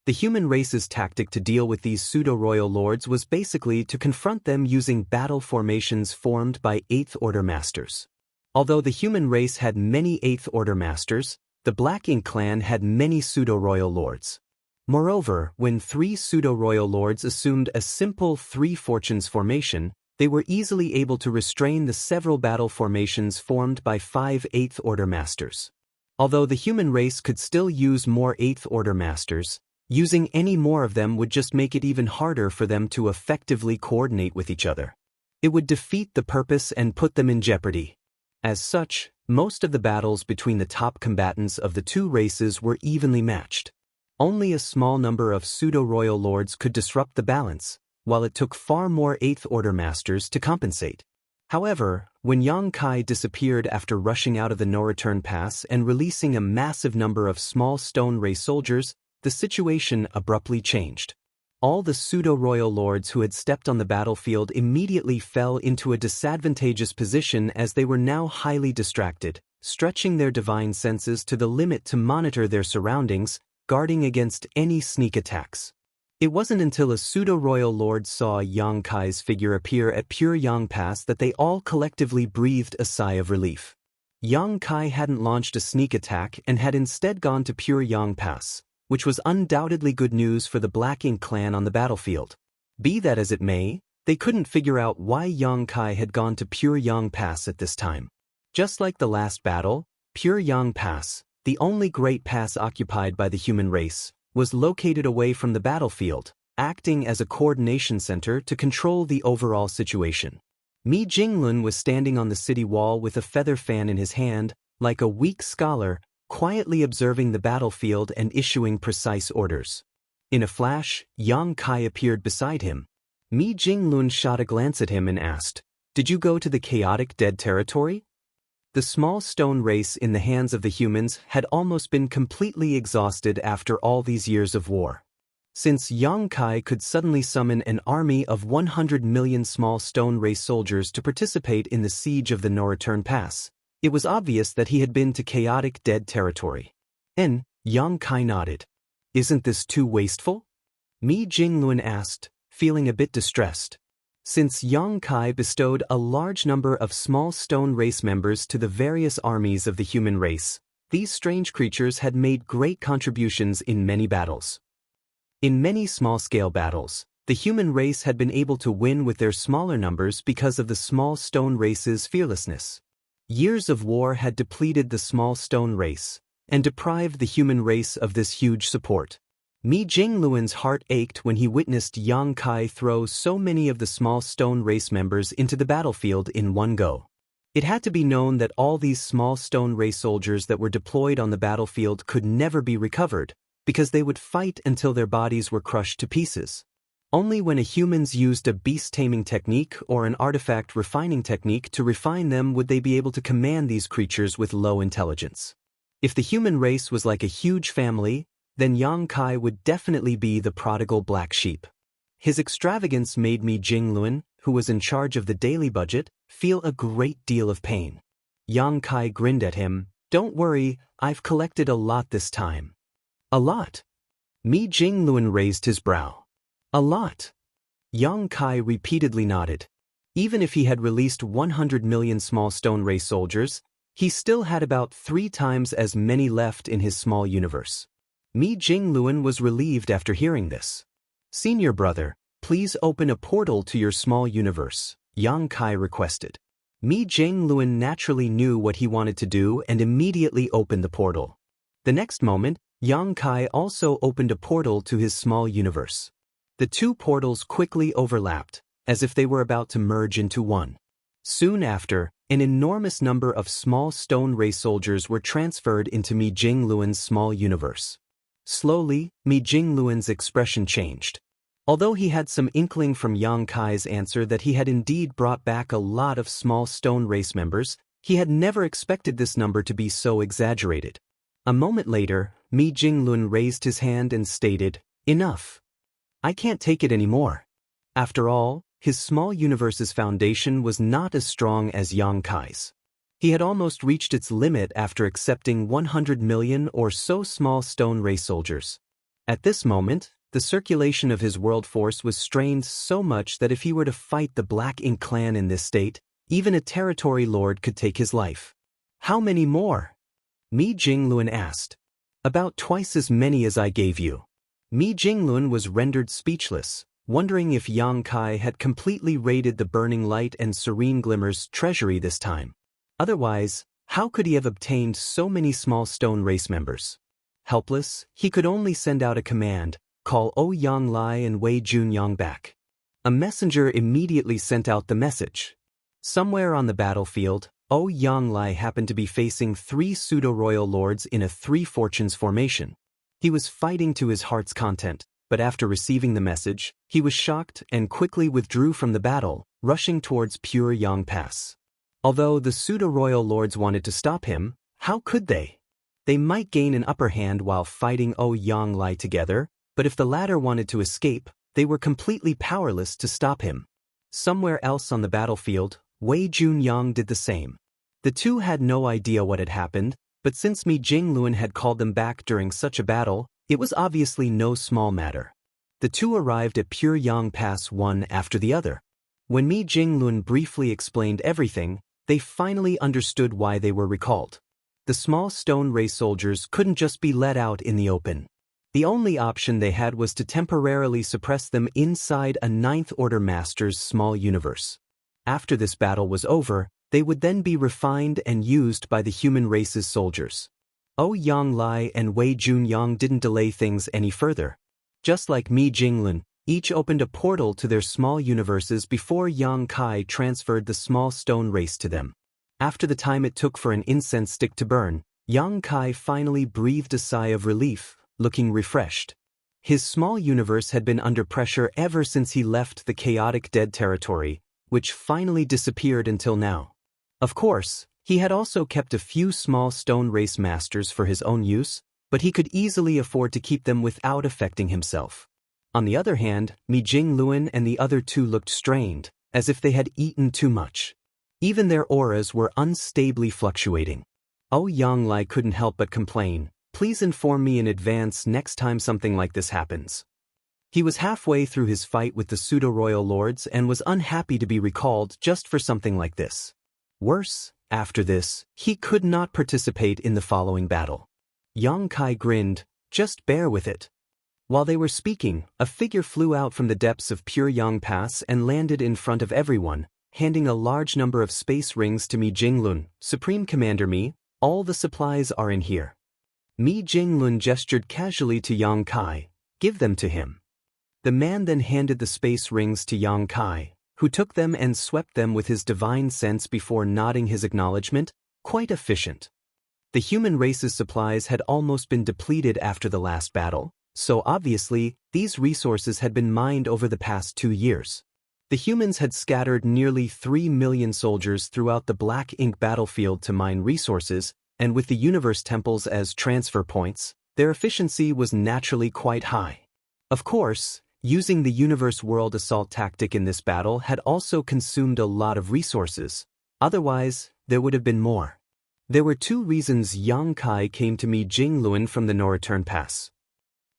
The human race's tactic to deal with these pseudo-royal lords was basically to confront them using battle formations formed by 8th Order masters. Although the human race had many 8th Order masters, the Black Ink clan had many pseudo-royal lords. Moreover, when 3 pseudo-royal lords assumed a simple 3 fortunes formation, they were easily able to restrain the several battle formations formed by 5 8th Order masters. Although the human race could still use more 8th Order masters, using any more of them would just make it even harder for them to effectively coordinate with each other. It would defeat the purpose and put them in jeopardy. As such, most of the battles between the top combatants of the 2 races were evenly matched. Only a small number of pseudo-royal lords could disrupt the balance, while it took far more 8th Order masters to compensate. However, when Yang Kai disappeared after rushing out of the no-return pass and releasing a massive number of small stone race soldiers, the situation abruptly changed. All the pseudo-royal lords who had stepped on the battlefield immediately fell into a disadvantageous position as they were now highly distracted, stretching their divine senses to the limit to monitor their surroundings, guarding against any sneak attacks. It wasn't until a pseudo-royal lord saw Yang Kai's figure appear at Pure Yang Pass that they all collectively breathed a sigh of relief. Yang Kai hadn't launched a sneak attack and had instead gone to Pure Yang Pass, which was undoubtedly good news for the Black Ink clan on the battlefield. Be that as it may, they couldn't figure out why Yang Kai had gone to Pure Yang Pass at this time. Just like the last battle, Pure Yang Pass, the only great pass occupied by the human race, was located away from the battlefield, acting as a coordination center to control the overall situation. Mi Jinglun was standing on the city wall with a feather fan in his hand, like a weak scholar, quietly observing the battlefield and issuing precise orders. In a flash, Yang Kai appeared beside him. Mi Jinglun shot a glance at him and asked, "Did you go to the chaotic dead territory?" The small stone race in the hands of the humans had almost been completely exhausted after all these years of war. Since Yang Kai could suddenly summon an army of 100 million small stone race soldiers to participate in the siege of the no-return pass, it was obvious that he had been to chaotic dead territory. Yang Kai nodded. "Isn't this too wasteful?" Mi Jinglun asked, feeling a bit distressed. Since Yang Kai bestowed a large number of small stone race members to the various armies of the human race, these strange creatures had made great contributions in many battles. In many small-scale battles, The human race had been able to win with their smaller numbers because of the small stone race's fearlessness. Years of war had depleted the small stone race, and deprived the human race of this huge support. Mi Jingluan's heart ached when he witnessed Yang Kai throw so many of the small stone race members into the battlefield in one go. It had to be known that all these small stone race soldiers that were deployed on the battlefield could never be recovered, because they would fight until their bodies were crushed to pieces. Only when humans used a beast-taming technique or an artifact refining technique to refine them would they be able to command these creatures with low intelligence. If the human race was like a huge family, then Yang Kai would definitely be the prodigal black sheep. His extravagance made Mi Jingluan, who was in charge of the daily budget, feel a great deal of pain. Yang Kai grinned at him. "Don't worry, I've collected a lot this time." "A lot?" Mi Jingluan raised his brow. "A lot." Yang Kai repeatedly nodded. Even if he had released 100 million small stone race soldiers, he still had about 3 times as many left in his small universe. Mi Jingluan was relieved after hearing this. "Senior brother, please open a portal to your small universe," Yang Kai requested. Mi Jingluan naturally knew what he wanted to do and immediately opened the portal. The next moment, Yang Kai also opened a portal to his small universe. The two portals quickly overlapped, as if they were about to merge into one. Soon after, an enormous number of small stone race soldiers were transferred into Mi Jingluan's small universe. Slowly, Mi Jingluan's expression changed. Although he had some inkling from Yang Kai's answer that he had indeed brought back a lot of small stone race members, he had never expected this number to be so exaggerated. A moment later, Mi Jingluan raised his hand and stated, "Enough. I can't take it anymore." After all, his small universe's foundation was not as strong as Yang Kai's. He had almost reached its limit after accepting 100 million or so small stone race soldiers. At this moment, the circulation of his world force was strained so much that if he were to fight the Black Ink clan in this state, even a territory lord could take his life. "How many more?" Mi Jingluan asked. "About twice as many as I gave you." Mi Jingluan was rendered speechless, wondering if Yang Kai had completely raided the Burning Light and Serene Glimmer's treasury this time. Otherwise, how could he have obtained so many small stone race members? Helpless, he could only send out a command, "Call Ouyang Lai and Wei Junyang back." A messenger immediately sent out the message. Somewhere on the battlefield, Ouyang Lai happened to be facing 3 pseudo-royal lords in a 3 fortunes formation. He was fighting to his heart's content, but after receiving the message, he was shocked and quickly withdrew from the battle, rushing towards Pure Yang Pass. Although the pseudo-royal lords wanted to stop him, how could they? They might gain an upper hand while fighting Ouyang Lai together, but if the latter wanted to escape, they were completely powerless to stop him. Somewhere else on the battlefield, Wei Junyang did the same. The two had no idea what had happened, but since Mi Jingluan had called them back during such a battle, it was obviously no small matter. The two arrived at Pure Yang Pass one after the other. When Mi Jingluan briefly explained everything, they finally understood why they were recalled. The small stone race soldiers couldn't just be let out in the open. The only option they had was to temporarily suppress them inside a 9th Order Master's small universe. After this battle was over, they would then be refined and used by the human race's soldiers. Ouyang Lai and Wei Junyang didn't delay things any further. Just like Mi Jingluan, each opened a portal to their small universes before Yang Kai transferred the small stone race to them. After the time it took for an incense stick to burn, Yang Kai finally breathed a sigh of relief, looking refreshed. His small universe had been under pressure ever since he left the chaotic dead territory, which finally disappeared until now. Of course, he had also kept a few small stone race masters for his own use, but he could easily afford to keep them without affecting himself. On the other hand, Mi Jingluan and the other two looked strained, as if they had eaten too much. Even their auras were unstably fluctuating. Ouyang Lai couldn't help but complain, "Please inform me in advance next time something like this happens." He was halfway through his fight with the pseudo-royal lords and was unhappy to be recalled just for something like this. Worse, after this, he could not participate in the following battle. Yang Kai grinned, "Just bear with it." While they were speaking, a figure flew out from the depths of Pure Yang Pass and landed in front of everyone, handing a large number of space rings to Mi Jinglun. Supreme Commander Mi, all the supplies are in here. Mi Jinglun gestured casually to Yang Kai. Give them to him. The man then handed the space rings to Yang Kai, who took them and swept them with his divine sense before nodding his acknowledgement. Quite efficient. The human race's supplies had almost been depleted after the last battle, so obviously, these resources had been mined over the past 2 years. The humans had scattered nearly 3 million soldiers throughout the Black Ink battlefield to mine resources, and with the universe temples as transfer points, their efficiency was naturally quite high. Of course, using the universe world assault tactic in this battle had also consumed a lot of resources. Otherwise, there would have been more. There were 2 reasons Yang Kai came to Mi Jinglun from the Noreturn Pass.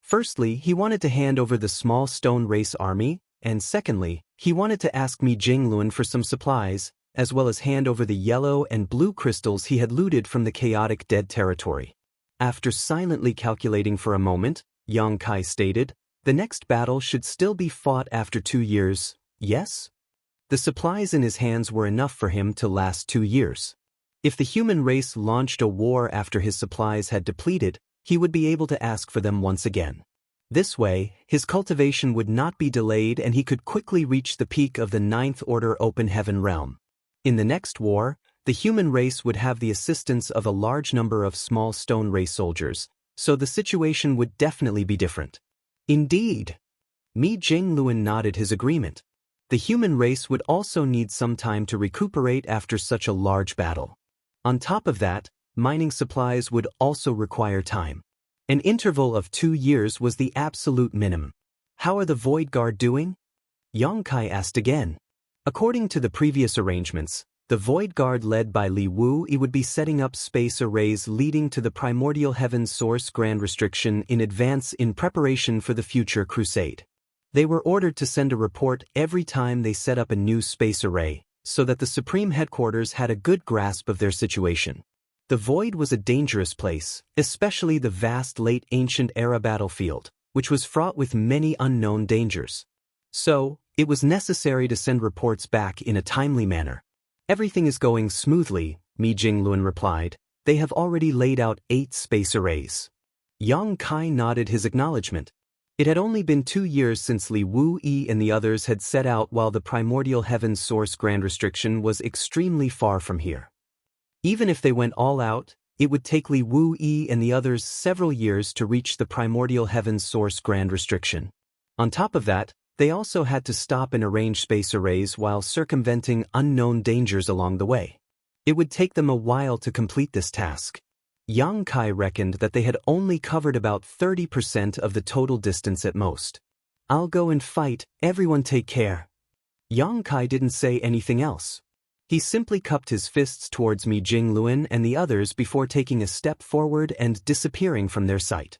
Firstly, he wanted to hand over the small stone race army, and secondly, he wanted to ask Mi Jinglun for some supplies, as well as hand over the yellow and blue crystals he had looted from the chaotic dead territory. After silently calculating for a moment, Yang Kai stated, the next battle should still be fought after 2 years, yes? The supplies in his hands were enough for him to last 2 years. If the human race launched a war after his supplies had depleted, he would be able to ask for them once again. This way, his cultivation would not be delayed and he could quickly reach the peak of the 9th Order Open Heaven realm. In the next war, the human race would have the assistance of a large number of small stone race soldiers, so the situation would definitely be different. Indeed. Mi Jinglun nodded his agreement. The human race would also need some time to recuperate after such a large battle. On top of that, mining supplies would also require time. An interval of 2 years was the absolute minimum. How are the Void Guard doing? Yang Kai asked again. According to the previous arrangements, the Void Guard led by Li Wuyi would be setting up space arrays leading to the Primordial Heaven's Source Grand Restriction in advance in preparation for the future crusade. They were ordered to send a report every time they set up a new space array, so that the Supreme Headquarters had a good grasp of their situation. The Void was a dangerous place, especially the vast late ancient era battlefield, which was fraught with many unknown dangers. So, it was necessary to send reports back in a timely manner. Everything is going smoothly, Mi Jinglun replied. They have already laid out 8 space arrays. Yang Kai nodded his acknowledgement. It had only been 2 years since Li Wuyi and the others had set out while the Primordial Heaven's Source Grand Restriction was extremely far from here. Even if they went all out, it would take Li Wuyi and the others several years to reach the Primordial Heaven's Source Grand Restriction. On top of that, they also had to stop and arrange space arrays while circumventing unknown dangers along the way. It would take them a while to complete this task. Yang Kai reckoned that they had only covered about 30% of the total distance at most. I'll go and fight, everyone take care. Yang Kai didn't say anything else. He simply cupped his fists towards Mi Jinglun and the others before taking a step forward and disappearing from their sight.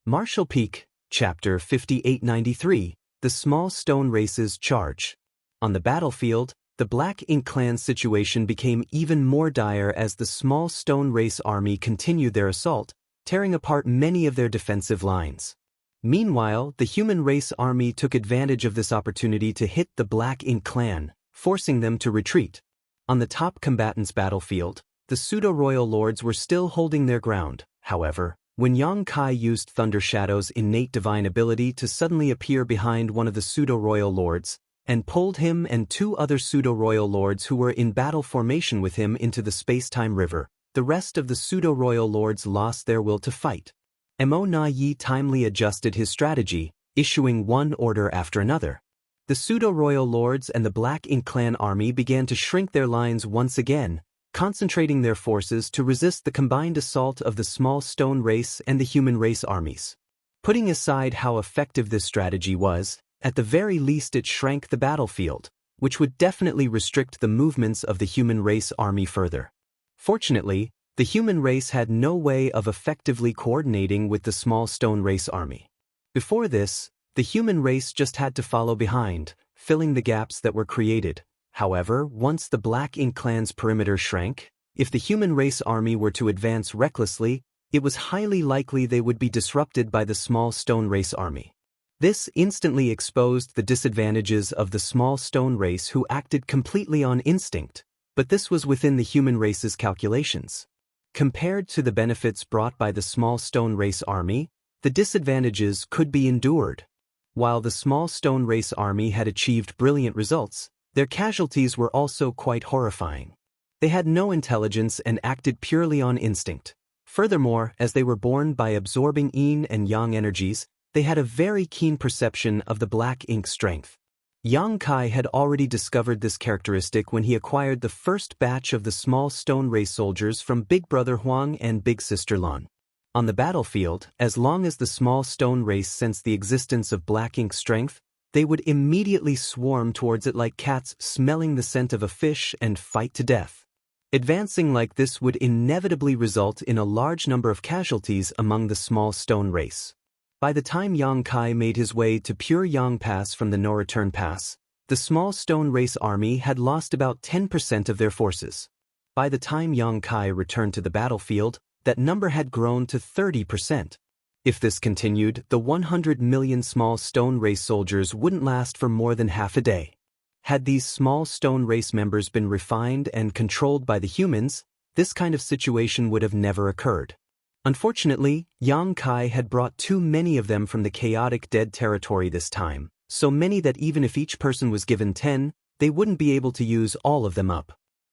Martial Peak, Chapter 5893, The Small Stone Race's Charge. On the battlefield, the Black Ink clan's situation became even more dire as the Small Stone Race army continued their assault, tearing apart many of their defensive lines. Meanwhile, the Human Race army took advantage of this opportunity to hit the Black Ink clan, forcing them to retreat. On the top combatants' battlefield, the Pseudo-Royal Lords were still holding their ground. However, when Yang Kai used Thunder Shadow's innate divine ability to suddenly appear behind one of the Pseudo-Royal Lords, and pulled him and 2 other Pseudo-Royal Lords who were in battle formation with him into the space-time river, the rest of the Pseudo-Royal Lords lost their will to fight. Mo Na Yi timely adjusted his strategy, issuing one order after another. The Pseudo-Royal Lords and the Black Ink clan army began to shrink their lines once again, concentrating their forces to resist the combined assault of the Small Stone Race and the Human Race armies. Putting aside how effective this strategy was, at the very least it shrank the battlefield, which would definitely restrict the movements of the Human Race army further. Fortunately, the Human Race had no way of effectively coordinating with the Small Stone Race army. Before this, the Human Race just had to follow behind, filling the gaps that were created. However, once the Black Ink clan's perimeter shrank, if the Human Race army were to advance recklessly, it was highly likely they would be disrupted by the small stone race army. This instantly exposed the disadvantages of the small stone race who acted completely on instinct, but this was within the human race's calculations. Compared to the benefits brought by the small stone race army, the disadvantages could be endured. While the small stone race army had achieved brilliant results, their casualties were also quite horrifying. They had no intelligence and acted purely on instinct. Furthermore, as they were born by absorbing yin and yang energies, they had a very keen perception of the black ink strength. Yang Kai had already discovered this characteristic when he acquired the first batch of the small stone race soldiers from Big Brother Huang and Big Sister Lan. On the battlefield, as long as the small stone race sensed the existence of black ink strength, they would immediately swarm towards it like cats smelling the scent of a fish and fight to death. Advancing like this would inevitably result in a large number of casualties among the small stone race. By the time Yang Kai made his way to Pure Yang Pass from the No-Return Pass, the small stone race army had lost about 10% of their forces. By the time Yang Kai returned to the battlefield, that number had grown to 30%. If this continued, the 100 million small stone race soldiers wouldn't last for more than half a day. Had these small stone race members been refined and controlled by the humans, this kind of situation would have never occurred. Unfortunately, Yang Kai had brought too many of them from the chaotic dead territory this time, so many that even if each person was given 10, they wouldn't be able to use all of them up.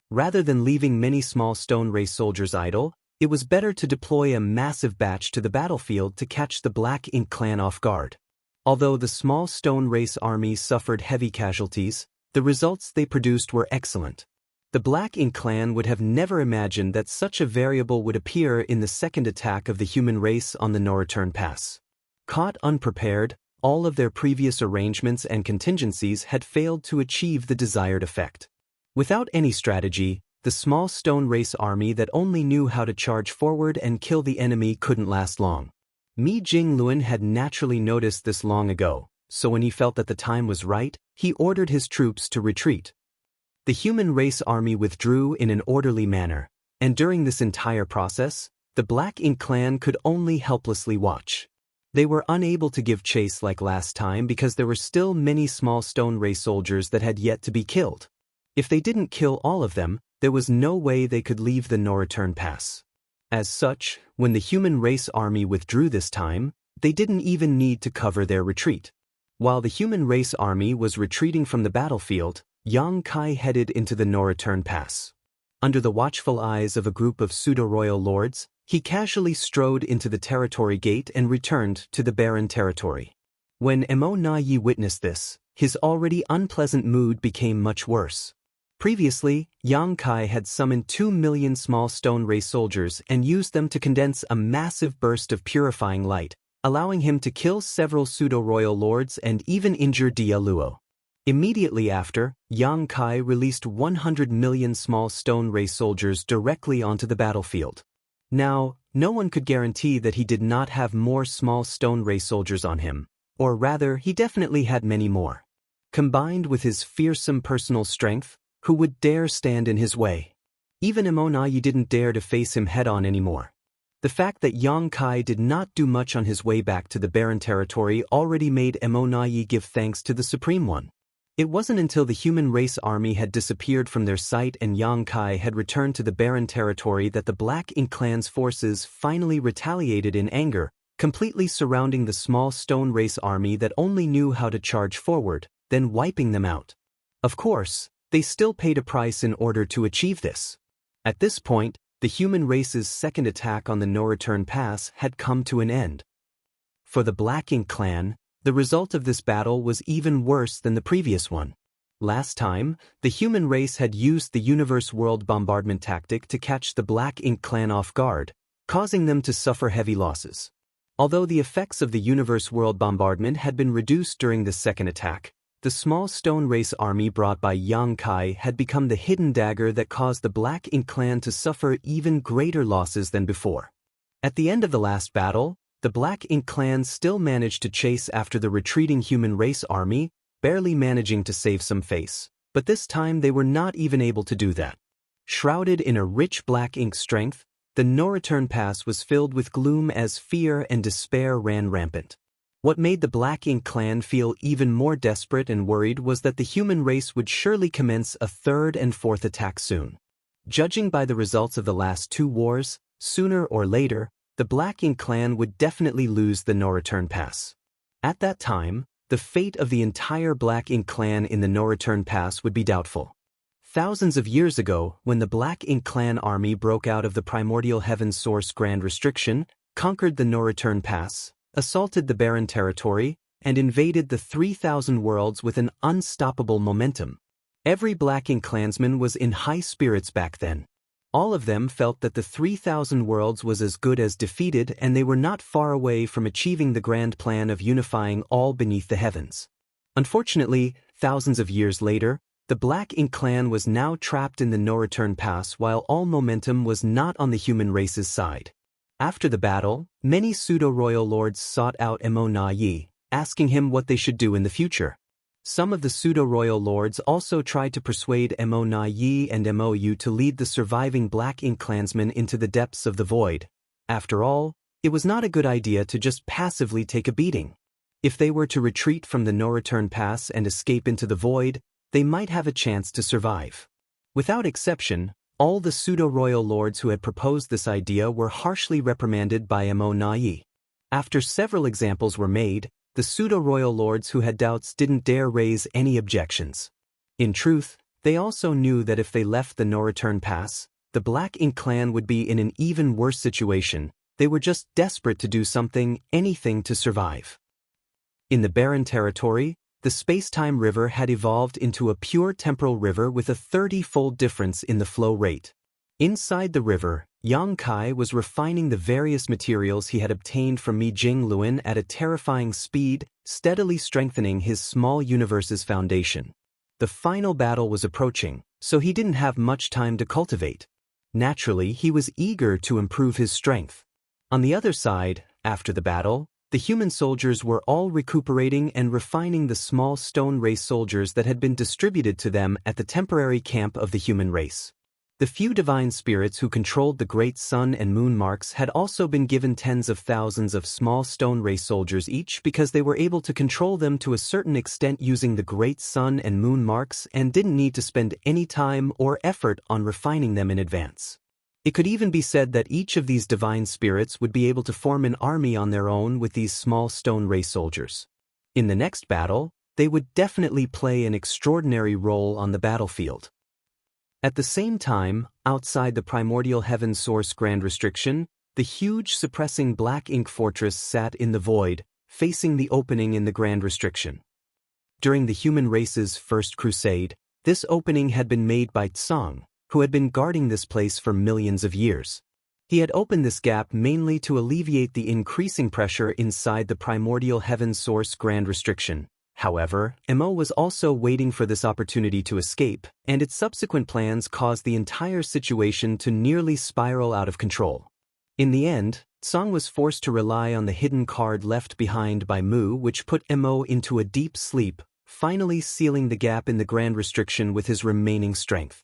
Rather than leaving many small stone race soldiers idle, it was better to deploy a massive batch to the battlefield to catch the Black Ink clan off guard. Although the small stone race army suffered heavy casualties, the results they produced were excellent. The Black Ink clan would have never imagined that such a variable would appear in the second attack of the human race on the No-Return Pass. Caught unprepared, all of their previous arrangements and contingencies had failed to achieve the desired effect. Without any strategy, the small stone race army that only knew how to charge forward and kill the enemy couldn't last long. Mi Jingluan had naturally noticed this long ago, so when he felt that the time was right, he ordered his troops to retreat. The human race army withdrew in an orderly manner, and during this entire process, the Black Ink clan could only helplessly watch. They were unable to give chase like last time because there were still many small stone race soldiers that had yet to be killed. If they didn't kill all of them, there was no way they could leave the No-Return Pass. As such, when the human race army withdrew this time, they didn't even need to cover their retreat. While the human race army was retreating from the battlefield, Yang Kai headed into the No-Return Pass. Under the watchful eyes of a group of pseudo-royal lords, he casually strode into the territory gate and returned to the barren territory. When Mo Na Yi witnessed this, his already unpleasant mood became much worse. Previously, Yang Kai had summoned 2 million small stone race soldiers and used them to condense a massive burst of purifying light, allowing him to kill several pseudo-royal lords and even injure Dia Luo. Immediately after, Yang Kai released 100 million small stone race soldiers directly onto the battlefield. Now, no one could guarantee that he did not have more small stone race soldiers on him, or rather, he definitely had many more. Combined with his fearsome personal strength, who would dare stand in his way? Even Mo Na Yi didn't dare to face him head-on anymore. The fact that Yang Kai did not do much on his way back to the barren territory already made Mo Na Yi give thanks to the Supreme One. It wasn't until the human race army had disappeared from their sight and Yang Kai had returned to the barren territory that the Black Ink clan's forces finally retaliated in anger, completely surrounding the small stone race army that only knew how to charge forward, then wiping them out. Of course, they still paid a price in order to achieve this. At this point, the human race's second attack on the No-Return Pass had come to an end. For the Black Ink clan, the result of this battle was even worse than the previous one. Last time, the human race had used the universe world bombardment tactic to catch the Black Ink clan off guard, causing them to suffer heavy losses. Although the effects of the universe world bombardment had been reduced during the second attack, the small stone race army brought by Yang Kai had become the hidden dagger that caused the Black Ink clan to suffer even greater losses than before. At the end of the last battle, the Black Ink clan still managed to chase after the retreating human race army, barely managing to save some face, but this time they were not even able to do that. Shrouded in a rich black ink strength, the no-return pass was filled with gloom as fear and despair ran rampant. What made the Black Ink clan feel even more desperate and worried was that the human race would surely commence a third and fourth attack soon. Judging by the results of the last two wars, sooner or later, the Black Ink clan would definitely lose the no-return pass. At that time, the fate of the entire Black Ink clan in the no-return pass would be doubtful. Thousands of years ago, when the Black Ink clan army broke out of the primordial heaven source Grand Restriction, conquered the no-return pass, assaulted the barren territory, and invaded the 3,000 worlds with an unstoppable momentum. Every Black Ink clansman was in high spirits back then. All of them felt that the 3,000 worlds was as good as defeated, and they were not far away from achieving the grand plan of unifying all beneath the heavens. Unfortunately, thousands of years later, the Black Ink clan was now trapped in the no-return pass while all momentum was not on the human race's side. After the battle, many pseudo-royal lords sought out Mo Na Yi, asking him what they should do in the future. Some of the pseudo-royal lords also tried to persuade Mo Na Yi and Mo Yu to lead the surviving Black Ink clansmen into the depths of the void. After all, it was not a good idea to just passively take a beating. If they were to retreat from the no-return pass and escape into the void, they might have a chance to survive. Without exception, all the pseudo-royal lords who had proposed this idea were harshly reprimanded by Mo Na Yi. After several examples were made, the pseudo-royal lords who had doubts didn't dare raise any objections. In truth, they also knew that if they left the no-return pass, the Black Ink clan would be in an even worse situation. They were just desperate to do something, anything to survive. In the barren territory, the space-time river had evolved into a pure temporal river with a 30-fold difference in the flow rate. Inside the river, Yang Kai was refining the various materials he had obtained from Mi Jingluan at a terrifying speed, steadily strengthening his small universe's foundation. The final battle was approaching, so he didn't have much time to cultivate. Naturally, he was eager to improve his strength. On the other side, after the battle, the human soldiers were all recuperating and refining the small stone race soldiers that had been distributed to them at the temporary camp of the human race. The few divine spirits who controlled the great sun and moon marks had also been given tens of thousands of small stone race soldiers each because they were able to control them to a certain extent using the great sun and moon marks and didn't need to spend any time or effort on refining them in advance. It could even be said that each of these divine spirits would be able to form an army on their own with these small stone race soldiers. In the next battle, they would definitely play an extraordinary role on the battlefield. At the same time, outside the primordial heaven source Grand Restriction, the huge suppressing Black Ink fortress sat in the void, facing the opening in the Grand Restriction. During the human race's first crusade, this opening had been made by Tsang, who had been guarding this place for millions of years. He had opened this gap mainly to alleviate the increasing pressure inside the primordial heaven source Grand Restriction. However, Mo was also waiting for this opportunity to escape, and its subsequent plans caused the entire situation to nearly spiral out of control. In the end, Tsang was forced to rely on the hidden card left behind by Mu, which put Mo into a deep sleep, finally sealing the gap in the Grand Restriction with his remaining strength.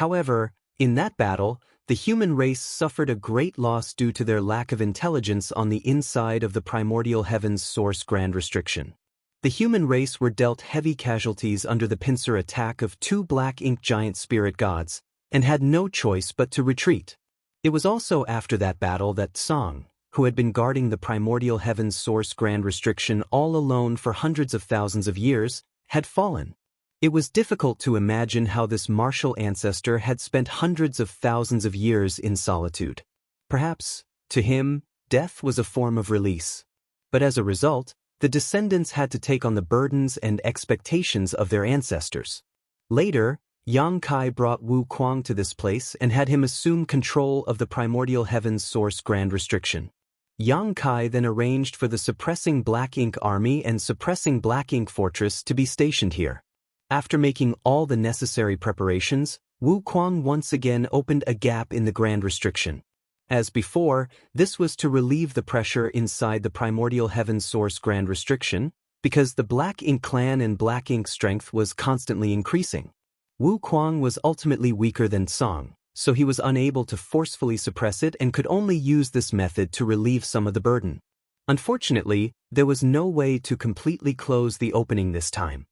However, in that battle, the human race suffered a great loss due to their lack of intelligence on the inside of the primordial heavens source Grand Restriction. The human race were dealt heavy casualties under the pincer attack of two Black Ink giant spirit gods, and had no choice but to retreat. It was also after that battle that Tsang, who had been guarding the primordial heavens source Grand Restriction all alone for hundreds of thousands of years, had fallen. It was difficult to imagine how this martial ancestor had spent hundreds of thousands of years in solitude. Perhaps, to him, death was a form of release. But as a result, the descendants had to take on the burdens and expectations of their ancestors. Later, Yang Kai brought Wu Kuang to this place and had him assume control of the primordial heavens source Grand Restriction. Yang Kai then arranged for the suppressing Black Ink army and suppressing Black Ink fortress to be stationed here. After making all the necessary preparations, Wu Kuang once again opened a gap in the Grand Restriction. As before, this was to relieve the pressure inside the primordial heaven source Grand Restriction, because the Black Ink clan and Black Ink strength was constantly increasing. Wu Kuang was ultimately weaker than Tsang, so he was unable to forcefully suppress it and could only use this method to relieve some of the burden. Unfortunately, there was no way to completely close the opening this time.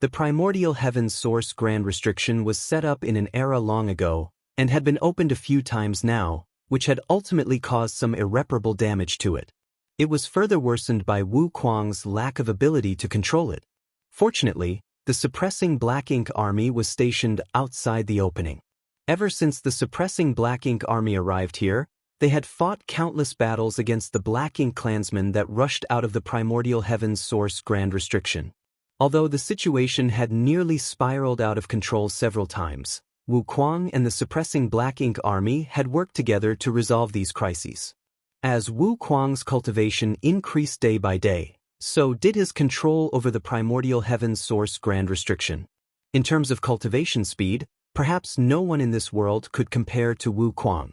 The primordial heaven's source grand restriction was set up in an era long ago, and had been opened a few times now, which had ultimately caused some irreparable damage to it. It was further worsened by Wu Kuang's lack of ability to control it. Fortunately, the suppressing Black Ink Army was stationed outside the opening. Ever since the suppressing Black Ink Army arrived here, they had fought countless battles against the Black Ink clansmen that rushed out of the primordial heaven's source grand restriction. Although the situation had nearly spiraled out of control several times, Wu Kuang and the suppressing Black Ink Army had worked together to resolve these crises. As Wu Kuang's cultivation increased day by day, so did his control over the primordial heaven's source grand restriction. In terms of cultivation speed, perhaps no one in this world could compare to Wu Kuang.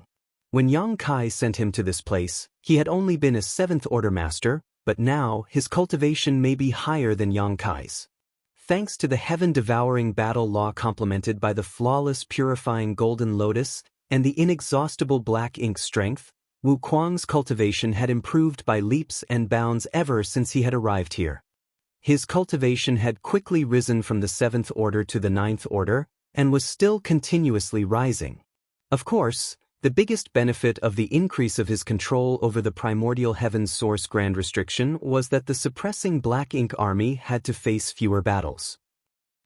When Yang Kai sent him to this place, he had only been a 7th order master, but now his cultivation may be higher than Yang Kai's. Thanks to the heaven-devouring battle law complemented by the flawless purifying golden lotus and the inexhaustible black ink strength, Wu Kuang's cultivation had improved by leaps and bounds ever since he had arrived here. His cultivation had quickly risen from the 7th order to the 9th order, and was still continuously rising. Of course, the biggest benefit of the increase of his control over the primordial heaven's source grand restriction was that the suppressing Black Ink Army had to face fewer battles.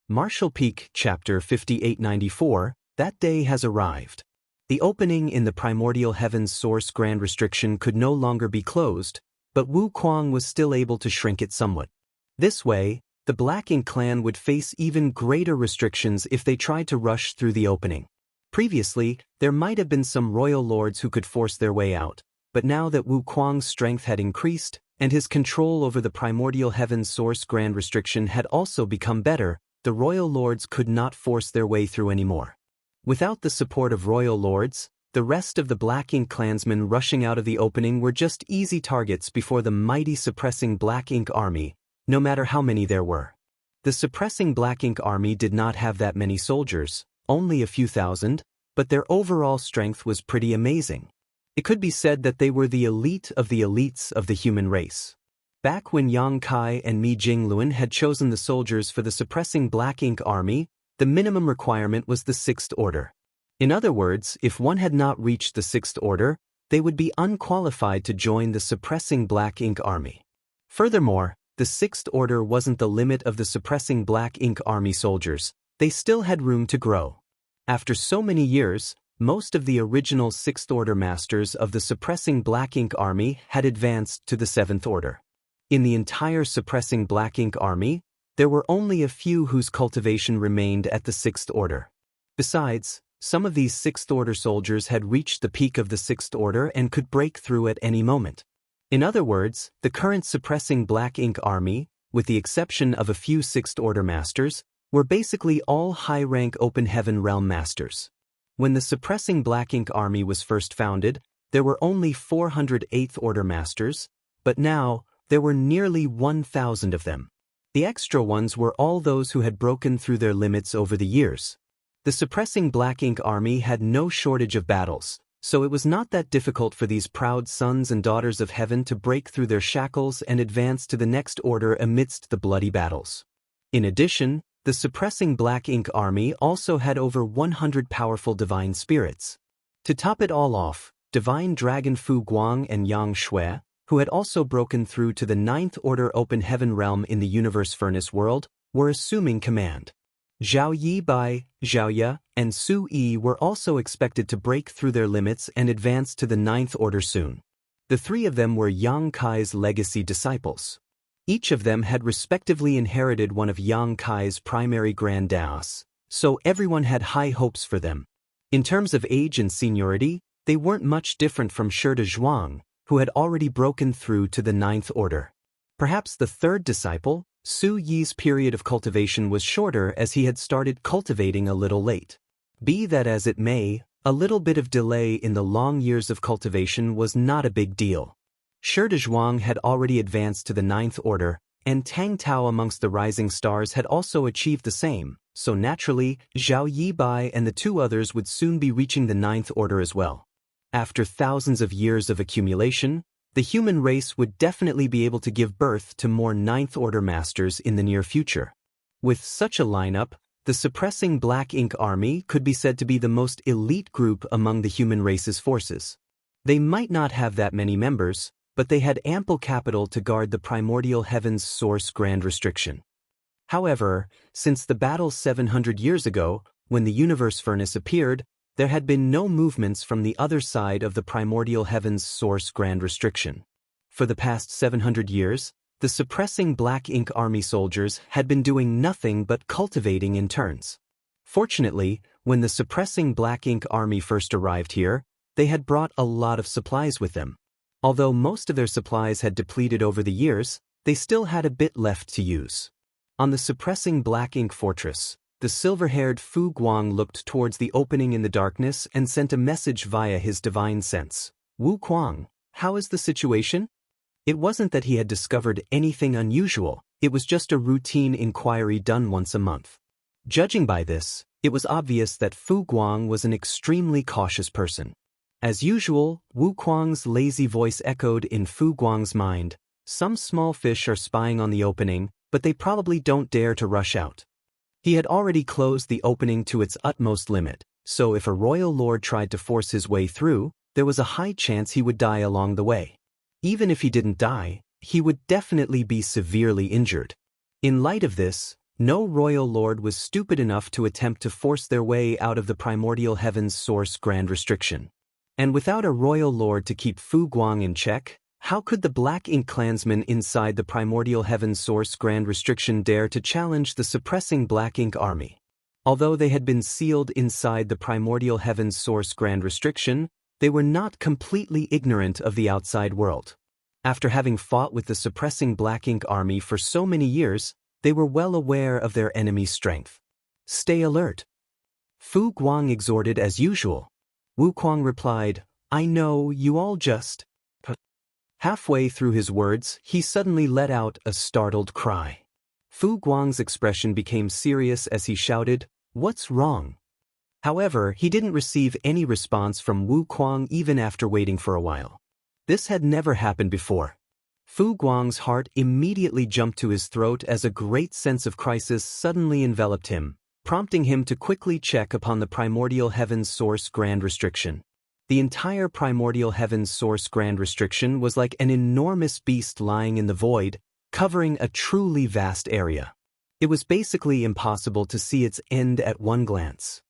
Martial Peak, Chapter 5894, that day has arrived. The opening in the primordial heaven's source grand restriction could no longer be closed, but Wu Kuang was still able to shrink it somewhat. This way, the Black Ink clan would face even greater restrictions if they tried to rush through the opening. Previously, there might have been some royal lords who could force their way out, but now that Wu Kuang's strength had increased, and his control over the primordial heaven's source grand restriction had also become better, the royal lords could not force their way through anymore. Without the support of royal lords, the rest of the Black Ink clansmen rushing out of the opening were just easy targets before the mighty suppressing Black Ink Army, no matter how many there were. The suppressing Black Ink Army did not have that many soldiers, only a few thousand, but their overall strength was pretty amazing. It could be said that they were the elite of the elites of the human race. Back when Yang Kai and Mi Jingluan had chosen the soldiers for the suppressing Black Ink Army, the minimum requirement was the 6th order. In other words, if one had not reached the 6th order, they would be unqualified to join the suppressing Black Ink Army. Furthermore, the 6th order wasn't the limit of the suppressing Black Ink Army soldiers. They still had room to grow. After so many years, most of the original 6th order masters of the suppressing Black Ink Army had advanced to the 7th order. In the entire suppressing Black Ink Army, there were only a few whose cultivation remained at the 6th order. Besides, some of these 6th order soldiers had reached the peak of the 6th order and could break through at any moment. In other words, the current suppressing Black Ink Army, with the exception of a few 6th order masters, were basically all high-rank Open Heaven Realm masters. When the suppressing Black Ink Army was first founded, there were only 400 8th order masters, but now there were nearly 1,000 of them. The extra ones were all those who had broken through their limits over the years. The suppressing Black Ink Army had no shortage of battles, so it was not that difficult for these proud sons and daughters of heaven to break through their shackles and advance to the next order amidst the bloody battles. In addition, the suppressing Black Ink Army also had over 100 powerful divine spirits. To top it all off, divine dragon Fu Guang and Yang Shui, who had also broken through to the 9th order Open Heaven Realm in the Universe Furnace world, were assuming command. Zhao Yi Bai, Zhao Ye, and Su Yi were also expected to break through their limits and advance to the 9th order soon. The three of them were Yang Kai's legacy disciples. Each of them had respectively inherited one of Yang Kai's primary grand daos, so everyone had high hopes for them. In terms of age and seniority, they weren't much different from Shi De Zhuang, who had already broken through to the 9th order. Perhaps the third disciple, Su Yi's period of cultivation was shorter as he had started cultivating a little late. Be that as it may, a little bit of delay in the long years of cultivation was not a big deal. Shi De Zhuang had already advanced to the 9th order, and Tang Tao amongst the rising stars had also achieved the same, so naturally, Zhao Yibai and the two others would soon be reaching the ninth order as well. After thousands of years of accumulation, the human race would definitely be able to give birth to more ninth order masters in the near future. With such a lineup, the Suppressing Black Ink Army could be said to be the most elite group among the human race's forces. They might not have that many members, but they had ample capital to guard the primordial heaven's source grand restriction. However, since the battle 700 years ago, when the universe furnace appeared, there had been no movements from the other side of the primordial heaven's source grand restriction. For the past 700 years, the Suppressing Black Ink Army soldiers had been doing nothing but cultivating in turns. Fortunately, when the Suppressing Black Ink Army first arrived here, they had brought a lot of supplies with them. Although most of their supplies had depleted over the years, they still had a bit left to use. On the Suppressing Black Ink Fortress, the silver-haired Fu Guang looked towards the opening in the darkness and sent a message via his divine sense. Wu Kuang, how is the situation? It wasn't that he had discovered anything unusual, it was just a routine inquiry done once a month. Judging by this, it was obvious that Fu Guang was an extremely cautious person. As usual, Wu Kuang's lazy voice echoed in Fu Guang's mind. Some small fish are spying on the opening, but they probably don't dare to rush out. He had already closed the opening to its utmost limit, so if a royal lord tried to force his way through, there was a high chance he would die along the way. Even if he didn't die, he would definitely be severely injured. In light of this, no royal lord was stupid enough to attempt to force their way out of the primordial heaven's source grand restriction. And without a royal lord to keep Fu Guang in check, how could the Black Ink clansmen inside the primordial heaven's source grand restriction dare to challenge the Suppressing Black Ink Army? Although they had been sealed inside the primordial heaven's source grand restriction, they were not completely ignorant of the outside world. After having fought with the Suppressing Black Ink Army for so many years, they were well aware of their enemy's strength. Stay alert. Fu Guang exhorted as usual. Wu Kuang replied, I know, you all just... Halfway through his words, he suddenly let out a startled cry. Fu Guang's expression became serious as he shouted, What's wrong? However, he didn't receive any response from Wu Kuang even after waiting for a while. This had never happened before. Fu Guang's heart immediately jumped to his throat as a great sense of crisis suddenly enveloped him, prompting him to quickly check upon the primordial heaven's source grand restriction. The entire primordial heaven's source grand restriction was like an enormous beast lying in the void, covering a truly vast area. It was basically impossible to see its end at one glance.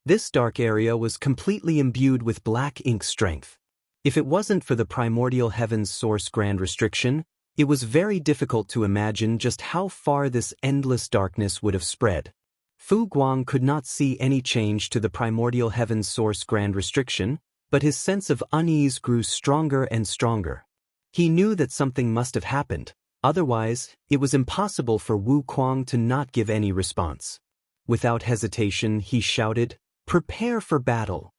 This dark area was completely imbued with black ink strength. If it wasn't for the primordial heaven's source grand restriction, it was very difficult to imagine just how far this endless darkness would have spread. Fu Guang could not see any change to the primordial heaven's source grand restriction, but his sense of unease grew stronger and stronger. He knew that something must have happened, otherwise, it was impossible for Wu Kuang to not give any response. Without hesitation, he shouted, Prepare for battle.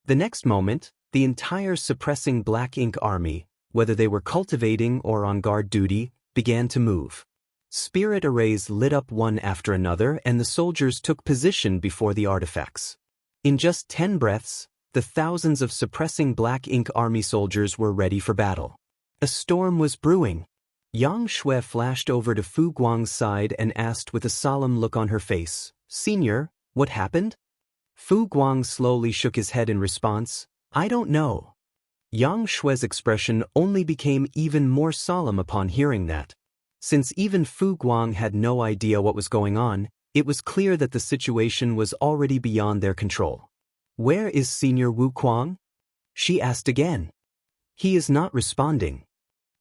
The next moment, the entire Suppressing Black Ink Army, whether they were cultivating or on guard duty, began to move. Spirit arrays lit up one after another and the soldiers took position before the artifacts. In just 10 breaths, the thousands of Suppressing Black Ink Army soldiers were ready for battle. A storm was brewing. Yang Shui flashed over to Fu Guang's side and asked with a solemn look on her face, Senior, what happened? Fu Guang slowly shook his head in response, I don't know. Yang Shui's expression only became even more solemn upon hearing that. Since even Fu Guang had no idea what was going on, it was clear that the situation was already beyond their control. Where is Senior Wu Kuang? She asked again. He is not responding.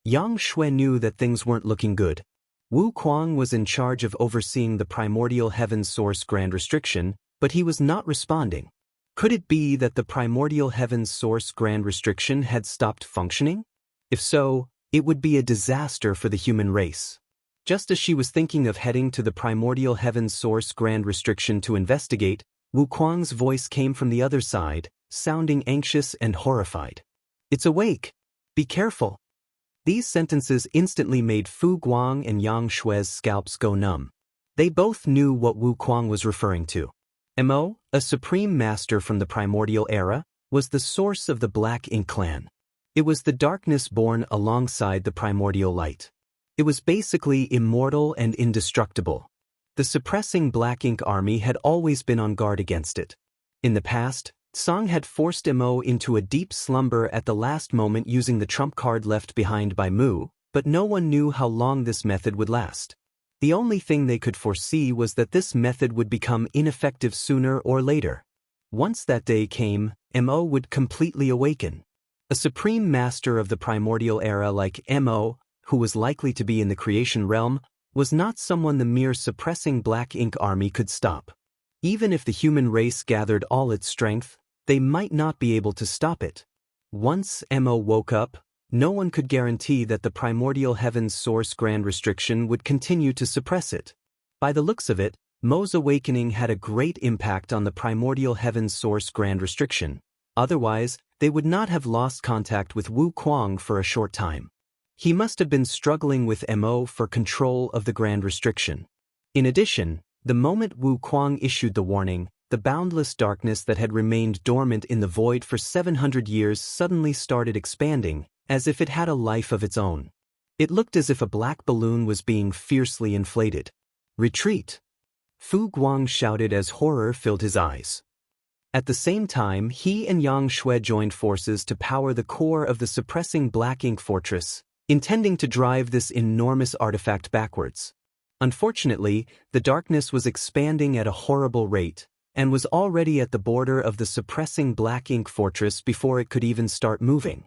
Yang Shui knew that things weren't looking good. Wu Kuang was in charge of overseeing the primordial heaven source grand restriction, but he was not responding. Could it be that the primordial heaven source grand restriction had stopped functioning? If so, it would be a disaster for the human race. Just as she was thinking of heading to the primordial heaven source grand restriction to investigate, Wu Kuang's voice came from the other side, sounding anxious and horrified. It's awake. Be careful. These sentences instantly made Fu Guang and Yang Shui's scalps go numb. They both knew what Wu Kuang was referring to. Mo, a supreme master from the primordial era, was the source of the Black Ink clan. It was the darkness born alongside the primordial light. It was basically immortal and indestructible. The suppressing Black Ink army had always been on guard against it. In the past, Song had forced Mo into a deep slumber at the last moment using the trump card left behind by Mu, but no one knew how long this method would last. The only thing they could foresee was that this method would become ineffective sooner or later. Once that day came, Mo would completely awaken. A supreme master of the primordial era like Mo, who was likely to be in the creation realm, was not someone the mere suppressing Black Ink army could stop. Even if the human race gathered all its strength, they might not be able to stop it. Once Mo woke up, no one could guarantee that the primordial heaven's source grand restriction would continue to suppress it. By the looks of it, Mo's awakening had a great impact on the primordial heaven's source grand restriction. Otherwise, they would not have lost contact with Wu Kuang for a short time. He must have been struggling with Mo for control of the grand restriction. In addition, the moment Wu Kuang issued the warning, the boundless darkness that had remained dormant in the void for 700 years suddenly started expanding, as if it had a life of its own. It looked as if a black balloon was being fiercely inflated. "Retreat!" Fu Guang shouted as horror filled his eyes. At the same time, he and Yang Shui joined forces to power the core of the suppressing Black Ink fortress, intending to drive this enormous artifact backwards. Unfortunately, the darkness was expanding at a horrible rate, and was already at the border of the suppressing Black Ink fortress before it could even start moving.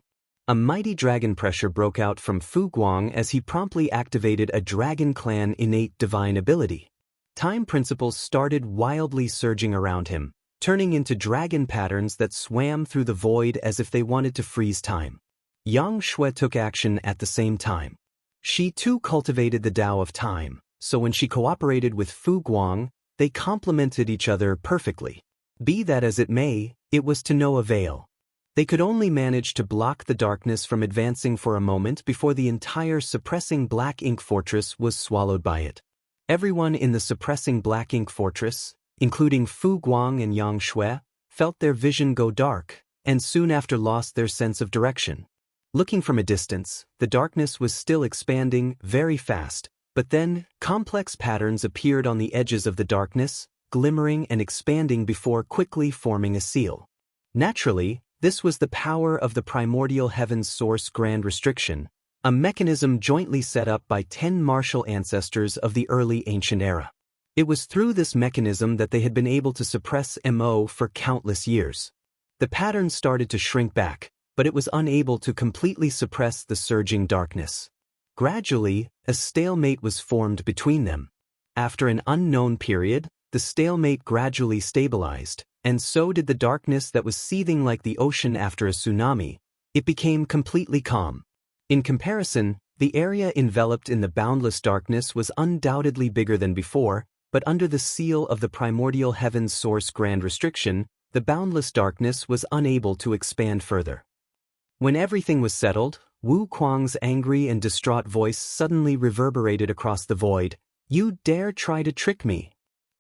A mighty dragon pressure broke out from Fu Guang as he promptly activated a Dragon Clan innate divine ability. Time principles started wildly surging around him, turning into dragon patterns that swam through the void as if they wanted to freeze time. Yang Shui took action at the same time. She too cultivated the Tao of Time, so when she cooperated with Fu Guang, they complemented each other perfectly. Be that as it may, it was to no avail. They could only manage to block the darkness from advancing for a moment before the entire suppressing Black Ink fortress was swallowed by it. Everyone in the suppressing Black Ink fortress, including Fu Guang and Yang Shui, felt their vision go dark, and soon after lost their sense of direction. Looking from a distance, the darkness was still expanding very fast, but then, complex patterns appeared on the edges of the darkness, glimmering and expanding before quickly forming a seal. Naturally, this was the power of the primordial heaven's source grand restriction, a mechanism jointly set up by 10 martial ancestors of the early ancient era. It was through this mechanism that they had been able to suppress Mo for countless years. The pattern started to shrink back, but it was unable to completely suppress the surging darkness. Gradually, a stalemate was formed between them. After an unknown period, the stalemate gradually stabilized, and so did the darkness that was seething like the ocean after a tsunami. It became completely calm. In comparison, the area enveloped in the boundless darkness was undoubtedly bigger than before, but under the seal of the primordial heaven's source grand restriction, the boundless darkness was unable to expand further. When everything was settled, Wu Kuang's angry and distraught voice suddenly reverberated across the void. "You dare try to trick me?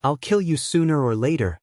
I'll kill you sooner or later."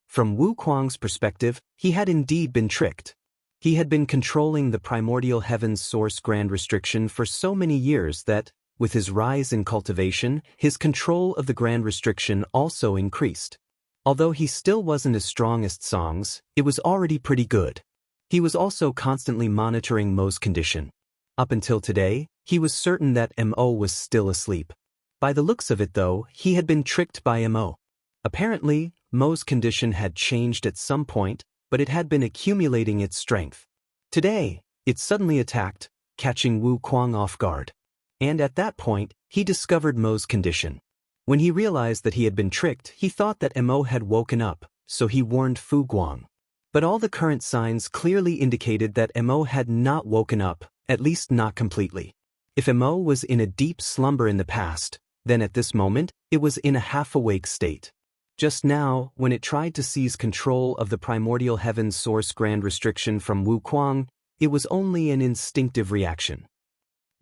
From Wu Kuang's perspective, he had indeed been tricked. He had been controlling the primordial heaven's source grand restriction for so many years that, with his rise in cultivation, his control of the grand restriction also increased. Although he still wasn't as strong as Song's, it was already pretty good. He was also constantly monitoring Mo's condition. Up until today, he was certain that Mo was still asleep. By the looks of it though, he had been tricked by Mo. Apparently, Mo's condition had changed at some point, but it had been accumulating its strength. Today, it suddenly attacked, catching Wu Kuang off guard. And at that point, he discovered Mo's condition. When he realized that he had been tricked, he thought that Mo had woken up, so he warned Fu Guang. But all the current signs clearly indicated that Mo had not woken up, at least not completely. If Mo was in a deep slumber in the past, then at this moment, it was in a half-awake state. Just now, when it tried to seize control of the primordial heaven's source grand restriction from Wu Kuang, it was only an instinctive reaction.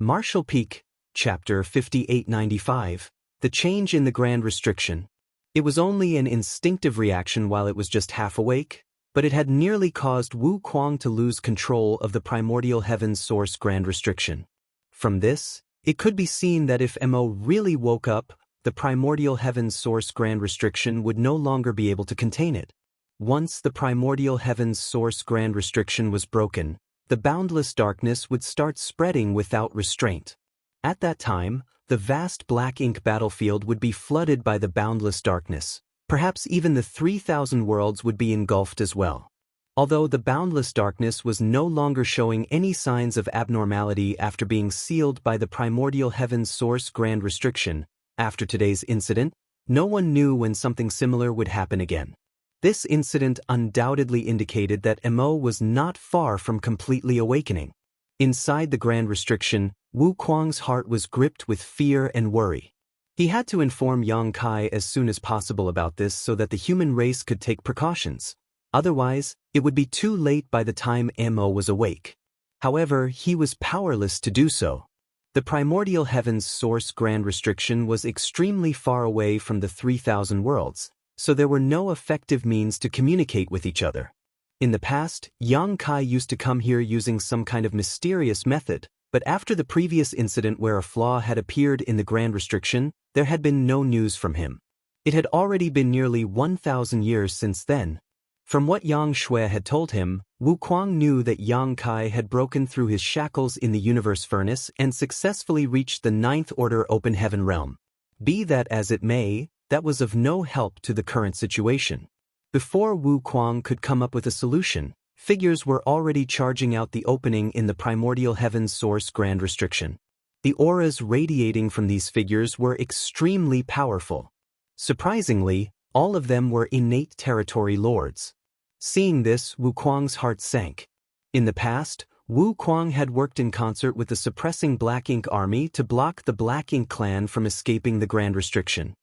Martial Peak, Chapter 5895, The Change in the Grand Restriction. It was only an instinctive reaction while it was just half awake, but it had nearly caused Wu Kuang to lose control of the primordial heaven's source Grand Restriction. From this, it could be seen that if Mo really woke up, the primordial heaven's source Grand Restriction would no longer be able to contain it. Once the primordial heaven's source Grand Restriction was broken, the boundless darkness would start spreading without restraint. At that time, the vast black ink battlefield would be flooded by the boundless darkness. Perhaps even the 3,000 worlds would be engulfed as well. Although the boundless darkness was no longer showing any signs of abnormality after being sealed by the primordial heaven's source Grand Restriction, after today's incident, no one knew when something similar would happen again. This incident undoubtedly indicated that Mo was not far from completely awakening. Inside the Grand Restriction, Wu Kuang's heart was gripped with fear and worry. He had to inform Yang Kai as soon as possible about this so that the human race could take precautions. Otherwise, it would be too late by the time Mo was awake. However, he was powerless to do so. The primordial heaven's source Grand Restriction was extremely far away from the 3,000 worlds, so there were no effective means to communicate with each other. In the past, Yang Kai used to come here using some kind of mysterious method, but after the previous incident where a flaw had appeared in the Grand Restriction, there had been no news from him. It had already been nearly 1,000 years since then. From what Yang Shui had told him, Wu Kuang knew that Yang Kai had broken through his shackles in the universe furnace and successfully reached the Ninth Order Open Heaven realm. Be that as it may, that was of no help to the current situation. Before Wu Kuang could come up with a solution, figures were already charging out the opening in the primordial heaven's source Grand Restriction. The auras radiating from these figures were extremely powerful. Surprisingly, all of them were innate territory lords. Seeing this, Wu Kuang's heart sank. In the past, Wu Kuang had worked in concert with the suppressing Black Ink army to block the Black Ink clan from escaping the Grand Restriction.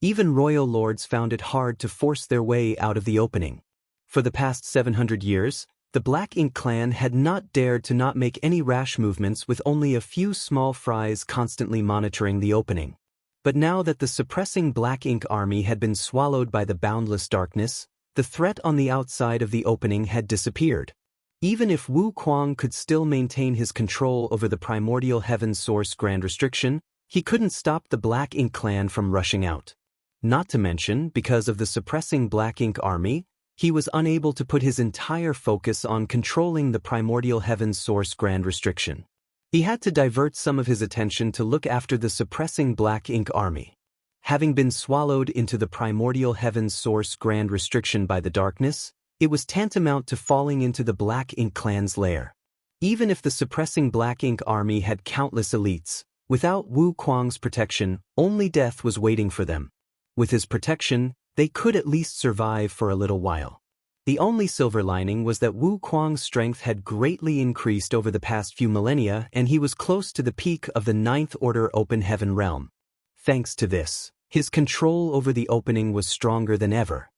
Even royal lords found it hard to force their way out of the opening. For the past 700 years, the Black Ink clan had not dared to not make any rash movements with only a few small fries constantly monitoring the opening. But now that the suppressing Black Ink army had been swallowed by the boundless darkness, the threat on the outside of the opening had disappeared. Even if Wu Kuang could still maintain his control over the primordial heaven source Grand Restriction, he couldn't stop the Black Ink clan from rushing out. Not to mention, because of the suppressing Black Ink army, he was unable to put his entire focus on controlling the primordial heaven source Grand Restriction. He had to divert some of his attention to look after the suppressing Black Ink army. Having been swallowed into the primordial heaven's source Grand Restriction by the darkness, it was tantamount to falling into the Black Ink clan's lair. Even if the suppressing Black Ink army had countless elites, without Wu Kuang's protection, only death was waiting for them. With his protection, they could at least survive for a little while. The only silver lining was that Wu Kuang's strength had greatly increased over the past few millennia and he was close to the peak of the Ninth Order Open Heaven realm. Thanks to this, his control over the opening was stronger than ever.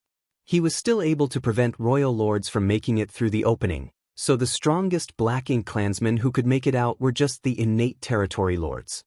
He was still able to prevent royal lords from making it through the opening, so the strongest Black Ink clansmen who could make it out were just the innate territory lords.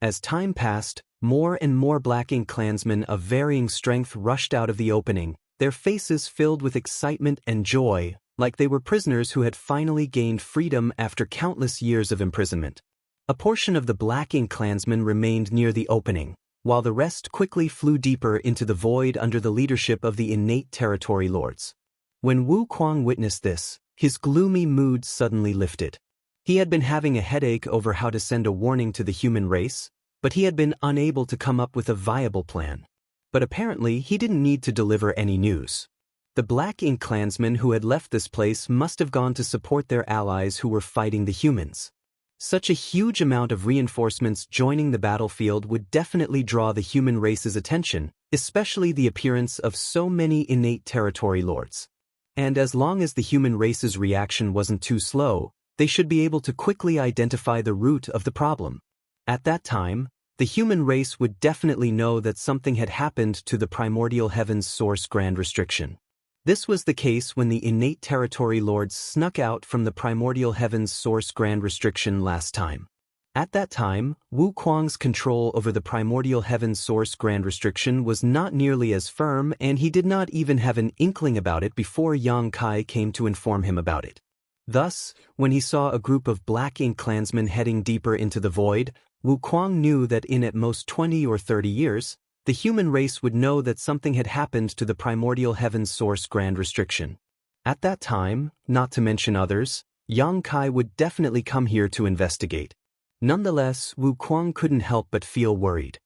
As time passed, more and more Black Ink clansmen of varying strength rushed out of the opening, their faces filled with excitement and joy, like they were prisoners who had finally gained freedom after countless years of imprisonment. A portion of the Black Ink clansmen remained near the opening, while the rest quickly flew deeper into the void under the leadership of the innate territory lords. When Wu Kuang witnessed this, his gloomy mood suddenly lifted. He had been having a headache over how to send a warning to the human race, but he had been unable to come up with a viable plan. But apparently he didn't need to deliver any news. The Black Ink clansmen who had left this place must have gone to support their allies who were fighting the humans. Such a huge amount of reinforcements joining the battlefield would definitely draw the human race's attention, especially the appearance of so many innate territory lords. And as long as the human race's reaction wasn't too slow, they should be able to quickly identify the root of the problem. At that time, the human race would definitely know that something had happened to the primordial heaven's source Grand Restriction. This was the case when the innate territory lords snuck out from the primordial heaven's source Grand Restriction last time. At that time, Wu Kuang's control over the primordial heaven source grand restriction was not nearly as firm, and he did not even have an inkling about it before Yang Kai came to inform him about it. Thus, when he saw a group of Black Ink clansmen heading deeper into the void, Wu Kuang knew that in at most 20 or 30 years, the human race would know that something had happened to the primordial heaven source grand restriction. At that time, not to mention others, Yang Kai would definitely come here to investigate. Nonetheless, Wu Kuang couldn't help but feel worried.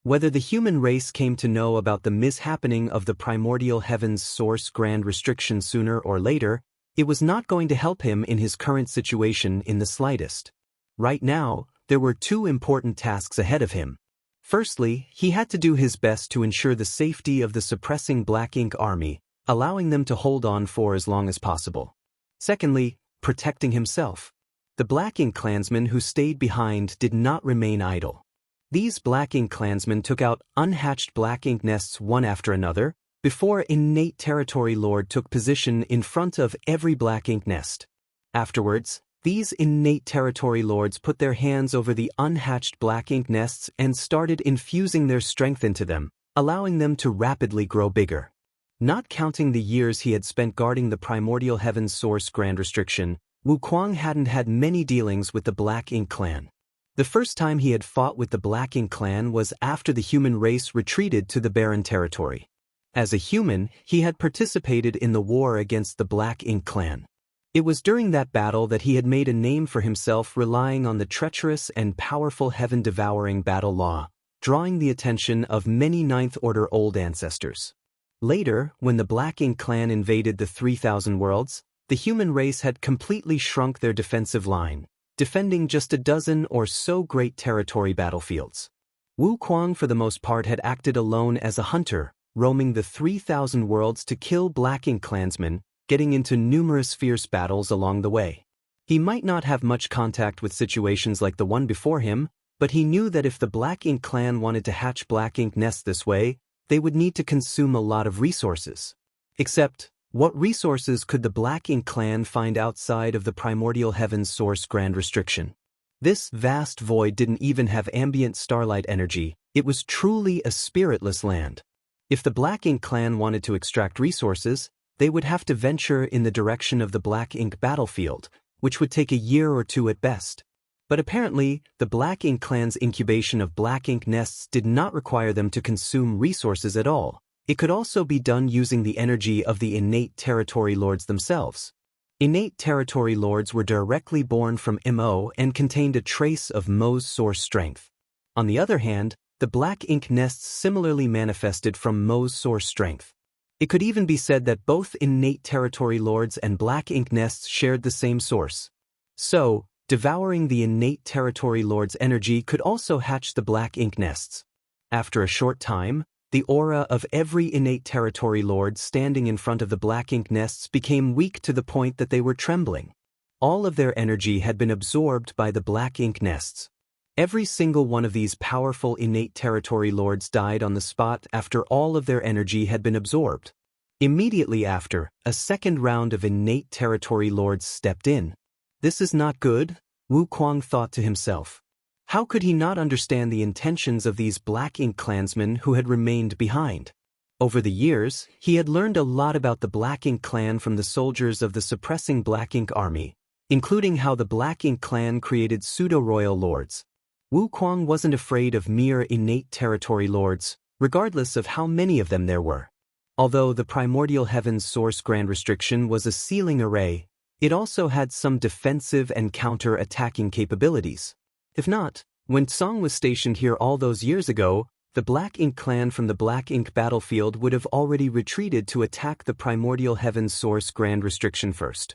Whether the human race came to know about the mishappening of the primordial heaven's source grand restriction sooner or later, it was not going to help him in his current situation in the slightest. Right now, there were two important tasks ahead of him. Firstly, he had to do his best to ensure the safety of the suppressing Black Ink army, allowing them to hold on for as long as possible. Secondly, protecting himself. The Black Ink clansmen who stayed behind did not remain idle. These Black Ink clansmen took out unhatched Black Ink nests one after another, before Innate Territory Lord took position in front of every Black Ink nest. Afterwards, these Innate Territory Lords put their hands over the unhatched Black Ink nests and started infusing their strength into them, allowing them to rapidly grow bigger. Not counting the years he had spent guarding the primordial heaven source grand restriction, Wu Kuang hadn't had many dealings with the Black Ink clan. The first time he had fought with the Black Ink clan was after the human race retreated to the barren territory. As a human, he had participated in the war against the Black Ink clan. It was during that battle that he had made a name for himself, relying on the treacherous and powerful heaven-devouring battle law, drawing the attention of many Ninth Order old ancestors. Later, when the Black Ink clan invaded the 3,000 worlds, the human race had completely shrunk their defensive line, defending just a dozen or so great territory battlefields. Wu Kuang for the most part had acted alone as a hunter, roaming the 3,000 worlds to kill Black Ink clansmen, getting into numerous fierce battles along the way. He might not have much contact with situations like the one before him, but he knew that if the Black Ink clan wanted to hatch Black Ink nests this way, they would need to consume a lot of resources. Except, what resources could the Black Ink clan find outside of the primordial heaven's source grand restriction? This vast void didn't even have ambient starlight energy. It was truly a spiritless land. If the Black Ink clan wanted to extract resources, they would have to venture in the direction of the Black Ink battlefield, which would take a year or two at best. But apparently, the Black Ink clan's incubation of Black Ink nests did not require them to consume resources at all. It could also be done using the energy of the Innate Territory Lords themselves. Innate Territory Lords were directly born from Mo and contained a trace of Mo's source strength. On the other hand, the Black Ink nests similarly manifested from Mo's source strength. It could even be said that both Innate Territory Lords and Black Ink nests shared the same source. So, devouring the Innate Territory Lord's energy could also hatch the Black Ink nests. After a short time, the aura of every Innate Territory Lord standing in front of the Black Ink nests became weak to the point that they were trembling. All of their energy had been absorbed by the Black Ink nests. Every single one of these powerful Innate Territory Lords died on the spot after all of their energy had been absorbed. Immediately after, a second round of Innate Territory Lords stepped in. This is not good, Wu Kuang thought to himself. How could he not understand the intentions of these Black Ink clansmen who had remained behind? Over the years, he had learned a lot about the Black Ink clan from the soldiers of the suppressing Black Ink army, including how the Black Ink clan created pseudo-royal lords. Wu Kuang wasn't afraid of mere Innate Territory Lords, regardless of how many of them there were. Although the primordial heaven's source grand restriction was a sealing array, it also had some defensive and counter-attacking capabilities. If not, when Tsang was stationed here all those years ago, the Black Ink clan from the Black Ink battlefield would have already retreated to attack the primordial heaven's source grand restriction first.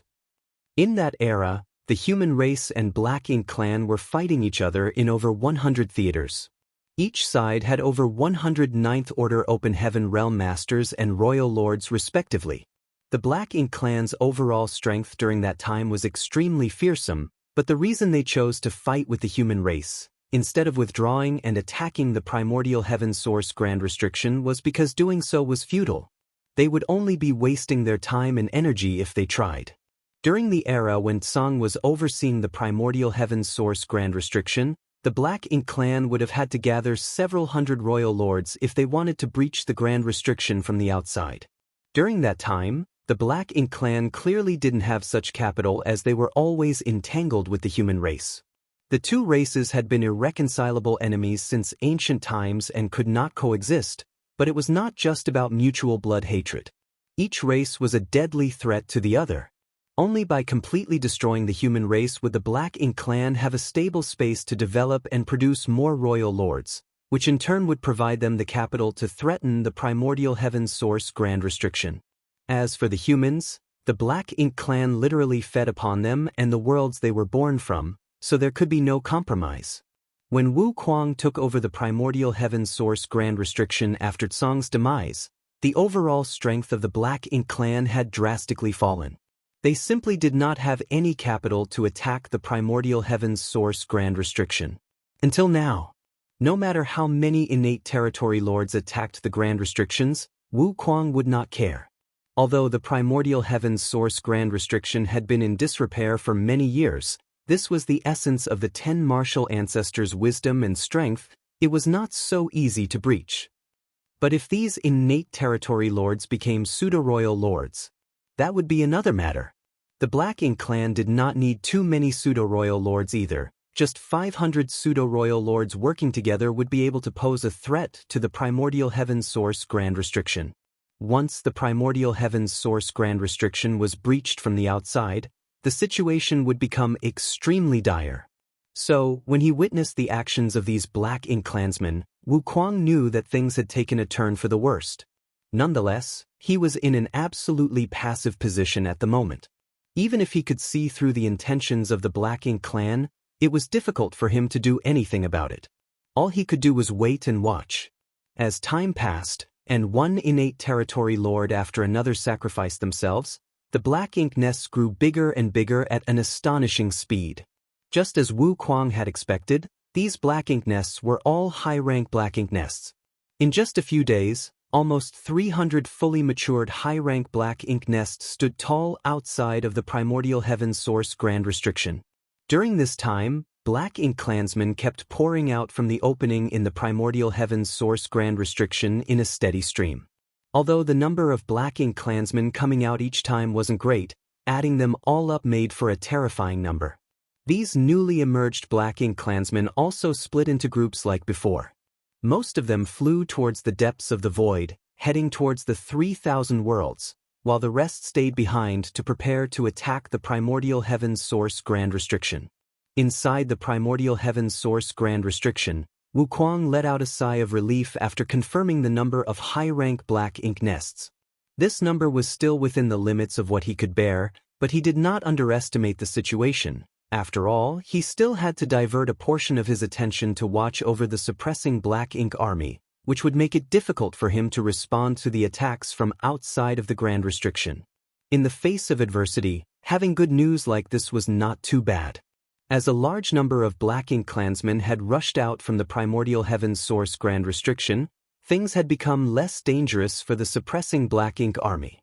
In that era, the human race and Black Ink clan were fighting each other in over 100 theaters. Each side had over 100 Ninth Order Open Heaven Realm Masters and Royal Lords respectively. The Black Ink clan's overall strength during that time was extremely fearsome, but the reason they chose to fight with the human race, instead of withdrawing and attacking the primordial heaven source grand restriction, was because doing so was futile. They would only be wasting their time and energy if they tried. During the era when Tsang was overseeing the Primordial Heaven's Source Grand Restriction, the Black Ink clan would have had to gather several hundred royal lords if they wanted to breach the Grand Restriction from the outside. During that time, the Black Ink clan clearly didn't have such capital as they were always entangled with the human race. The two races had been irreconcilable enemies since ancient times and could not coexist, but it was not just about mutual blood hatred. Each race was a deadly threat to the other. Only by completely destroying the human race would the Black Ink clan have a stable space to develop and produce more royal lords, which in turn would provide them the capital to threaten the Primordial Heaven's Source Grand Restriction. As for the humans, the Black Ink clan literally fed upon them and the worlds they were born from, so there could be no compromise. When Wu Kuang took over the Primordial Heaven's Source Grand Restriction after Tsang's demise, the overall strength of the Black Ink clan had drastically fallen. They simply did not have any capital to attack the Primordial Heaven's Source Grand Restriction. Until now. No matter how many innate territory lords attacked the Grand Restrictions, Wu Kuang would not care. Although the Primordial Heaven's Source Grand Restriction had been in disrepair for many years, this was the essence of the 10 martial ancestors' wisdom and strength. It was not so easy to breach. But if these innate territory lords became pseudo-royal lords, that would be another matter. The Black Ink clan did not need too many pseudo-royal lords either. Just 500 pseudo-royal lords working together would be able to pose a threat to the Primordial Heaven's Source Grand Restriction. Once the Primordial Heaven's Source Grand Restriction was breached from the outside, the situation would become extremely dire. So, when he witnessed the actions of these Black Ink clansmen, Wu Kuang knew that things had taken a turn for the worst. Nonetheless, he was in an absolutely passive position at the moment. Even if he could see through the intentions of the Black Ink clan, it was difficult for him to do anything about it. All he could do was wait and watch. As time passed, and one innate territory lord after another sacrificed themselves, the Black Ink nests grew bigger and bigger at an astonishing speed. Just as Wu Kuang had expected, these Black Ink nests were all high-rank Black Ink nests. In just a few days, almost 300 fully matured high-rank Black Ink nests stood tall outside of the Primordial Heaven's Source Grand Restriction. During this time, Black Ink clansmen kept pouring out from the opening in the Primordial Heaven's Source Grand Restriction in a steady stream. Although the number of Black Ink clansmen coming out each time wasn't great, adding them all up made for a terrifying number. These newly emerged Black Ink clansmen also split into groups like before. Most of them flew towards the depths of the void, heading towards the 3,000 worlds, while the rest stayed behind to prepare to attack the Primordial Heaven's Source Grand Restriction. Inside the Primordial Heaven's Source Grand Restriction, Wu Kuang let out a sigh of relief after confirming the number of high-rank Black Ink nests. This number was still within the limits of what he could bear, but he did not underestimate the situation. After all, he still had to divert a portion of his attention to watch over the suppressing Black Ink army, which would make it difficult for him to respond to the attacks from outside of the Grand Restriction. In the face of adversity, having good news like this was not too bad. As a large number of Black Ink clansmen had rushed out from the Primordial Heaven's Source Grand Restriction, things had become less dangerous for the suppressing Black Ink army.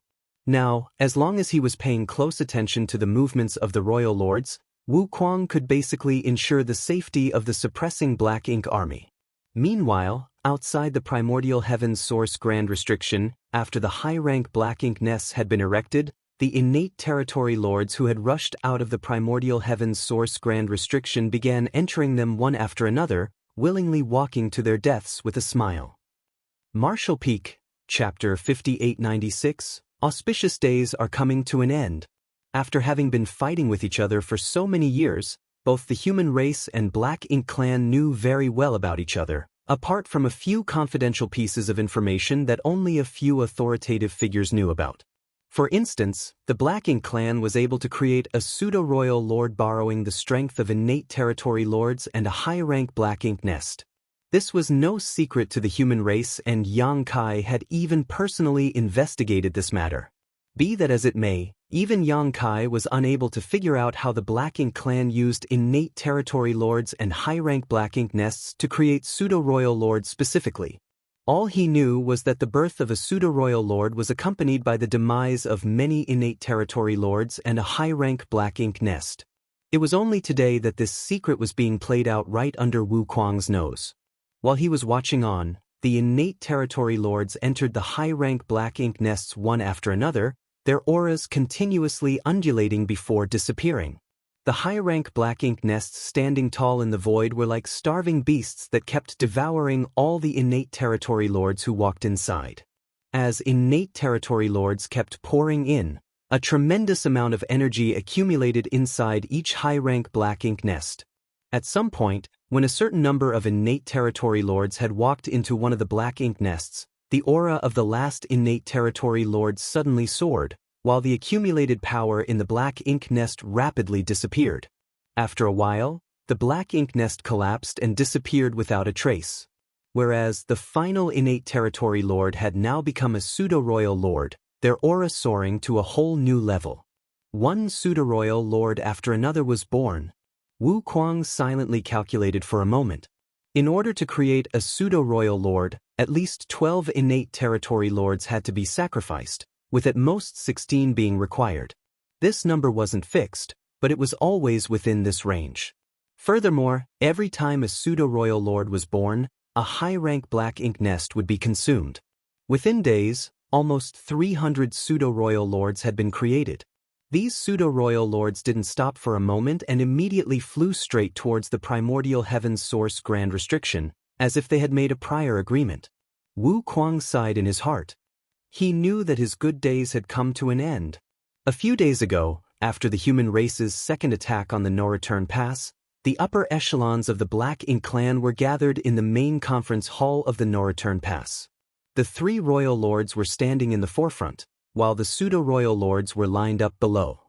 Now, as long as he was paying close attention to the movements of the royal lords, Wu Kuang could basically ensure the safety of the suppressing Black Ink army. Meanwhile, outside the Primordial Heaven's Source Grand Restriction, after the high-rank Black Ink nests had been erected, the innate territory lords who had rushed out of the Primordial Heaven's Source Grand Restriction began entering them one after another, willingly walking to their deaths with a smile. Martial Peak, Chapter 5896, Auspicious days are coming to an end. After having been fighting with each other for so many years, both the human race and Black Ink clan knew very well about each other, apart from a few confidential pieces of information that only a few authoritative figures knew about. For instance, the Black Ink clan was able to create a pseudo-royal lord borrowing the strength of innate territory lords and a high-rank Black Ink nest. This was no secret to the human race, and Yang Kai had even personally investigated this matter. Be that as it may, even Yang Kai was unable to figure out how the Black Ink clan used innate territory lords and high-rank Black Ink nests to create pseudo-royal lords specifically. All he knew was that the birth of a pseudo-royal lord was accompanied by the demise of many innate territory lords and a high-rank black ink nest. It was only today that this secret was being played out right under Wu Kuang's nose. While he was watching on, the innate territory lords entered the high-rank black ink nests one after another, their auras continuously undulating before disappearing. The high-rank black ink nests standing tall in the void were like starving beasts that kept devouring all the innate territory lords who walked inside. As innate territory lords kept pouring in, a tremendous amount of energy accumulated inside each high-rank black ink nest. At some point, when a certain number of innate territory lords had walked into one of the black ink nests, the aura of the last innate territory lord suddenly soared, while the accumulated power in the black ink nest rapidly disappeared. After a while, the black ink nest collapsed and disappeared without a trace. Whereas the final innate territory lord had now become a pseudo-royal lord, their aura soaring to a whole new level. One pseudo-royal lord after another was born. Wu Kuang silently calculated for a moment. In order to create a pseudo-royal lord, at least 12 innate territory lords had to be sacrificed, with at most 16 being required. This number wasn't fixed, but it was always within this range. Furthermore, every time a pseudo-royal lord was born, a high-rank black ink nest would be consumed. Within days, almost 300 pseudo-royal lords had been created. These pseudo-royal lords didn't stop for a moment and immediately flew straight towards the primordial heaven's source grand restriction, as if they had made a prior agreement. Wu Kuang sighed in his heart. He knew that his good days had come to an end. A few days ago, after the human race's second attack on the No-Return Pass, the upper echelons of the Black Ink clan were gathered in the main conference hall of the No-Return Pass. The 3 royal lords were standing in the forefront, while the pseudo-royal lords were lined up below.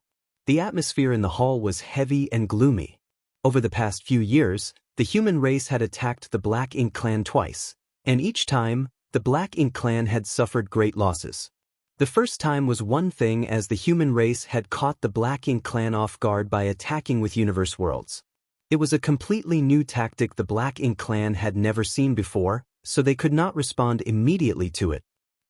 The atmosphere in the hall was heavy and gloomy. Over the past few years, the human race had attacked the Black Ink clan twice, and each time, the Black Ink clan had suffered great losses. The first time was one thing, as the human race had caught the Black Ink clan off guard by attacking with universe worlds. It was a completely new tactic the Black Ink clan had never seen before, so they could not respond immediately to it.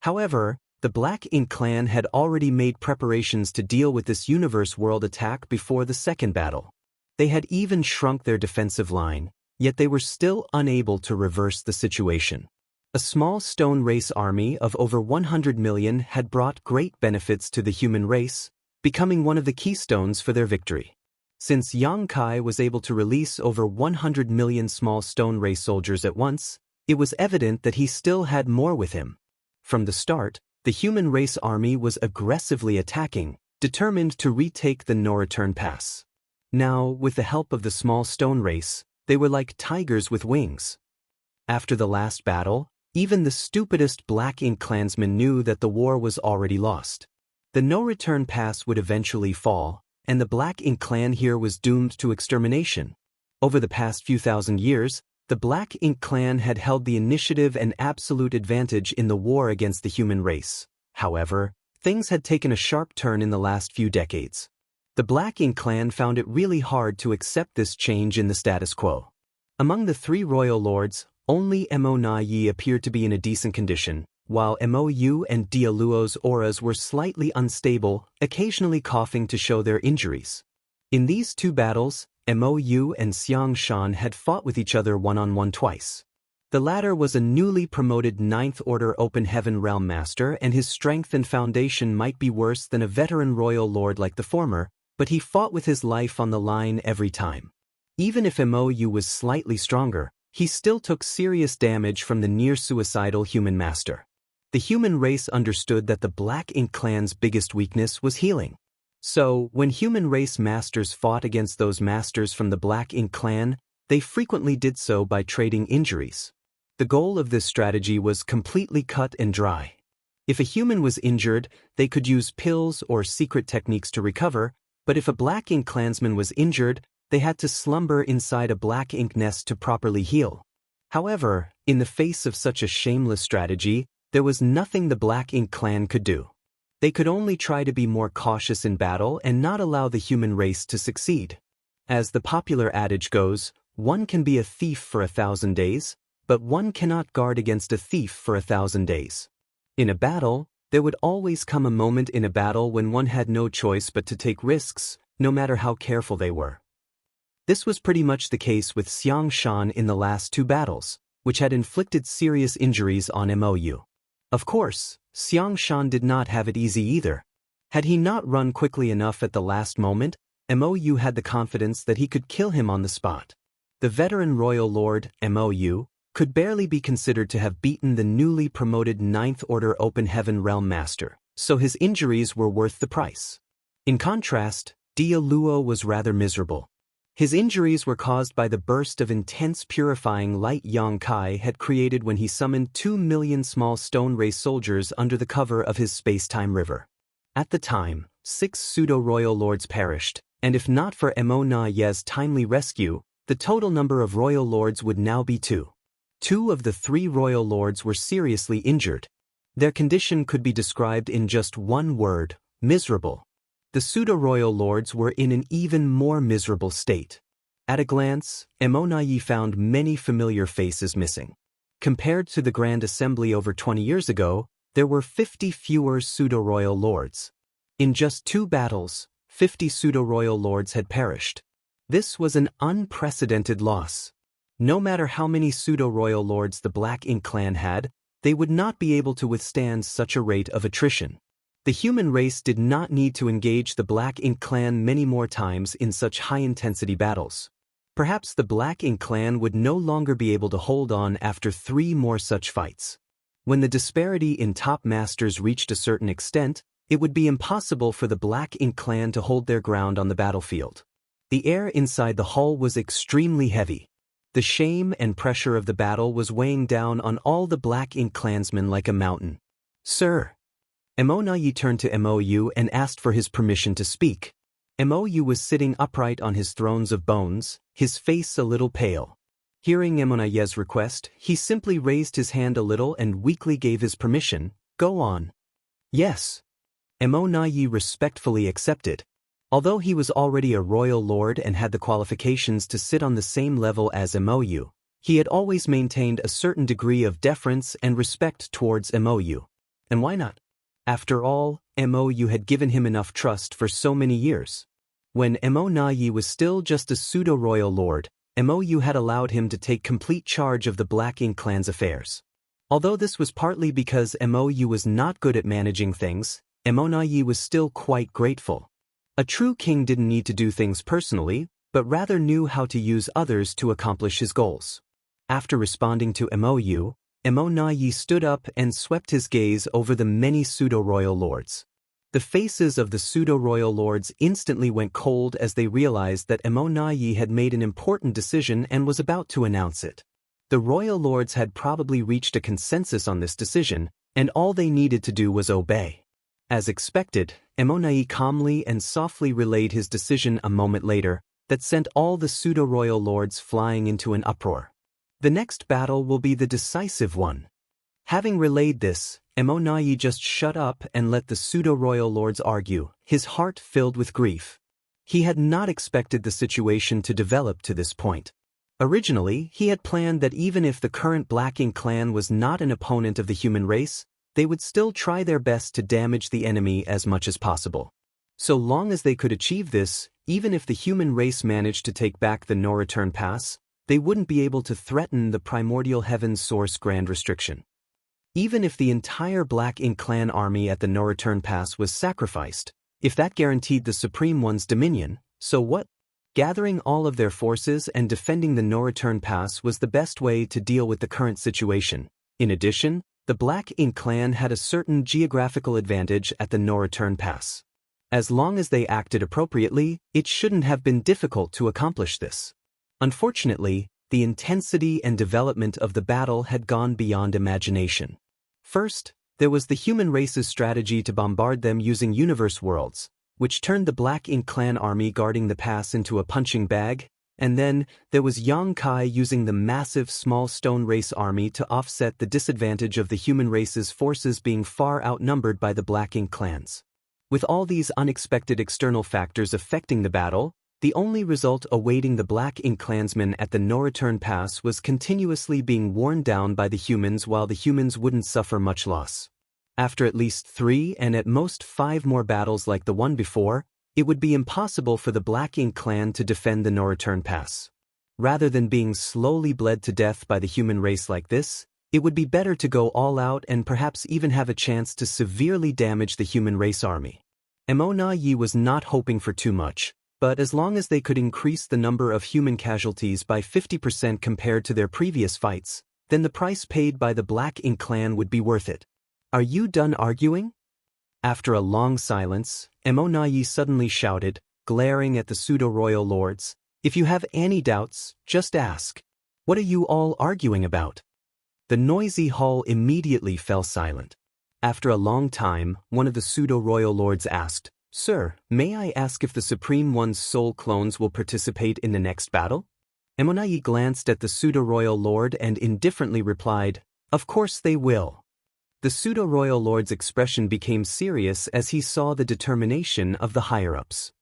However, the Black Ink clan had already made preparations to deal with this universe world attack before the second battle. They had even shrunk their defensive line, yet they were still unable to reverse the situation. A small stone race army of over 100 million had brought great benefits to the human race, becoming one of the keystones for their victory. Since Yang Kai was able to release over 100 million small stone race soldiers at once, it was evident that he still had more with him. From the start, the human race army was aggressively attacking, determined to retake the No-Return Pass. Now, with the help of the small stone race, they were like tigers with wings. After the last battle, even the stupidest Black Ink clansman knew that the war was already lost. The No-Return Pass would eventually fall, and the Black Ink clan here was doomed to extermination. Over the past few thousand years, the Black Ink clan had held the initiative and absolute advantage in the war against the human race. However, things had taken a sharp turn in the last few decades. The Black Ink clan found it really hard to accept this change in the status quo. Among the 3 royal lords, only Mo Na Yi appeared to be in a decent condition, while Mo Yu and Dia Luo's auras were slightly unstable, occasionally coughing to show their injuries. In these 2 battles, Mo Yu and Xiang Shan had fought with each other one-on-one twice. The latter was a newly promoted 9th Order Open Heaven Realm Master, and his strength and foundation might be worse than a veteran royal lord like the former, but he fought with his life on the line every time. Even if Mo Yu was slightly stronger, he still took serious damage from the near-suicidal human master. The human race understood that the Black Ink clan's biggest weakness was healing. So, when human race masters fought against those masters from the Black Ink clan, they frequently did so by trading injuries. The goal of this strategy was completely cut and dry. If a human was injured, they could use pills or secret techniques to recover, but if a Black Ink clansman was injured, they had to slumber inside a Black Ink nest to properly heal. However, in the face of such a shameless strategy, there was nothing the Black Ink clan could do. They could only try to be more cautious in battle and not allow the human race to succeed. As the popular adage goes, one can be a thief for 1,000 days, but one cannot guard against a thief for 1,000 days. In a battle, there would always come a moment in a battle when one had no choice but to take risks, no matter how careful they were. This was pretty much the case with Xiang Shan in the last 2 battles, which had inflicted serious injuries on Mou. Of course, Xiang Shan did not have it easy either. Had he not run quickly enough at the last moment, Mou had the confidence that he could kill him on the spot. The veteran royal lord, Mou, could barely be considered to have beaten the newly promoted 9th Order Open Heaven Realm Master, so his injuries were worth the price. In contrast, Dia Luo was rather miserable. His injuries were caused by the burst of intense purifying light Yang Kai had created when he summoned 2 million small stone race soldiers under the cover of his space-time river. At the time, 6 pseudo-royal lords perished, and if not for Mo Na Ye's timely rescue, the total number of royal lords would now be 2. 2 of the 3 royal lords were seriously injured. Their condition could be described in just one word: miserable. The pseudo-royal lords were in an even more miserable state. At a glance, Mo Na Ye found many familiar faces missing. Compared to the Grand Assembly over 20 years ago, there were 50 fewer pseudo-royal lords. In just 2 battles, 50 pseudo-royal lords had perished. This was an unprecedented loss. No matter how many pseudo-royal lords the Black Ink clan had, they would not be able to withstand such a rate of attrition. The human race did not need to engage the Black Ink clan many more times in such high-intensity battles. Perhaps the Black Ink clan would no longer be able to hold on after 3 more such fights. When the disparity in top masters reached a certain extent, it would be impossible for the Black Ink clan to hold their ground on the battlefield. The air inside the hall was extremely heavy. The shame and pressure of the battle was weighing down on all the Black Ink clansmen like a mountain. "Sir." Mo Na Ye turned to Mou and asked for his permission to speak. Mou was sitting upright on his thrones of bones, his face a little pale. Hearing Mo Na Ye's request, he simply raised his hand a little and weakly gave his permission. "Go on." "Yes." Mo Na Ye respectfully accepted. Although he was already a royal lord and had the qualifications to sit on the same level as Mou, he had always maintained a certain degree of deference and respect towards Mou. And why not? After all, Mou had given him enough trust for so many years. When Mo Na Ye was still just a pseudo-royal lord, Mou had allowed him to take complete charge of the Black Ink clan's affairs. Although this was partly because Mou was not good at managing things, Mo Na Ye was still quite grateful. A true king didn't need to do things personally, but rather knew how to use others to accomplish his goals. After responding to Mou, Mo Na Ye stood up and swept his gaze over the many pseudo-royal lords. The faces of the pseudo-royal lords instantly went cold as they realized that Mo Na Ye had made an important decision and was about to announce it. The royal lords had probably reached a consensus on this decision, and all they needed to do was obey. As expected, Mo Na Ye calmly and softly relayed his decision a moment later, that sent all the pseudo-royal lords flying into an uproar. The next battle will be the decisive one. Having relayed this, Mo Na Ye just shut up and let the pseudo-royal lords argue, his heart filled with grief. He had not expected the situation to develop to this point. Originally, he had planned that even if the current Black Ink clan was not an opponent of the human race, they would still try their best to damage the enemy as much as possible. So long as they could achieve this, even if the human race managed to take back the no-return pass, they wouldn't be able to threaten the primordial heaven's source grand restriction. Even if the entire Black Ink clan army at the no-return pass was sacrificed, if that guaranteed the Supreme One's dominion, so what? Gathering all of their forces and defending the no-return pass was the best way to deal with the current situation. In addition, the Black Ink clan had a certain geographical advantage at the no-return pass. As long as they acted appropriately, it shouldn't have been difficult to accomplish this. Unfortunately, the intensity and development of the battle had gone beyond imagination. First, there was the human race's strategy to bombard them using universe worlds, which turned the Black Ink clan army guarding the pass into a punching bag, and then there was Yang Kai using the massive small stone race army to offset the disadvantage of the human race's forces being far outnumbered by the Black Ink clans. With all these unexpected external factors affecting the battle, The only result awaiting the Black Ink clansmen at the No-Return Pass was continuously being worn down by the humans while the humans wouldn't suffer much loss. After at least 3 and at most 5 more battles like the one before, it would be impossible for the Black Ink clan to defend the No-Return Pass. Rather than being slowly bled to death by the human race like this, it would be better to go all out and perhaps even have a chance to severely damage the human race army. Yi was not hoping for too much, but as long as they could increase the number of human casualties by 50% compared to their previous fights, then the price paid by the Black Ink clan would be worth it. Are you done arguing? After a long silence, Yi suddenly shouted, glaring at the pseudo-royal lords, "If you have any doubts, just ask. What are you all arguing about?" The noisy hall immediately fell silent. After a long time, one of the pseudo-royal lords asked, "Sir, may I ask if the Supreme One's soul clones will participate in the next battle?" Yi glanced at the pseudo-royal lord and indifferently replied, "Of course they will." The pseudo-royal lord's expression became serious as he saw the determination of the higher-ups.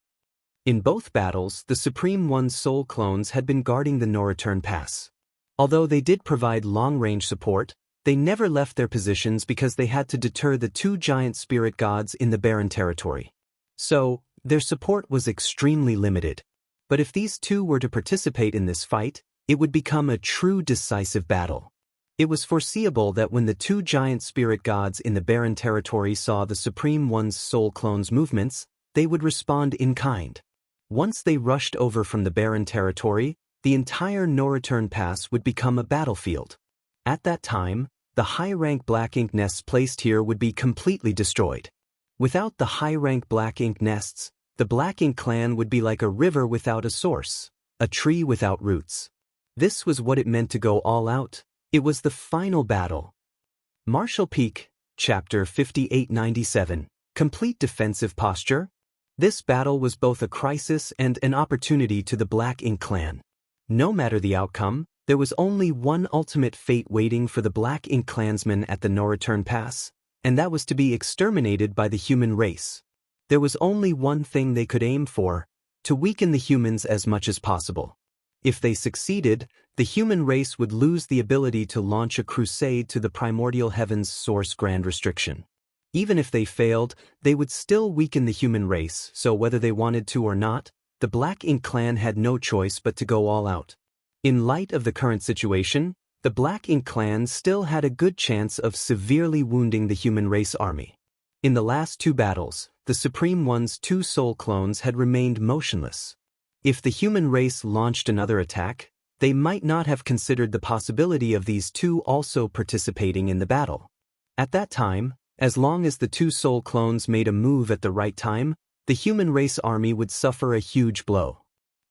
In both battles, the Supreme One's soul clones had been guarding the No-Return Pass. Although they did provide long-range support, they never left their positions because they had to deter the 2 giant spirit gods in the barren territory. So, their support was extremely limited. But if these 2 were to participate in this fight, it would become a true decisive battle. It was foreseeable that when the 2 giant spirit gods in the barren territory saw the Supreme One's soul clones' movements, they would respond in kind. Once they rushed over from the barren territory, the entire No-Return Pass would become a battlefield. At that time, the high-rank Black Ink nests placed here would be completely destroyed. Without the high-rank Black Ink nests, the Black Ink clan would be like a river without a source, a tree without roots. This was what it meant to go all out. It was the final battle. Martial Peak, Chapter 5897, Complete Defensive Posture. This battle was both a crisis and an opportunity to the Black Ink clan. No matter the outcome, there was only one ultimate fate waiting for the Black Ink clansmen at the No-Return Pass, and that was to be exterminated by the human race. There was only one thing they could aim for: to weaken the humans as much as possible. If they succeeded, the human race would lose the ability to launch a crusade to the primordial heaven's source grand restriction. Even if they failed, they would still weaken the human race, so whether they wanted to or not, the Black Ink clan had no choice but to go all out. In light of the current situation, the Black Ink clan still had a good chance of severely wounding the human race army. In the last 2 battles, the Supreme One's 2 soul clones had remained motionless. If the human race launched another attack, they might not have considered the possibility of these 2 also participating in the battle. At that time, as long as the 2 soul clones made a move at the right time, the human race army would suffer a huge blow.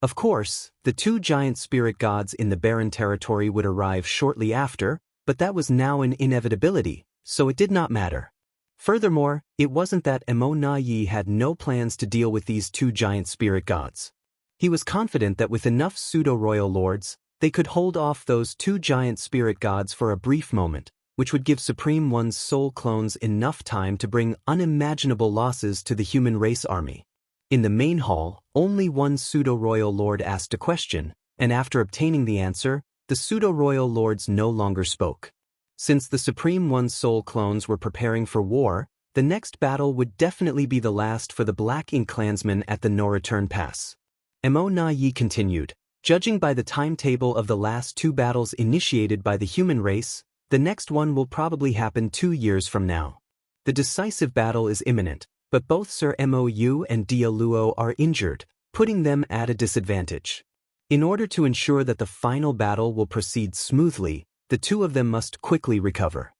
Of course, the 2 giant spirit gods in the barren territory would arrive shortly after, but that was now an inevitability, so it did not matter. Furthermore, it wasn't that Yi had no plans to deal with these 2 giant spirit gods. He was confident that with enough pseudo-royal lords, they could hold off those 2 giant spirit gods for a brief moment, which would give Supreme One's soul clones enough time to bring unimaginable losses to the human race army. In the main hall, only one pseudo-royal lord asked a question, and after obtaining the answer, the pseudo-royal lords no longer spoke. Since the Supreme One's soul clones were preparing for war, the next battle would definitely be the last for the Black Ink clansmen at the No-Return Pass. Yi continued, "Judging by the timetable of the last 2 battles initiated by the human race, the next one will probably happen 2 years from now. The decisive battle is imminent, but both Sir Mou and Dialuo are injured, putting them at a disadvantage. In order to ensure that the final battle will proceed smoothly, the 2 of them must quickly recover."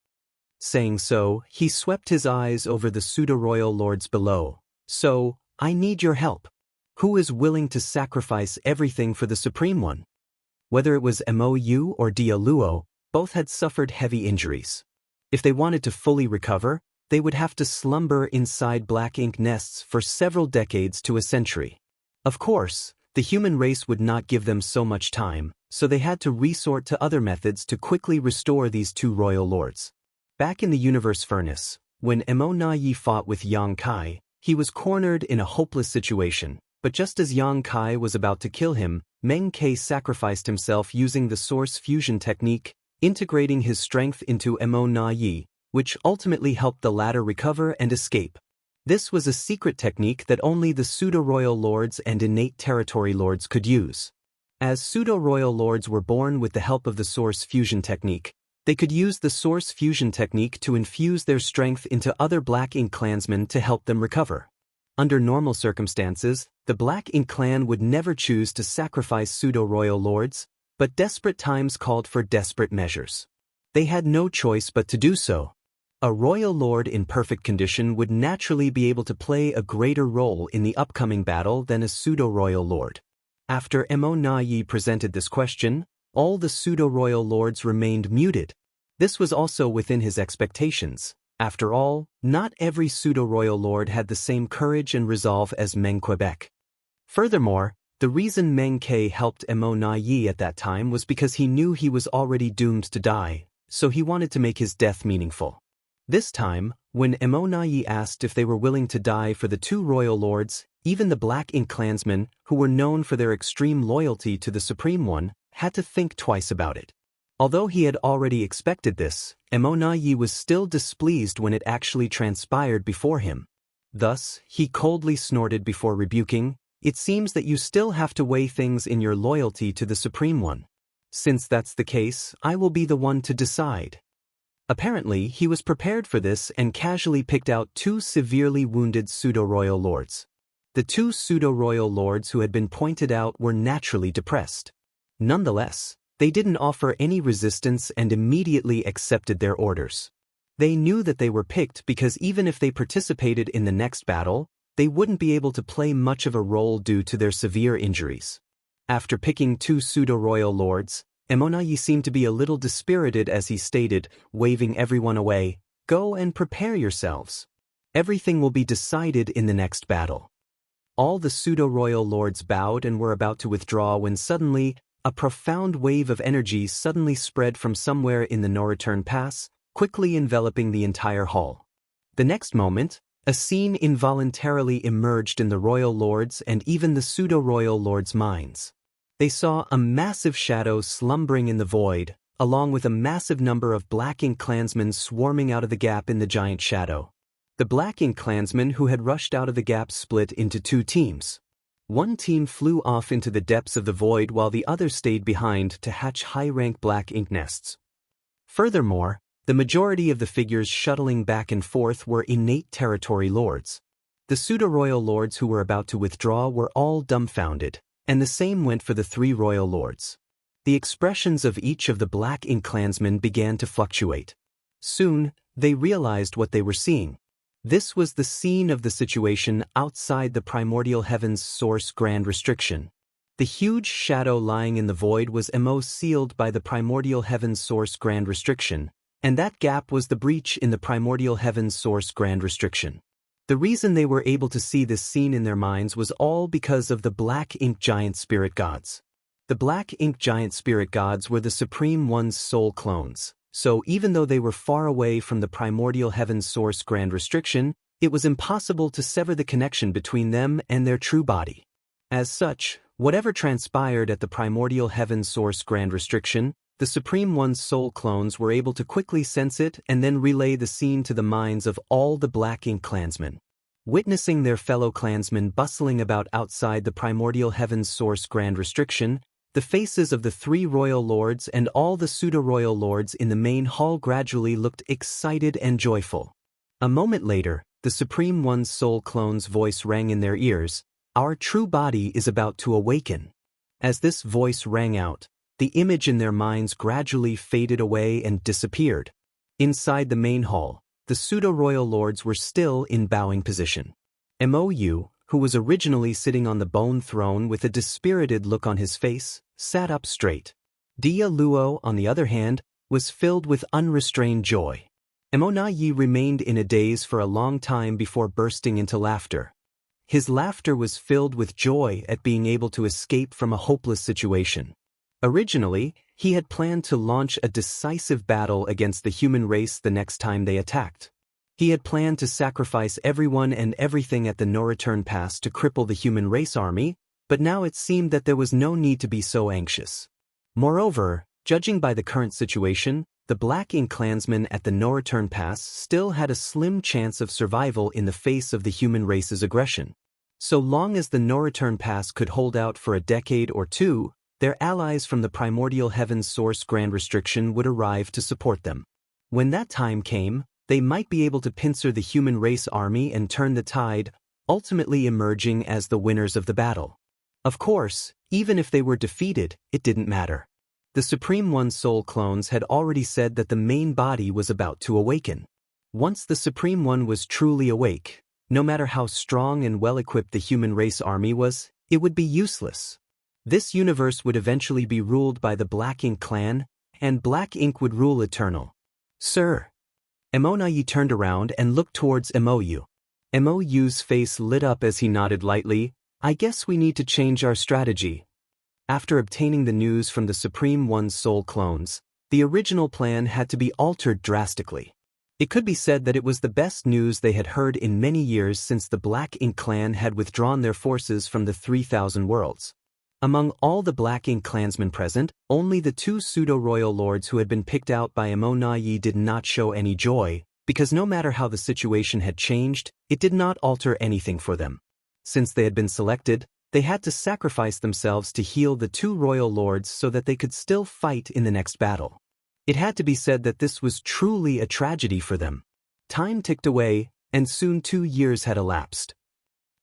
Saying so, he swept his eyes over the pseudo-royal lords below. "So, I need your help. Who is willing to sacrifice everything for the Supreme One?" Whether it was Mou or Dialuo, both had suffered heavy injuries. If they wanted to fully recover, they would have to slumber inside Black Ink nests for several decades to a century. Of course, the human race would not give them so much time, so they had to resort to other methods to quickly restore these 2 royal lords. Back in the universe furnace, when Yi fought with Yang Kai, he was cornered in a hopeless situation, but just as Yang Kai was about to kill him, Meng Ke sacrificed himself using the Source Fusion technique, integrating his strength into Mo Na Yi, which ultimately helped the latter recover and escape. This was a secret technique that only the pseudo-royal lords and innate territory lords could use. As pseudo-royal lords were born with the help of the Source Fusion technique, they could use the Source Fusion technique to infuse their strength into other Black Ink clansmen to help them recover. Under normal circumstances, the Black Ink clan would never choose to sacrifice pseudo-royal lords, but desperate times called for desperate measures. They had no choice but to do so. A royal lord in perfect condition would naturally be able to play a greater role in the upcoming battle than a pseudo-royal lord. After Mo Na Yi presented this question, all the pseudo-royal lords remained muted. This was also within his expectations. After all, not every pseudo-royal lord had the same courage and resolve as Meng Quebec. Furthermore, the reason Meng Ke helped Mo Na Yi at that time was because he knew he was already doomed to die, so he wanted to make his death meaningful. This time, when Mo Na Yi asked if they were willing to die for the two royal lords, even the Black Ink clansmen, who were known for their extreme loyalty to the Supreme One, had to think twice about it. Although he had already expected this, Mo Na Yi was still displeased when it actually transpired before him. Thus, he coldly snorted before rebuking, "It seems that you still have to weigh things in your loyalty to the Supreme One. Since that's the case, I will be the one to decide." Apparently, he was prepared for this and casually picked out two severely wounded pseudo-royal lords. The two pseudo-royal lords who had been pointed out were naturally depressed. Nonetheless, they didn't offer any resistance and immediately accepted their orders. They knew that they were picked because even if they participated in the next battle, they wouldn't be able to play much of a role due to their severe injuries. After picking two pseudo-royal lords, Mo Na Yi seemed to be a little dispirited as he stated, waving everyone away, "Go and prepare yourselves. Everything will be decided in the next battle." All the pseudo-royal lords bowed and were about to withdraw when suddenly, a profound wave of energy suddenly spread from somewhere in the No-Return Pass, quickly enveloping the entire hall. The next moment, a scene involuntarily emerged in the royal lords and even the pseudo-royal lords' minds. They saw a massive shadow slumbering in the void, along with a massive number of Black Ink clansmen swarming out of the gap in the giant shadow. The Black Ink clansmen who had rushed out of the gap split into two teams. One team flew off into the depths of the void while the other stayed behind to hatch high-rank Black Ink nests. Furthermore, the majority of the figures shuttling back and forth were innate territory lords. The pseudo-royal lords who were about to withdraw were all dumbfounded, and the same went for the three royal lords. The expressions of each of the Black Ink clansmen began to fluctuate. Soon, they realized what they were seeing. This was the scene of the situation outside the primordial heaven's source grand restriction. The huge shadow lying in the void was sealed by the primordial heaven's source grand restriction, and that gap was the breach in the primordial heaven's source grand restriction. The reason they were able to see this scene in their minds was all because of the Black Ink giant spirit gods. The Black Ink giant spirit gods were the Supreme One's soul clones. So even though they were far away from the primordial heaven's source grand restriction, it was impossible to sever the connection between them and their true body. As such, whatever transpired at the primordial heaven's source grand restriction, the Supreme One's soul clones were able to quickly sense it and then relay the scene to the minds of all the Black Ink clansmen. Witnessing their fellow clansmen bustling about outside the primordial heaven's source grand restriction, the faces of the three royal lords and all the pseudo-royal lords in the main hall gradually looked excited and joyful. A moment later, the Supreme One's soul clone's voice rang in their ears, "Our true body is about to awaken." As this voice rang out, the image in their minds gradually faded away and disappeared. Inside the main hall, the pseudo-royal lords were still in bowing position. Mou, who was originally sitting on the bone throne with a dispirited look on his face, sat up straight. Dia Luo, on the other hand, was filled with unrestrained joy. Mo Na Yi remained in a daze for a long time before bursting into laughter. His laughter was filled with joy at being able to escape from a hopeless situation. Originally, he had planned to launch a decisive battle against the human race the next time they attacked. He had planned to sacrifice everyone and everything at the no-return pass to cripple the human race army, but now it seemed that there was no need to be so anxious. Moreover, judging by the current situation, the Black Ink clansmen at the no-return pass still had a slim chance of survival in the face of the human race's aggression. So long as the no-return pass could hold out for a decade or two, their allies from the primordial heaven's source Grand Restriction would arrive to support them. When that time came, they might be able to pincer the human race army and turn the tide, ultimately emerging as the winners of the battle. Of course, even if they were defeated, it didn't matter. The Supreme One's soul clones had already said that the main body was about to awaken. Once the Supreme One was truly awake, no matter how strong and well-equipped the human race army was, it would be useless. This universe would eventually be ruled by the Black Ink clan, and Black Ink would rule eternal. Sir. Emonayi turned around and looked towards Mou. Mou's face lit up as he nodded lightly. I guess we need to change our strategy. After obtaining the news from the Supreme One's soul clones, the original plan had to be altered drastically. It could be said that it was the best news they had heard in many years since the Black Ink clan had withdrawn their forces from the 3,000 worlds. Among all the Black Ink clansmen present, only the two pseudo-royal lords who had been picked out by Emonayi did not show any joy, because no matter how the situation had changed, it did not alter anything for them. Since they had been selected, they had to sacrifice themselves to heal the two royal lords so that they could still fight in the next battle. It had to be said that this was truly a tragedy for them. Time ticked away, and soon 2 years had elapsed.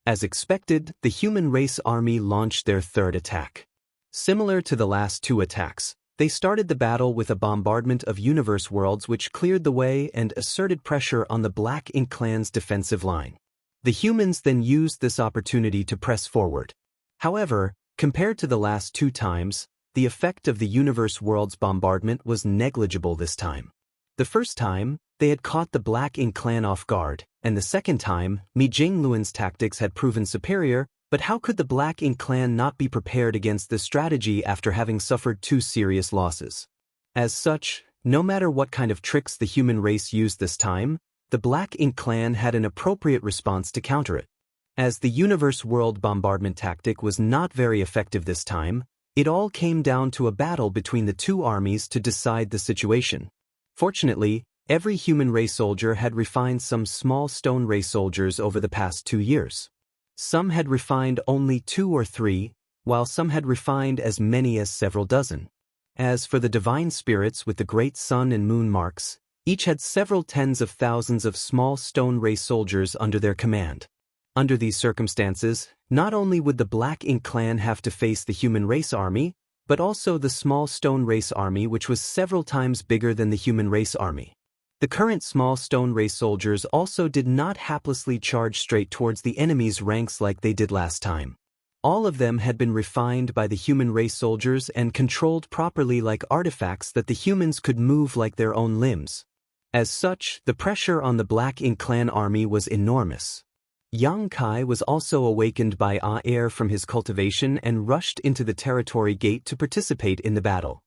As expected, the human race army launched their third attack. Similar to the last two attacks, they started the battle with a bombardment of universe worlds which cleared the way and asserted pressure on the Black Ink clan's defensive line. The humans then used this opportunity to press forward. However, compared to the last two times, the effect of the universe world's bombardment was negligible this time. The first time, they had caught the Black Ink clan off guard, and the second time, Mi Jingluan's tactics had proven superior, but how could the Black Ink clan not be prepared against this strategy after having suffered 2 serious losses? As such, no matter what kind of tricks the human race used this time, the Black Ink clan had an appropriate response to counter it. As the universe world bombardment tactic was not very effective this time, it all came down to a battle between the two armies to decide the situation. Fortunately, every human race soldier had refined some small stone race soldiers over the past 2 years. Some had refined only 2 or 3, while some had refined as many as several dozen. As for the divine spirits with the great sun and moon marks, each had several tens of thousands of small stone race soldiers under their command. Under these circumstances, not only would the Black Ink clan have to face the human race army, but also the small stone race army which was several times bigger than the human race army. The current small stone race soldiers also did not haplessly charge straight towards the enemy's ranks like they did last time. All of them had been refined by the human race soldiers and controlled properly like artifacts that the humans could move like their own limbs. As such, the pressure on the Black Ink clan army was enormous. Yang Kai was also awakened by air from his cultivation and rushed into the territory gate to participate in the battle.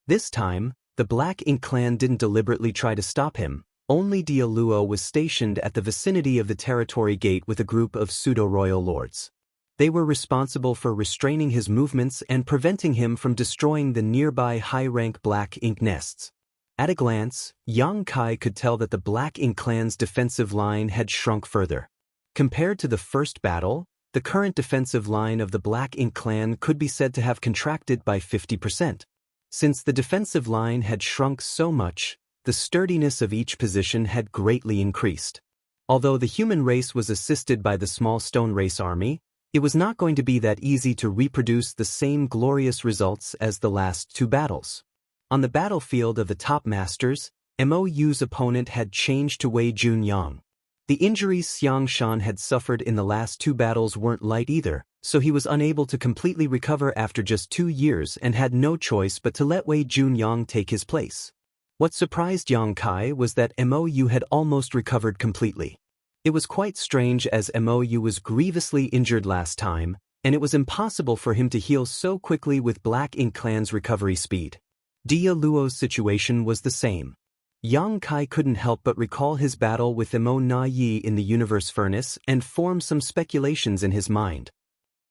This time, the Black Ink clan didn't deliberately try to stop him. Only Dialuo was stationed at the vicinity of the territory gate with a group of pseudo-royal lords. They were responsible for restraining his movements and preventing him from destroying the nearby high-rank Black Ink nests. At a glance, Yang Kai could tell that the Black Ink clan's defensive line had shrunk further. Compared to the first battle, the current defensive line of the Black Ink clan could be said to have contracted by 50%. Since the defensive line had shrunk so much, the sturdiness of each position had greatly increased. Although the human race was assisted by the small stone race army, it was not going to be that easy to reproduce the same glorious results as the last two battles. On the battlefield of the top masters, Mou's opponent had changed to Wei Junyang. The injuries Xiang Shan had suffered in the last two battles weren't light either, so he was unable to completely recover after just 2 years and had no choice but to let Wei Junyang take his place. What surprised Yang Kai was that Mou had almost recovered completely. It was quite strange as Mou was grievously injured last time, and it was impossible for him to heal so quickly with Black Ink clan's recovery speed. Dialuo's situation was the same. Yang Kai couldn't help but recall his battle with Imo Na Yi in the Universe Furnace and form some speculations in his mind.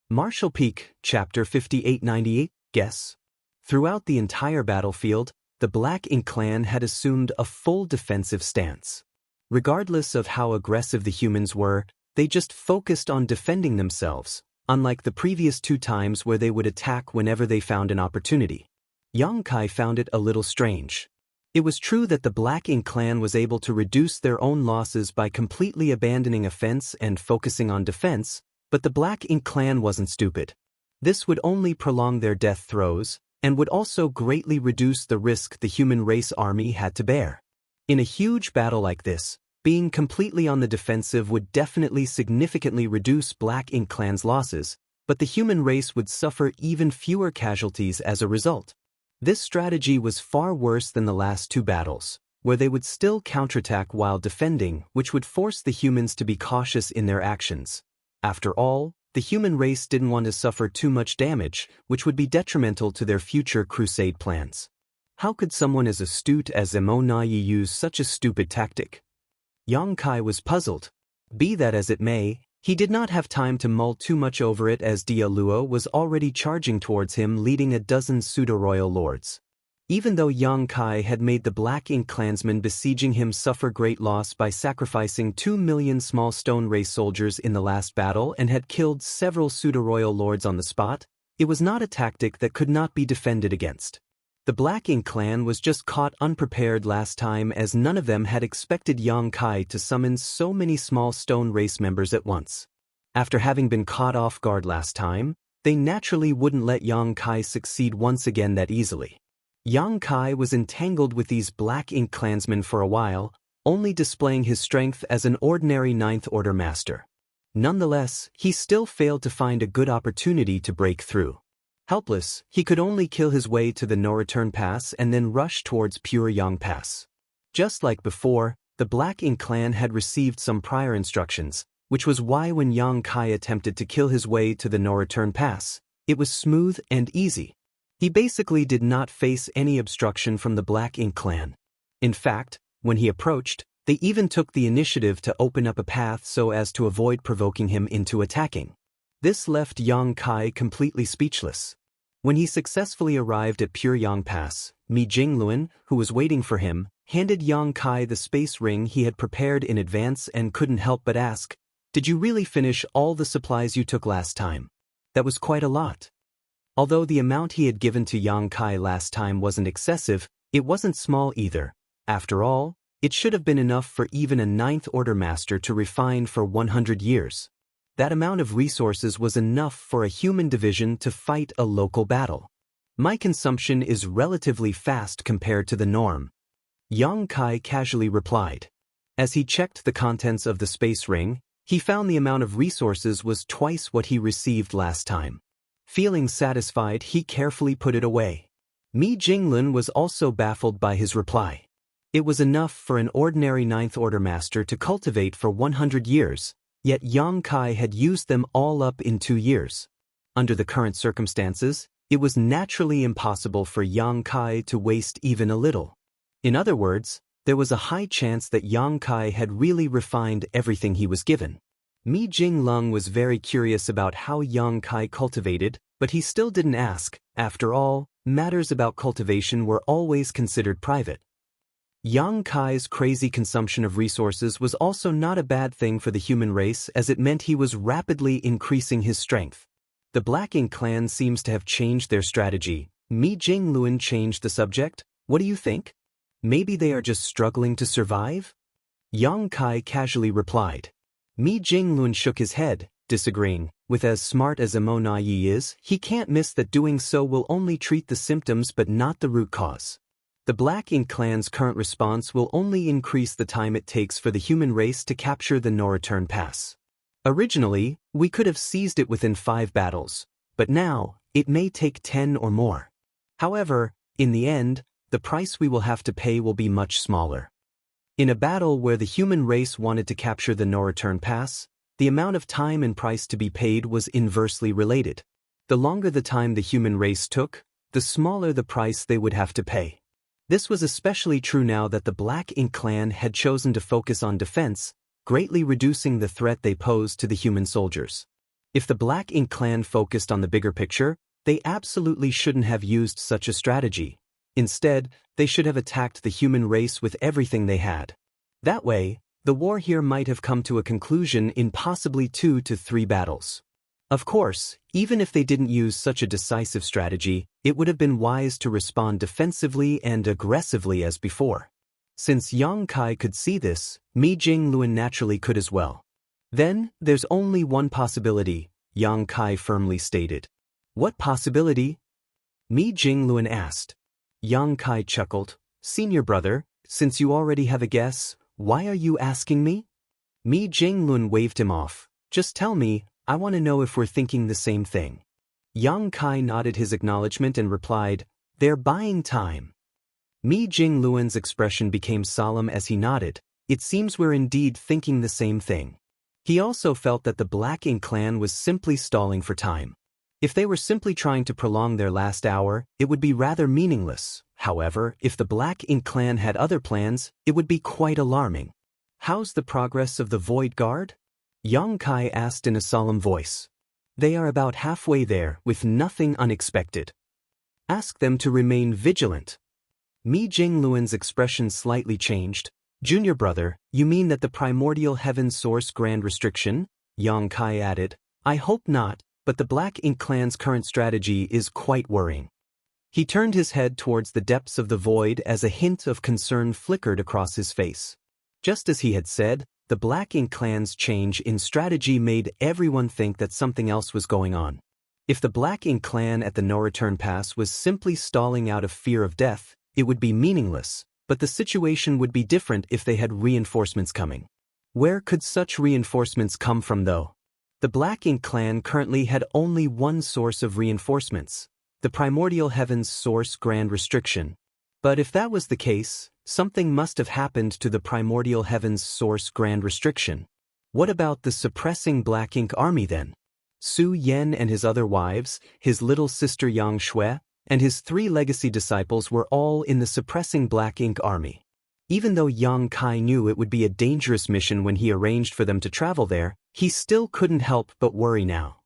Martial Peak, Chapter 5898, Guess. Throughout the entire battlefield, the Black Ink clan had assumed a full defensive stance. Regardless of how aggressive the humans were, they just focused on defending themselves, unlike the previous 2 times where they would attack whenever they found an opportunity. Yang Kai found it a little strange. It was true that the Black Ink clan was able to reduce their own losses by completely abandoning offense and focusing on defense, but the Black Ink clan wasn't stupid. This would only prolong their death throes, and would also greatly reduce the risk the human race army had to bear. In a huge battle like this, being completely on the defensive would definitely significantly reduce Black Ink clan's losses, but the human race would suffer even fewer casualties as a result. This strategy was far worse than the last 2 battles, where they would still counterattack while defending, which would force the humans to be cautious in their actions. After all, the human race didn't want to suffer too much damage, which would be detrimental to their future crusade plans. How could someone as astute as Imo Na Yi use such a stupid tactic? Yang Kai was puzzled. Be that as it may, he did not have time to mull too much over it as Dia Luo was already charging towards him leading a dozen pseudo-royal lords. Even though Yang Kai had made the Black Ink clansmen besieging him suffer great loss by sacrificing 2 million small stone race soldiers in the last battle and had killed several pseudo-royal lords on the spot, it was not a tactic that could not be defended against. The Black Ink clan was just caught unprepared last time as none of them had expected Yang Kai to summon so many small stone race members at once. After having been caught off guard last time, they naturally wouldn't let Yang Kai succeed once again that easily. Yang Kai was entangled with these Black Ink clansmen for a while, only displaying his strength as an ordinary 9th Order master. Nonetheless, he still failed to find a good opportunity to break through. Helpless, he could only kill his way to the no-return pass and then rush towards Pure Yang Pass. Just like before, the Black Ink clan had received some prior instructions, which was why when Yang Kai attempted to kill his way to the no-return pass, it was smooth and easy. He basically did not face any obstruction from the Black Ink clan. In fact, when he approached, they even took the initiative to open up a path so as to avoid provoking him into attacking. This left Yang Kai completely speechless. When he successfully arrived at Pure Yang Pass, Mi Jingluan, who was waiting for him, handed Yang Kai the space ring he had prepared in advance and couldn't help but ask, "Did you really finish all the supplies you took last time? That was quite a lot." Although the amount he had given to Yang Kai last time wasn't excessive, it wasn't small either. After all, it should have been enough for even a 9th Order master to refine for 100 years. That amount of resources was enough for a human division to fight a local battle. My consumption is relatively fast compared to the norm, Yang Kai casually replied. As he checked the contents of the space ring, he found the amount of resources was twice what he received last time. Feeling satisfied, he carefully put it away. Mi Jingluan was also baffled by his reply. It was enough for an ordinary 9th Order master to cultivate for 100 years. Yet Yang Kai had used them all up in 2 years. Under the current circumstances, it was naturally impossible for Yang Kai to waste even a little. In other words, there was a high chance that Yang Kai had really refined everything he was given. Mi Jinglung was very curious about how Yang Kai cultivated, but he still didn't ask. After all, matters about cultivation were always considered private. Yang Kai's crazy consumption of resources was also not a bad thing for the human race as it meant he was rapidly increasing his strength. The Black Ink clan seems to have changed their strategy. Mi Jingluan changed the subject. What do you think? Maybe they are just struggling to survive? Yang Kai casually replied. Mi Jingluan shook his head, disagreeing. With as smart as Imo Na Yi is, he can't miss that doing so will only treat the symptoms but not the root cause. The Black Ink clan's current response will only increase the time it takes for the human race to capture the no-return pass. Originally, we could have seized it within 5 battles, but now, it may take 10 or more. However, in the end, the price we will have to pay will be much smaller. In a battle where the human race wanted to capture the no-return pass, the amount of time and price to be paid was inversely related. The longer the time the human race took, the smaller the price they would have to pay. This was especially true now that the Black Ink clan had chosen to focus on defense, greatly reducing the threat they posed to the human soldiers. If the Black Ink clan focused on the bigger picture, they absolutely shouldn't have used such a strategy. Instead, they should have attacked the human race with everything they had. That way, the war here might have come to a conclusion in possibly 2 to 3 battles. Of course, even if they didn't use such a decisive strategy, it would have been wise to respond defensively and aggressively as before. Since Yang Kai could see this, Mi Jingluan naturally could as well. Then, there's only one possibility, Yang Kai firmly stated. What possibility? Mi Jingluan asked. Yang Kai chuckled. Senior brother, since you already have a guess, why are you asking me? Mi Jingluan waved him off. Just tell me, I want to know if we're thinking the same thing. Yang Kai nodded his acknowledgement and replied, they're buying time. Mi Jingluan's expression became solemn as he nodded. It seems we're indeed thinking the same thing. He also felt that the Black Ink clan was simply stalling for time. If they were simply trying to prolong their last hour, it would be rather meaningless. However, if the Black Ink clan had other plans, it would be quite alarming. How's the progress of the Void Guard? Yang Kai asked in a solemn voice. They are about halfway there, with nothing unexpected. Ask them to remain vigilant. Mi Jingluan's expression slightly changed. Junior brother, you mean that the primordial heaven source grand restriction? Yang Kai added. I hope not, but the Black Ink clan's current strategy is quite worrying. He turned his head towards the depths of the void as a hint of concern flickered across his face. Just as he had said, the Black Ink clan's change in strategy made everyone think that something else was going on. If the Black Ink clan at the no-return pass was simply stalling out of fear of death, it would be meaningless, but the situation would be different if they had reinforcements coming. Where could such reinforcements come from though? The Black Ink clan currently had only one source of reinforcements, the primordial heavens source grand restriction. But if that was the case, something must have happened to the primordial heavens source grand restriction. What about the suppressing Black Ink army then? Su Yan and his other wives, his little sister Yang Shui, and his 3 legacy disciples were all in the suppressing Black Ink army. Even though Yang Kai knew it would be a dangerous mission when he arranged for them to travel there, he still couldn't help but worry now.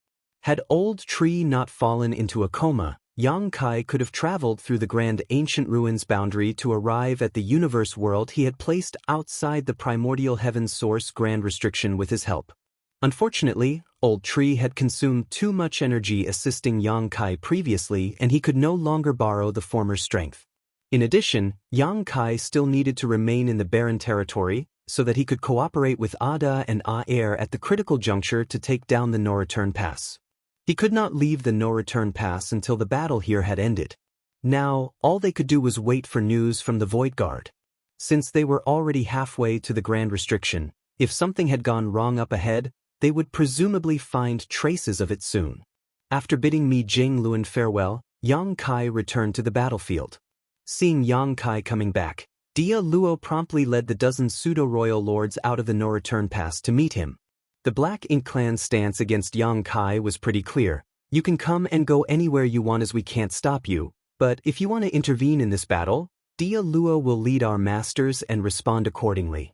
Had Old Tree not fallen into a coma, Yang Kai could have traveled through the grand ancient ruins boundary to arrive at the universe world he had placed outside the primordial heaven source grand restriction with his help. Unfortunately, Old Tree had consumed too much energy assisting Yang Kai previously and he could no longer borrow the former strength. In addition, Yang Kai still needed to remain in the barren territory so that he could cooperate with Ada and Air at the critical juncture to take down the no-return pass. He could not leave the no-return pass until the battle here had ended. Now, all they could do was wait for news from the Void Guard. Since they were already halfway to the Grand Restriction, if something had gone wrong up ahead, they would presumably find traces of it soon. After bidding Mi Jingluan farewell, Yang Kai returned to the battlefield. Seeing Yang Kai coming back, Dia Luo promptly led the dozen pseudo-royal lords out of the no-return pass to meet him. The Black Ink clan's stance against Yang Kai was pretty clear. You can come and go anywhere you want as we can't stop you, but if you want to intervene in this battle, Dia Luo will lead our masters and respond accordingly.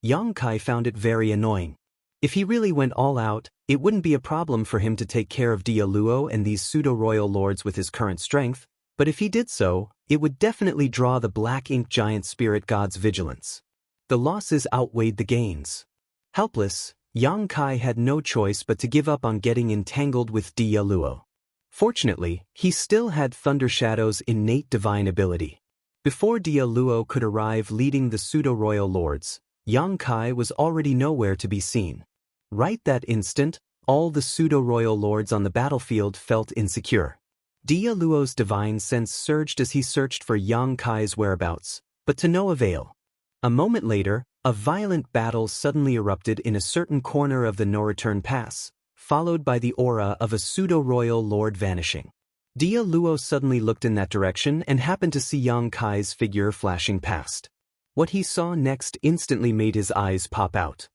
Yang Kai found it very annoying. If he really went all out, it wouldn't be a problem for him to take care of Dia Luo and these pseudo-royal lords with his current strength, but if he did so, it would definitely draw the Black Ink giant spirit god's vigilance. The losses outweighed the gains. Helpless, Yang Kai had no choice but to give up on getting entangled with Dia Luo. Fortunately, he still had Thunder Shadow's innate divine ability. Before Dia Luo could arrive leading the pseudo-royal lords, Yang Kai was already nowhere to be seen. Right that instant, all the pseudo-royal lords on the battlefield felt insecure. Dia Luo's divine sense surged as he searched for Yang Kai's whereabouts, but to no avail. A moment later, a violent battle suddenly erupted in a certain corner of the no-return pass, followed by the aura of a pseudo-royal lord vanishing. Dia Luo suddenly looked in that direction and happened to see Yang Kai's figure flashing past. What he saw next instantly made his eyes pop out.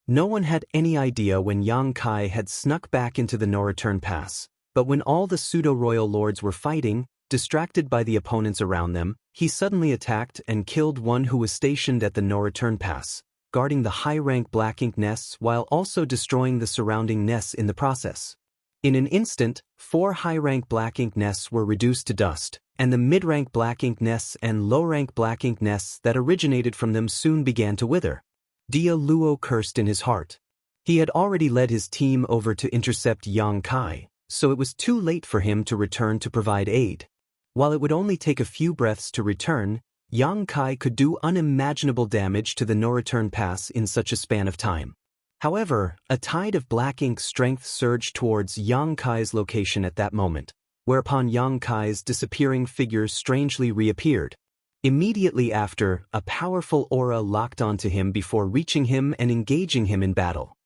No one had any idea when Yang Kai had snuck back into the no-return pass, but when all the pseudo-royal lords were fighting, distracted by the opponents around them, he suddenly attacked and killed one who was stationed at the no-return pass, guarding the high-rank black ink nests while also destroying the surrounding nests in the process. In an instant, 4 high-rank black ink nests were reduced to dust, and the mid-rank black ink nests and low-rank black ink nests that originated from them soon began to wither. Dia Luo cursed in his heart. He had already led his team over to intercept Yang Kai, so it was too late for him to return to provide aid. While it would only take a few breaths to return, Yang Kai could do unimaginable damage to the no-return pass in such a span of time. However, a tide of black ink strength surged towards Yang Kai's location at that moment, whereupon Yang Kai's disappearing figure strangely reappeared. Immediately after, a powerful aura locked onto him before reaching him and engaging him in battle.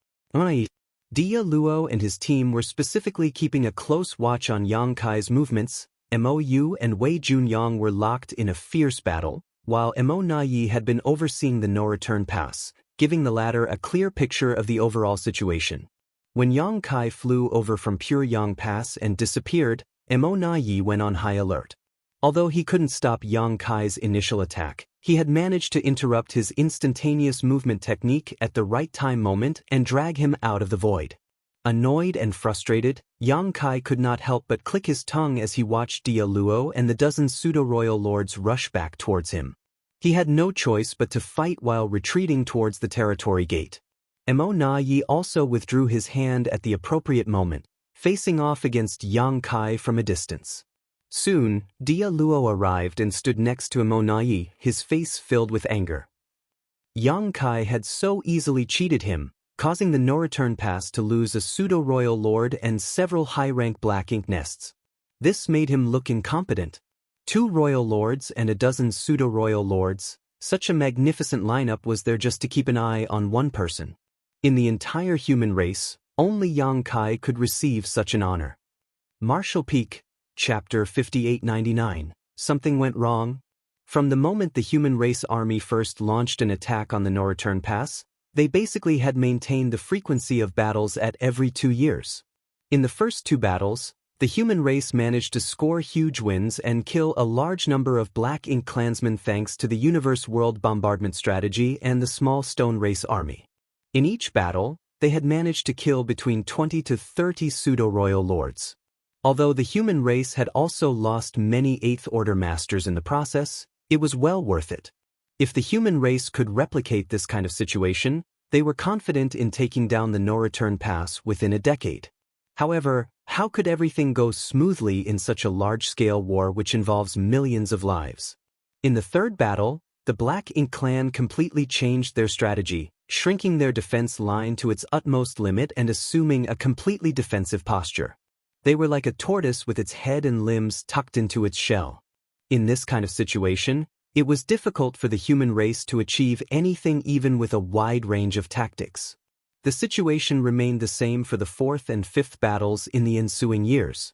Dia Luo and his team were specifically keeping a close watch on Yang Kai's movements. Mo Yu and Wei Junyang were locked in a fierce battle, while Mo Na Yi had been overseeing the no-return pass, giving the latter a clear picture of the overall situation. When Yang Kai flew over from Pure Yang Pass and disappeared, Mo Na Yi went on high alert. Although he couldn't stop Yang Kai's initial attack, he had managed to interrupt his instantaneous movement technique at the right time moment and drag him out of the void. Annoyed and frustrated, Yang Kai could not help but click his tongue as he watched Dia Luo and the dozen pseudo-royal lords rush back towards him. He had no choice but to fight while retreating towards the territory gate. Mo Na Yi also withdrew his hand at the appropriate moment, facing off against Yang Kai from a distance. Soon, Dia Luo arrived and stood next to Mo Na Yi, his face filled with anger. Yang Kai had so easily cheated him, causing the no-return pass to lose a pseudo-royal lord and several high-rank black ink nests. This made him look incompetent. 2 royal lords and a dozen pseudo-royal lords, such a magnificent lineup was there just to keep an eye on one person. In the entire human race, only Yang Kai could receive such an honor. Martial Peak, Chapter 5899, Something Went Wrong? From the moment the human race army first launched an attack on the no-return pass, they basically had maintained the frequency of battles at every 2 years. In the first 2 battles, the human race managed to score huge wins and kill a large number of Black Ink clansmen thanks to the Universe World Bombardment Strategy and the Small Stone Race Army. In each battle, they had managed to kill between 20 to 30 pseudo-royal lords. Although the human race had also lost many 8th Order masters in the process, it was well worth it. If the human race could replicate this kind of situation, they were confident in taking down the no-return pass within a decade. However, how could everything go smoothly in such a large-scale war which involves millions of lives? In the 3rd battle, the Black Ink clan completely changed their strategy, shrinking their defense line to its utmost limit and assuming a completely defensive posture. They were like a tortoise with its head and limbs tucked into its shell. In this kind of situation, it was difficult for the human race to achieve anything even with a wide range of tactics. The situation remained the same for the 4th and 5th battles in the ensuing years.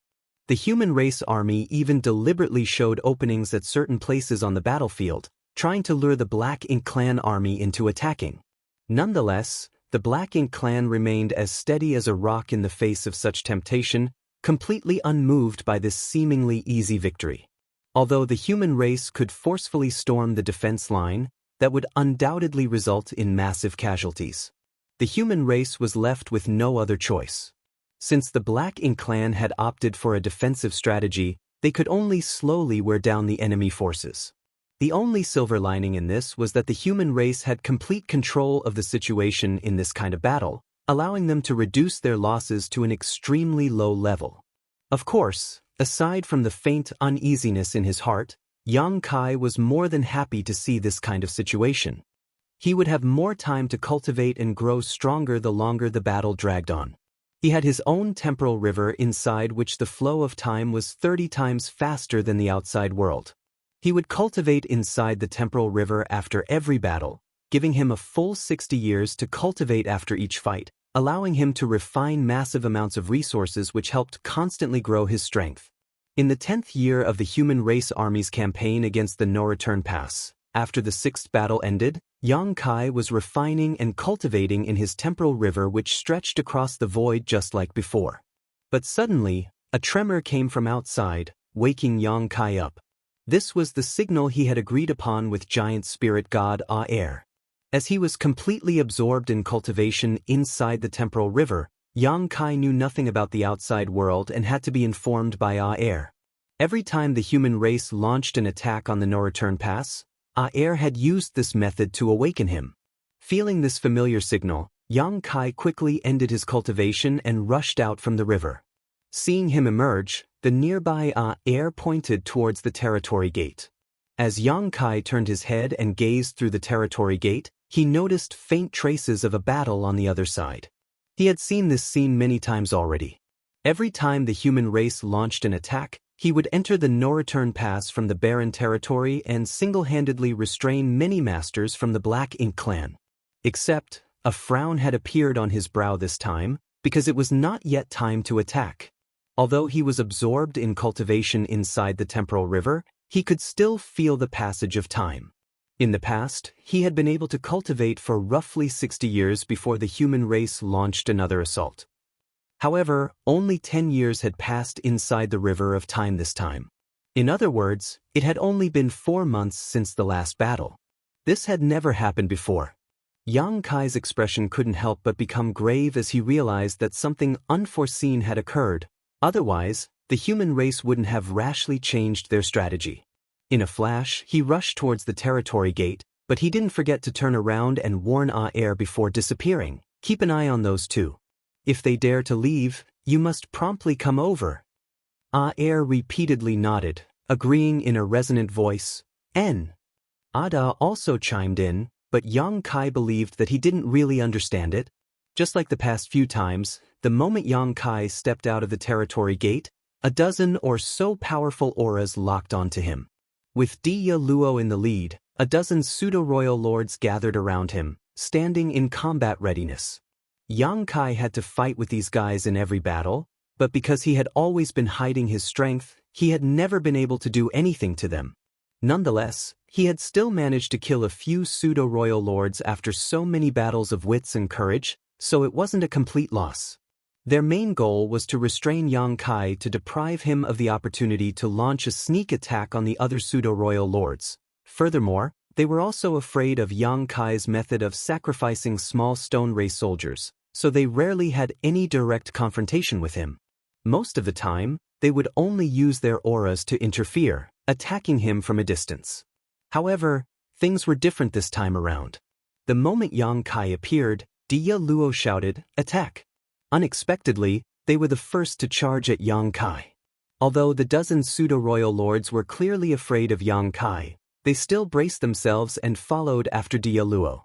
The human race army even deliberately showed openings at certain places on the battlefield, trying to lure the Black Ink clan army into attacking. Nonetheless, the Black Ink clan remained as steady as a rock in the face of such temptation, completely unmoved by this seemingly easy victory. Although the human race could forcefully storm the defense line, that would undoubtedly result in massive casualties. The human race was left with no other choice. Since the Black Ink clan had opted for a defensive strategy, they could only slowly wear down the enemy forces. The only silver lining in this was that the human race had complete control of the situation in this kind of battle, allowing them to reduce their losses to an extremely low level. Of course, aside from the faint uneasiness in his heart, Yang Kai was more than happy to see this kind of situation. He would have more time to cultivate and grow stronger the longer the battle dragged on. He had his own temporal river inside which the flow of time was 30 times faster than the outside world. He would cultivate inside the temporal river after every battle, giving him a full 60 years to cultivate after each fight, allowing him to refine massive amounts of resources which helped constantly grow his strength. In the 10th year of the human race army's campaign against the no-return pass, after the 6th battle ended, Yang Kai was refining and cultivating in his temporal river which stretched across the void just like before. But suddenly, a tremor came from outside, waking Yang Kai up. This was the signal he had agreed upon with giant spirit god Aer. As he was completely absorbed in cultivation inside the temporal river, Yang Kai knew nothing about the outside world and had to be informed by Aer. Every time the human race launched an attack on the no-return pass, Aer had used this method to awaken him. Feeling this familiar signal, Yang Kai quickly ended his cultivation and rushed out from the river. Seeing him emerge, the nearby Aer pointed towards the territory gate. As Yang Kai turned his head and gazed through the territory gate, he noticed faint traces of a battle on the other side. He had seen this scene many times already. Every time the human race launched an attack, he would enter the no-return pass from the barren territory and single-handedly restrain many masters from the Black Ink clan. Except, a frown had appeared on his brow this time, because it was not yet time to attack. Although he was absorbed in cultivation inside the temporal river, he could still feel the passage of time. In the past, he had been able to cultivate for roughly 60 years before the human race launched another assault. However, only 10 years had passed inside the river of time this time. In other words, it had only been 4 months since the last battle. This had never happened before. Yang Kai's expression couldn't help but become grave as he realized that something unforeseen had occurred. Otherwise, the human race wouldn't have rashly changed their strategy. In a flash, he rushed towards the territory gate, but he didn't forget to turn around and warn Aer before disappearing. Keep an eye on those two. If they dare to leave, you must promptly come over. Aer repeatedly nodded, agreeing in a resonant voice. Ada also chimed in, but Yang Kai believed that he didn't really understand it. Just like the past few times, the moment Yang Kai stepped out of the territory gate, a dozen or so powerful auras locked onto him. With Dia Luo in the lead, a dozen pseudo-royal lords gathered around him, standing in combat readiness. Yang Kai had to fight with these guys in every battle, but because he had always been hiding his strength, he had never been able to do anything to them. Nonetheless, he had still managed to kill a few pseudo-royal lords after so many battles of wits and courage, so it wasn't a complete loss. Their main goal was to restrain Yang Kai to deprive him of the opportunity to launch a sneak attack on the other pseudo-royal lords. Furthermore, they were also afraid of Yang Kai's method of sacrificing small stone race soldiers, so they rarely had any direct confrontation with him. Most of the time, they would only use their auras to interfere, attacking him from a distance. However, things were different this time around. The moment Yang Kai appeared, Dia Luo shouted, "Attack!" Unexpectedly, they were the first to charge at Yang Kai. Although the dozen pseudo-royal lords were clearly afraid of Yang Kai, they still braced themselves and followed after Dia Luo.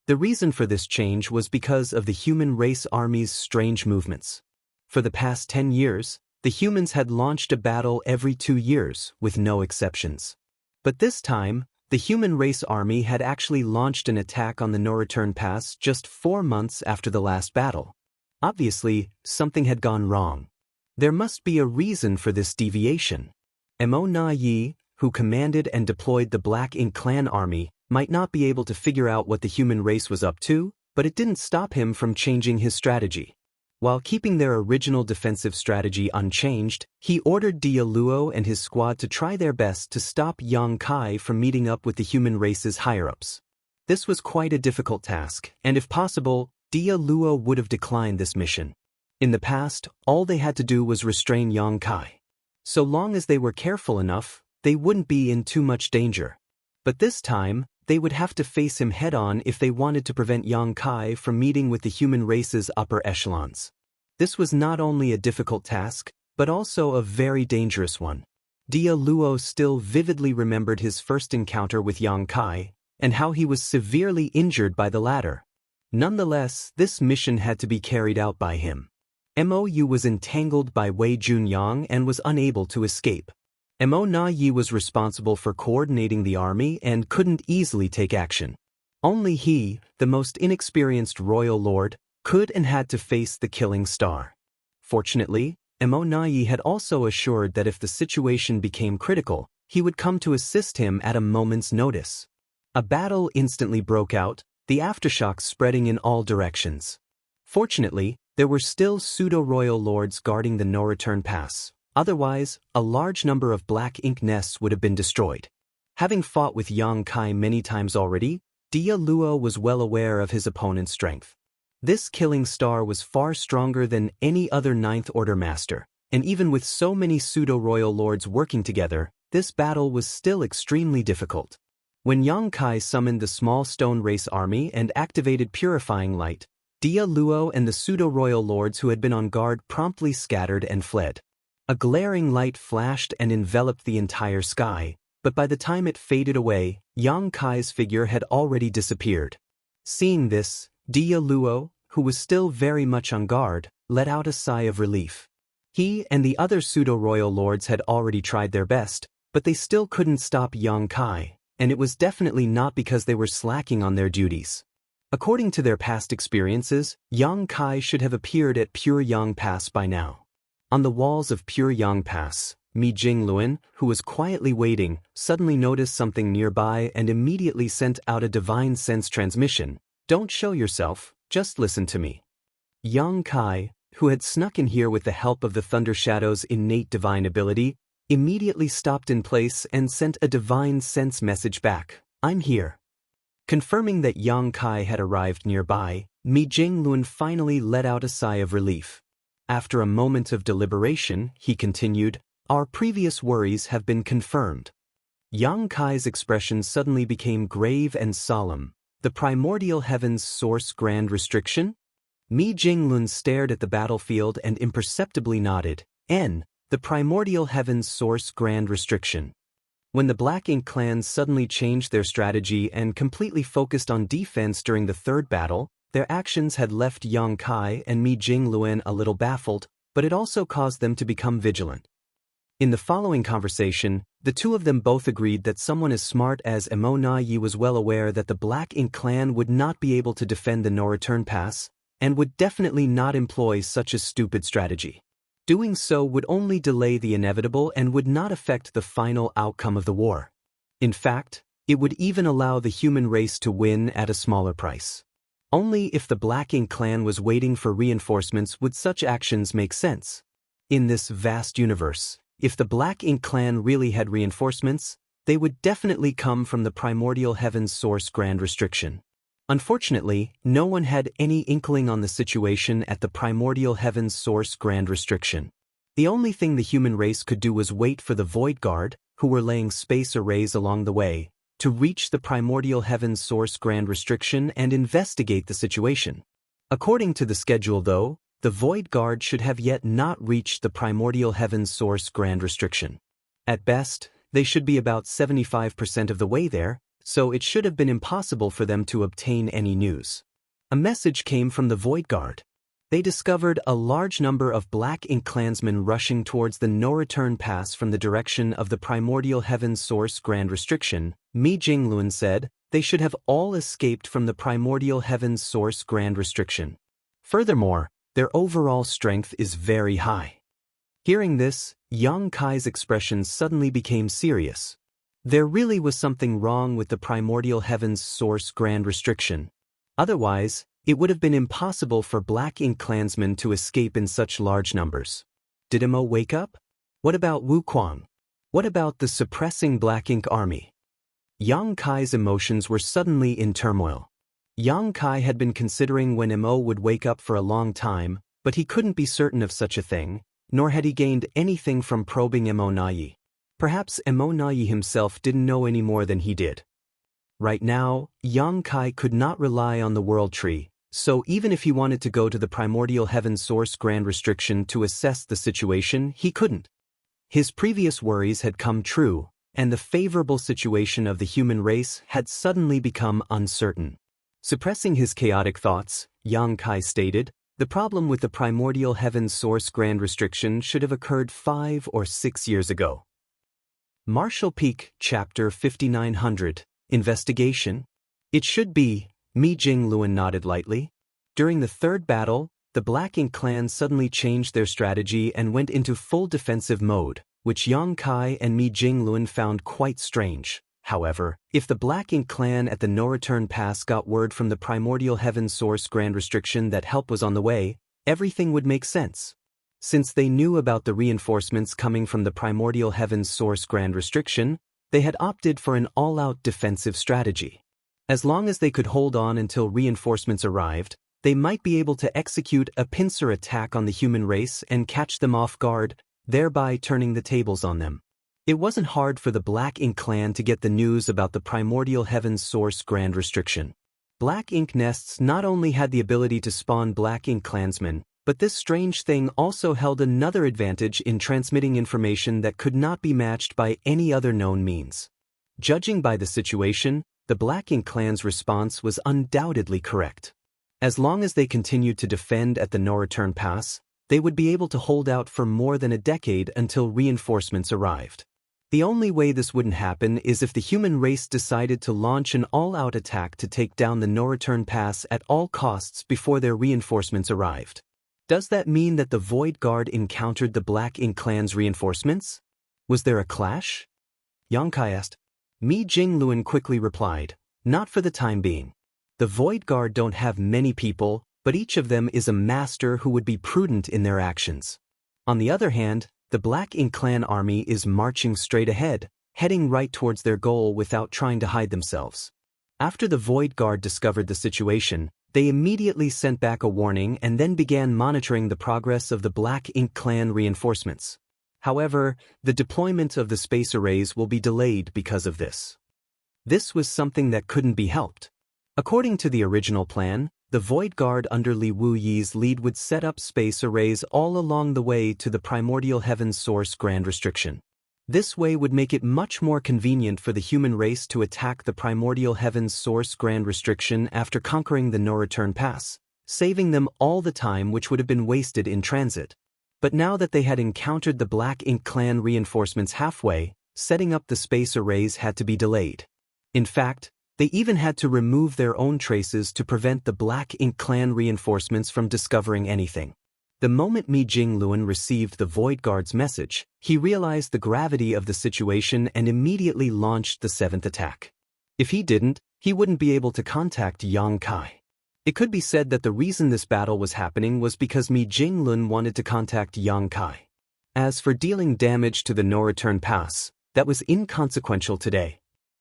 The reason for this change was because of the human race army's strange movements. For the past 10 years, the humans had launched a battle every 2 years, with no exceptions. But this time, the human race army had actually launched an attack on the no-return pass just 4 months after the last battle. Obviously, something had gone wrong. There must be a reason for this deviation. Mo Na Yi, who commanded and deployed the Black Ink clan army, might not be able to figure out what the human race was up to, but it didn't stop him from changing his strategy. While keeping their original defensive strategy unchanged, he ordered Dia Luo and his squad to try their best to stop Yang Kai from meeting up with the human race's higher-ups. This was quite a difficult task, and if possible, Dia Luo would have declined this mission. In the past, all they had to do was restrain Yang Kai. So long as they were careful enough, they wouldn't be in too much danger. But this time, they would have to face him head-on if they wanted to prevent Yang Kai from meeting with the human race's upper echelons. This was not only a difficult task, but also a very dangerous one. Dia Luo still vividly remembered his first encounter with Yang Kai, and how he was severely injured by the latter. Nonetheless, this mission had to be carried out by him. Mou was entangled by Wei Junyang and was unable to escape. Mo Na Yi was responsible for coordinating the army and couldn't easily take action. Only he, the most inexperienced royal lord, could and had to face the killing star. Fortunately, Mo Na Yi had also assured that if the situation became critical, he would come to assist him at a moment's notice. A battle instantly broke out, the aftershocks spreading in all directions. Fortunately, there were still pseudo-royal lords guarding the no-return pass. Otherwise, a large number of black ink nests would have been destroyed. Having fought with Yang Kai many times already, Dia Luo was well aware of his opponent's strength. This killing star was far stronger than any other Ninth Order master, and even with so many pseudo-royal lords working together, this battle was still extremely difficult. When Yang Kai summoned the small stone race army and activated Purifying Light, Dia Luo and the pseudo-royal lords who had been on guard promptly scattered and fled. A glaring light flashed and enveloped the entire sky, but by the time it faded away, Yang Kai's figure had already disappeared. Seeing this, Dia Luo, who was still very much on guard, let out a sigh of relief. He and the other pseudo-royal lords had already tried their best, but they still couldn't stop Yang Kai, and it was definitely not because they were slacking on their duties. According to their past experiences, Yang Kai should have appeared at Pure Yang Pass by now. On the walls of Pure Yang Pass, Mi Jingluan, who was quietly waiting, suddenly noticed something nearby and immediately sent out a divine sense transmission. "Don't show yourself, just listen to me." Yang Kai, who had snuck in here with the help of the Thunder Shadow's innate divine ability, immediately stopped in place and sent a divine sense message back. "I'm here." Confirming that Yang Kai had arrived nearby, Mi Jingluan finally let out a sigh of relief. After a moment of deliberation, he continued, "Our previous worries have been confirmed." Yang Kai's expression suddenly became grave and solemn. "The primordial heaven's source grand restriction?" Mi Jingluan stared at the battlefield and imperceptibly nodded. The primordial heaven's source grand restriction. When the Black Ink clans suddenly changed their strategy and completely focused on defense during the third battle, their actions had left Yang Kai and Mi Jingluan a little baffled, but it also caused them to become vigilant. In the following conversation, the two of them both agreed that someone as smart as Emo Na Yi was well aware that the Black Ink clan would not be able to defend the no-return pass, and would definitely not employ such a stupid strategy. Doing so would only delay the inevitable and would not affect the final outcome of the war. In fact, it would even allow the human race to win at a smaller price. Only if the Black Ink clan was waiting for reinforcements would such actions make sense. In this vast universe, if the Black Ink clan really had reinforcements, they would definitely come from the primordial heaven's source grand restriction. Unfortunately, no one had any inkling on the situation at the primordial heaven's source grand restriction. The only thing the human race could do was wait for the Void Guard, who were laying space arrays along the way, to reach the primordial heaven's source grand restriction and investigate the situation. According to the schedule though, the Void Guard should have yet not reached the primordial heaven's source grand restriction. At best, they should be about 75% of the way there, so it should have been impossible for them to obtain any news. A message came from the Void Guard. They discovered a large number of Black Ink clansmen rushing towards the no-return pass from the direction of the primordial heaven's source grand restriction. Mi Jingluan said, they should have all escaped from the primordial heaven's source grand restriction. Furthermore, their overall strength is very high. Hearing this, Yang Kai's expression suddenly became serious. There really was something wrong with the primordial heaven's source grand restriction. Otherwise, it would have been impossible for Black Ink clansmen to escape in such large numbers. Did Emo wake up? What about Wu Kuang? What about the suppressing Black Ink army? Yang Kai's emotions were suddenly in turmoil. Yang Kai had been considering when Emo would wake up for a long time, but he couldn't be certain of such a thing, nor had he gained anything from probing Emo Na Yi. Perhaps Emo Na Yi himself didn't know any more than he did. Right now, Yang Kai could not rely on the World Tree, so even if he wanted to go to the primordial heaven source grand restriction to assess the situation, he couldn't. His previous worries had come true, and the favorable situation of the human race had suddenly become uncertain. Suppressing his chaotic thoughts, Yang Kai stated, the problem with the primordial heaven source grand restriction should have occurred 5 or 6 years ago. Martial Peak, Chapter 5900, Investigation? It should be, Mi Jingluan nodded lightly. During the third battle, the Black Ink clan suddenly changed their strategy and went into full defensive mode, which Yang Kai and Mi Jingluan found quite strange. However, if the Black Ink clan at the no-return pass got word from the primordial heaven source grand restriction that help was on the way, everything would make sense. Since they knew about the reinforcements coming from the primordial heaven's source grand restriction, they had opted for an all-out defensive strategy. As long as they could hold on until reinforcements arrived, they might be able to execute a pincer attack on the human race and catch them off guard, thereby turning the tables on them. It wasn't hard for the Black Ink clan to get the news about the primordial heaven's source grand restriction. Black Ink nests not only had the ability to spawn Black Ink clansmen, but this strange thing also held another advantage in transmitting information that could not be matched by any other known means. Judging by the situation, the Black Ink clan's response was undoubtedly correct. As long as they continued to defend at the No Return Pass, they would be able to hold out for more than a decade until reinforcements arrived. The only way this wouldn't happen is if the human race decided to launch an all-out attack to take down the No Return Pass at all costs before their reinforcements arrived. Does that mean that the Void Guard encountered the Black Ink clan's reinforcements? Was there a clash? Yang Kai asked. Mi Jingluan quickly replied, not for the time being. The Void Guard don't have many people, but each of them is a master who would be prudent in their actions. On the other hand, the Black Ink clan army is marching straight ahead, heading right towards their goal without trying to hide themselves. After the Void Guard discovered the situation, they immediately sent back a warning and then began monitoring the progress of the Black Ink clan reinforcements. However, the deployment of the space arrays will be delayed because of this. This was something that couldn't be helped. According to the original plan, the Void Guard under Li Wuyi's lead would set up space arrays all along the way to the primordial heaven's source grand restriction. This way would make it much more convenient for the human race to attack the primordial heaven's source grand restriction after conquering the No Return Pass, saving them all the time which would have been wasted in transit. But now that they had encountered the Black Ink clan reinforcements halfway, setting up the space arrays had to be delayed. In fact, they even had to remove their own traces to prevent the Black Ink clan reinforcements from discovering anything. The moment Mi Jingluan received the Void Guard's message, he realized the gravity of the situation and immediately launched the 7th attack. If he didn't, he wouldn't be able to contact Yang Kai. It could be said that the reason this battle was happening was because Mi Jingluan wanted to contact Yang Kai. As for dealing damage to the No Return Pass, that was inconsequential today.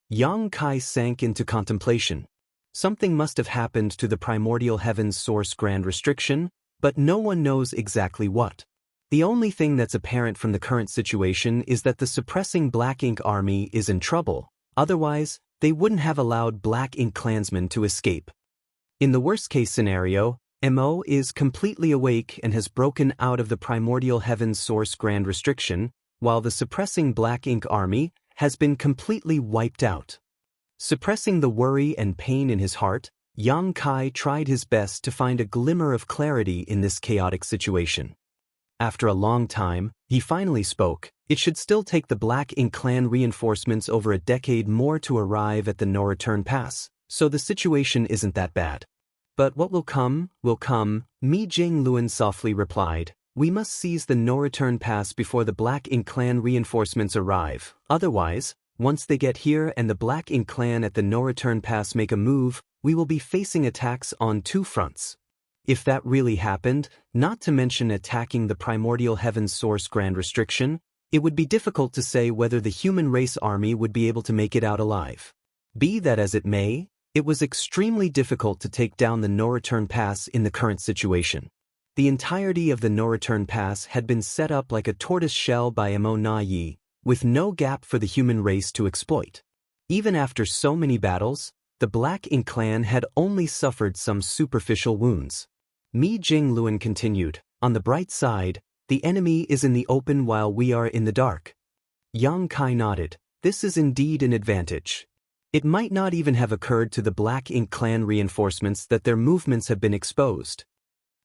Yang Kai sank into contemplation. Something must have happened to the primordial heaven's source grand restriction, but no one knows exactly what. The only thing that's apparent from the current situation is that the suppressing Black Ink army is in trouble, otherwise, they wouldn't have allowed Black Ink clansmen to escape. In the worst-case scenario, Mo is completely awake and has broken out of the primordial heaven's source grand restriction, while the suppressing Black Ink army has been completely wiped out. Suppressing the worry and pain in his heart, Yang Kai tried his best to find a glimmer of clarity in this chaotic situation. After a long time, he finally spoke. It should still take the Black Ink clan reinforcements over a decade more to arrive at the No Return Pass, so the situation isn't that bad. But what will come, Mi Jingluan softly replied. We must seize the No Return Pass before the Black Ink clan reinforcements arrive. Otherwise, once they get here and the Black Ink clan at the No Return Pass make a move, we will be facing attacks on 2 fronts. If that really happened, not to mention attacking the primordial heaven's source grand restriction, it would be difficult to say whether the human race army would be able to make it out alive. Be that as it may, it was extremely difficult to take down the No Return Pass in the current situation. The entirety of the No Return Pass had been set up like a tortoise shell by Mo Na Yi, with no gap for the human race to exploit. Even after so many battles, the Black Ink clan had only suffered some superficial wounds. Mi Jingluan continued, on the bright side, the enemy is in the open while we are in the dark. Yang Kai nodded. This is indeed an advantage. It might not even have occurred to the Black Ink clan reinforcements that their movements have been exposed.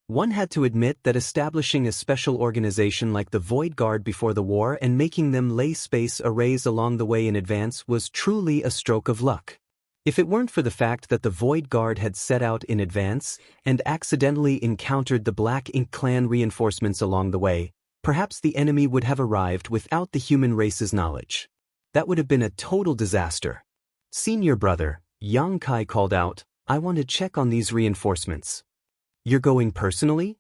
One had to admit that establishing a special organization like the Void Guard before the war and making them lay space arrays along the way in advance was truly a stroke of luck. If it weren't for the fact that the Void Guard had set out in advance and accidentally encountered the Black Ink clan reinforcements along the way, perhaps the enemy would have arrived without the human race's knowledge. That would have been a total disaster. Senior brother, Yang Kai called out, I want to check on these reinforcements. You're going personally?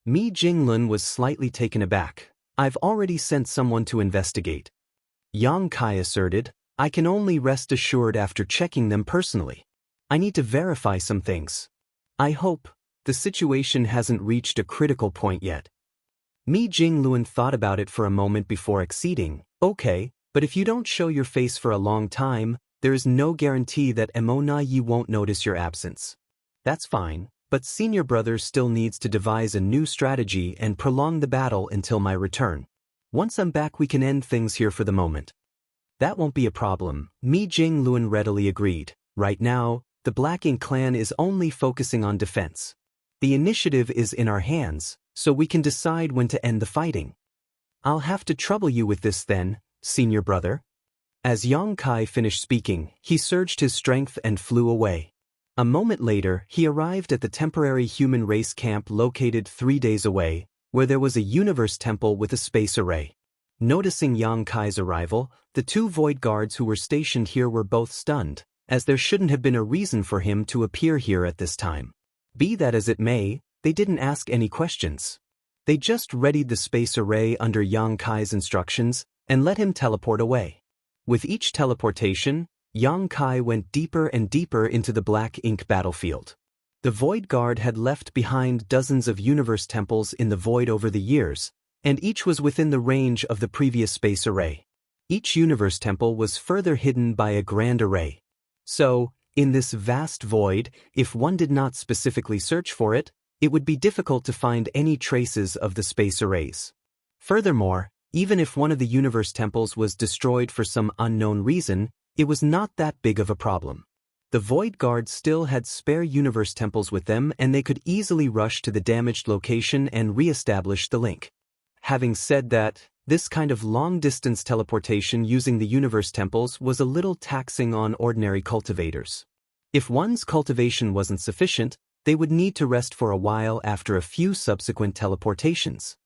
Mi Jinglun was slightly taken aback. I've already sent someone to investigate. Yang Kai asserted, I can only rest assured after checking them personally. I need to verify some things. I hope the situation hasn't reached a critical point yet. Mi Jinglun thought about it for a moment before acceding. Okay, but if you don't show your face for a long time, there is no guarantee that Emona Yi won't notice your absence. That's fine, but senior brother still needs to devise a new strategy and prolong the battle until my return. Once I'm back we can end things here for the moment. That won't be a problem, Mi Jinglun readily agreed. Right now, the Black Ink clan is only focusing on defense. The initiative is in our hands, so we can decide when to end the fighting. I'll have to trouble you with this then, senior brother. As Yang Kai finished speaking, he surged his strength and flew away. A moment later, he arrived at the temporary human race camp located 3 days away, where there was a universe temple with a space array. Noticing Yang Kai's arrival, the 2 void guards who were stationed here were both stunned, as there shouldn't have been a reason for him to appear here at this time. Be that as it may, they didn't ask any questions. They just readied the space array under Yang Kai's instructions and let him teleport away. With each teleportation, Yang Kai went deeper and deeper into the Black Ink battlefield. The Void Guard had left behind dozens of universe temples in the void over the years, and each was within the range of the previous space array. Each universe temple was further hidden by a grand array. So, in this vast void, if one did not specifically search for it, it would be difficult to find any traces of the space arrays. Furthermore, even if one of the universe temples was destroyed for some unknown reason, it was not that big of a problem. The Void Guard still had spare universe temples with them and they could easily rush to the damaged location and re-establish the link. Having said that, this kind of long-distance teleportation using the universe temples was a little taxing on ordinary cultivators. If one's cultivation wasn't sufficient, they would need to rest for a while after a few subsequent teleportations.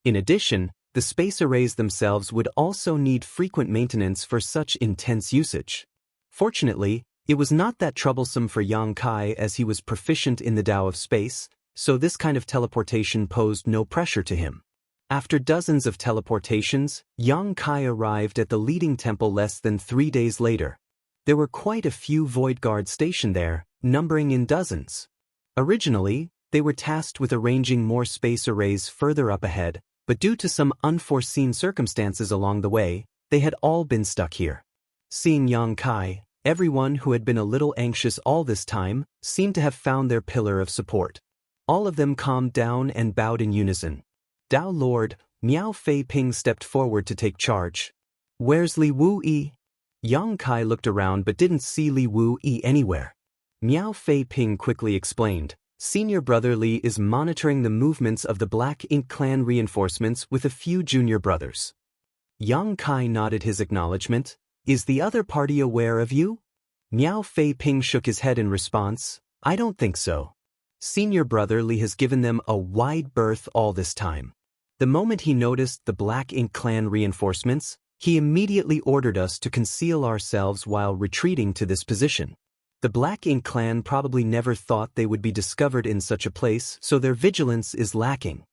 In addition, the space arrays themselves would also need frequent maintenance for such intense usage. Fortunately, it was not that troublesome for Yang Kai as he was proficient in the Tao of space, so this kind of teleportation posed no pressure to him. After dozens of teleportations, Yang Kai arrived at the leading temple less than 3 days later. There were quite a few Void Guards stationed there, numbering in dozens. Originally, they were tasked with arranging more space arrays further up ahead, but due to some unforeseen circumstances along the way, they had all been stuck here. Seeing Yang Kai, everyone who had been a little anxious all this time seemed to have found their pillar of support. All of them calmed down and bowed in unison. Tao Lord, Miao Fei Ping stepped forward to take charge. Where's Li Wu Yi? Yang Kai looked around but didn't see Li Wu Yi anywhere. Miao Fei Ping quickly explained, Senior Brother Li is monitoring the movements of the Black Ink clan reinforcements with a few junior brothers. Yang Kai nodded his acknowledgement. Is the other party aware of you? Miao Fei Ping shook his head in response. I don't think so. Senior Brother Li has given them a wide berth all this time. The moment he noticed the Black Ink clan reinforcements, he immediately ordered us to conceal ourselves while retreating to this position. The Black Ink clan probably never thought they would be discovered in such a place, so their vigilance is lacking.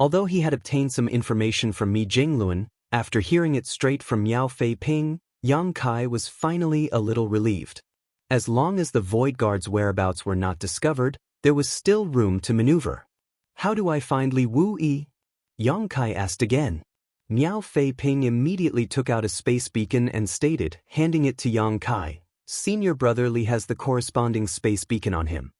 Although he had obtained some information from Mi Jinglun, after hearing it straight from Miao Fei Ping, Yang Kai was finally a little relieved. As long as the Void Guard's whereabouts were not discovered, there was still room to maneuver. How do I find Li Wu Yi? Yang Kai asked again. Miao Fei Ping immediately took out a space beacon and stated, handing it to Yang Kai, Senior Brother Li has the corresponding space beacon on him.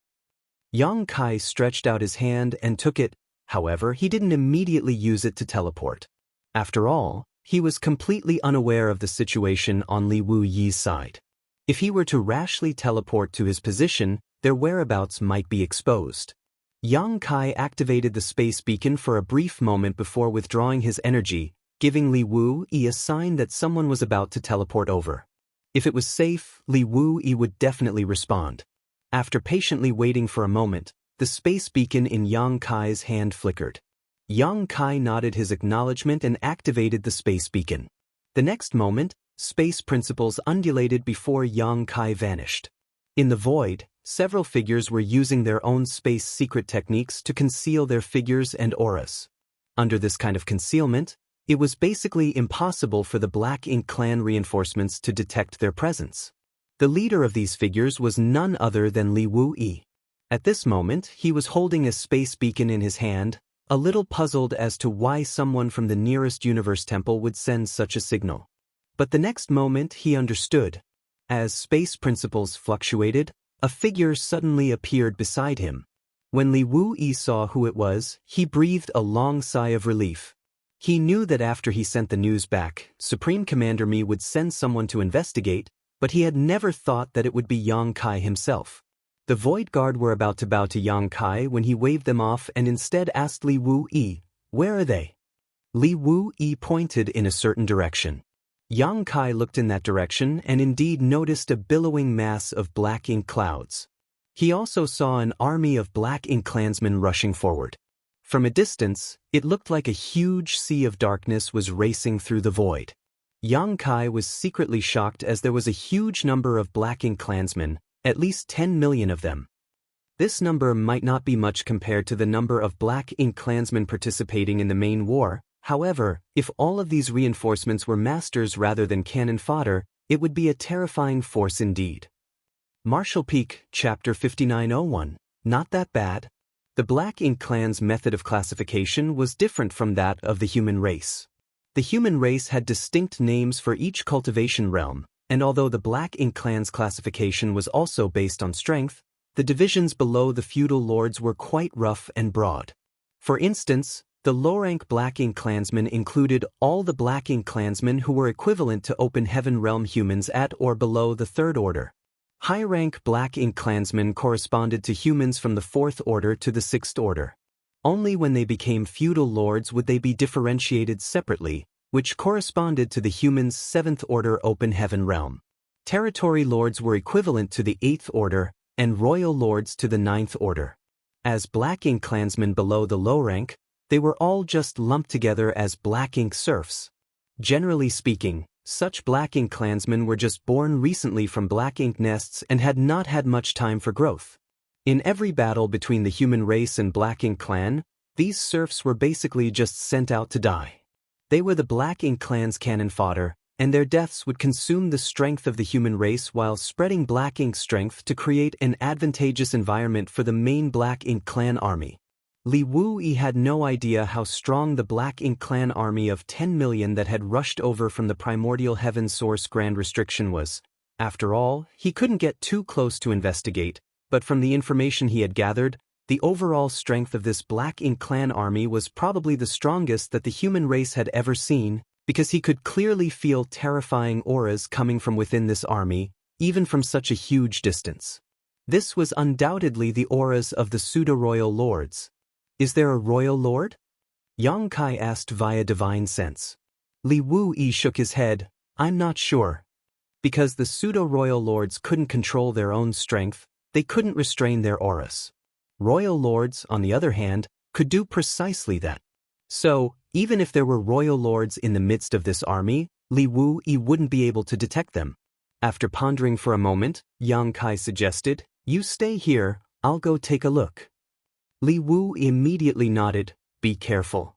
Yang Kai stretched out his hand and took it, however he didn't immediately use it to teleport. After all, he was completely unaware of the situation on Li Wu Yi's side. If he were to rashly teleport to his position, their whereabouts might be exposed. Yang Kai activated the space beacon for a brief moment before withdrawing his energy, giving Li Wu Yi a sign that someone was about to teleport over. If it was safe, Li Wu Yi would definitely respond. After patiently waiting for a moment, the space beacon in Yang Kai's hand flickered. Yang Kai nodded his acknowledgement and activated the space beacon. The next moment, space principles undulated before Yang Kai vanished. In the void, several figures were using their own space secret techniques to conceal their figures and auras. Under this kind of concealment, it was basically impossible for the Black Ink clan reinforcements to detect their presence. The leader of these figures was none other than Li Wu-Yi. At this moment, he was holding a space beacon in his hand, a little puzzled as to why someone from the nearest universe temple would send such a signal. But the next moment he understood. As space principles fluctuated, a figure suddenly appeared beside him. When Li Wu-Yi saw who it was, he breathed a long sigh of relief. He knew that after he sent the news back, Supreme Commander Mi would send someone to investigate, but he had never thought that it would be Yang Kai himself. The Void Guard were about to bow to Yang Kai when he waved them off and instead asked Li Wu-Yi, "Where are they?" Li Wu-Yi pointed in a certain direction. Yang Kai looked in that direction and indeed noticed a billowing mass of black ink clouds. He also saw an army of black ink clansmen rushing forward. From a distance, it looked like a huge sea of darkness was racing through the void. Yang Kai was secretly shocked as there was a huge number of black ink clansmen, at least 10 million of them. This number might not be much compared to the number of black ink clansmen participating in the main war. However, if all of these reinforcements were masters rather than cannon fodder, it would be a terrifying force indeed. Martial Peak, Chapter 5901. Not that bad. The Black Ink clan's method of classification was different from that of the human race. The human race had distinct names for each cultivation realm, and although the Black Ink clan's classification was also based on strength, the divisions below the feudal lords were quite rough and broad. For instance, the low-rank Black Ink clansmen included all the Black Ink clansmen who were equivalent to Open Heaven realm humans at or below the Third Order. High-rank Black Ink clansmen corresponded to humans from the Fourth Order to the Sixth Order. Only when they became feudal lords would they be differentiated separately, which corresponded to the humans' Seventh Order Open Heaven realm. Territory lords were equivalent to the Eighth Order, and royal lords to the Ninth Order. As Black Ink clansmen below the low rank, they were all just lumped together as Black Ink serfs. Generally speaking, such Black Ink clansmen were just born recently from Black Ink nests and had not had much time for growth. In every battle between the human race and Black Ink clan, these serfs were basically just sent out to die. They were the Black Ink clan's cannon fodder, and their deaths would consume the strength of the human race while spreading Black Ink strength to create an advantageous environment for the main Black Ink clan army. Li Wu-Yi had no idea how strong the Black Ink clan army of 10 million that had rushed over from the primordial heaven source Grand Restriction was. After all, he couldn't get too close to investigate, but from the information he had gathered, the overall strength of this Black Ink clan army was probably the strongest that the human race had ever seen, because he could clearly feel terrifying auras coming from within this army, even from such a huge distance. This was undoubtedly the auras of the pseudo-royal lords. Is there a royal lord? Yang Kai asked via divine sense. Li Wu-Yi shook his head. I'm not sure. Because the pseudo-royal lords couldn't control their own strength, they couldn't restrain their auras. Royal lords, on the other hand, could do precisely that. So, even if there were royal lords in the midst of this army, Li Wu-Yi wouldn't be able to detect them. After pondering for a moment, Yang Kai suggested, "You stay here, I'll go take a look." Li Wu immediately nodded, "Be careful."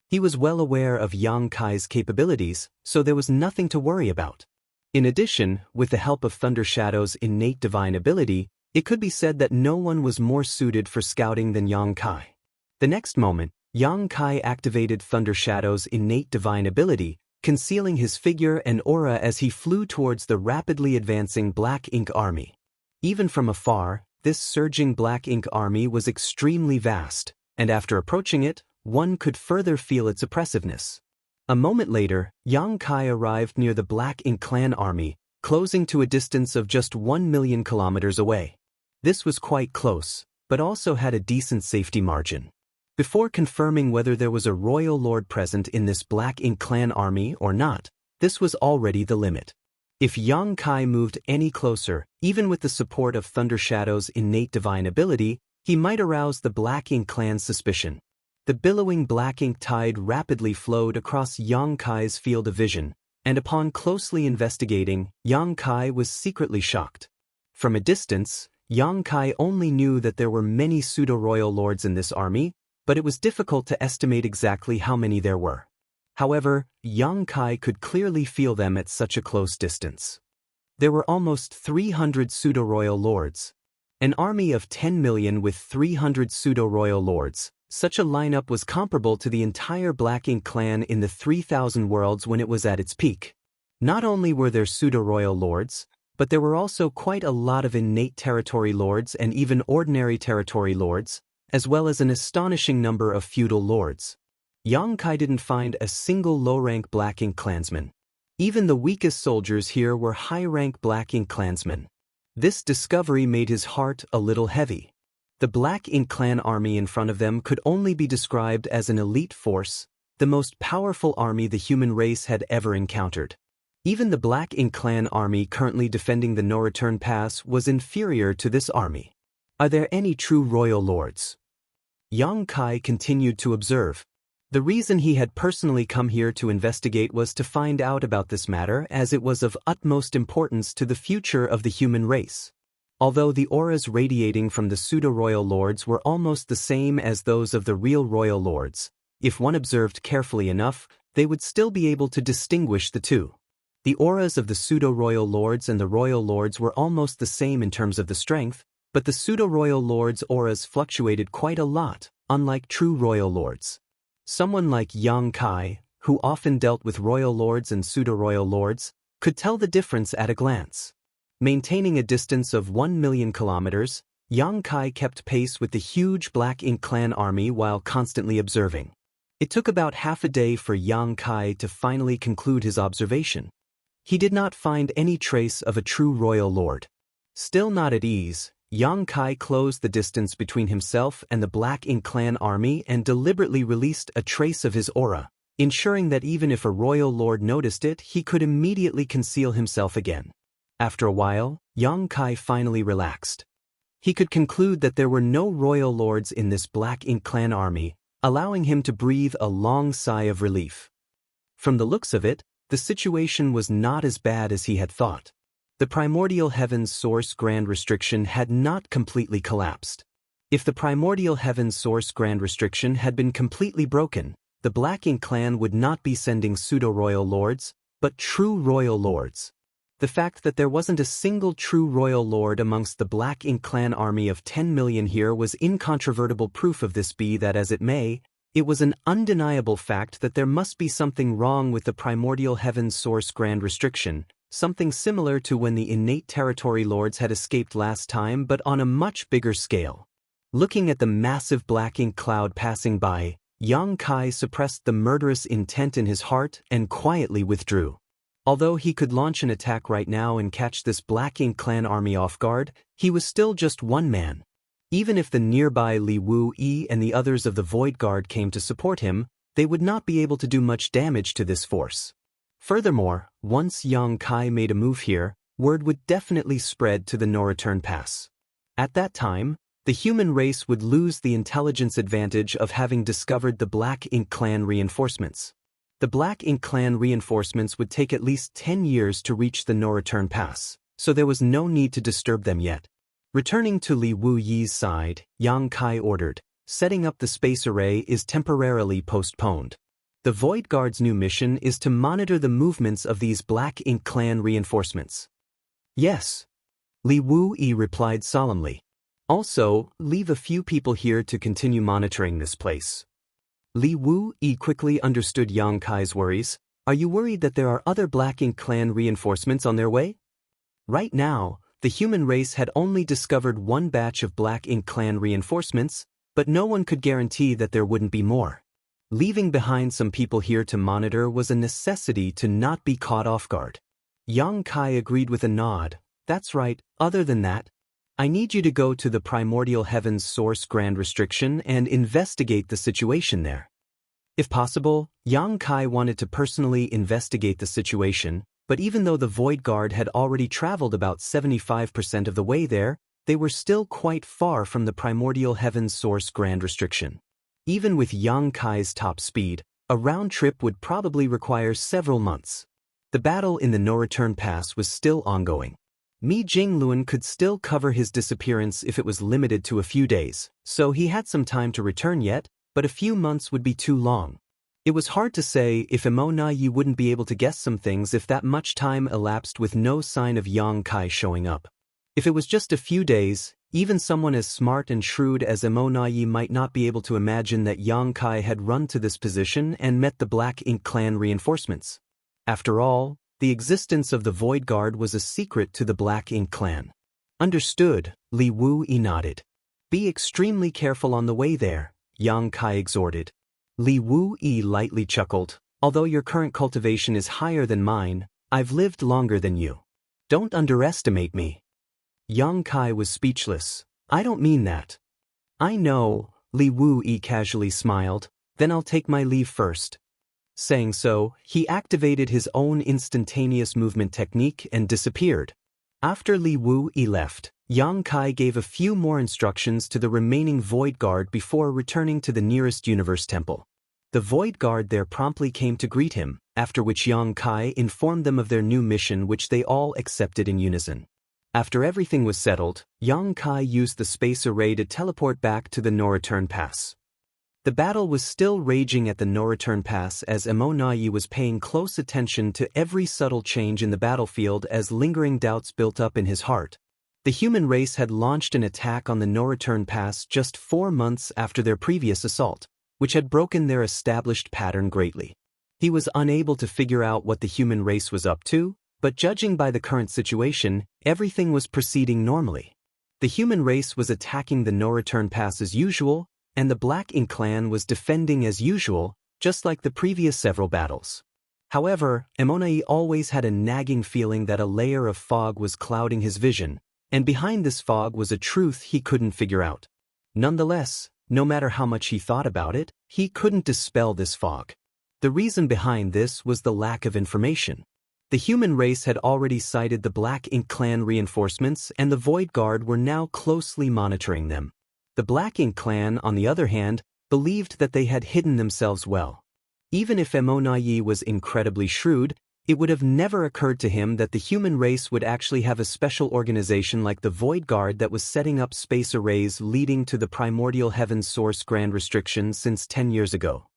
He was well aware of Yang Kai's capabilities, so there was nothing to worry about. In addition, with the help of Thunder Shadow's innate divine ability, it could be said that no one was more suited for scouting than Yang Kai. The next moment, Yang Kai activated Thunder Shadow's innate divine ability, concealing his figure and aura as he flew towards the rapidly advancing Black Ink army. Even from afar, this surging Black Ink army was extremely vast, and after approaching it, one could further feel its oppressiveness. A moment later, Yang Kai arrived near the Black Ink clan army, closing to a distance of just 1 million kilometers away. This was quite close, but also had a decent safety margin. Before confirming whether there was a royal lord present in this Black Ink clan army or not, this was already the limit. If Yang Kai moved any closer, even with the support of Thunder Shadow's innate divine ability, he might arouse the Black Ink clan's suspicion. The billowing Black Ink tide rapidly flowed across Yang Kai's field of vision, and upon closely investigating, Yang Kai was secretly shocked. From a distance, Yang Kai only knew that there were many pseudo-royal lords in this army, but it was difficult to estimate exactly how many there were. However, Yang Kai could clearly feel them at such a close distance. There were almost 300 pseudo-royal lords. An army of 10 million with 300 pseudo-royal lords. Such a lineup was comparable to the entire Black Ink clan in the 3000 worlds when it was at its peak. Not only were there pseudo-royal lords, but there were also quite a lot of innate territory lords and even ordinary territory lords, as well as an astonishing number of feudal lords. Yang Kai didn't find a single low-rank Black Ink clansman. Even the weakest soldiers here were high-rank Black Ink clansmen. This discovery made his heart a little heavy. The Black Ink clan army in front of them could only be described as an elite force, the most powerful army the human race had ever encountered. Even the Black Ink clan army currently defending the No Return Pass was inferior to this army. Are there any true royal lords? Yang Kai continued to observe. The reason he had personally come here to investigate was to find out about this matter, as it was of utmost importance to the future of the human race. Although the auras radiating from the pseudo-royal lords were almost the same as those of the real royal lords, if one observed carefully enough, they would still be able to distinguish the two. The auras of the pseudo-royal lords and the royal lords were almost the same in terms of the strength, but the pseudo-royal lords' auras fluctuated quite a lot, unlike true royal lords. Someone like Yang Kai, who often dealt with royal lords and pseudo-royal lords, could tell the difference at a glance. Maintaining a distance of 1 million kilometers, Yang Kai kept pace with the huge Black Ink clan army while constantly observing. It took about half a day for Yang Kai to finally conclude his observation. He did not find any trace of a true royal lord. Still not at ease, Yang Kai closed the distance between himself and the Black Ink clan army and deliberately released a trace of his aura, ensuring that even if a royal lord noticed it, he could immediately conceal himself again. After a while, Yang Kai finally relaxed. He could conclude that there were no royal lords in this Black Ink clan army, allowing him to breathe a long sigh of relief. From the looks of it, the situation was not as bad as he had thought. The primordial heavens source grand restriction had not completely collapsed. If the primordial heavens source grand restriction had been completely broken, the Black Ink clan would not be sending pseudo-royal lords, but true royal lords. The fact that there wasn't a single true royal lord amongst the Black Ink clan army of 10 million here was incontrovertible proof of this. Be that as it may, it was an undeniable fact that there must be something wrong with the primordial heavens source grand restriction, something similar to when the innate territory lords had escaped last time but on a much bigger scale. Looking at the massive Black Ink cloud passing by, Yang Kai suppressed the murderous intent in his heart and quietly withdrew. Although he could launch an attack right now and catch this Black Ink clan army off guard, he was still just one man. Even if the nearby Li Wu-Yi and the others of the Void Guard came to support him, they would not be able to do much damage to this force. Furthermore, once Yang Kai made a move here, word would definitely spread to the No Return Pass. At that time, the human race would lose the intelligence advantage of having discovered the Black Ink clan reinforcements. The Black Ink clan reinforcements would take at least 10 years to reach the No Return Pass, so there was no need to disturb them yet. Returning to Li Wu-Yi's side, Yang Kai ordered, setting up the space array is temporarily postponed. The Void Guard's new mission is to monitor the movements of these Black Ink clan reinforcements. Yes. Li Wu-Yi replied solemnly. Also, leave a few people here to continue monitoring this place. Li Wu-Yi quickly understood Yang Kai's worries. Are you worried that there are other Black Ink clan reinforcements on their way? Right now, the human race had only discovered one batch of Black Ink clan reinforcements, but no one could guarantee that there wouldn't be more. Leaving behind some people here to monitor was a necessity to not be caught off guard. Yang Kai agreed with a nod. That's right, other than that, I need you to go to the primordial heavens source grand restriction and investigate the situation there. If possible, Yang Kai wanted to personally investigate the situation, but even though the Void Guard had already traveled about 75% of the way there, they were still quite far from the primordial heavens source grand restriction. Even with Yang Kai's top speed, a round trip would probably require several months. The battle in the No Return Pass was still ongoing. Mi Jingluan could still cover his disappearance if it was limited to a few days, so he had some time to return yet, but a few months would be too long. It was hard to say if Yi wouldn't be able to guess some things if that much time elapsed with no sign of Yang Kai showing up. If it was just a few days, even someone as smart and shrewd as Yi might not be able to imagine that Yang Kai had run to this position and met the Black Ink Clan reinforcements. After all, the existence of the Void Guard was a secret to the Black Ink Clan. Understood, Li Wu-Yi nodded. Be extremely careful on the way there, Yang Kai exhorted. Li Wu-Yi lightly chuckled. Although your current cultivation is higher than mine, I've lived longer than you. Don't underestimate me. Yang Kai was speechless. I don't mean that. I know, Li Wu-Yi casually smiled. Then I'll take my leave first. Saying so, he activated his own instantaneous movement technique and disappeared. After Li Wu-Yi left, Yang Kai gave a few more instructions to the remaining Void Guard before returning to the nearest Universe Temple. The Void Guard there promptly came to greet him, after which Yang Kai informed them of their new mission, which they all accepted in unison. After everything was settled, Yang Kai used the space array to teleport back to the No-Return Pass. The battle was still raging at the No-Return Pass as Yi was paying close attention to every subtle change in the battlefield as lingering doubts built up in his heart. The human race had launched an attack on the No-Return Pass just 4 months after their previous assault, which had broken their established pattern greatly. He was unable to figure out what the human race was up to, but judging by the current situation, everything was proceeding normally. The human race was attacking the No-Return Pass as usual, and the Black Ink Clan was defending as usual, just like the previous several battles. However, Yi always had a nagging feeling that a layer of fog was clouding his vision, and behind this fog was a truth he couldn't figure out. Nonetheless, no matter how much he thought about it, he couldn't dispel this fog. The reason behind this was the lack of information. The human race had already sighted the Black Ink Clan reinforcements, and the Void Guard were now closely monitoring them. The Black Ink Clan, on the other hand, believed that they had hidden themselves well. Even if Yi was incredibly shrewd, it would have never occurred to him that the human race would actually have a special organization like the Void Guard that was setting up space arrays leading to the primordial heaven's source grand restriction since 10 years ago.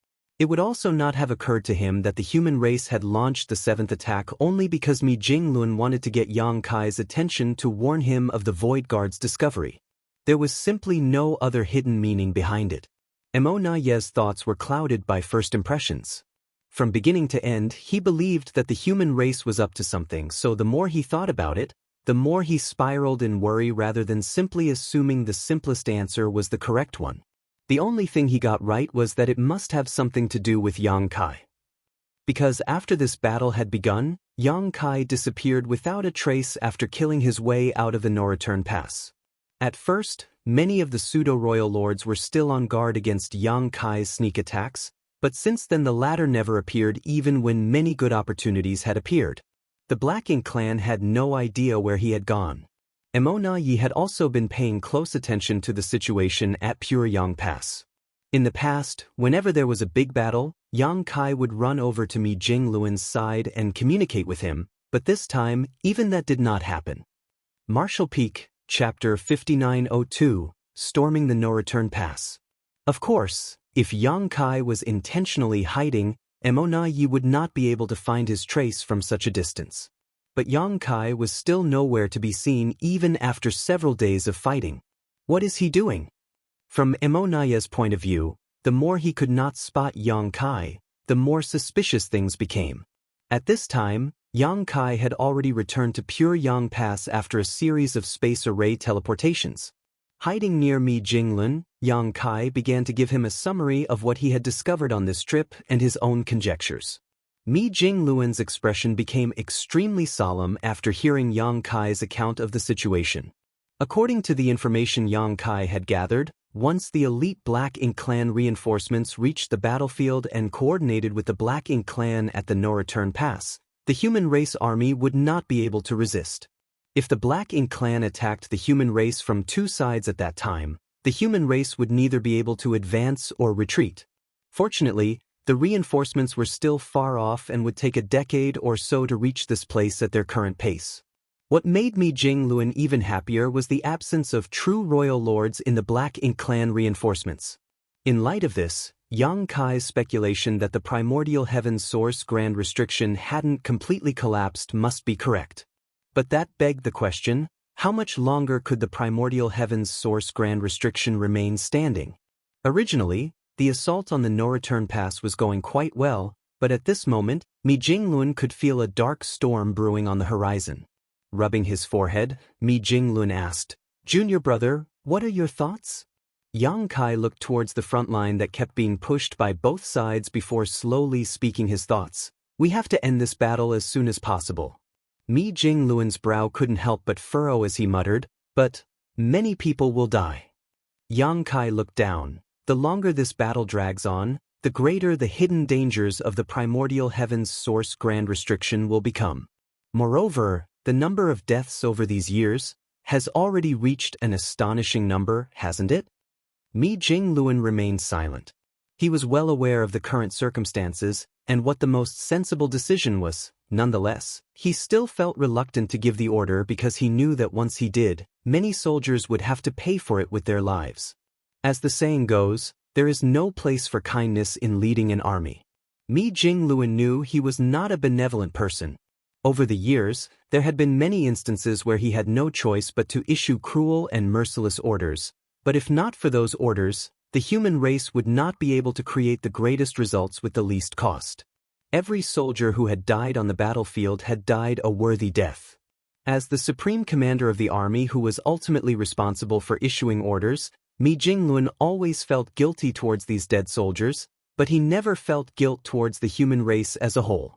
It would also not have occurred to him that the human race had launched the 7th attack only because Mi Jingluan wanted to get Yang Kai's attention to warn him of the Void Guard's discovery. There was simply no other hidden meaning behind it. Yi's thoughts were clouded by first impressions. From beginning to end, he believed that the human race was up to something, so the more he thought about it, the more he spiraled in worry rather than simply assuming the simplest answer was the correct one. The only thing he got right was that it must have something to do with Yang Kai. Because after this battle had begun, Yang Kai disappeared without a trace after killing his way out of the No-Return Pass. At first, many of the pseudo-royal lords were still on guard against Yang Kai's sneak attacks, but since then the latter never appeared even when many good opportunities had appeared. The Black Ink Clan had no idea where he had gone. Yi had also been paying close attention to the situation at Puryang Pass. In the past, whenever there was a big battle, Yang Kai would run over to Mi Jingluan's side and communicate with him, but this time, even that did not happen. Martial Peak, Chapter 5902, Storming the No-Return Pass. Of course, if Yang Kai was intentionally hiding, Yi would not be able to find his trace from such a distance. But Yang Kai was still nowhere to be seen even after several days of fighting. What is he doing? From Yi's point of view, the more he could not spot Yang Kai, the more suspicious things became. At this time, Yang Kai had already returned to Puryang Pass after a series of space array teleportations. Hiding near Mi Jingluan, Yang Kai began to give him a summary of what he had discovered on this trip and his own conjectures. Mi Jingluan's expression became extremely solemn after hearing Yang Kai's account of the situation. According to the information Yang Kai had gathered, once the elite Black Ink Clan reinforcements reached the battlefield and coordinated with the Black Ink Clan at the No-Return Pass, the human race army would not be able to resist. If the Black Ink Clan attacked the human race from two sides at that time, the human race would neither be able to advance or retreat. Fortunately, the reinforcements were still far off and would take a decade or so to reach this place at their current pace. What made Mi Jinglun even happier was the absence of true royal lords in the Black Ink clan reinforcements. In light of this, Yang Kai's speculation that the primordial heaven's source grand restriction hadn't completely collapsed must be correct. But that begged the question, how much longer could the primordial heaven's source grand restriction remain standing? Originally, the assault on the no-return pass was going quite well, but at this moment, Mi Jinglun could feel a dark storm brewing on the horizon. Rubbing his forehead, Mi Jinglun asked, "Junior brother, what are your thoughts?" Yang Kai looked towards the front line that kept being pushed by both sides before slowly speaking his thoughts. "We have to end this battle as soon as possible." Mi Jinglun's brow couldn't help but furrow as he muttered, "But many people will die." Yang Kai looked down. The longer this battle drags on, the greater the hidden dangers of the primordial heaven's source grand restriction will become. Moreover, the number of deaths over these years has already reached an astonishing number, hasn't it? Mi Jinglun remained silent. He was well aware of the current circumstances and what the most sensible decision was. Nonetheless, he still felt reluctant to give the order because he knew that once he did, many soldiers would have to pay for it with their lives. As the saying goes, there is no place for kindness in leading an army. Mi Jinglun knew he was not a benevolent person. Over the years, there had been many instances where he had no choice but to issue cruel and merciless orders. But if not for those orders, the human race would not be able to create the greatest results with the least cost. Every soldier who had died on the battlefield had died a worthy death. As the supreme commander of the army who was ultimately responsible for issuing orders, Mi Jinglun always felt guilty towards these dead soldiers, but he never felt guilt towards the human race as a whole.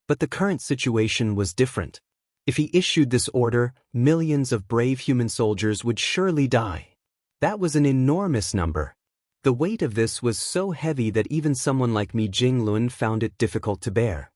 But the current situation was different. If he issued this order, millions of brave human soldiers would surely die. That was an enormous number. The weight of this was so heavy that even someone like Mi Jinglun found it difficult to bear.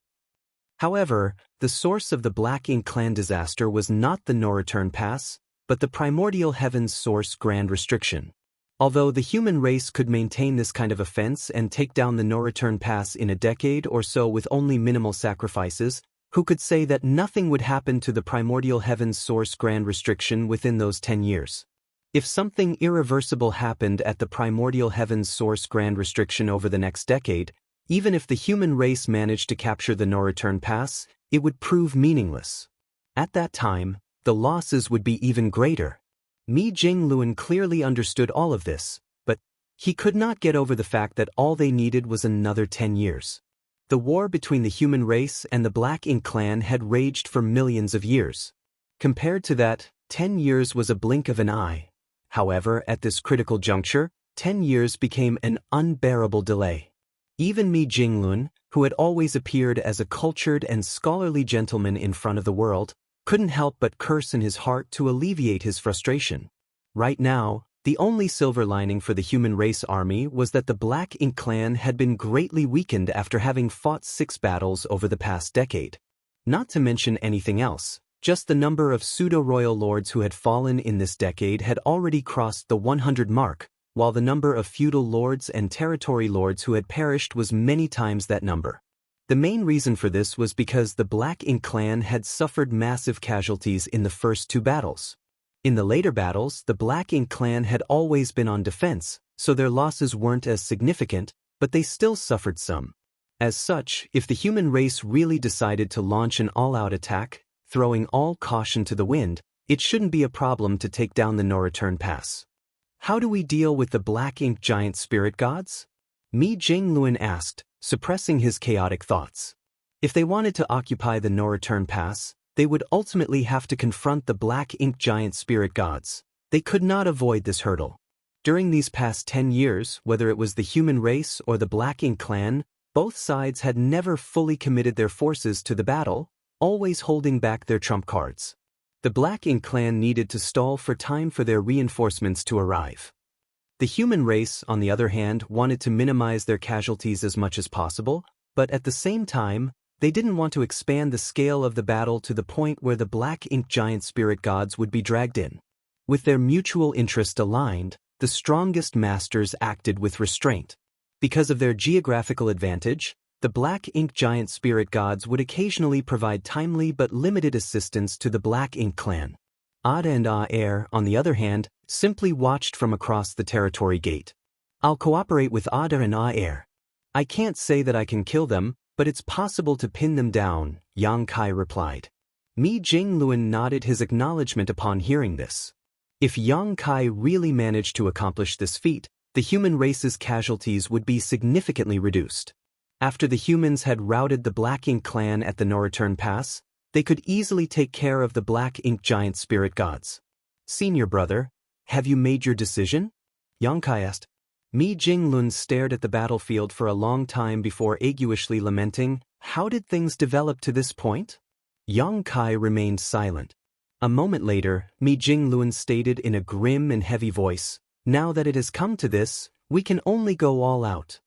However, the source of the Black Ink clan disaster was not the no-return pass, but the primordial heaven's source grand restriction. Although the human race could maintain this kind of offense and take down the no-return pass in a decade or so with only minimal sacrifices, who could say that nothing would happen to the primordial heaven's source grand restriction within those 10 years? If something irreversible happened at the primordial heaven's source grand restriction over the next decade, even if the human race managed to capture the no-return pass, it would prove meaningless. At that time, the losses would be even greater. Mi Jinglun clearly understood all of this, but he could not get over the fact that all they needed was another 10 years. The war between the human race and the Black Ink clan had raged for millions of years. Compared to that, 10 years was a blink of an eye. However, at this critical juncture, 10 years became an unbearable delay. Even Mi Jinglun, who had always appeared as a cultured and scholarly gentleman in front of the world, couldn't help but curse in his heart to alleviate his frustration. Right now, the only silver lining for the human race army was that the Black Ink clan had been greatly weakened after having fought 6 battles over the past decade. Not to mention anything else, just the number of pseudo-royal lords who had fallen in this decade had already crossed the 100 mark, while the number of feudal lords and territory lords who had perished was many times that number. The main reason for this was because the Black Ink clan had suffered massive casualties in the first 2 battles. In the later battles, the Black Ink clan had always been on defense, so their losses weren't as significant, but they still suffered some. As such, if the human race really decided to launch an all-out attack, throwing all caution to the wind, it shouldn't be a problem to take down the no-return pass. How do we deal with the Black Ink giant spirit gods? Mi Jinglun asked, suppressing his chaotic thoughts. If they wanted to occupy the no-return pass, they would ultimately have to confront the Black Ink giant spirit gods. They could not avoid this hurdle. During these past 10 years, whether it was the human race or the Black Ink clan, both sides had never fully committed their forces to the battle, always holding back their trump cards. The Black Ink clan needed to stall for time for their reinforcements to arrive. The human race, on the other hand, wanted to minimize their casualties as much as possible, but at the same time, they didn't want to expand the scale of the battle to the point where the Black Ink giant spirit gods would be dragged in. With their mutual interest aligned, the strongest masters acted with restraint. Because of their geographical advantage, The Black Ink giant spirit gods would occasionally provide timely but limited assistance to the Black Ink clan. Ada and Aer, on the other hand, simply watched from across the territory gate. I'll cooperate with Ada and Aer. I can't say that I can kill them, but it's possible to pin them down, Yang Kai replied. Mi Jingluan nodded his acknowledgement upon hearing this. If Yang Kai really managed to accomplish this feat, the human race's casualties would be significantly reduced. After the humans had routed the Black Ink clan at the No-Return Pass, they could easily take care of the Black Ink giant spirit gods. Senior brother, have you made your decision? Yang Kai asked. Mi Jinglun stared at the battlefield for a long time before aguishly lamenting, how did things develop to this point? Yang Kai remained silent. A moment later, Mi Jinglun stated in a grim and heavy voice, now that it has come to this, we can only go all out.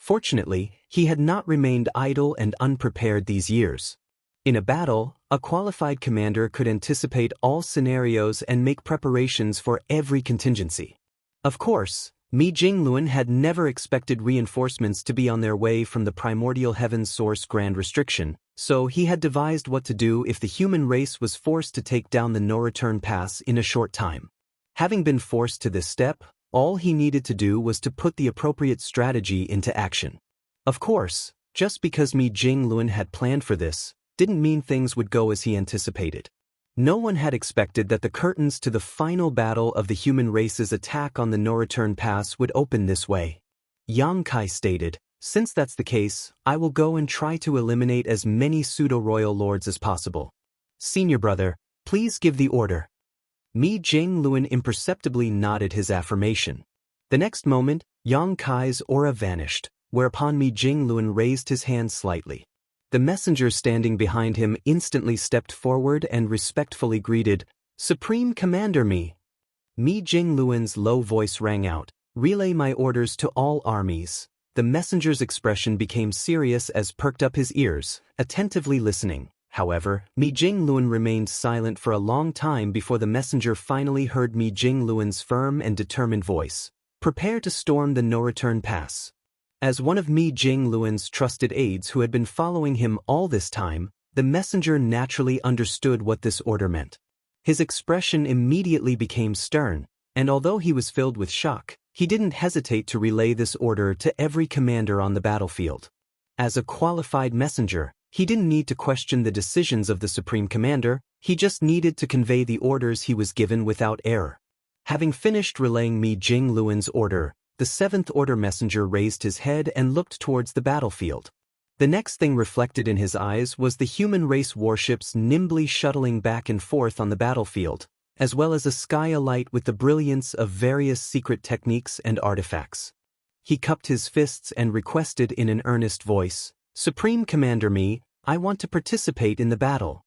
Fortunately, he had not remained idle and unprepared these years. In a battle, a qualified commander could anticipate all scenarios and make preparations for every contingency. Of course, Mi Jingluan had never expected reinforcements to be on their way from the primordial heaven's source Grand Restriction, so he had devised what to do if the human race was forced to take down the No-Return Pass in a short time. Having been forced to this step, all he needed to do was to put the appropriate strategy into action. Of course, just because Mi Jingluan had planned for this, didn't mean things would go as he anticipated. No one had expected that the curtains to the final battle of the human race's attack on the No-Return Pass would open this way. Yang Kai stated, since that's the case, I will go and try to eliminate as many pseudo-royal lords as possible. Senior brother, please give the order. Mi Jingluan imperceptibly nodded his affirmation. The next moment, Yang Kai's aura vanished, whereupon Mi Jingluan raised his hand slightly. The messenger standing behind him instantly stepped forward and respectfully greeted, Supreme Commander Mi. Mi Jingluan's low voice rang out, relay my orders to all armies. The messenger's expression became serious as perked up his ears, attentively listening. However, Mi Jingluan remained silent for a long time before the messenger finally heard Mi Jingluan's firm and determined voice. Prepare to storm the No-Return Pass. As one of Mi Jingluan's trusted aides who had been following him all this time, the messenger naturally understood what this order meant. His expression immediately became stern, and although he was filled with shock, he didn't hesitate to relay this order to every commander on the battlefield. As a qualified messenger, he didn't need to question the decisions of the Supreme Commander, he just needed to convey the orders he was given without error. Having finished relaying Mi Jingluan's order, the Seventh Order messenger raised his head and looked towards the battlefield. The next thing reflected in his eyes was the human race warships nimbly shuttling back and forth on the battlefield, as well as a sky alight with the brilliance of various secret techniques and artifacts. He cupped his fists and requested in an earnest voice, Supreme Commander Mi, I want to participate in the battle.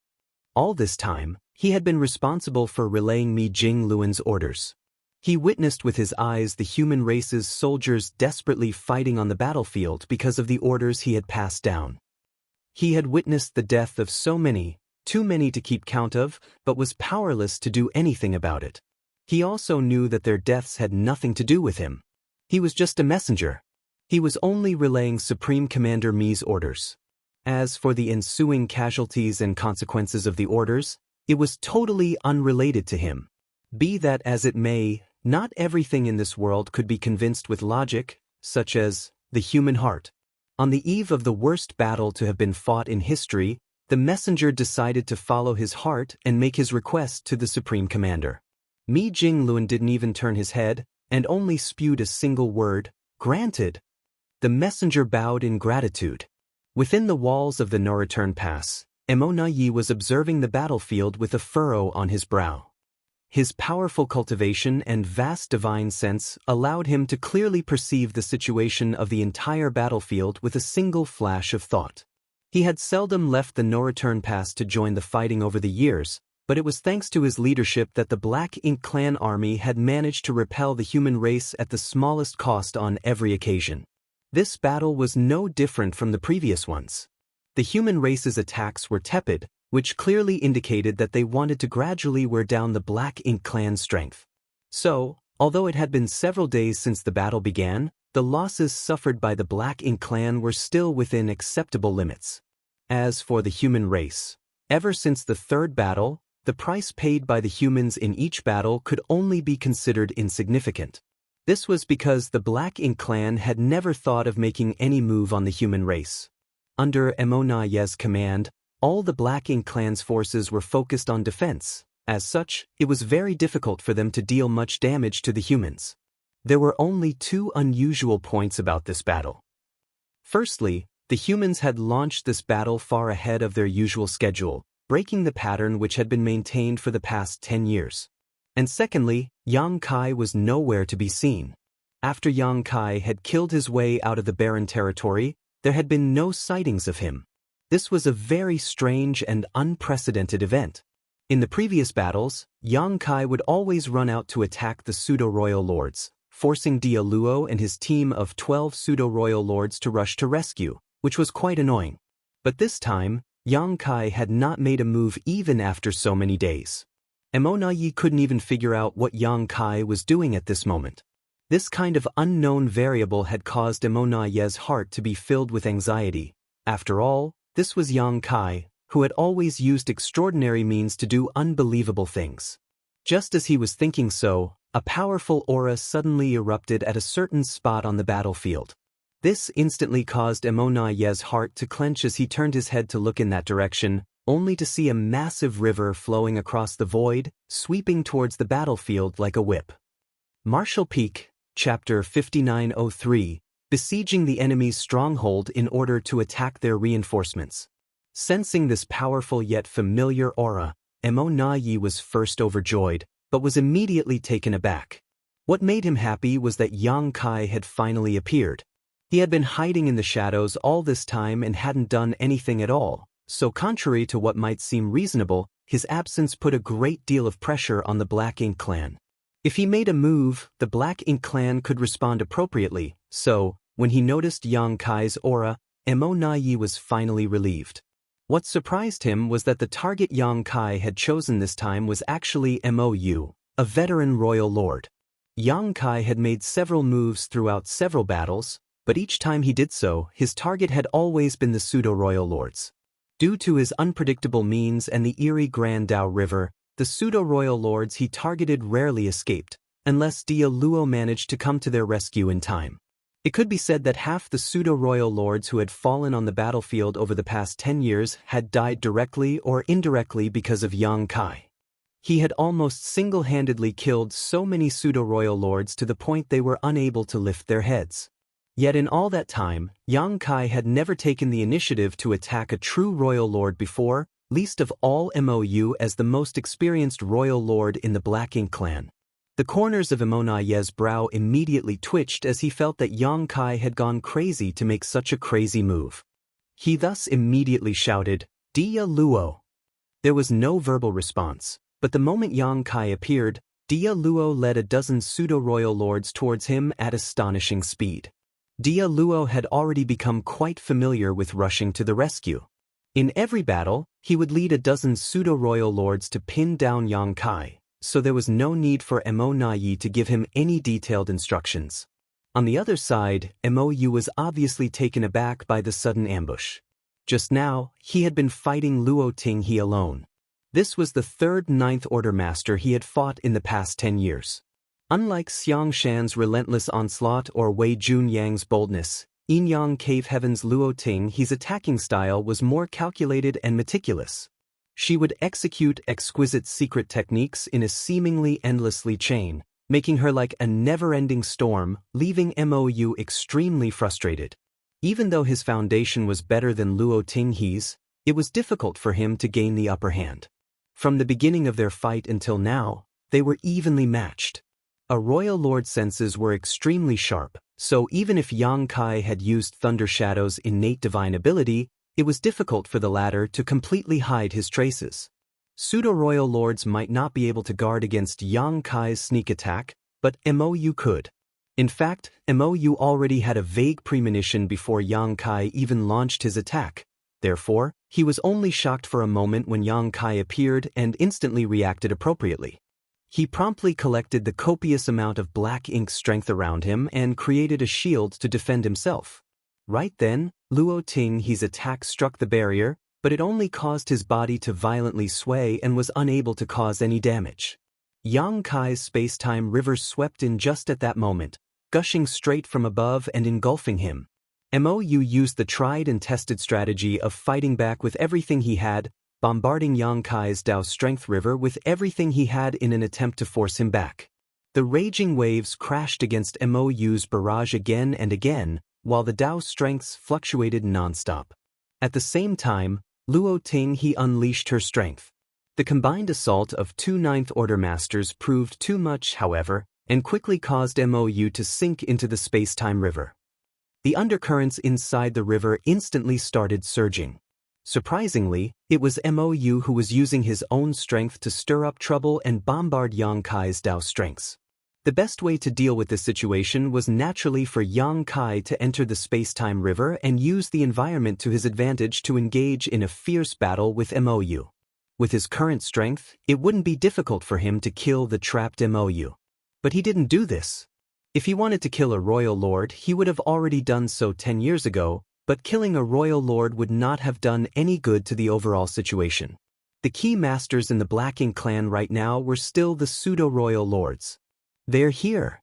All this time, he had been responsible for relaying Mi Jingluan's orders. He witnessed with his eyes the human race's soldiers desperately fighting on the battlefield because of the orders he had passed down. He had witnessed the death of so many, too many to keep count of, but was powerless to do anything about it. He also knew that their deaths had nothing to do with him. He was just a messenger. He was only relaying Supreme Commander Mi's orders. As for the ensuing casualties and consequences of the orders, it was totally unrelated to him. Be that as it may, not everything in this world could be convinced with logic, such as the human heart. On the eve of the worst battle to have been fought in history, the messenger decided to follow his heart and make his request to the Supreme Commander. Mi Jingluan didn't even turn his head, and only spewed a single word, granted. The messenger bowed in gratitude. Within the walls of the No-Return Pass, Emona Yi was observing the battlefield with a furrow on his brow. His powerful cultivation and vast divine sense allowed him to clearly perceive the situation of the entire battlefield with a single flash of thought. He had seldom left the No-Return Pass to join the fighting over the years, but it was thanks to his leadership that the Black Ink clan army had managed to repel the human race at the smallest cost on every occasion. This battle was no different from the previous ones. The human race's attacks were tepid, which clearly indicated that they wanted to gradually wear down the Black Ink clan's strength. So, although it had been several days since the battle began, the losses suffered by the Black Ink clan were still within acceptable limits. As for the human race, ever since the third battle, the price paid by the humans in each battle could only be considered insignificant. This was because the Black Ink clan had never thought of making any move on the human race. Under Emonaye's command, all the Black Ink clan's forces were focused on defense. As such, it was very difficult for them to deal much damage to the humans. There were only two unusual points about this battle. Firstly, the humans had launched this battle far ahead of their usual schedule, breaking the pattern which had been maintained for the past 10 years. And secondly, Yang Kai was nowhere to be seen. After Yang Kai had killed his way out of the barren territory, there had been no sightings of him. This was a very strange and unprecedented event. In the previous battles, Yang Kai would always run out to attack the pseudo-royal lords, forcing Dia Luo and his team of 12 pseudo-royal lords to rush to rescue, which was quite annoying. But this time, Yang Kai had not made a move even after so many days. Emonaye couldn't even figure out what Yang Kai was doing at this moment. This kind of unknown variable had caused Emonaye's heart to be filled with anxiety. After all, this was Yang Kai, who had always used extraordinary means to do unbelievable things. Just as he was thinking so, a powerful aura suddenly erupted at a certain spot on the battlefield. This instantly caused Emonaye's heart to clench as he turned his head to look in that direction, only to see a massive river flowing across the void, sweeping towards the battlefield like a whip. Martial Peak, Chapter 5903, Besieging the enemy's stronghold in order to attack their reinforcements. Sensing this powerful yet familiar aura, Emonaye was first overjoyed, but was immediately taken aback. What made him happy was that Yang Kai had finally appeared. He had been hiding in the shadows all this time and hadn't done anything at all, so contrary to what might seem reasonable, his absence put a great deal of pressure on the Black Ink clan. If he made a move, the Black Ink clan could respond appropriately, so, when he noticed Yang Kai's aura, Emonaye was finally relieved. What surprised him was that the target Yang Kai had chosen this time was actually Mou, a veteran royal lord. Yang Kai had made several moves throughout several battles, but each time he did so, his target had always been the pseudo-royal lords. Due to his unpredictable means and the eerie Grand Dao River, the pseudo-royal lords he targeted rarely escaped, unless Dia Luo managed to come to their rescue in time. It could be said that half the pseudo-royal lords who had fallen on the battlefield over the past 10 years had died directly or indirectly because of Yang Kai. He had almost single-handedly killed so many pseudo-royal lords to the point they were unable to lift their heads. Yet in all that time, Yang Kai had never taken the initiative to attack a true royal lord before, least of all Mou as the most experienced royal lord in the Black Ink clan. The corners of Emonaye's brow immediately twitched as he felt that Yang Kai had gone crazy to make such a crazy move. He thus immediately shouted, "Dia Luo!" There was no verbal response, but the moment Yang Kai appeared, Dia Luo led a dozen pseudo-royal lords towards him at astonishing speed. Dia Luo had already become quite familiar with rushing to the rescue. In every battle, he would lead a dozen pseudo-royal lords to pin down Yang Kai, so there was no need for Emonaye to give him any detailed instructions. On the other side, Mou was obviously taken aback by the sudden ambush. Just now, he had been fighting Luo Tinghe alone. This was the third Ninth Order master he had fought in the past 10 years. Unlike Xiang Shan's relentless onslaught or Wei Junyang's boldness, Yin-Yang Cave Heaven's Luo Tinghe's attacking style was more calculated and meticulous. She would execute exquisite secret techniques in a seemingly endlessly chain, making her like a never-ending storm, leaving Mou extremely frustrated. Even though his foundation was better than Luo Tinghe's, it was difficult for him to gain the upper hand. From the beginning of their fight until now, they were evenly matched. A royal lord's senses were extremely sharp, so even if Yang Kai had used Thunder Shadow's innate divine ability, it was difficult for the latter to completely hide his traces. Pseudo-royal lords might not be able to guard against Yang Kai's sneak attack, but Mou could. In fact, Mou already had a vague premonition before Yang Kai even launched his attack. Therefore, he was only shocked for a moment when Yang Kai appeared and instantly reacted appropriately. He promptly collected the copious amount of black ink strength around him and created a shield to defend himself. Right then, Luo Ting's attack struck the barrier, but it only caused his body to violently sway and was unable to cause any damage. Yang Kai's space-time river swept in just at that moment, gushing straight from above and engulfing him. Mou used the tried and tested strategy of fighting back with everything he had, bombarding Yang Kai's Dao Strength River with everything he had in an attempt to force him back. The raging waves crashed against Mou's barrage again and again, while the Dao strengths fluctuated non-stop. At the same time, Luo Ting unleashed her strength. The combined assault of two Ninth-Order Masters proved too much, however, and quickly caused Mou to sink into the space-time river. The undercurrents inside the river instantly started surging. Surprisingly, it was Mou who was using his own strength to stir up trouble and bombard Yang Kai's Dao strengths. The best way to deal with this situation was naturally for Yang Kai to enter the space-time river and use the environment to his advantage to engage in a fierce battle with Mou. With his current strength, it wouldn't be difficult for him to kill the trapped Mou. But he didn't do this. If he wanted to kill a royal lord, he would have already done so 10 years ago, but killing a royal lord would not have done any good to the overall situation. The key masters in the Black Ink clan right now were still the pseudo-royal lords. They're here.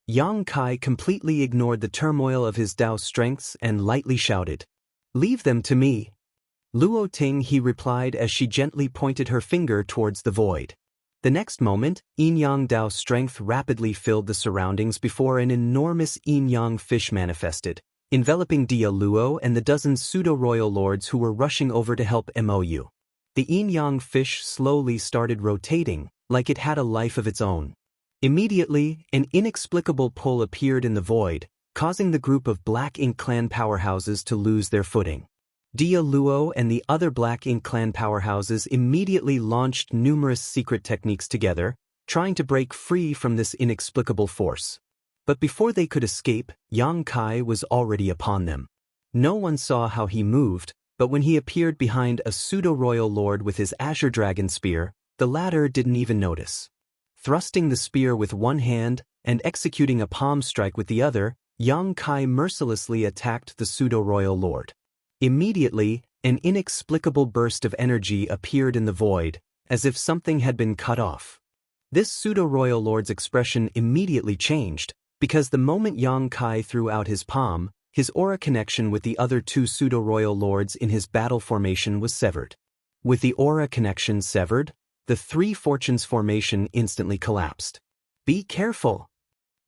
Yang Kai completely ignored the turmoil of his Dao strengths and lightly shouted, "Leave them to me." Luo Ting replied as she gently pointed her finger towards the void. The next moment, Yin-Yang Dao strength rapidly filled the surroundings before an enormous Yin-Yang fish manifested, enveloping Dia Luo and the dozen pseudo-royal lords who were rushing over to help Mou. The Yin-Yang fish slowly started rotating, like it had a life of its own. Immediately, an inexplicable pull appeared in the void, causing the group of Black Ink clan powerhouses to lose their footing. Dia Luo and the other Black Ink clan powerhouses immediately launched numerous secret techniques together, trying to break free from this inexplicable force. But before they could escape, Yang Kai was already upon them. No one saw how he moved, but when he appeared behind a pseudo-royal lord with his Azure Dragon Spear, the latter didn't even notice. Thrusting the spear with one hand and executing a palm strike with the other, Yang Kai mercilessly attacked the pseudo-royal lord. Immediately, an inexplicable burst of energy appeared in the void, as if something had been cut off. This pseudo-royal lord's expression immediately changed, because the moment Yang Kai threw out his palm, his aura connection with the other two pseudo-royal lords in his battle formation was severed. With the aura connection severed, the Three Fortunes formation instantly collapsed. "Be careful!"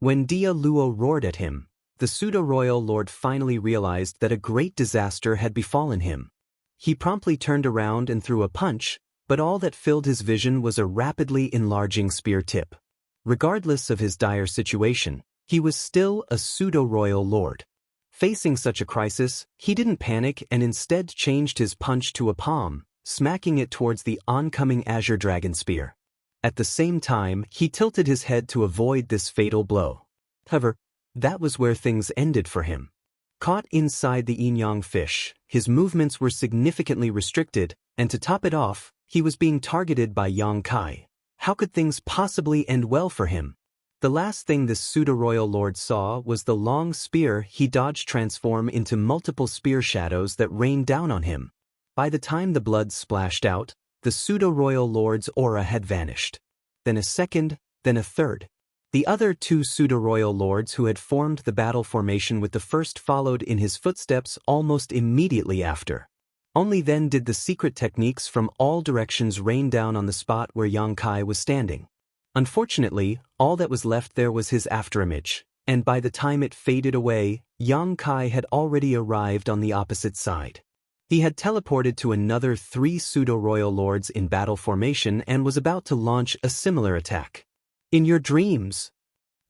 When Dia Luo roared at him, the pseudo-royal lord finally realized that a great disaster had befallen him. He promptly turned around and threw a punch, but all that filled his vision was a rapidly enlarging spear tip. Regardless of his dire situation, he was still a pseudo-royal lord. Facing such a crisis, he didn't panic and instead changed his punch to a palm, smacking it towards the oncoming Azure Dragon Spear. At the same time, he tilted his head to avoid this fatal blow. However, that was where things ended for him. Caught inside the Yin-Yang fish, his movements were significantly restricted, and to top it off, he was being targeted by Yang Kai. How could things possibly end well for him? The last thing this pseudo-royal lord saw was the long spear he dodged transform into multiple spear shadows that rained down on him. By the time the blood splashed out, the pseudo-royal lord's aura had vanished. Then a second, then a third. The other two pseudo-royal lords who had formed the battle formation with the first followed in his footsteps almost immediately after. Only then did the secret techniques from all directions rain down on the spot where Yang Kai was standing. Unfortunately, all that was left there was his afterimage, and by the time it faded away, Yang Kai had already arrived on the opposite side. He had teleported to another three pseudo-royal lords in battle formation and was about to launch a similar attack. "In your dreams!"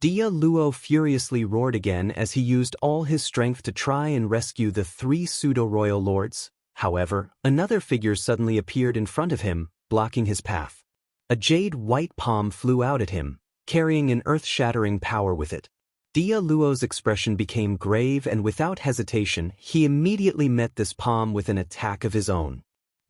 Dia Luo furiously roared again as he used all his strength to try and rescue the three pseudo-royal lords. However, another figure suddenly appeared in front of him, blocking his path. A jade white palm flew out at him, carrying an earth-shattering power with it. Dia Luo's expression became grave and without hesitation, he immediately met this palm with an attack of his own.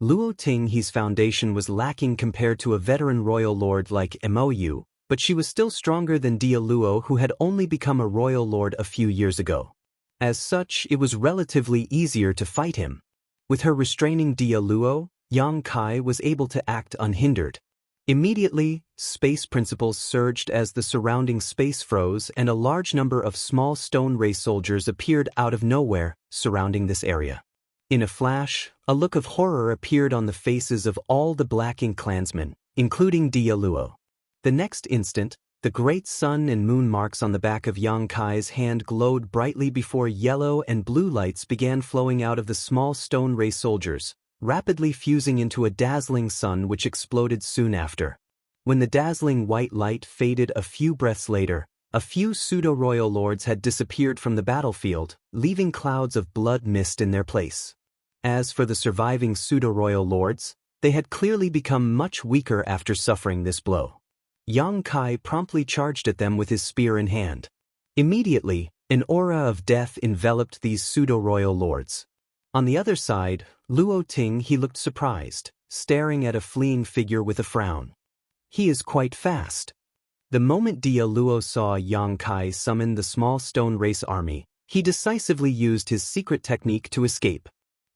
Luo Tinghe's foundation was lacking compared to a veteran royal lord like Mou, but she was still stronger than Dia Luo, who had only become a royal lord a few years ago. As such, it was relatively easier to fight him. With her restraining Dia Luo, Yang Kai was able to act unhindered. Immediately, space principles surged as the surrounding space froze and a large number of small stone ray soldiers appeared out of nowhere, surrounding this area. In a flash, a look of horror appeared on the faces of all the Black Ink clansmen, including Dia Luo. The next instant, the great sun and moon marks on the back of Yang Kai's hand glowed brightly before yellow and blue lights began flowing out of the small stone ray soldiers, rapidly fusing into a dazzling sun which exploded soon after. When the dazzling white light faded a few breaths later, a few pseudo-royal lords had disappeared from the battlefield, leaving clouds of blood mist in their place. As for the surviving pseudo-royal lords, they had clearly become much weaker after suffering this blow. Yang Kai promptly charged at them with his spear in hand. Immediately, an aura of death enveloped these pseudo-royal lords. On the other side, Luo Tinghe looked surprised, staring at a fleeing figure with a frown. He is quite fast. The moment Dia Luo saw Yang Kai summon the small stone race army, he decisively used his secret technique to escape.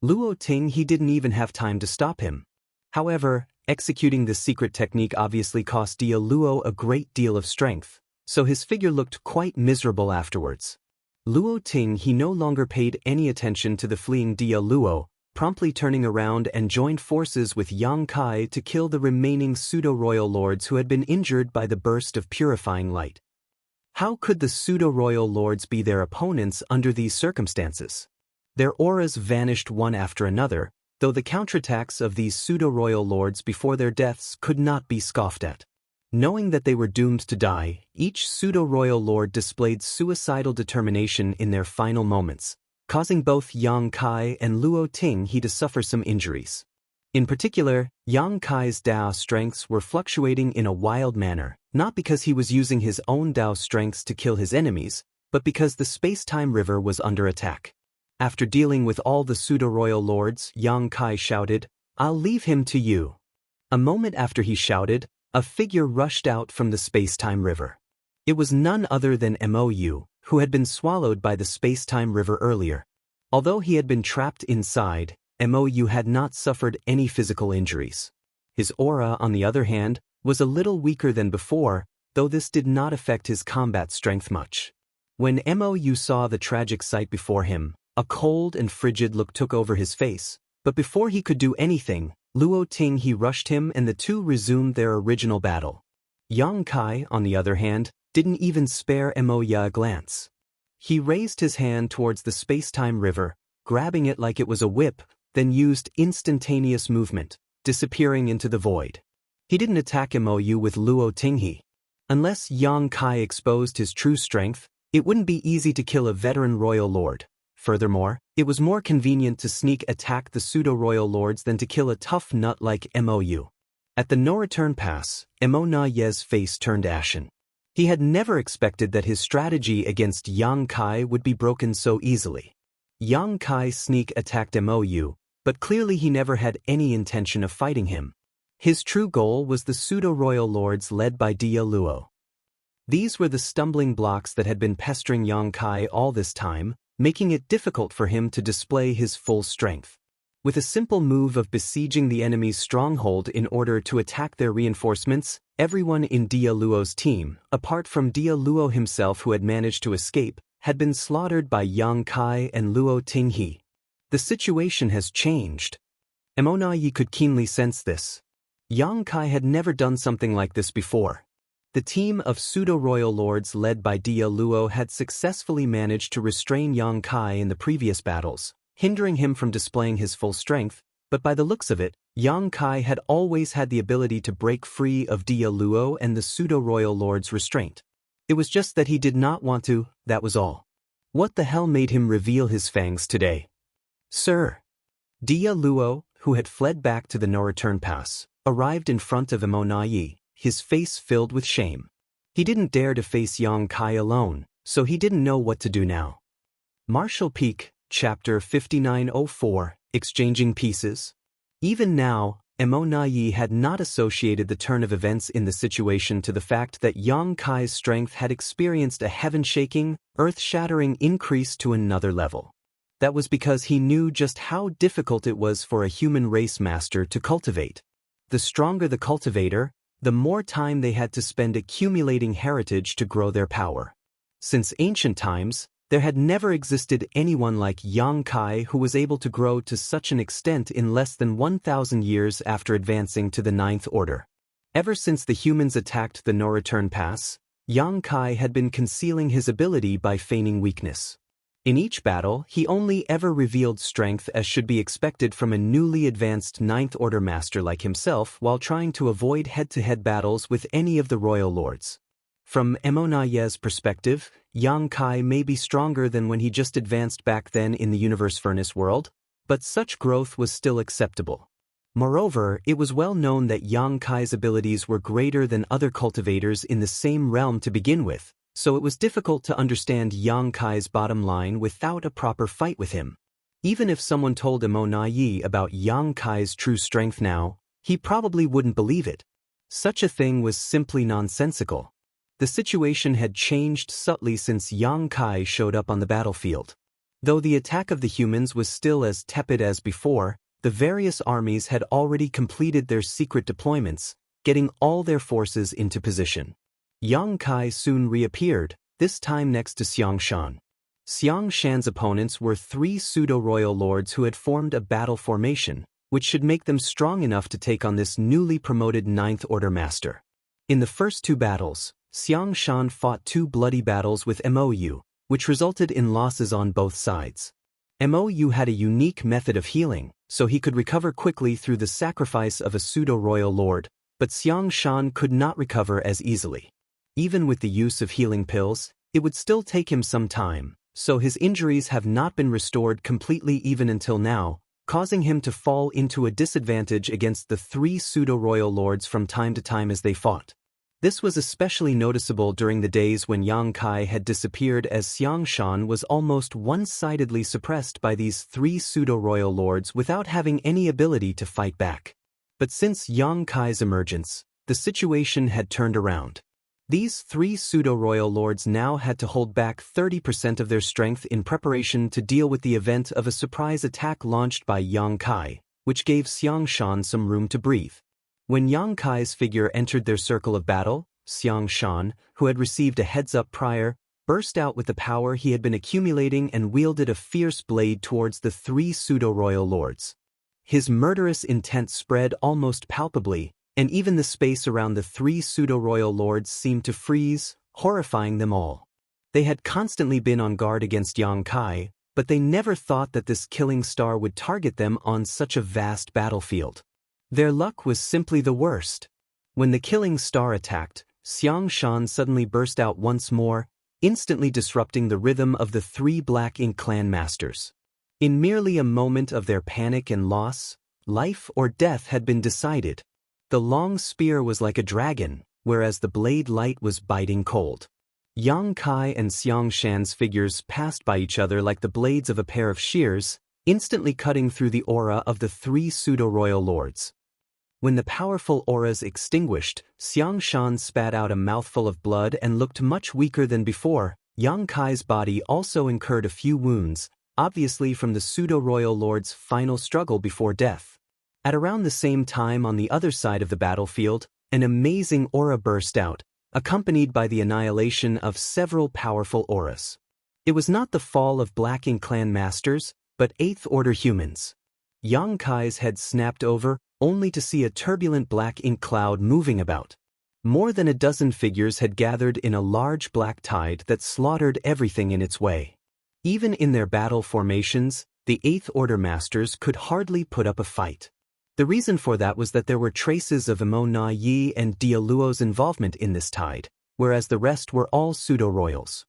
Luo Tinghe didn't even have time to stop him. However, executing this secret technique obviously cost Dia Luo a great deal of strength, so his figure looked quite miserable afterwards. Luo Tinghe no longer paid any attention to the fleeing Dia Luo, promptly turning around and joined forces with Yang Kai to kill the remaining pseudo-royal lords who had been injured by the burst of purifying light. How could the pseudo-royal lords be their opponents under these circumstances? Their auras vanished one after another, though the counterattacks of these pseudo-royal lords before their deaths could not be scoffed at. Knowing that they were doomed to die, each pseudo-royal lord displayed suicidal determination in their final moments, causing both Yang Kai and Luo Tinghe to suffer some injuries. In particular, Yang Kai's Dao strengths were fluctuating in a wild manner, not because he was using his own Dao strengths to kill his enemies, but because the space-time river was under attack. After dealing with all the pseudo-royal lords, Yang Kai shouted, "I'll leave him to you." A moment after he shouted, a figure rushed out from the space-time river. It was none other than Mou, who had been swallowed by the space-time river earlier. Although he had been trapped inside, Mou had not suffered any physical injuries. His aura, on the other hand, was a little weaker than before, though this did not affect his combat strength much. When Mou saw the tragic sight before him, a cold and frigid look took over his face, but before he could do anything, Luo Tinghe rushed him and the two resumed their original battle. Yang Kai, on the other hand, didn't even spare Mou a glance. He raised his hand towards the space-time river, grabbing it like it was a whip, then used instantaneous movement, disappearing into the void. He didn't attack Mou with Luo Tinghe. Unless Yang Kai exposed his true strength, it wouldn't be easy to kill a veteran royal lord. Furthermore, it was more convenient to sneak attack the pseudo-royal lords than to kill a tough nut like Mou. At the no-return pass, Ye's face turned ashen. He had never expected that his strategy against Yang Kai would be broken so easily. Yang Kai sneak attacked Mou, but clearly he never had any intention of fighting him. His true goal was the pseudo-royal lords led by Dia Luo. These were the stumbling blocks that had been pestering Yang Kai all this time, making it difficult for him to display his full strength. With a simple move of besieging the enemy's stronghold in order to attack their reinforcements, everyone in Dia Luo's team, apart from Dia Luo himself who had managed to escape, had been slaughtered by Yang Kai and Luo Tinghe. The situation has changed. Mou could keenly sense this. Yang Kai had never done something like this before. The team of pseudo-royal lords led by Dia Luo had successfully managed to restrain Yang Kai in the previous battles, hindering him from displaying his full strength, but by the looks of it, Yang Kai had always had the ability to break free of Dia Luo and the pseudo-royal lord's restraint. It was just that he did not want to, that was all. What the hell made him reveal his fangs today? Sir. Dia Luo, who had fled back to the no-return pass, arrived in front of Mou, his face filled with shame. He didn't dare to face Yang Kai alone, so he didn't know what to do now. Martial Peak, Chapter 5904, Exchanging Pieces. Even now, Yi had not associated the turn of events in the situation to the fact that Yang Kai's strength had experienced a heaven-shaking, earth-shattering increase to another level. That was because he knew just how difficult it was for a human race master to cultivate. The stronger the cultivator, the more time they had to spend accumulating heritage to grow their power. Since ancient times, there had never existed anyone like Yang Kai who was able to grow to such an extent in less than 1,000 years after advancing to the Ninth Order. Ever since the humans attacked the No Return Pass, Yang Kai had been concealing his ability by feigning weakness. In each battle, he only ever revealed strength as should be expected from a newly advanced Ninth Order master like himself while trying to avoid head-to-head battles with any of the royal lords. From Yi's perspective, Yang Kai may be stronger than when he just advanced back then in the Universe Furnace world, but such growth was still acceptable. Moreover, it was well known that Yang Kai's abilities were greater than other cultivators in the same realm to begin with, so it was difficult to understand Yang Kai's bottom line without a proper fight with him. Even if someone told Yi about Yang Kai's true strength now, he probably wouldn't believe it. Such a thing was simply nonsensical. The situation had changed subtly since Yang Kai showed up on the battlefield. Though the attack of the humans was still as tepid as before, the various armies had already completed their secret deployments, getting all their forces into position. Yang Kai soon reappeared, this time next to Xiang Shan. Xiang Shan's opponents were 3 pseudo-royal lords who had formed a battle formation, which should make them strong enough to take on this newly promoted Ninth Order master. In the first 2 battles, Xiang Shan fought 2 bloody battles with Mou, which resulted in losses on both sides. Mou had a unique method of healing, so he could recover quickly through the sacrifice of a pseudo-royal lord, but Xiang Shan could not recover as easily. Even with the use of healing pills, it would still take him some time, so his injuries have not been restored completely even until now, causing him to fall into a disadvantage against the 3 pseudo-royal lords from time to time as they fought. This was especially noticeable during the days when Yang Kai had disappeared, as Xiang Shan was almost one-sidedly suppressed by these 3 pseudo-royal lords without having any ability to fight back. But since Yang Kai's emergence, the situation had turned around. These 3 pseudo-royal lords now had to hold back 30% of their strength in preparation to deal with the event of a surprise attack launched by Yang Kai, which gave Xiang Shan some room to breathe. When Yang Kai's figure entered their circle of battle, Xiang Shan, who had received a heads-up prior, burst out with the power he had been accumulating and wielded a fierce blade towards the 3 pseudo-royal lords. His murderous intent spread almost palpably, and even the space around the 3 pseudo-royal lords seemed to freeze, horrifying them all. They had constantly been on guard against Yang Kai, but they never thought that this killing star would target them on such a vast battlefield. Their luck was simply the worst. When the killing star attacked, Xiang Shan suddenly burst out once more, instantly disrupting the rhythm of the 3 Black Ink clan masters. In merely a moment of their panic and loss, life or death had been decided. The long spear was like a dragon, whereas the blade light was biting cold. Yang Kai and Xiang Shan's figures passed by each other like the blades of a pair of shears, instantly cutting through the aura of the 3 pseudo-royal lords. When the powerful auras extinguished, Xiang Shan spat out a mouthful of blood and looked much weaker than before. Yang Kai's body also incurred a few wounds, obviously from the pseudo-royal lord's final struggle before death. At around the same time on the other side of the battlefield, an amazing aura burst out, accompanied by the annihilation of several powerful auras. It was not the fall of Black Ink clan masters, but 8th Order humans. Yang Kai's head snapped over, only to see a turbulent black ink cloud moving about. More than a dozen figures had gathered in a large black tide that slaughtered everything in its way. Even in their battle formations, the 8th Order masters could hardly put up a fight. The reason for that was that there were traces of Yi and Dialuo's involvement in this tide, whereas the rest were all pseudo-royals.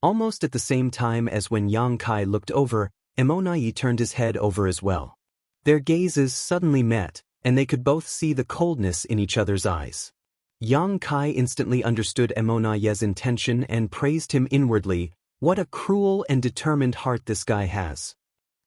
Almost at the same time as when Yang Kai looked over, Yi turned his head over as well. Their gazes suddenly met, and they could both see the coldness in each other's eyes. Yang Kai instantly understood Yi's intention and praised him inwardly. What a cruel and determined heart this guy has.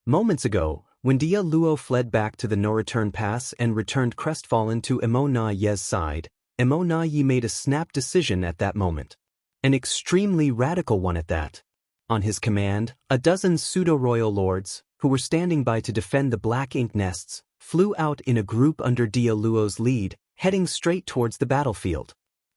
Moments ago, When Dia Luo fled back to the no-return pass and returned crestfallen to Emo Na Ye's side, Emo Na Ye made a snap decision at that moment. An extremely radical one at that. On his command, a dozen pseudo-royal lords, who were standing by to defend the black ink nests, flew out in a group under Dia Luo's lead, heading straight towards the battlefield.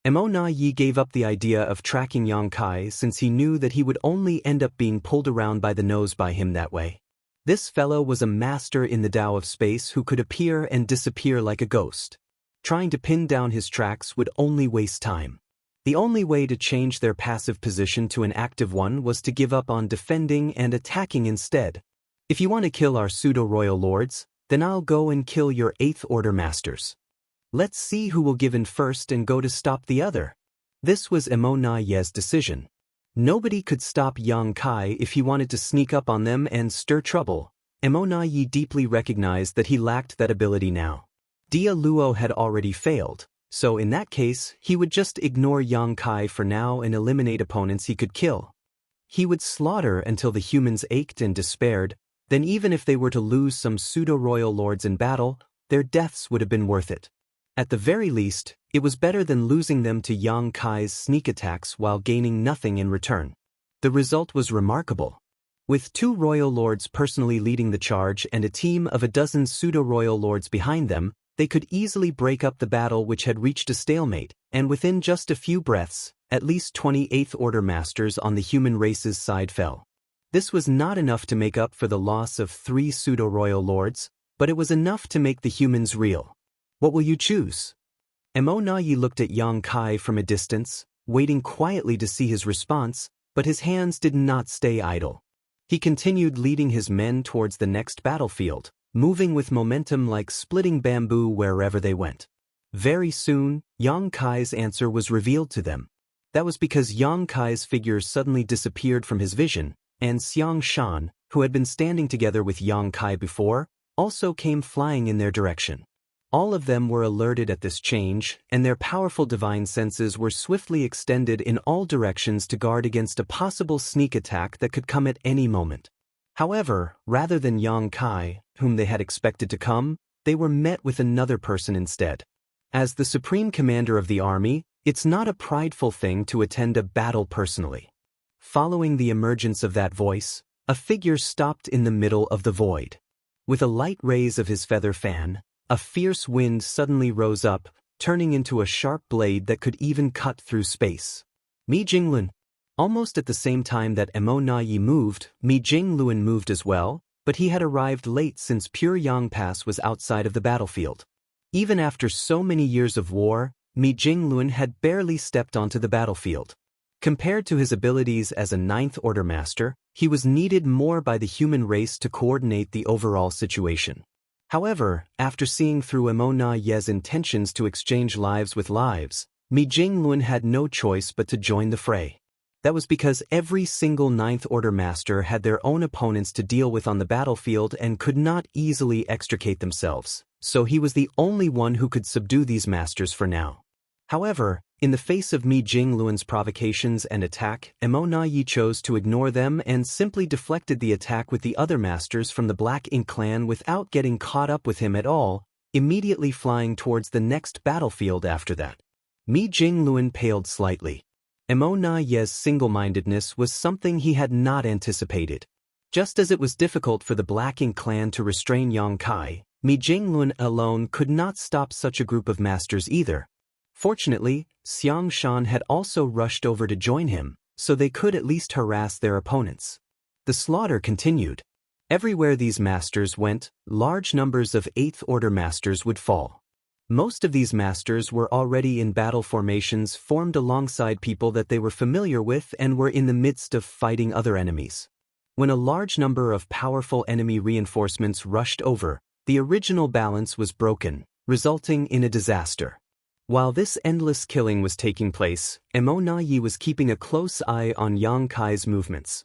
Emo Na Yi gave up the idea of tracking Yang Kai since he knew that he would only end up being pulled around by the nose by him that way. This fellow was a master in the Tao of space who could appear and disappear like a ghost. Trying to pin down his tracks would only waste time. The only way to change their passive position to an active one was to give up on defending and attacking instead. If you want to kill our pseudo-royal lords, then I'll go and kill your 8th Order masters. Let's see who will give in first and go to stop the other. This was Emo Na Ye's decision. Nobody could stop Yang Kai if he wanted to sneak up on them and stir trouble. Emo Na Ye deeply recognized that he lacked that ability now. Dia Luo had already failed, so in that case, he would just ignore Yang Kai for now and eliminate opponents he could kill. He would slaughter until the humans ached and despaired, then even if they were to lose some pseudo-royal lords in battle, their deaths would have been worth it. At the very least, it was better than losing them to Yang Kai's sneak attacks while gaining nothing in return. The result was remarkable. With 2 royal lords personally leading the charge and a team of a dozen pseudo-royal lords behind them, they could easily break up the battle which had reached a stalemate, and within just a few breaths, at least 28th Order masters on the human race's side fell. This was not enough to make up for the loss of 3 pseudo-royal lords, but it was enough to make the humans real. What will you choose? Emo Na Yi looked at Yang Kai from a distance, waiting quietly to see his response, but his hands did not stay idle. He continued leading his men towards the next battlefield, moving with momentum like splitting bamboo wherever they went. Very soon, Yang Kai's answer was revealed to them. That was because Yang Kai's figure suddenly disappeared from his vision, and Xiang Shan, who had been standing together with Yang Kai before, also came flying in their direction. All of them were alerted at this change, and their powerful divine senses were swiftly extended in all directions to guard against a possible sneak attack that could come at any moment. However, rather than Yang Kai, whom they had expected to come, they were met with another person instead. As the supreme commander of the army, it's not a prideful thing to attend a battle personally. Following the emergence of that voice, a figure stopped in the middle of the void. With a light raise of his feather fan, a fierce wind suddenly rose up, turning into a sharp blade that could even cut through space. Mi Jinglun. Almost at the same time that Emo Na Yi moved, Mi Jinglun moved as well, but he had arrived late since Pure Yang Pass was outside of the battlefield. Even after so many years of war, Mi Jinglun had barely stepped onto the battlefield. Compared to his abilities as a 9th Order master, he was needed more by the human race to coordinate the overall situation. However, after seeing through Emo Na Ye's intentions to exchange lives with lives, Mi Jinglun had no choice but to join the fray. That was because every single 9th Order master had their own opponents to deal with on the battlefield and could not easily extricate themselves, so he was the only one who could subdue these masters for now. However, in the face of Mi Jinglun's provocations and attack, Emo Na Yi chose to ignore them and simply deflected the attack with the other masters from the Black Ink clan without getting caught up with him at all, immediately flying towards the next battlefield after that. Mi Jinglun paled slightly. Emo Na Ye's single-mindedness was something he had not anticipated. Just as it was difficult for the Black Ink clan to restrain Yang Kai, Mi Jinglun alone could not stop such a group of masters either. Fortunately, Xiang Shan had also rushed over to join him, so they could at least harass their opponents. The slaughter continued. Everywhere these masters went, large numbers of 8th Order masters would fall. Most of these masters were already in battle formations formed alongside people that they were familiar with and were in the midst of fighting other enemies. When a large number of powerful enemy reinforcements rushed over, the original balance was broken, resulting in a disaster. While this endless killing was taking place, Emo Na Yi was keeping a close eye on Yang Kai's movements.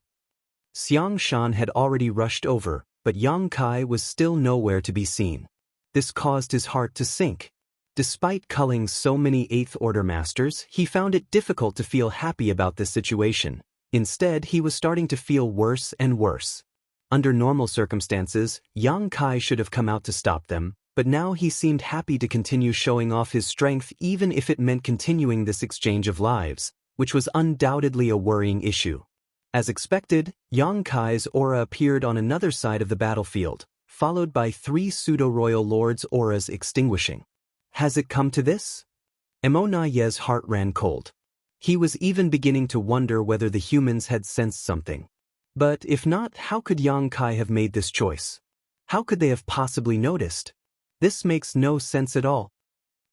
Xiang Shan had already rushed over, but Yang Kai was still nowhere to be seen. This caused his heart to sink. Despite culling so many 8th Order masters, he found it difficult to feel happy about this situation. Instead, he was starting to feel worse and worse. Under normal circumstances, Yang Kai should have come out to stop them, but now he seemed happy to continue showing off his strength even if it meant continuing this exchange of lives, which was undoubtedly a worrying issue. As expected, Yang Kai's aura appeared on another side of the battlefield, followed by 3 pseudo-royal lords' auras extinguishing. Has it come to this? Emonaye's heart ran cold. He was even beginning to wonder whether the humans had sensed something. But if not, how could Yang Kai have made this choice? How could they have possibly noticed? This makes no sense at all.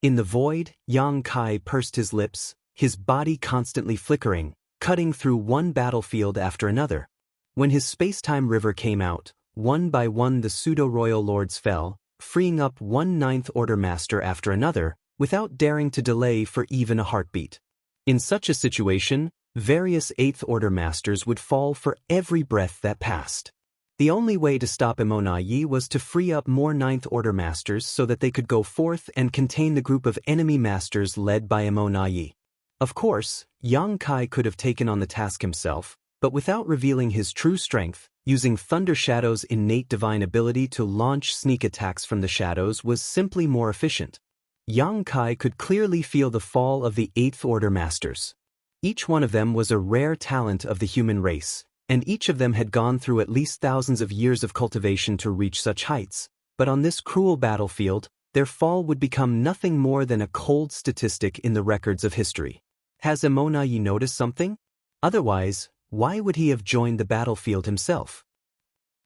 In the void, Yang Kai pursed his lips, his body constantly flickering, cutting through one battlefield after another. When his space-time river came out, one by one the pseudo-royal lords fell, freeing up one Ninth Order master after another, without daring to delay for even a heartbeat. In such a situation, various Eighth Order masters would fall for every breath that passed. The only way to stop Emonaye was to free up more Ninth Order masters so that they could go forth and contain the group of enemy masters led by Emonaye. Of course, Yang Kai could have taken on the task himself, but without revealing his true strength, using Thunder Shadow's innate divine ability to launch sneak attacks from the shadows was simply more efficient. Yang Kai could clearly feel the fall of the Eighth Order masters. Each one of them was a rare talent of the human race, and each of them had gone through at least thousands of years of cultivation to reach such heights, but on this cruel battlefield, their fall would become nothing more than a cold statistic in the records of history. Has Emonaye noticed something? Otherwise, why would he have joined the battlefield himself?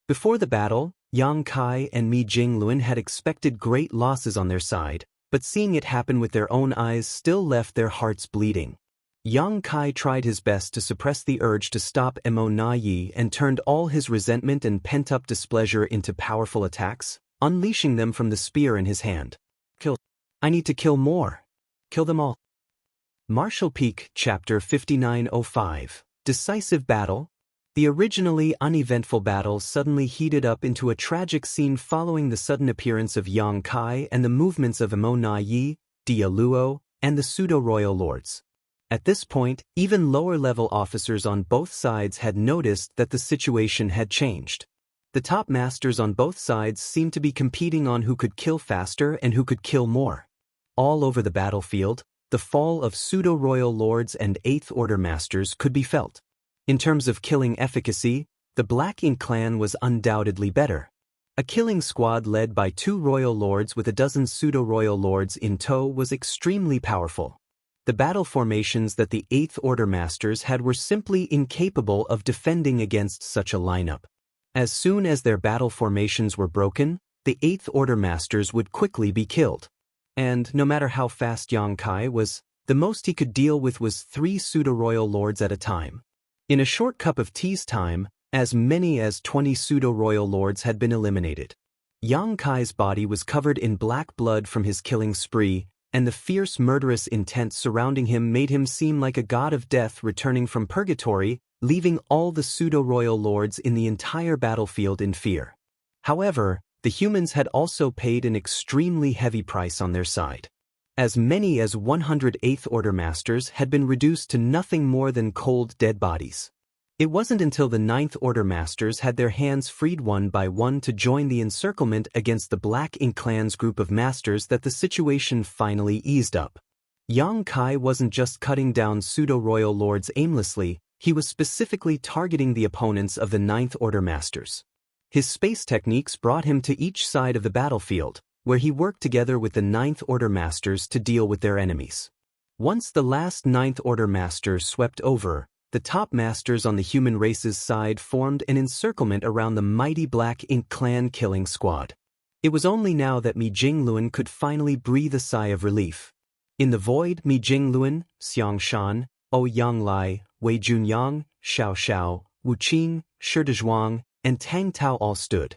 Before the battle, Yang Kai and Mi Jinglun had expected great losses on their side, but seeing it happen with their own eyes still left their hearts bleeding. Yang Kai tried his best to suppress the urge to stop Emonaye and turned all his resentment and pent-up displeasure into powerful attacks, unleashing them from the spear in his hand. Kill. I need to kill more. Kill them all. Martial Peak, Chapter 5905. Decisive Battle. The originally uneventful battle suddenly heated up into a tragic scene following the sudden appearance of Yang Kai and the movements of Emonaye, Dialuo, and the pseudo-royal lords. At this point, even lower-level officers on both sides had noticed that the situation had changed. The top masters on both sides seemed to be competing on who could kill faster and who could kill more. All over the battlefield, the fall of pseudo-royal lords and Eighth Order masters could be felt. In terms of killing efficacy, the Black Ink clan was undoubtedly better. A killing squad led by 2 royal lords with a dozen pseudo-royal lords in tow was extremely powerful. The battle formations that the Eighth Order masters had were simply incapable of defending against such a lineup. As soon as their battle formations were broken, the Eighth Order masters would quickly be killed. And no matter how fast Yang Kai was, the most he could deal with was 3 pseudo-royal lords at a time. In a short cup of tea's time, as many as 20 pseudo-royal lords had been eliminated. Yang Kai's body was covered in black blood from his killing spree, and the fierce murderous intent surrounding him made him seem like a god of death returning from purgatory, leaving all the pseudo-royal lords in the entire battlefield in fear. However, the humans had also paid an extremely heavy price on their side. As many as 100 Eighth Order masters had been reduced to nothing more than cold dead bodies. It wasn't until the Ninth Order masters had their hands freed one by one to join the encirclement against the Black Ink clan's group of masters that the situation finally eased up. Yang Kai wasn't just cutting down pseudo-royal lords aimlessly, he was specifically targeting the opponents of the Ninth Order masters. His space techniques brought him to each side of the battlefield, where he worked together with the Ninth Order masters to deal with their enemies. Once the last Ninth Order master swept over, the top masters on the human race's side formed an encirclement around the mighty Black Ink clan killing squad. It was only now that Mi Jinglun could finally breathe a sigh of relief. In the void, Mi Jinglun, Xiang Shan, O Yanglai, Wei Junyang, Xiao Xiao, Wu Qing, Shi Dezhuang, and Tang Tao all stood.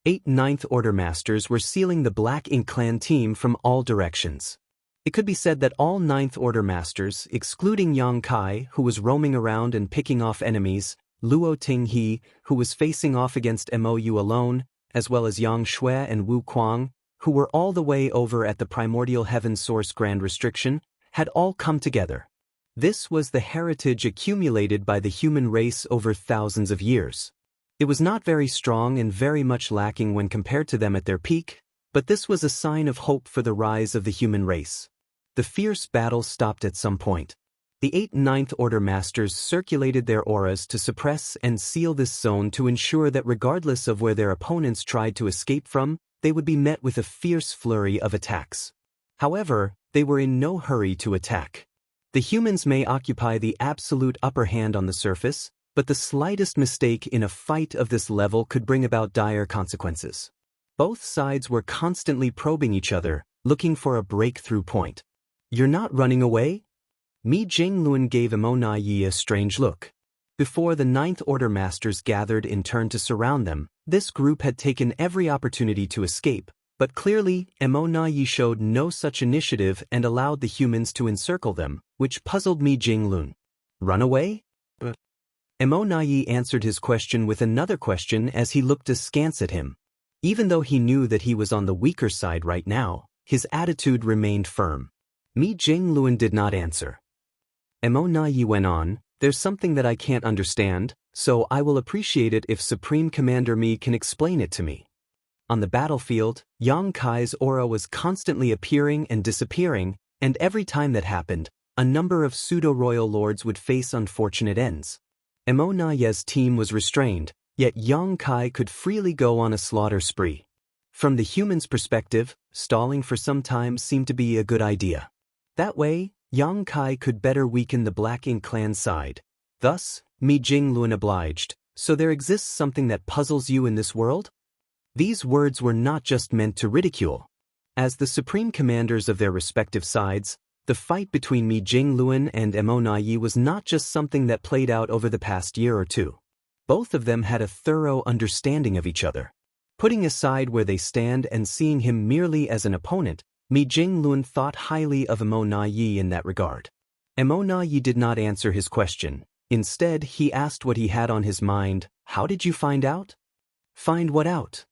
8 Ninth Order masters were sealing the Black Ink clan team from all directions. It could be said that all Ninth Order masters, excluding Yang Kai, who was roaming around and picking off enemies, Luo Tinghe, who was facing off against Mou alone, as well as Yang Shui and Wu Kuang, who were all the way over at the Primordial Heaven Source Grand Restriction, had all come together. This was the heritage accumulated by the human race over thousands of years. It was not very strong and very much lacking when compared to them at their peak, but this was a sign of hope for the rise of the human race. The fierce battle stopped at some point. The 8 Ninth Order Masters circulated their auras to suppress and seal this zone to ensure that regardless of where their opponents tried to escape from, they would be met with a fierce flurry of attacks. However, they were in no hurry to attack. The humans may occupy the absolute upper hand on the surface, but the slightest mistake in a fight of this level could bring about dire consequences. Both sides were constantly probing each other, looking for a breakthrough point. "You're not running away?" Mi Jinglun gave Imo Yi a strange look. Before the Ninth Order Masters gathered in turn to surround them, this group had taken every opportunity to escape, but clearly Imo Yi showed no such initiative and allowed the humans to encircle them, which puzzled Mi Jinglun. "Run away?" Imo Yi answered his question with another question as he looked askance at him. Even though he knew that he was on the weaker side right now, his attitude remained firm. Mi Jinglun did not answer. Imo Yi went on, "There's something that I can't understand, so I will appreciate it if Supreme Commander Mi can explain it to me." On the battlefield, Yang Kai's aura was constantly appearing and disappearing, and every time that happened, a number of pseudo-royal lords would face unfortunate ends. Imo Yi's team was restrained, yet Yang Kai could freely go on a slaughter spree. From the human's perspective, stalling for some time seemed to be a good idea. That way, Yang Kai could better weaken the Black Ink clan side. Thus, Mi Jinglun obliged, "So there exists something that puzzles you in this world?" These words were not just meant to ridicule. As the supreme commanders of their respective sides, the fight between Mi Jinglun and Imo Yi was not just something that played out over the past year or two. Both of them had a thorough understanding of each other. Putting aside where they stand and seeing him merely as an opponent, Mi Jinglun thought highly of Imo Yi in that regard. Imo Yi did not answer his question. Instead, he asked what he had on his mind. "How did you find out?" "Find what out?"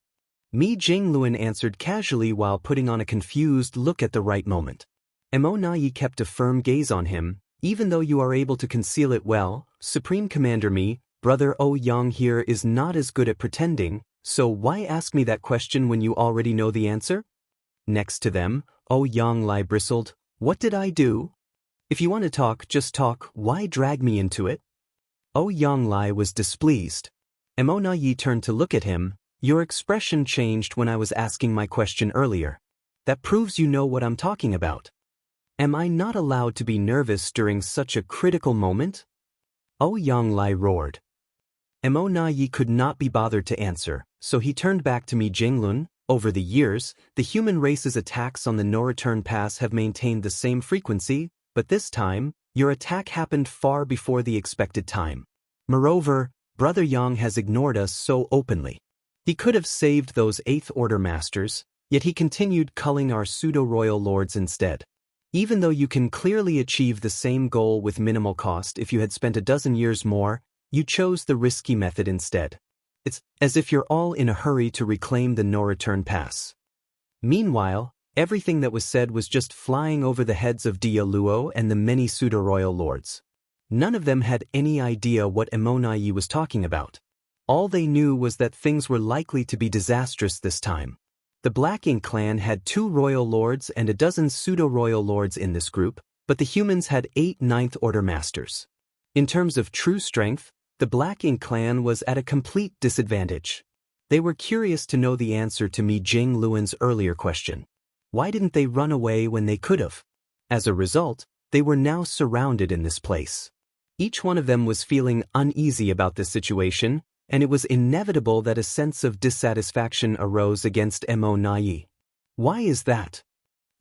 Mi Jinglun answered casually while putting on a confused look at the right moment. Imo Yi kept a firm gaze on him. "Even though you are able to conceal it well, Supreme Commander Mi, Brother Yang here is not as good at pretending, so why ask me that question when you already know the answer?" Next to them, Yang bristled. "What did I do? If you want to talk, just talk, why drag me into it?" Yang was displeased. Imo Yi turned to look at him. "Your expression changed when I was asking my question earlier. That proves you know what I'm talking about. Am I not allowed to be nervous during such a critical moment?" Yang roared. Imo Yi could not be bothered to answer, so he turned back to Mi Jinglun. "Over the years, the human race's attacks on the no-return pass have maintained the same frequency, but this time, your attack happened far before the expected time. Moreover, Brother Yang has ignored us so openly. He could have saved those 8th Order Masters, yet he continued culling our pseudo-royal lords instead. Even though you can clearly achieve the same goal with minimal cost if you had spent a dozen years more, you chose the risky method instead. It's as if you're all in a hurry to reclaim the no-return pass." Meanwhile, everything that was said was just flying over the heads of Dia Luo and the many pseudo-royal lords. None of them had any idea what Imo Yi was talking about. All they knew was that things were likely to be disastrous this time. The Black Ink clan had 2 royal lords and a dozen pseudo-royal lords in this group, but the humans had 8 Ninth Order Masters. In terms of true strength, the Black Ink clan was at a complete disadvantage. They were curious to know the answer to Mi Jinglun's earlier question. Why didn't they run away when they could have? As a result, they were now surrounded in this place. Each one of them was feeling uneasy about this situation, and it was inevitable that a sense of dissatisfaction arose against Imo Yi. "Why is that?"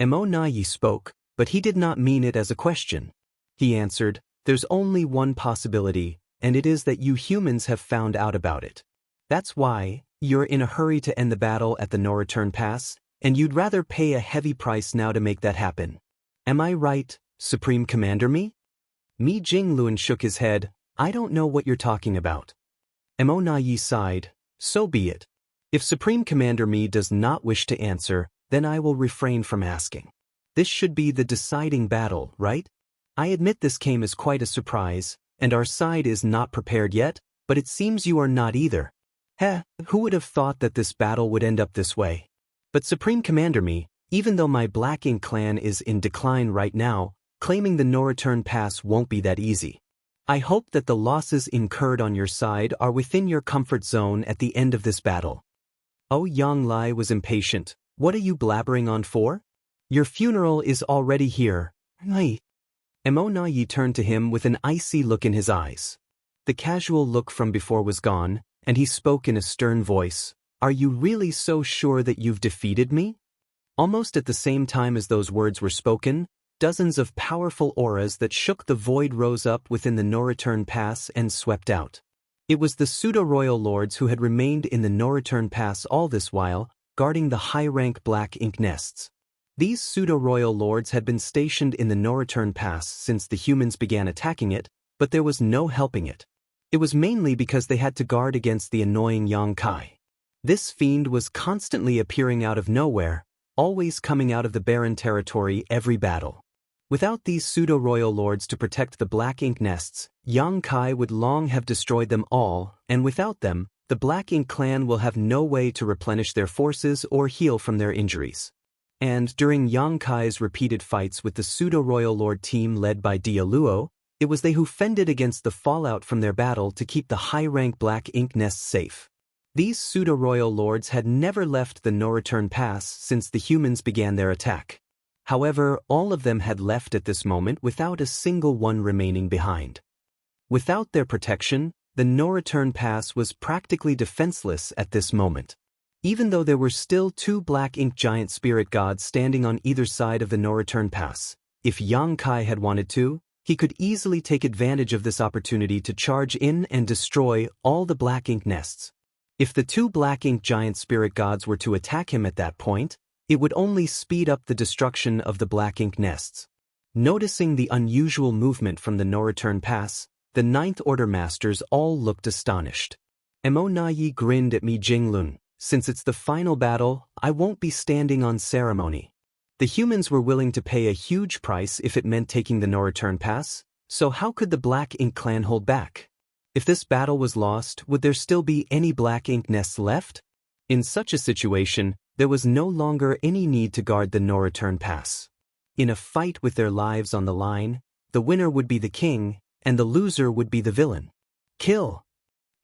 Imo Yi spoke, but he did not mean it as a question. He answered, "There's only one possibility, and it is that you humans have found out about it. That's why you're in a hurry to end the battle at the no-return pass, and you'd rather pay a heavy price now to make that happen. Am I right, Supreme Commander Mi?" Mi Jinglun shook his head. "I don't know what you're talking about." Imo Yi sighed. "So be it. If Supreme Commander Mi does not wish to answer, then I will refrain from asking. This should be the deciding battle, right? I admit this came as quite a surprise, and our side is not prepared yet, but it seems you are not either. Heh, who would have thought that this battle would end up this way? But Supreme Commander me, even though my Black Ink clan is in decline right now, claiming the no return pass won't be that easy. I hope that the losses incurred on your side are within your comfort zone at the end of this battle. Oh, Yang Lai was impatient. What are you blabbering on for? Your funeral is already here. Ai. Emona Yi turned to him with an icy look in his eyes. The casual look from before was gone, and he spoke in a stern voice. Are you really so sure that you've defeated me? Almost at the same time as those words were spoken, dozens of powerful auras that shook the void rose up within the no-return pass and swept out. It was the pseudo-royal lords who had remained in the no-return pass all this while, guarding the high-rank Black Ink nests. These pseudo-royal lords had been stationed in the no-return pass since the humans began attacking it, but there was no helping it. It was mainly because they had to guard against the annoying Yang Kai. This fiend was constantly appearing out of nowhere, always coming out of the barren territory every battle. Without these pseudo-royal lords to protect the Black Ink nests, Yang Kai would long have destroyed them all, and without them, the Black Ink clan will have no way to replenish their forces or heal from their injuries. And during Yang Kai's repeated fights with the pseudo-royal lord team led by Dialuo, it was they who fended against the fallout from their battle to keep the high-rank Black Ink nests safe. These pseudo-royal lords had never left the no-return pass since the humans began their attack. However, all of them had left at this moment without a single one remaining behind. Without their protection, the no-return pass was practically defenseless at this moment. Even though there were still 2 Black Ink giant spirit gods standing on either side of the no-return pass, if Yang Kai had wanted to, he could easily take advantage of this opportunity to charge in and destroy all the Black Ink nests. If the 2 Black Ink giant spirit gods were to attack him at that point, it would only speed up the destruction of the Black Ink nests. Noticing the unusual movement from the no-return pass, the Ninth Order Masters all looked astonished. Mo Yi grinned at Mi Jinglun. Since it's the final battle, I won't be standing on ceremony. The humans were willing to pay a huge price if it meant taking the no-return pass, so how could the Black Ink clan hold back? If this battle was lost, would there still be any Black Ink nests left? In such a situation, there was no longer any need to guard the no-return pass. In a fight with their lives on the line, the winner would be the king, and the loser would be the villain. Kill!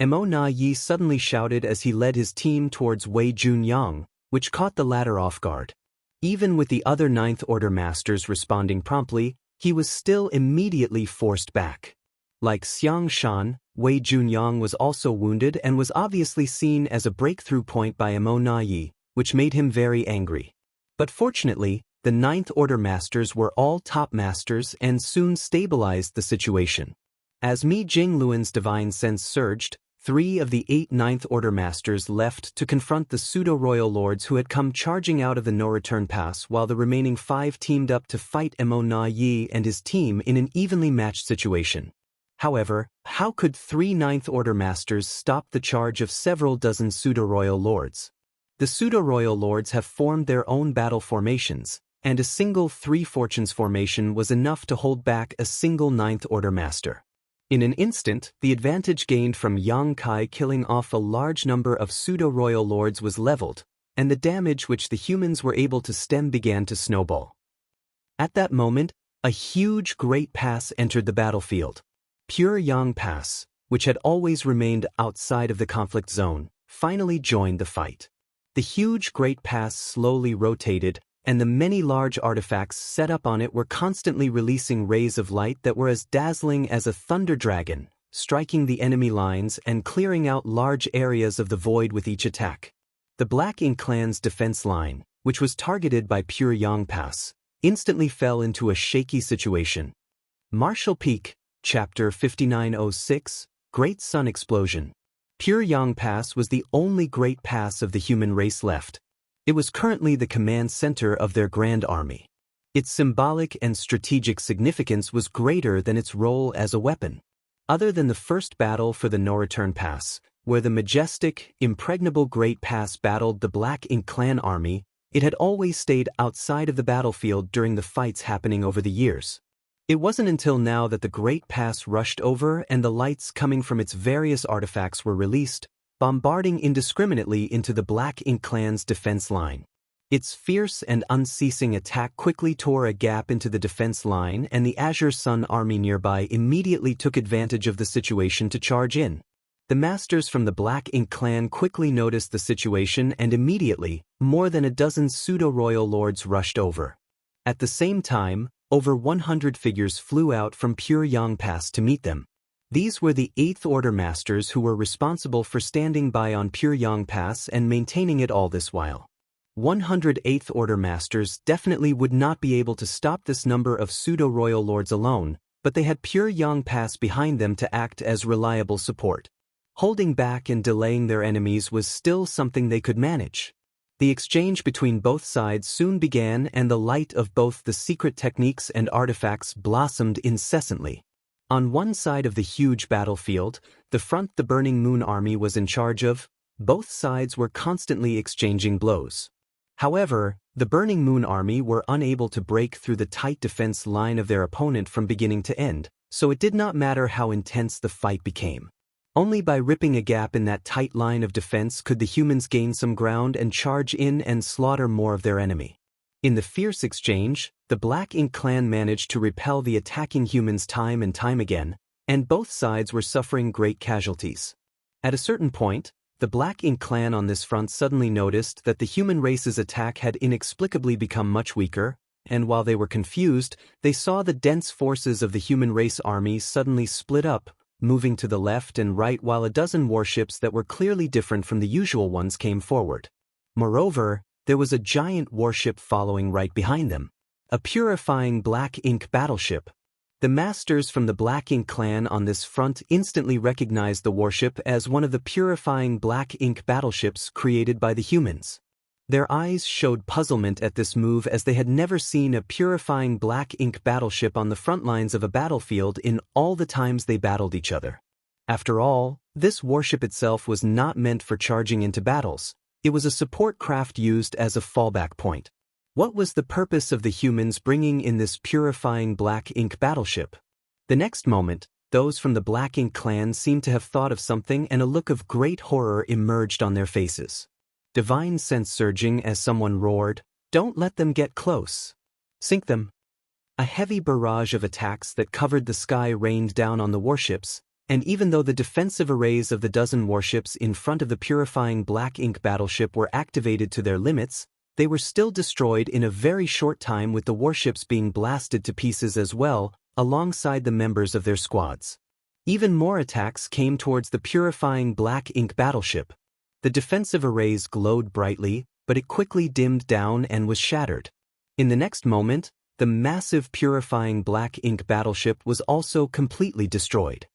Mo Yi suddenly shouted as he led his team towards Wei Junyang, which caught the latter off guard. Even with the other Ninth Order Masters responding promptly, he was still immediately forced back. Like Xiang Shan, Wei Junyang was also wounded and was obviously seen as a breakthrough point by Mo Yi, which made him very angry. But fortunately, the Ninth Order Masters were all top masters and soon stabilized the situation. As Mi Jingluan's divine sense surged, 3 of the 8 Ninth Order Masters left to confront the pseudo-royal lords who had come charging out of the no-return pass, while the remaining 5 teamed up to fight Mo Yi and his team in an evenly matched situation. However, how could 3 Ninth Order Masters stop the charge of several dozen pseudo-royal lords? The pseudo-royal lords have formed their own battle formations, and a single 3 Fortunes formation was enough to hold back a single Ninth Order Master. In an instant, the advantage gained from Yang Kai killing off a large number of pseudo-royal lords was leveled, and the damage which the humans were able to stem began to snowball. At that moment, a huge Great Pass entered the battlefield. Pure Yang Pass, which had always remained outside of the conflict zone, finally joined the fight. The huge Great Pass slowly rotated, and the many large artifacts set up on it were constantly releasing rays of light that were as dazzling as a thunder dragon, striking the enemy lines and clearing out large areas of the void with each attack. The Black Ink clan's defense line, which was targeted by Pure Yang Pass, instantly fell into a shaky situation. Martial Peak, Chapter 5906, Great Sun Explosion. Pure Yang Pass was the only great pass of the human race left. It was currently the command center of their grand army. Its symbolic and strategic significance was greater than its role as a weapon. Other than the first battle for the no-return pass, where the majestic, impregnable Great Pass battled the Black Ink clan army, it had always stayed outside of the battlefield during the fights happening over the years. It wasn't until now that the Great Pass rushed over and the lights coming from its various artifacts were released, bombarding indiscriminately into the Black Ink clan's defense line. Its fierce and unceasing attack quickly tore a gap into the defense line, and the Azure Sun army nearby immediately took advantage of the situation to charge in. The masters from the Black Ink clan quickly noticed the situation, and immediately, more than a dozen pseudo-royal lords rushed over. At the same time, over 100 figures flew out from Pure Yang Pass to meet them. These were the 8th Order masters who were responsible for standing by on Pure Yang Pass and maintaining it all this while. 108th Order masters definitely would not be able to stop this number of pseudo-royal lords alone, but they had Pure Yang Pass behind them to act as reliable support. Holding back and delaying their enemies was still something they could manage. The exchange between both sides soon began, and the light of both the secret techniques and artifacts blossomed incessantly. On one side of the huge battlefield, the front the Burning Moon army was in charge of, both sides were constantly exchanging blows. However, the Burning Moon army were unable to break through the tight defense line of their opponent from beginning to end, so it did not matter how intense the fight became. Only by ripping a gap in that tight line of defense could the humans gain some ground and charge in and slaughter more of their enemy. In the fierce exchange, the Black Ink clan managed to repel the attacking humans time and time again, and both sides were suffering great casualties. At a certain point, the Black Ink clan on this front suddenly noticed that the human race's attack had inexplicably become much weaker, and while they were confused, they saw the dense forces of the human race army suddenly split up, moving to the left and right while a dozen warships that were clearly different from the usual ones came forward. Moreover, there was a giant warship following right behind them, a purifying Black Ink battleship. The masters from the Black Ink clan on this front instantly recognized the warship as one of the purifying Black Ink battleships created by the humans. Their eyes showed puzzlement at this move, as they had never seen a purifying Black Ink battleship on the front lines of a battlefield in all the times they battled each other. After all, this warship itself was not meant for charging into battles. It was a support craft used as a fallback point. What was the purpose of the humans bringing in this purifying Black Ink battleship? The next moment, those from the Black Ink clan seemed to have thought of something, and a look of great horror emerged on their faces. Divine sense surging as someone roared, "Don't let them get close. Sink them." A heavy barrage of attacks that covered the sky rained down on the warships, and even though the defensive arrays of the dozen warships in front of the purifying Black Ink battleship were activated to their limits, they were still destroyed in a very short time, with the warships being blasted to pieces as well, alongside the members of their squads. Even more attacks came towards the purifying Black Ink battleship. The defensive arrays glowed brightly, but it quickly dimmed down and was shattered. In the next moment, the massive purifying Black Ink battleship was also completely destroyed.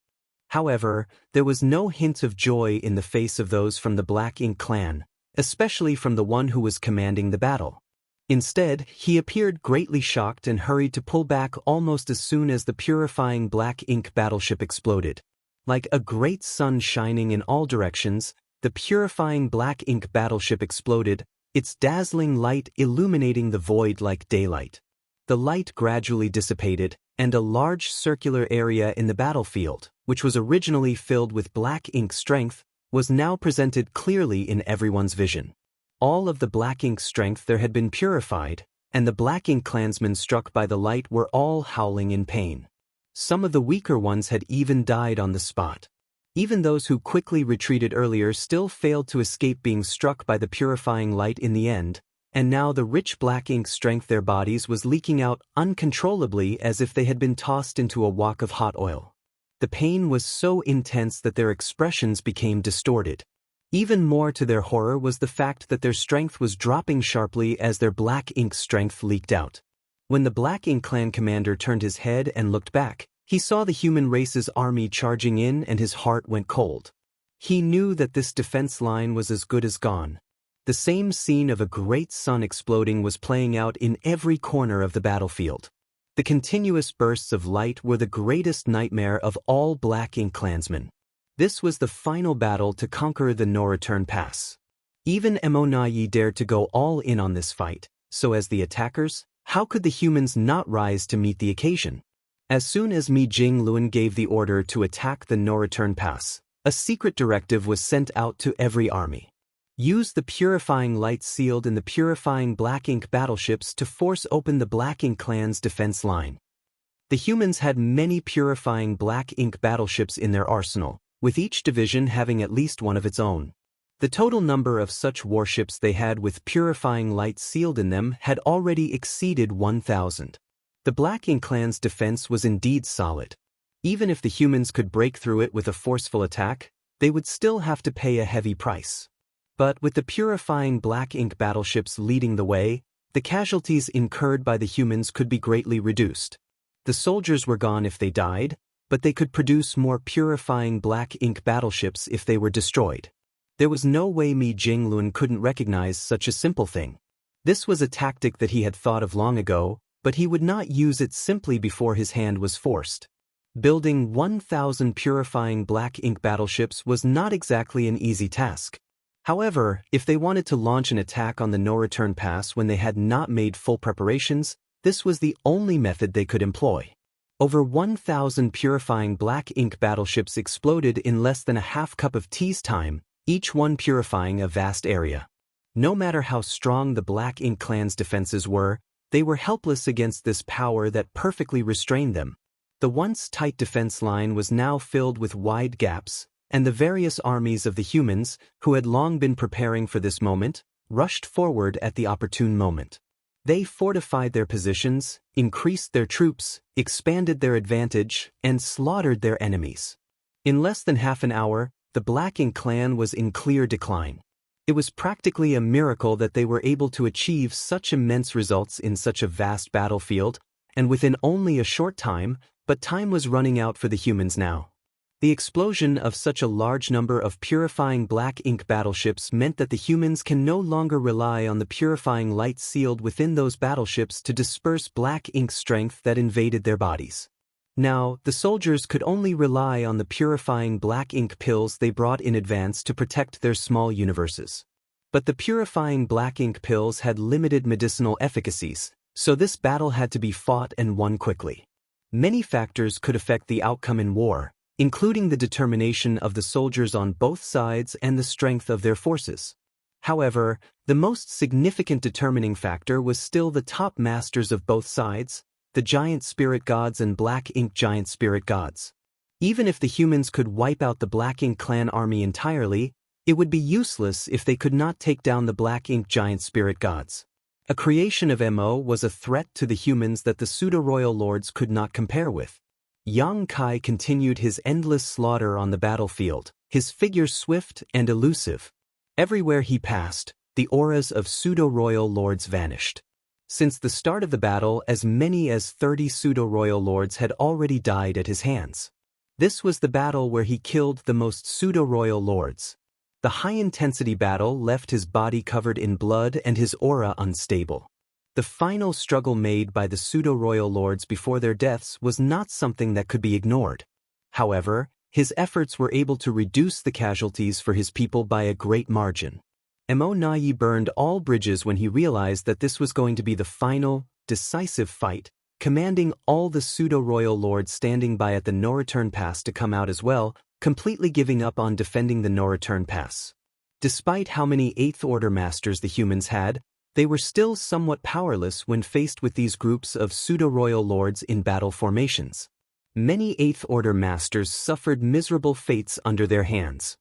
However, there was no hint of joy in the face of those from the Black Ink clan, especially from the one who was commanding the battle. Instead, he appeared greatly shocked and hurried to pull back almost as soon as the purifying Black Ink battleship exploded. Like a great sun shining in all directions, the purifying Black Ink battleship exploded, its dazzling light illuminating the void like daylight. The light gradually dissipated, and a large circular area in the battlefield, which was originally filled with Black Ink strength, was now presented clearly in everyone's vision. All of the Black Ink strength there had been purified, and the Black Ink clansmen struck by the light were all howling in pain. Some of the weaker ones had even died on the spot. Even those who quickly retreated earlier still failed to escape being struck by the purifying light in the end, and now the rich Black Ink strength their bodies was leaking out uncontrollably as if they had been tossed into a wok of hot oil. The pain was so intense that their expressions became distorted. Even more to their horror was the fact that their strength was dropping sharply as their Black Ink strength leaked out. When the Black Ink clan commander turned his head and looked back, he saw the human race's army charging in, and his heart went cold. He knew that this defense line was as good as gone. The same scene of a great sun exploding was playing out in every corner of the battlefield. The continuous bursts of light were the greatest nightmare of all Black Ink clansmen. This was the final battle to conquer the no-return pass. Even Emonayi dared to go all in on this fight, so as the attackers, how could the humans not rise to meet the occasion? As soon as Mi Jingluan gave the order to attack the no-return pass, A secret directive was sent out to every army. Use the purifying light sealed in the purifying black ink battleships to force open the Black Ink clan's defense line. The humans had many purifying black ink battleships in their arsenal, with each division having at least one of its own. The total number of such warships they had with purifying light sealed in them had already exceeded 1,000. The Black Ink clan's defense was indeed solid. Even if the humans could break through it with a forceful attack, they would still have to pay a heavy price. But with the purifying black ink battleships leading the way, the casualties incurred by the humans could be greatly reduced. The soldiers were gone if they died, but they could produce more purifying black ink battleships if they were destroyed. There was no way Mi Jinglun couldn't recognize such a simple thing. This was a tactic that he had thought of long ago, but he would not use it simply before his hand was forced. Building 1,000 purifying black ink battleships was not exactly an easy task. However, if they wanted to launch an attack on the no-return pass when they had not made full preparations, this was the only method they could employ. Over 1,000 purifying black ink battleships exploded in less than a half cup of tea's time, each one purifying a vast area. No matter how strong the Black Ink clan's defenses were, they were helpless against this power that perfectly restrained them. The once tight defense line was now filled with wide gaps, and the various armies of the humans, who had long been preparing for this moment, rushed forward at the opportune moment. They fortified their positions, increased their troops, expanded their advantage, and slaughtered their enemies. In less than half an hour, the Black Ink clan was in clear decline. It was practically a miracle that they were able to achieve such immense results in such a vast battlefield, and within only a short time, but time was running out for the humans now. The explosion of such a large number of purifying black ink battleships meant that the humans can no longer rely on the purifying light sealed within those battleships to disperse black ink strength that invaded their bodies. Now, the soldiers could only rely on the purifying black ink pills they brought in advance to protect their small universes. But the purifying black ink pills had limited medicinal efficacies, so this battle had to be fought and won quickly. Many factors could affect the outcome in war, including the determination of the soldiers on both sides and the strength of their forces. However, the most significant determining factor was still the top masters of both sides, the giant spirit gods and black ink giant spirit gods. Even if the humans could wipe out the Black Ink clan army entirely, it would be useless if they could not take down the black ink giant spirit gods. A creation of Mo was a threat to the humans that the pseudo-royal lords could not compare with. Yang Kai continued his endless slaughter on the battlefield, his figure swift and elusive. Everywhere he passed, the auras of pseudo-royal lords vanished. Since the start of the battle, as many as 30 pseudo-royal lords had already died at his hands. This was the battle where he killed the most pseudo-royal lords. The high-intensity battle left his body covered in blood and his aura unstable. The final struggle made by the pseudo-royal lords before their deaths was not something that could be ignored. However, his efforts were able to reduce the casualties for his people by a great margin. Mo Nai burned all bridges when he realized that this was going to be the final, decisive fight, commanding all the pseudo-royal lords standing by at the no-return pass to come out as well, completely giving up on defending the no-return pass. Despite how many Eighth Order masters the humans had, they were still somewhat powerless when faced with these groups of pseudo-royal lords in battle formations. Many Eighth Order masters suffered miserable fates under their hands.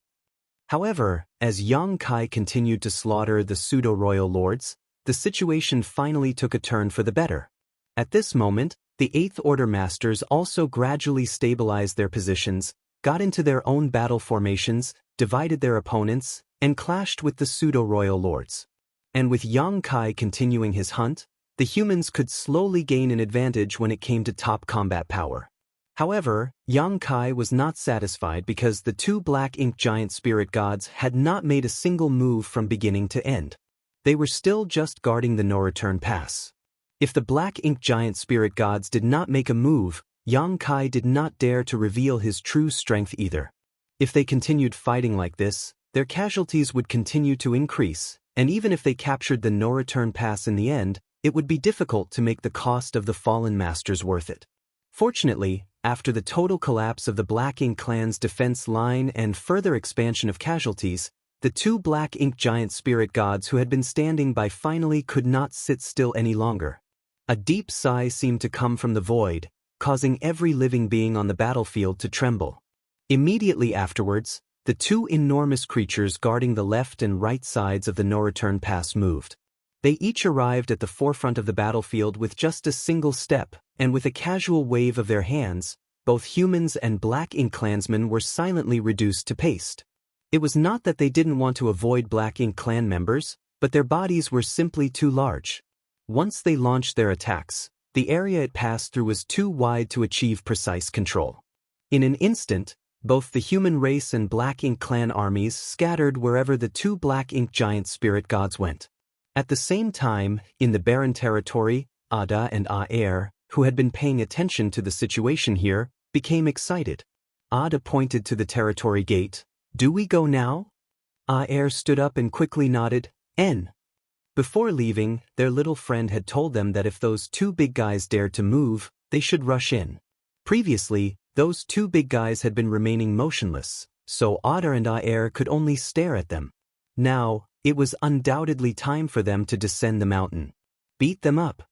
However, as Yang Kai continued to slaughter the pseudo-royal lords, the situation finally took a turn for the better. At this moment, the Eighth Order masters also gradually stabilized their positions, got into their own battle formations, divided their opponents, and clashed with the pseudo-royal lords. And with Yang Kai continuing his hunt, the humans could slowly gain an advantage when it came to top combat power. However, Yang Kai was not satisfied because the two black ink giant spirit gods had not made a single move from beginning to end. They were still just guarding the no-return pass. If the black ink giant spirit gods did not make a move, Yang Kai did not dare to reveal his true strength either. If they continued fighting like this, their casualties would continue to increase, and even if they captured the no-return pass in the end, it would be difficult to make the cost of the fallen masters worth it. Fortunately, After the total collapse of the Black Ink clan's defense line and further expansion of casualties, the two Black Ink giant spirit gods who had been standing by finally could not sit still any longer. A deep sigh seemed to come from the void, causing every living being on the battlefield to tremble. Immediately afterwards, the two enormous creatures guarding the left and right sides of the no-return pass moved. They each arrived at the forefront of the battlefield with just a single step, and with a casual wave of their hands, both humans and Black Ink clansmen were silently reduced to paste. It was not that they didn't want to avoid Black Ink clan members, but their bodies were simply too large. Once they launched their attacks, the area it passed through was too wide to achieve precise control. In an instant, both the human race and Black Ink clan armies scattered wherever the two Black Ink giant spirit gods went. At the same time, in the barren territory, Ada and Aer, who had been paying attention to the situation here, became excited. Ada pointed to the territory gate. "Do we go now?" Aer stood up and quickly nodded. "N." Before leaving, their little friend had told them that if those two big guys dared to move, they should rush in. Previously, those two big guys had been remaining motionless, so Ada and Aer could only stare at them. Now, it was undoubtedly time for them to descend the mountain. Beat them up.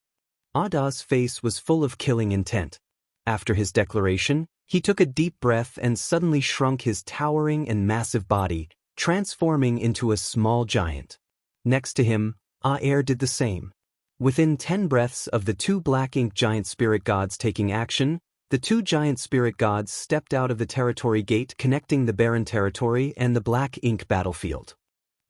Ada's face was full of killing intent. After his declaration, he took a deep breath and suddenly shrunk his towering and massive body, transforming into a small giant. Next to him, Aer did the same. Within 10 breaths of the two Black Ink giant spirit gods taking action, the two giant spirit gods stepped out of the territory gate connecting the barren territory and the Black Ink battlefield.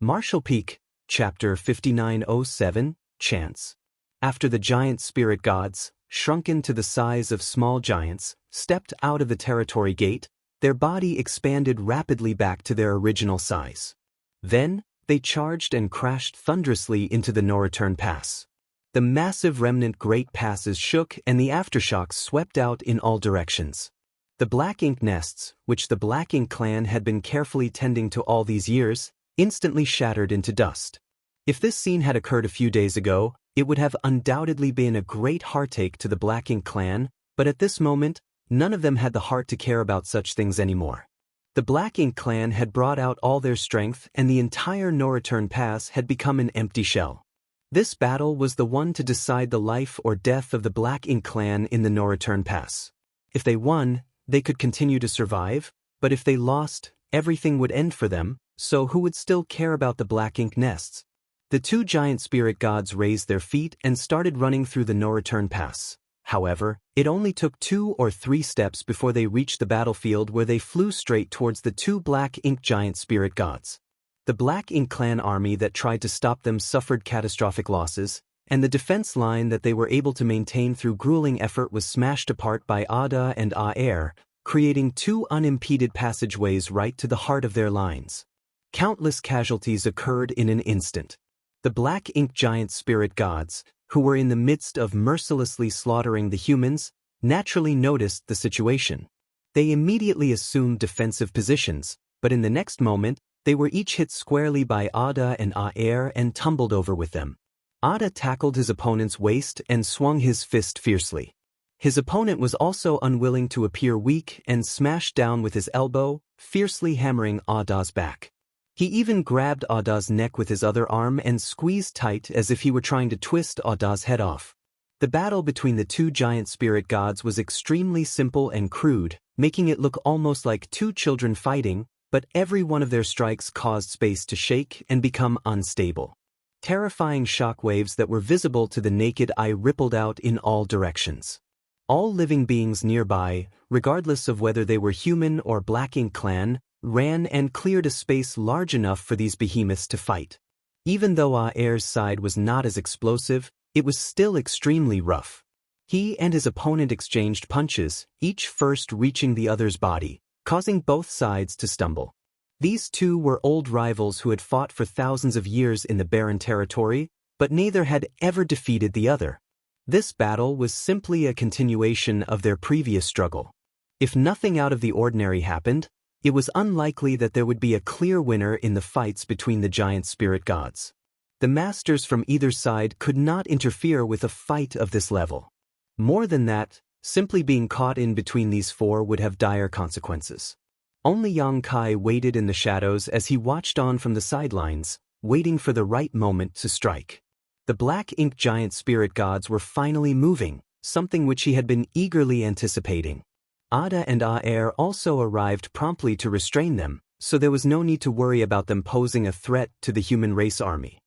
Martial Peak, Chapter 5907, Chance. After the giant spirit gods, shrunken to the size of small giants, stepped out of the territory gate, their body expanded rapidly back to their original size. Then, they charged and crashed thunderously into the no-return pass. The massive remnant great passes shook and the aftershocks swept out in all directions. The Black Ink nests, which the Black Ink clan had been carefully tending to all these years, instantly shattered into dust. If this scene had occurred a few days ago, it would have undoubtedly been a great heartache to the Black Ink clan, but at this moment, none of them had the heart to care about such things anymore. The Black Ink clan had brought out all their strength and the entire no-return pass had become an empty shell. This battle was the one to decide the life or death of the Black Ink clan in the no-return pass. If they won, they could continue to survive, but if they lost, everything would end for them, so who would still care about the Black Ink nests? The two giant spirit gods raised their feet and started running through the no-return pass. However, it only took 2 or 3 steps before they reached the battlefield where they flew straight towards the two Black Ink giant spirit gods. The Black Ink clan army that tried to stop them suffered catastrophic losses, and the defense line that they were able to maintain through grueling effort was smashed apart by Ada and Aer, creating 2 unimpeded passageways right to the heart of their lines. Countless casualties occurred in an instant. The Black Ink giant spirit gods, who were in the midst of mercilessly slaughtering the humans, naturally noticed the situation. They immediately assumed defensive positions, but in the next moment, they were each hit squarely by Ada and Aer and tumbled over with them. Ada tackled his opponent's waist and swung his fist fiercely. His opponent was also unwilling to appear weak and smashed down with his elbow, fiercely hammering Ada's back. He even grabbed Ada's neck with his other arm and squeezed tight as if he were trying to twist Ada's head off. The battle between the two giant spirit gods was extremely simple and crude, making it look almost like two children fighting, but every one of their strikes caused space to shake and become unstable. Terrifying shockwaves that were visible to the naked eye rippled out in all directions. All living beings nearby, regardless of whether they were human or Black Ink clan, ran and cleared a space large enough for these behemoths to fight. Even though Aer's side was not as explosive, it was still extremely rough. He and his opponent exchanged punches, each first reaching the other's body, causing both sides to stumble. These two were old rivals who had fought for thousands of years in the barren territory, but neither had ever defeated the other. This battle was simply a continuation of their previous struggle. If nothing out of the ordinary happened, it was unlikely that there would be a clear winner in the fights between the giant spirit gods. The masters from either side could not interfere with a fight of this level. More than that, Simply being caught in between these four would have dire consequences. Only Yang Kai waited in the shadows as he watched on from the sidelines, waiting for the right moment to strike. The black ink giant spirit gods were finally moving, something which he had been eagerly anticipating. Ada and Aer also arrived promptly to restrain them, so there was no need to worry about them posing a threat to the human race army.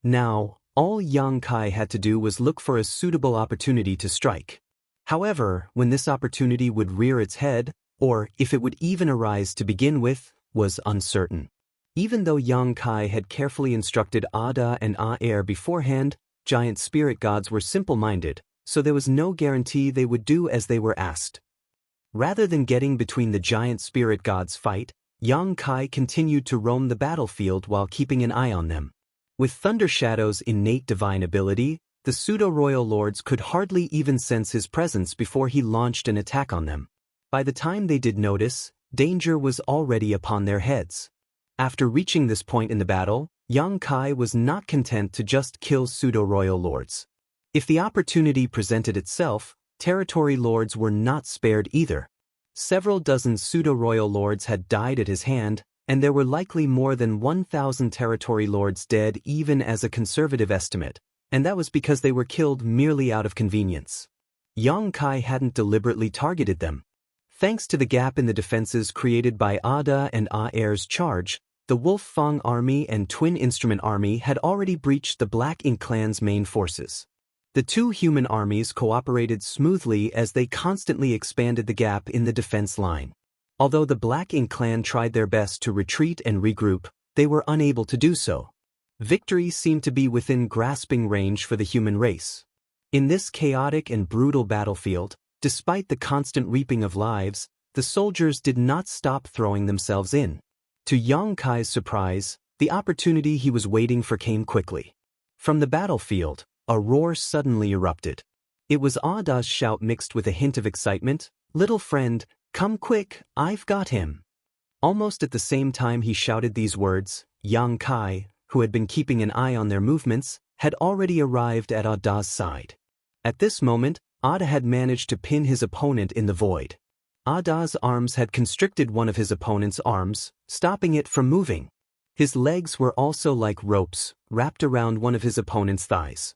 Now, all Yang Kai had to do was look for a suitable opportunity to strike. However, when this opportunity would rear its head, or if it would even arise to begin with, was uncertain. Even though Yang Kai had carefully instructed Ada and Aer beforehand, giant spirit gods were simple-minded, so there was no guarantee they would do as they were asked. Rather than getting between the giant spirit gods' fight, Yang Kai continued to roam the battlefield while keeping an eye on them. With Thunder Shadow's innate divine ability, the pseudo-royal lords could hardly even sense his presence before he launched an attack on them. By the time they did notice, danger was already upon their heads. After reaching this point in the battle, Yang Kai was not content to just kill pseudo-royal lords. If the opportunity presented itself, territory lords were not spared either. Several dozen pseudo-royal lords had died at his hand, and there were likely more than 1,000 territory lords dead even as a conservative estimate, and that was because they were killed merely out of convenience. Yang Kai hadn't deliberately targeted them. Thanks to the gap in the defenses created by Ada and Aer's charge, the Wolf Fang army and Twin Instrument army had already breached the Black Ink clan's main forces. The two human armies cooperated smoothly as they constantly expanded the gap in the defense line. Although the Black Ink clan tried their best to retreat and regroup, they were unable to do so. Victory seemed to be within grasping range for the human race. In this chaotic and brutal battlefield, despite the constant reaping of lives, the soldiers did not stop throwing themselves in. To Yang Kai's surprise, the opportunity he was waiting for came quickly. From the battlefield, a roar suddenly erupted. It was Ada's shout mixed with a hint of excitement, "Little friend, come quick, I've got him." Almost at the same time he shouted these words, Yang Kai, who had been keeping an eye on their movements, had already arrived at Ada's side. At this moment, Ada had managed to pin his opponent in the void. Ada's arms had constricted one of his opponent's arms, stopping it from moving. His legs were also like ropes, wrapped around one of his opponent's thighs.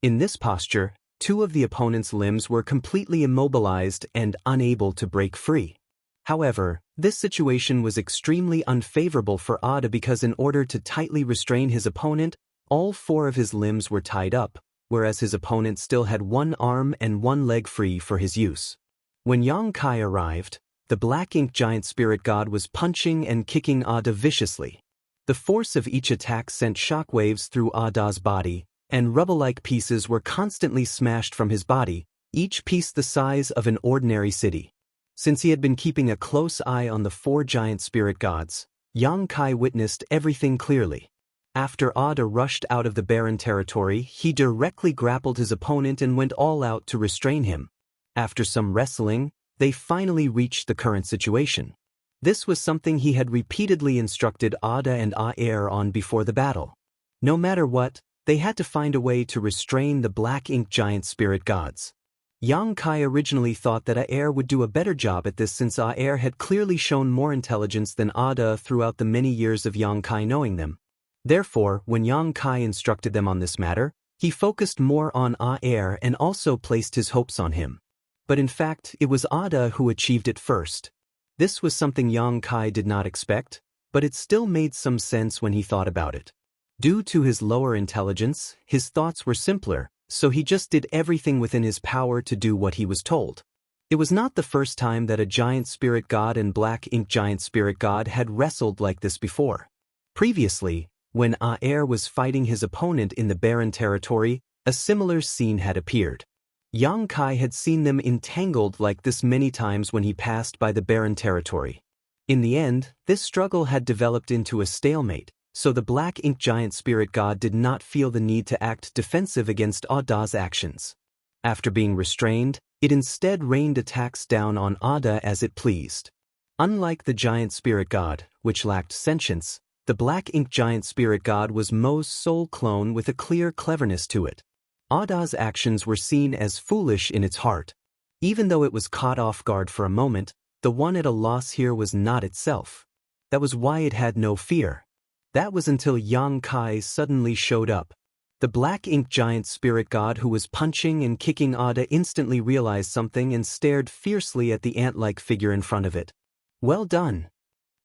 In this posture, two of the opponent's limbs were completely immobilized and unable to break free. However, this situation was extremely unfavorable for Ada because in order to tightly restrain his opponent, all four of his limbs were tied up, whereas his opponent still had one arm and one leg free for his use. When Yang Kai arrived, the Black Ink giant spirit god was punching and kicking Ada viciously. The force of each attack sent shockwaves through Ada's body, and rubble-like pieces were constantly smashed from his body, each piece the size of an ordinary city. Since he had been keeping a close eye on the four giant spirit gods, Yang Kai witnessed everything clearly. After Ada rushed out of the barren territory, he directly grappled his opponent and went all out to restrain him. After some wrestling, they finally reached the current situation. This was something he had repeatedly instructed Ada and Aer on before the battle. No matter what, they had to find a way to restrain the Black Ink giant spirit gods. Yang Kai originally thought that Aer would do a better job at this since Aer had clearly shown more intelligence than Ada throughout the many years of Yang Kai knowing them. Therefore, when Yang Kai instructed them on this matter, he focused more on Aer and also placed his hopes on him. But in fact, it was Ada who achieved it first. This was something Yang Kai did not expect, but it still made some sense when he thought about it. Due to his lower intelligence, his thoughts were simpler, so he just did everything within his power to do what he was told. It was not the first time that a giant spirit god and Black Ink giant spirit god had wrestled like this before. Previously, when Aer was fighting his opponent in the barren territory, a similar scene had appeared. Yang Kai had seen them entangled like this many times when he passed by the barren territory. In the end, this struggle had developed into a stalemate, so the Black Ink giant spirit god did not feel the need to act defensive against Ada's actions. After being restrained, it instead rained attacks down on Ada as it pleased. Unlike the giant spirit god, which lacked sentience, the Black Ink giant spirit god was Mo's soul clone with a clear cleverness to it. Ada's actions were seen as foolish in its heart. Even though it was caught off guard for a moment, the one at a loss here was not itself. That was why it had no fear. That was until Yang Kai suddenly showed up. The black ink giant spirit god who was punching and kicking Ada instantly realized something and stared fiercely at the ant-like figure in front of it. "Well done."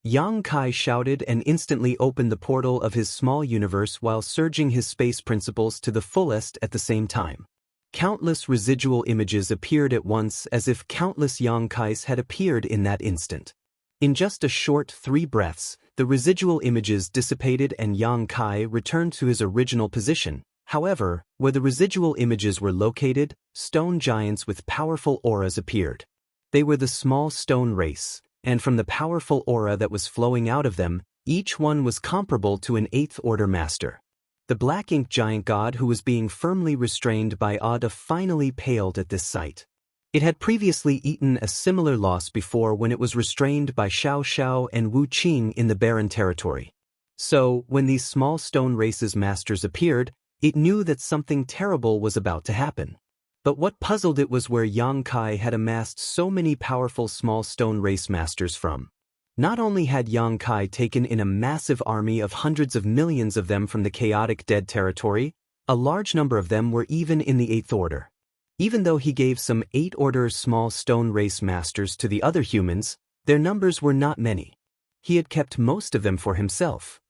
Yang Kai shouted and instantly opened the portal of his small universe while surging his space principles to the fullest at the same time. Countless residual images appeared at once as if countless Yang Kais had appeared in that instant. In just a short 3 breaths, the residual images dissipated and Yang Kai returned to his original position. However, where the residual images were located, stone giants with powerful auras appeared. They were the small stone race, and from the powerful aura that was flowing out of them, each one was comparable to an 8th order master. The black ink giant god who was being firmly restrained by Ada finally paled at this sight. It had previously eaten a similar loss before when it was restrained by Xiao Xiao and Wu Qing in the barren territory. So, when these small stone races masters appeared, it knew that something terrible was about to happen. But what puzzled it was where Yang Kai had amassed so many powerful small stone race masters from. Not only had Yang Kai taken in a massive army of hundreds of millions of them from the chaotic dead territory, a large number of them were even in the 8th order. Even though he gave some 8th-order small stone race masters to the other humans, their numbers were not many. He had kept most of them for himself.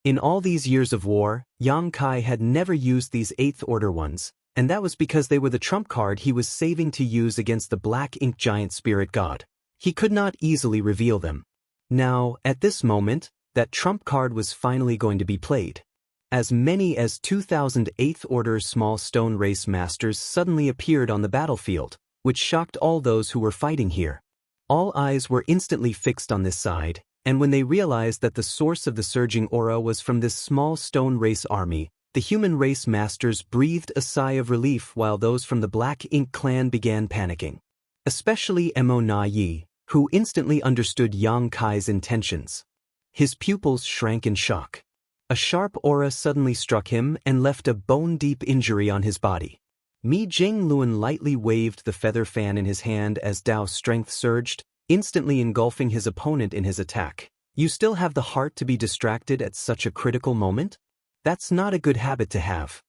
In all these years of war, Yang Kai had never used these 8th-order ones, and that was because they were the trump card he was saving to use against the black ink giant spirit god. He could not easily reveal them. Now, at this moment, that trump card was finally going to be played. As many as 2,000 8th-order small stone race masters suddenly appeared on the battlefield, which shocked all those who were fighting here. All eyes were instantly fixed on this side, and when they realized that the source of the surging aura was from this small stone race army, the human race masters breathed a sigh of relief while those from the Black Ink clan began panicking. Especially Mo Na Yi, who instantly understood Yang Kai's intentions. His pupils shrank in shock. A sharp aura suddenly struck him and left a bone-deep injury on his body. Mi Jingluan lightly waved the feather fan in his hand as Dao's strength surged, instantly engulfing his opponent in his attack. You still have the heart to be distracted at such a critical moment? That's not a good habit to have.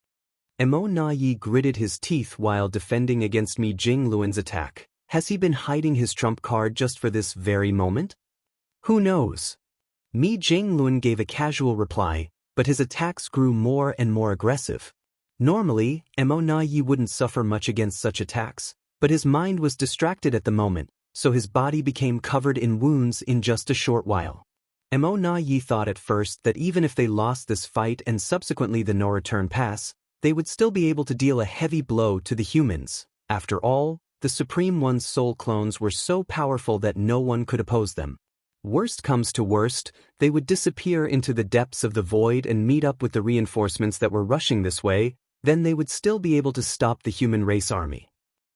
Mo Na Yi gritted his teeth while defending against Mi Jingluan's attack. Has he been hiding his trump card just for this very moment? Who knows? Mi Jingluan gave a casual reply, but his attacks grew more and more aggressive. Normally, Mo Na Yi wouldn't suffer much against such attacks, but his mind was distracted at the moment, so his body became covered in wounds in just a short while. Mo Na Yi thought at first that even if they lost this fight and subsequently the no-return pass, they would still be able to deal a heavy blow to the humans. After all, the Supreme One's soul clones were so powerful that no one could oppose them. Worst comes to worst, they would disappear into the depths of the void and meet up with the reinforcements that were rushing this way, then they would still be able to stop the human race army.